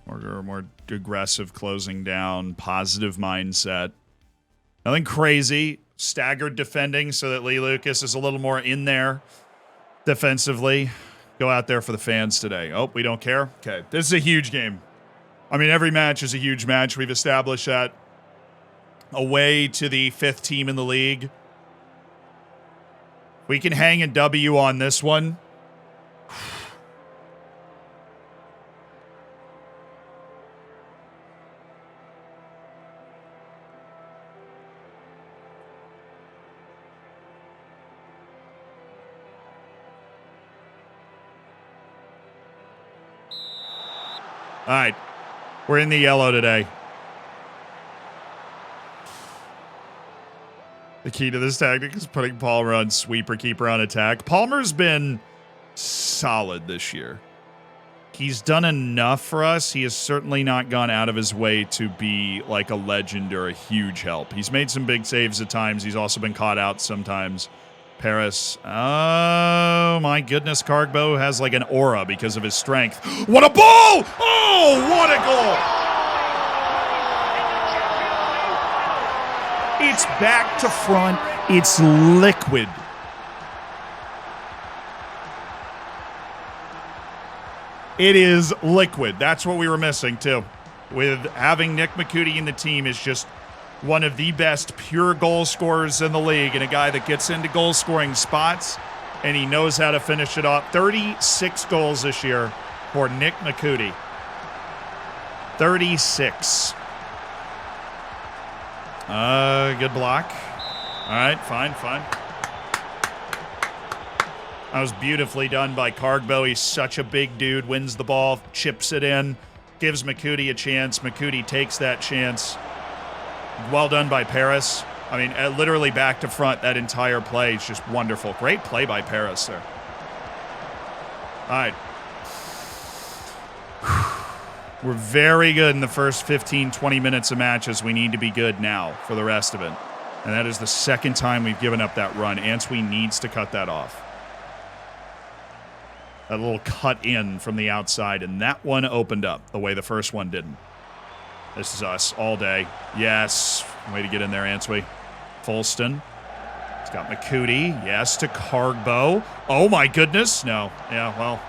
S1: More aggressive closing down, positive mindset. Nothing crazy. Staggered defending so that Lee Lucas is a little more in there defensively. Go out there for the fans today. Oh, we don't care? Okay. This is a huge game. I mean, every match is a huge match. We've established that. Away to the 5th team in the league. We can hang a W on this one. All right. We're in the yellow today. The key to this tactic is putting Palmer on sweeper keeper on attack. Palmer's been solid this year. He's done enough for us. He has certainly not gone out of his way to be like a legend or a huge help. He's made some big saves at times. He's also been caught out sometimes. Paris. Oh, my goodness. Cargbo has like an aura because of his strength. What a ball! Oh, what a goal! It's back to front. It's liquid. It is liquid. That's what we were missing, too. With having Nick McCooty in the team is just one of the best pure goal scorers in the league and a guy that gets into goal scoring spots, and he knows how to finish it off. 36 goals this year for Nick McCooty. 36. Good block. All right, fine. That was beautifully done by Cargbo. He's such a big dude, wins the ball, chips it in, gives McCooty a chance. McCooty takes that chance. Well done by Paris. I mean, literally back to front, that entire play is just wonderful. Great play by Paris there. All right. We're very good in the first 15, 20 minutes of matches. We need to be good now for the rest of it. And that is the second time we've given up that run. Answe needs to cut that off. That little cut in from the outside, and that one opened up the way the first one didn't. This is us all day. Yes. Way to get in there, Answe. Folston. He's got McCooty. Yes to Cargbo. Oh, my goodness. No. Yeah, well.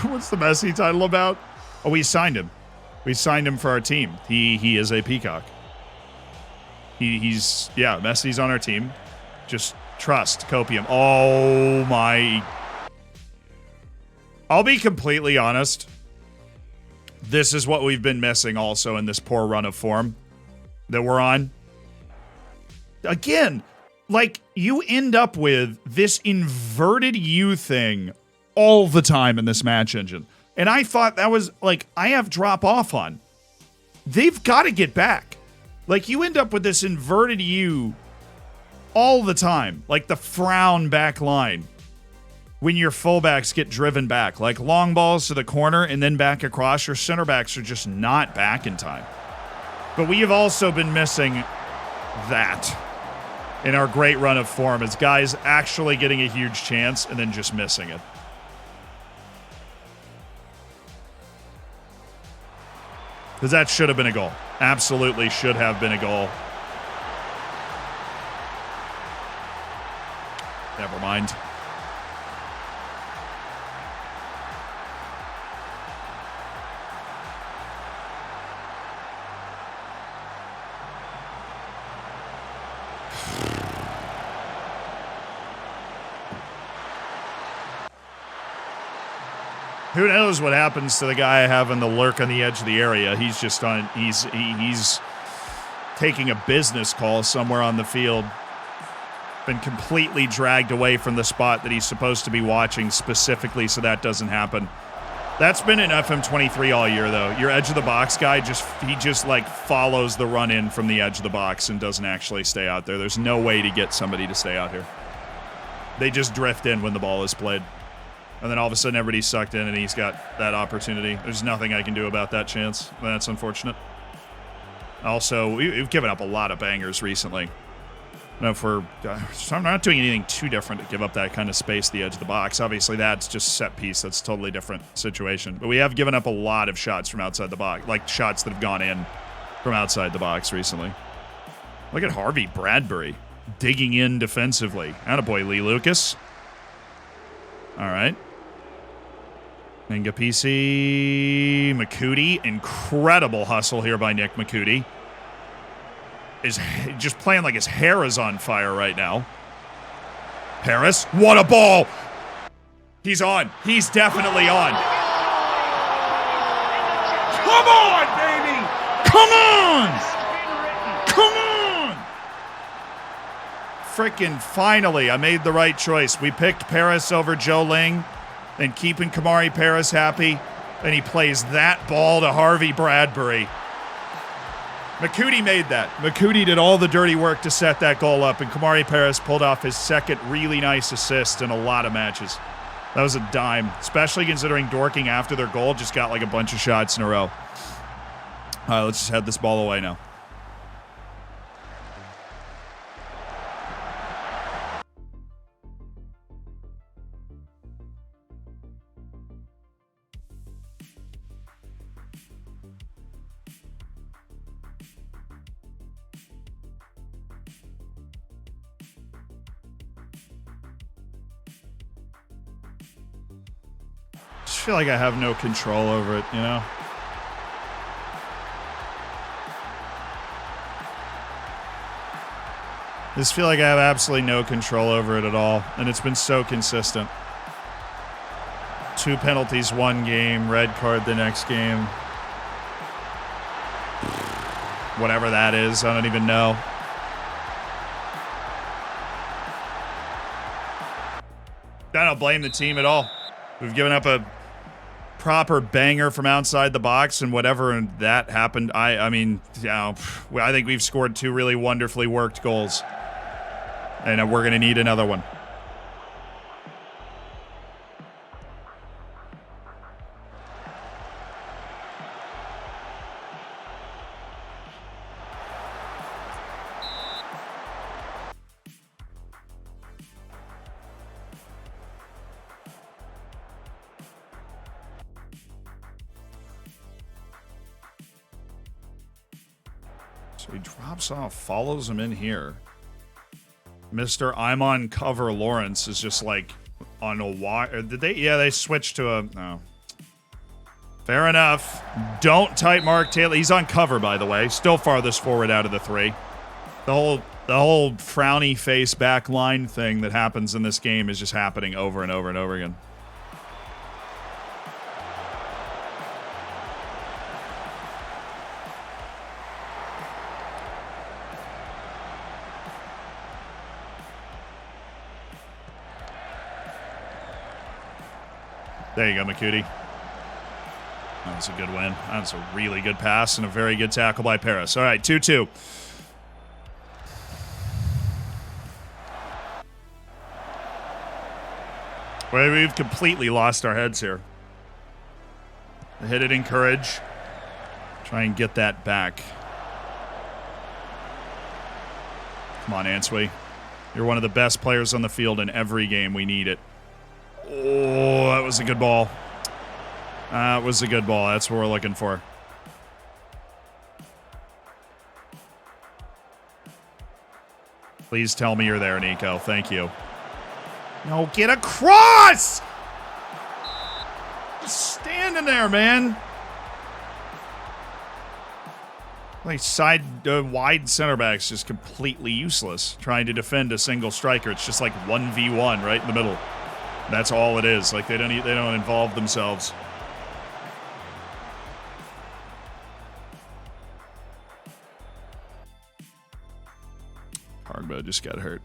S1: What's the Messi title about? Oh, we signed him. We signed him for our team. He is a peacock. He's Messi's on our team. Just trust Copium. Oh my. I'll be completely honest. This is what we've been missing also in this poor run of form that we're on. Again, like you end up with this inverted U thing all the time in this match engine. And I thought that was, like, I have drop off on. They've got to get back. Like, you end up with this inverted U all the time. Like the frown back line. When your fullbacks get driven back. Like long balls to the corner and then back across. Your center backs are just not back in time. But we have also been missing that in our great run of form. As guys actually getting a huge chance and then just missing it. Because that should have been a goal. Absolutely should have been a goal. Never mind. Who knows what happens to the guy I have in the lurk on the edge of the area. He's just on, he's taking a business call somewhere on the field. Been completely dragged away from the spot that he's supposed to be watching specifically so that doesn't happen. That's been in FM23 all year, though. Your edge of the box guy, he just like follows the run in from the edge of the box and doesn't actually stay out there. There's no way to get somebody to stay out here. They just drift in when the ball is played. And then all of a sudden everybody's sucked in and he's got that opportunity. There's nothing I can do about that chance. That's unfortunate. Also, we've given up a lot of bangers recently. I don't know if I'm not doing anything too different to give up that kind of space at the edge of the box. Obviously, that's just set piece. That's a totally different situation. But we have given up a lot of shots from outside the box, like shots that have gone in from outside the box recently. Look at Harvey Bradbury digging in defensively. Attaboy, Lee Lucas. All right. Ngapisi, McCooty. Incredible hustle here by Nick McCooty. Is just playing like his hair is on fire right now. Paris, what a ball! He's on. He's definitely on. Come on! Come on! Frickin' finally, I made the right choice. We picked Paris over Joe Ling and keeping Kamari Paris happy, and he plays that ball to Harvey Bradbury. McCootie made that. McCootie did all the dirty work to set that goal up, and Kamari Paris pulled off his second really nice assist in a lot of matches. That was a dime, especially considering Dorking after their goal just got like a bunch of shots in a row. All right, let's just head this ball away now. I feel like I have no control over it, you know? I just feel like I have absolutely no control over it at all, and it's been so consistent. 2 penalties one game, red card the next game. Whatever that is, I don't even know. I don't blame the team at all. We've given up a proper banger from outside the box, and whatever that happened, I mean, you know, I think we've scored 2 really wonderfully worked goals, and we're going to need another one. So he drops off, follows him in here. Mr. I'm on cover Lawrence is just like on a wire. Did they? Yeah, they switched to a. No. Fair enough. Don't type Mark Taylor. He's on cover, by the way. Still farthest forward out of the 3. The whole frowny face back line thing that happens in this game is just happening over and over and over again. There you go, McCootie. That was a good win. That's a really good pass and a very good tackle by Paris. All right, 2-2. Well, we've completely lost our heads here. Hit it in courage. Try and get that back. Come on, Answey. You're one of the best players on the field in every game. We need it. Oh, that was a good ball. That was a good ball. That's what we're looking for. Please tell me you're there, Nico. Thank you. No, get across! Just standing there, man. Like wide center backs just completely useless trying to defend a single striker. It's just like 1v1 right in the middle. That's all it is. Like they don't involve themselves. Cargbo just got hurt.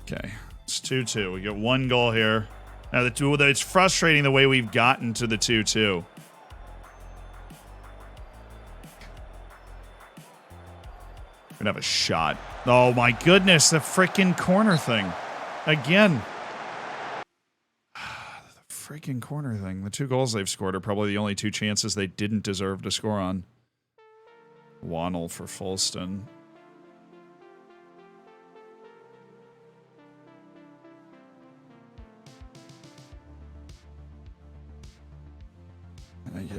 S1: Okay, it's 2-2. We got 1 goal here. Now it's frustrating the way we've gotten to the 2-2. We're gonna have a shot. Oh my goodness, the freaking corner thing. Again. Freaking corner thing. The 2 goals they've scored are probably the only 2 chances they didn't deserve to score on. Wannell for Fulston.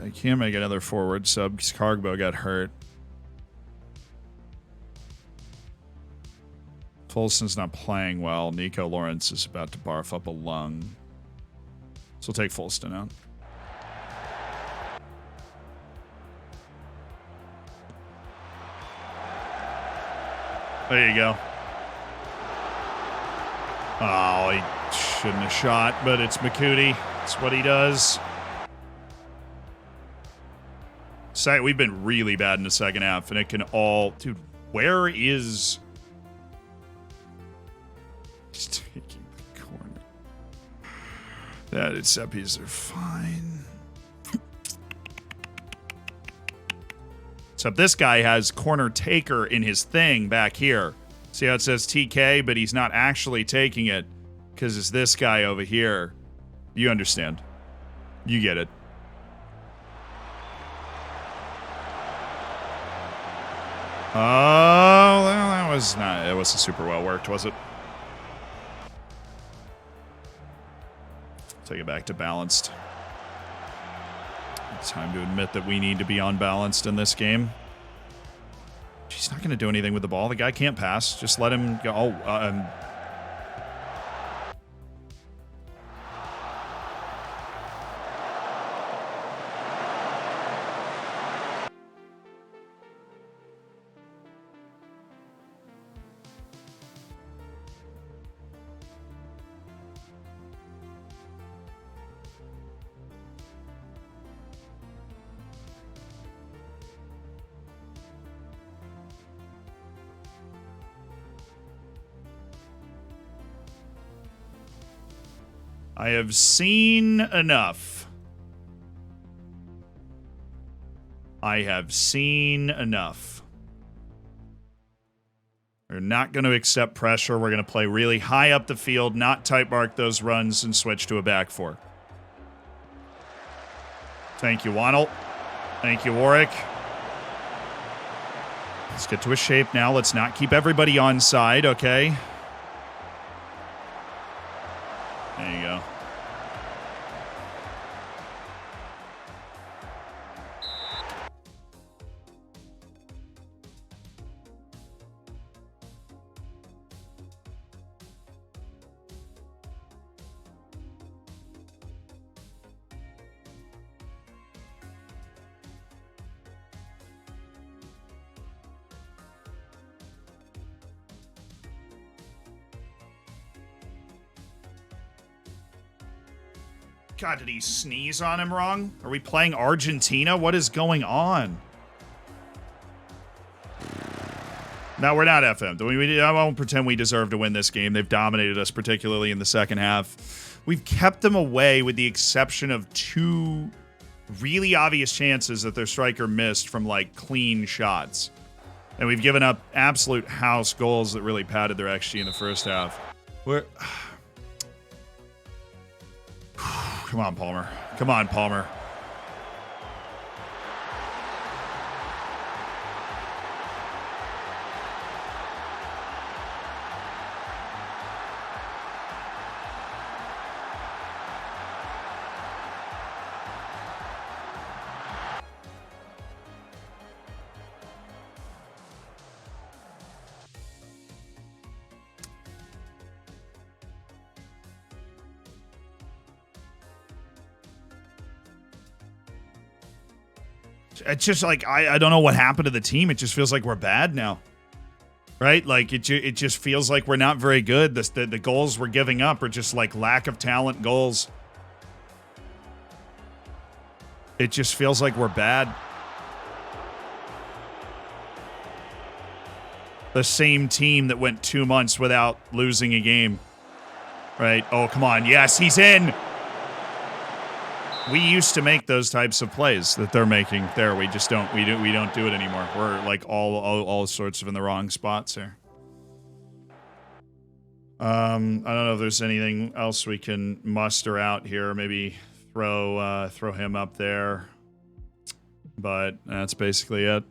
S1: I can't make another forward sub because Cargbo got hurt. Fulston's not playing well. Nico Lawrence is about to barf up a lung. So we'll take Fulston out. There you go. Oh, he shouldn't have shot, but it's McCootie. It's what he does. We've been really bad in the second half, and it can all... Dude, where is... He's taking the corner. That Seppies are fine. Except this guy has corner taker in his thing back here. See how it says TK, but he's not actually taking it because it's this guy over here. You understand. You get it. Oh, well, that was not... It wasn't super well worked, was it? Take it back to balanced. It's time to admit that we need to be unbalanced in this game. She's not going to do anything with the ball. The guy can't pass. Just let him go. Oh, I have seen enough. I have seen enough. We're not going to accept pressure. We're going to play really high up the field, not type mark those runs, and switch to a back four. Thank you, Waddle. Thank you, Warwick. Let's get to a shape now. Let's not keep everybody on side, okay? There you go. God, did he sneeze on him wrong? Are we playing Argentina? What is going on? No, we're not FM. I won't pretend we deserve to win this game. They've dominated us, particularly in the second half. We've kept them away with the exception of two really obvious chances that their striker missed from, like, clean shots. And we've given up absolute house goals that really padded their XG in the first half. Come on, Palmer. Come on, Palmer. It's just like, I don't know what happened to the team. It just feels like we're bad now. Right? Like, it just feels like we're not very good. The goals we're giving up are just like lack of talent goals. It just feels like we're bad. The same team that went 2 months without losing a game. Right? Oh, come on. Yes, he's in. We used to make those types of plays that they're making there. We just don't. We don't do it anymore. We're like all sorts of in the wrong spots here. I don't know if there's anything else we can muster out here. Maybe throw him up there, but that's basically it.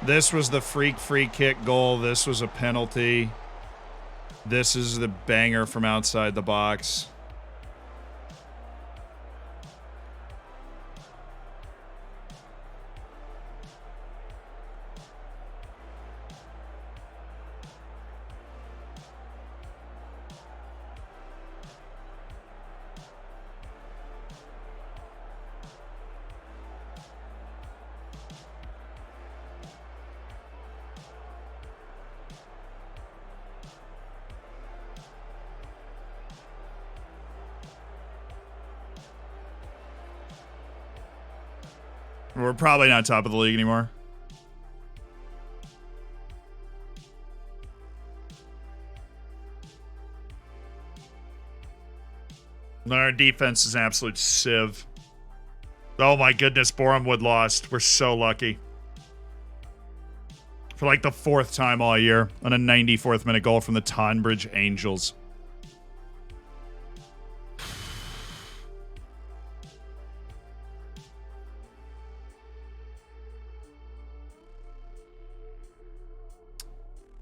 S1: This was the free kick goal. This was a penalty. This is the banger from outside the box. We're probably not top of the league anymore. Our defense is an absolute sieve. Oh my goodness, Bournemouth lost. We're so lucky. For like the 4th time all year on a 94th minute goal from the Tonbridge Angels.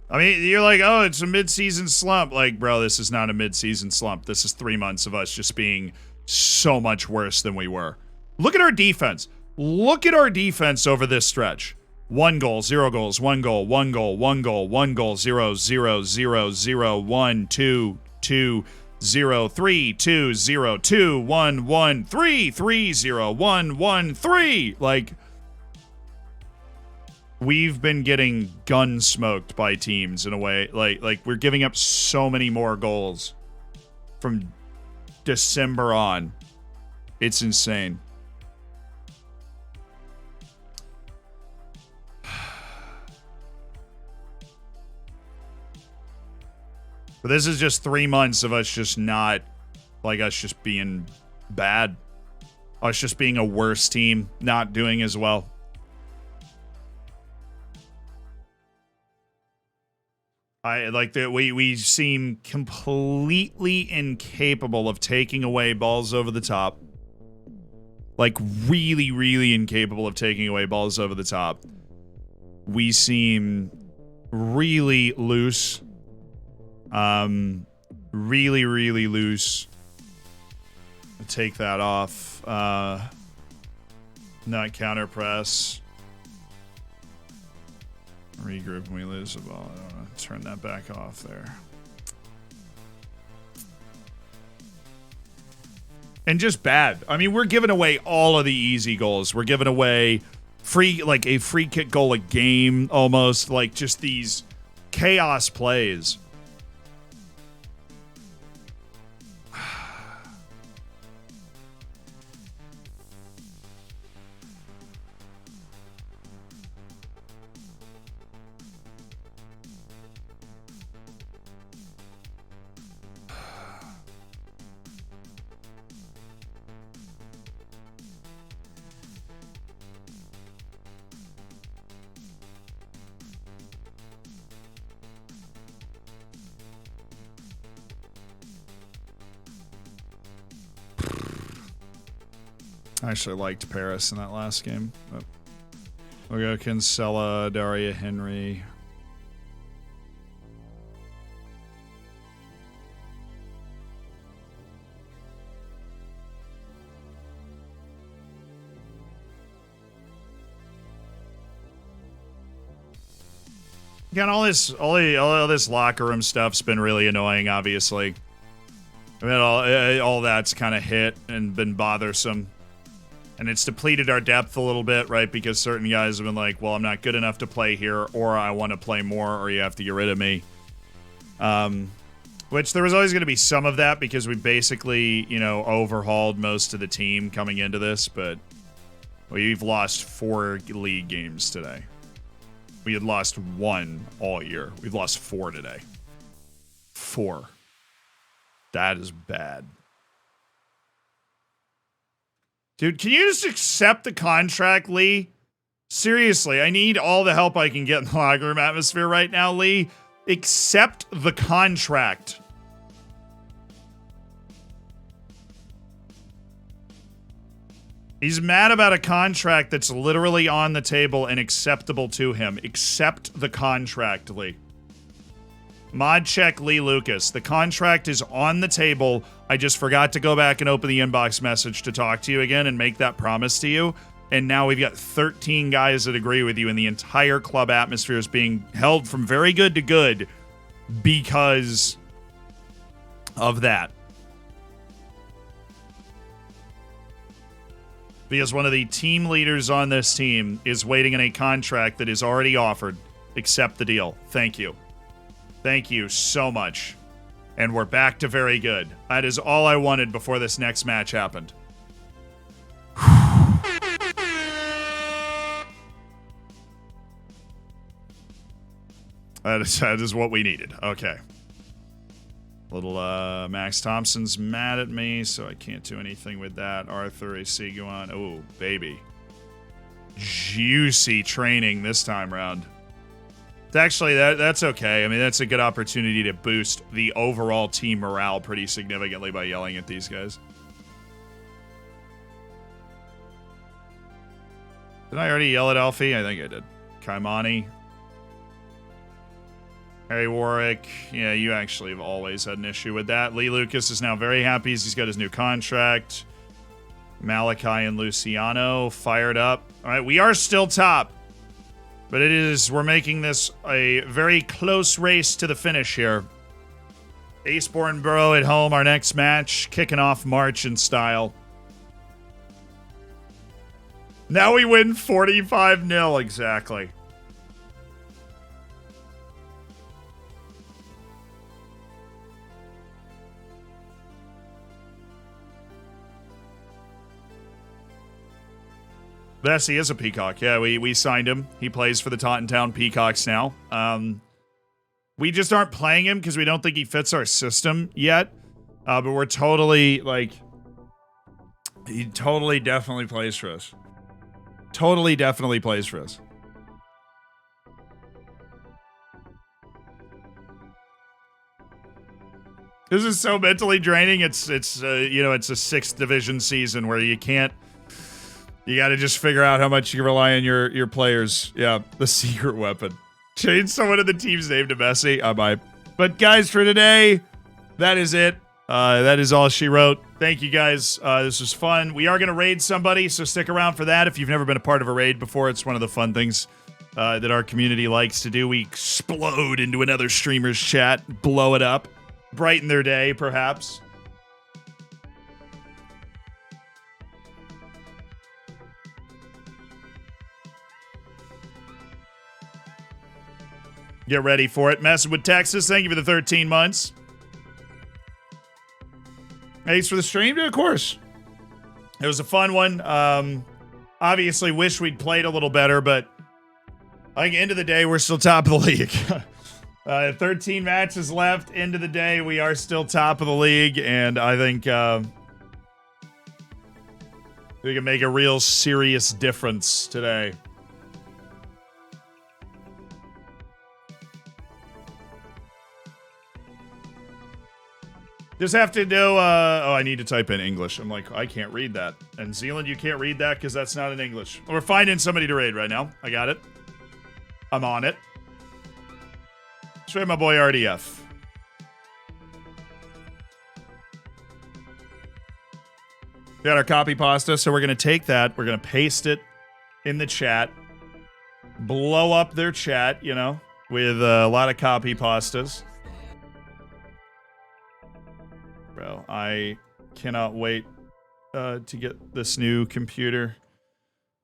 S1: I mean, you're like, oh, it's a mid-season slump. Like, bro, this is not a mid-season slump. This is 3 months of us just being so much worse than we were. Look at our defense. Look at our defense over this stretch. 1 goal, 0 goals, 1 goal, 1 goal, 1 goal, 1 goal, 0, 0, 0, 0, 1, 2, 2, 0, 3, 2, 0, 2, 1, 1, 3, 3, 0, 1, 1, 3. Like, we've been getting gun smoked by teams in a way. Like we're giving up so many more goals from December on. It's insane. But this is just 3 months of us just not, like, us just being bad. Us just being a worse team, not doing as well. I like that we seem completely incapable of taking away balls over the top. Like, really, really incapable of taking away balls over the top. We seem really loose. Really, really loose. Take that off. Not counter press. Regroup when we lose the ball. I don't want to turn that back off there. And just bad. I mean, we're giving away all of the easy goals. We're giving away a free kick goal a game almost. Like, just these chaos plays. I actually liked Paris in that last game. But we'll go Kinsella, Daria Henry. Again, all this locker room stuff's been really annoying, obviously. I mean, all that's kind of hit and been bothersome. And it's depleted our depth a little bit, right? Because certain guys have been like, well, I'm not good enough to play here, or I want to play more, or you have to get rid of me. Which there was always going to be some of that because we basically, overhauled most of the team coming into this, but we've lost 4 league games today. We had lost 1 all year. We've lost 4 today. 4. That is bad. Dude, can you just accept the contract, Lee? Seriously, I need all the help I can get in the locker room atmosphere right now, Lee. Accept the contract. He's mad about a contract that's literally on the table and acceptable to him. Accept the contract, Lee. Mod check Lee Lucas. The contract is on the table. I just forgot to go back and open the inbox message to talk to you again and make that promise to you. And now we've got 13 guys that agree with you, and the entire club atmosphere is being held from very good to good because of that. Because one of the team leaders on this team is waiting in a contract that is already offered. Accept the deal. Thank you. Thank you so much. And we're back to very good. That is all I wanted before this next match happened. That is what we needed. Okay. Little Max Thompson's mad at me, so I can't do anything with that. Arthur AC go on. Oh, baby. Juicy training this time round. It's actually, that's okay. I mean, that's a good opportunity to boost the overall team morale pretty significantly by yelling at these guys. Did I already yell at Alfie? I think I did. Kaimani. Harry Warwick. Yeah, you actually have always had an issue with that. Lee Lucas is now very happy. He's got his new contract. Malachi and Luciano fired up. All right, we are still top. But we're making this a very close race to the finish here. Aceborn Borough at home, our next match. Kicking off March in style. Now we win 45-0, exactly. Yes, he is a Peacock. Yeah, we signed him. He plays for the Tottentown Peacocks now. We just aren't playing him because we don't think he fits our system yet. But we're totally, like... He totally definitely plays for us. Totally definitely plays for us. This is so mentally draining. It's you know, it's a 6th division season where you can't... You got to just figure out how much you rely on your players. Yeah, the secret weapon. Change someone in the team's name to Messi. I might. But guys, for today, that is it. That is all she wrote. Thank you guys. This was fun. We are going to raid somebody, so stick around for that. If you've never been a part of a raid before, it's one of the fun things that our community likes to do. We explode into another streamer's chat, blow it up, brighten their day, perhaps. Get ready for it. Messing with Texas. Thank you for the 13 months. Thanks for the stream, of course. It was a fun one. Obviously, wish we'd played a little better, but I think end of the day, we're still top of the league. 13 matches left. End of the day, we are still top of the league, and I think we can make a real serious difference today. Just have to do, I need to type in English. I'm like, I can't read that. And Zealand, you can't read that because that's not in English. We're finding somebody to raid right now. I got it. I'm on it. Show my boy RDF. We got our copy pasta, so we're going to take that. We're going to paste it in the chat. Blow up their chat, you know, with a lot of copy pastas. Bro, I cannot wait to get this new computer.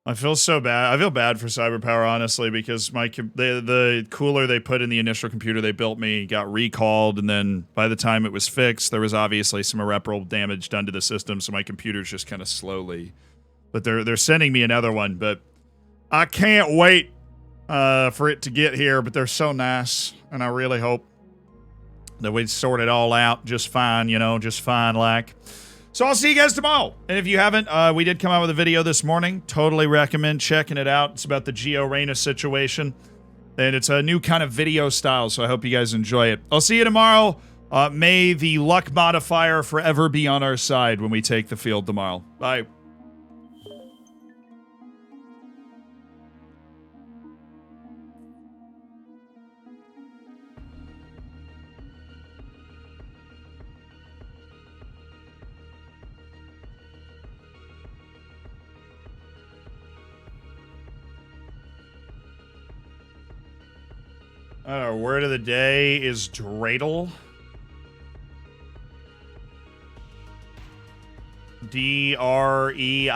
S1: I feel so bad. I feel bad for Cyberpower, honestly, because the cooler they put in the initial computer they built me got recalled, and then by the time it was fixed, there was obviously some irreparable damage done to the system, so my computer's just kind of slowly. But they're sending me another one, but I can't wait for it to get here, but they're so nice, and I really hope that we'd sort it all out just fine, you know, just fine like. So I'll see you guys tomorrow. And if you haven't, we did come out with a video this morning. Totally recommend checking it out. It's about the Gio Reyna situation. And it's a new kind of video style, so I hope you guys enjoy it. I'll see you tomorrow. May the luck modifier forever be on our side when we take the field tomorrow. Bye. Word of the day is dreidel. D-R-E-I-D-E-L,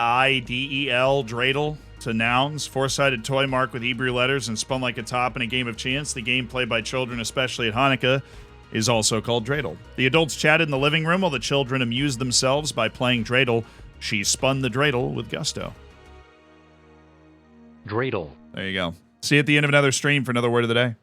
S1: dreidel. It's a nouns. Four-sided toy marked with Hebrew letters and spun like a top in a game of chance. The game played by children, especially at Hanukkah, is also called dreidel. The adults chatted in the living room while the children amused themselves by playing dreidel. She spun the dreidel with gusto.
S6: Dreidel.
S1: There you go. See you at the end of another stream for another word of the day.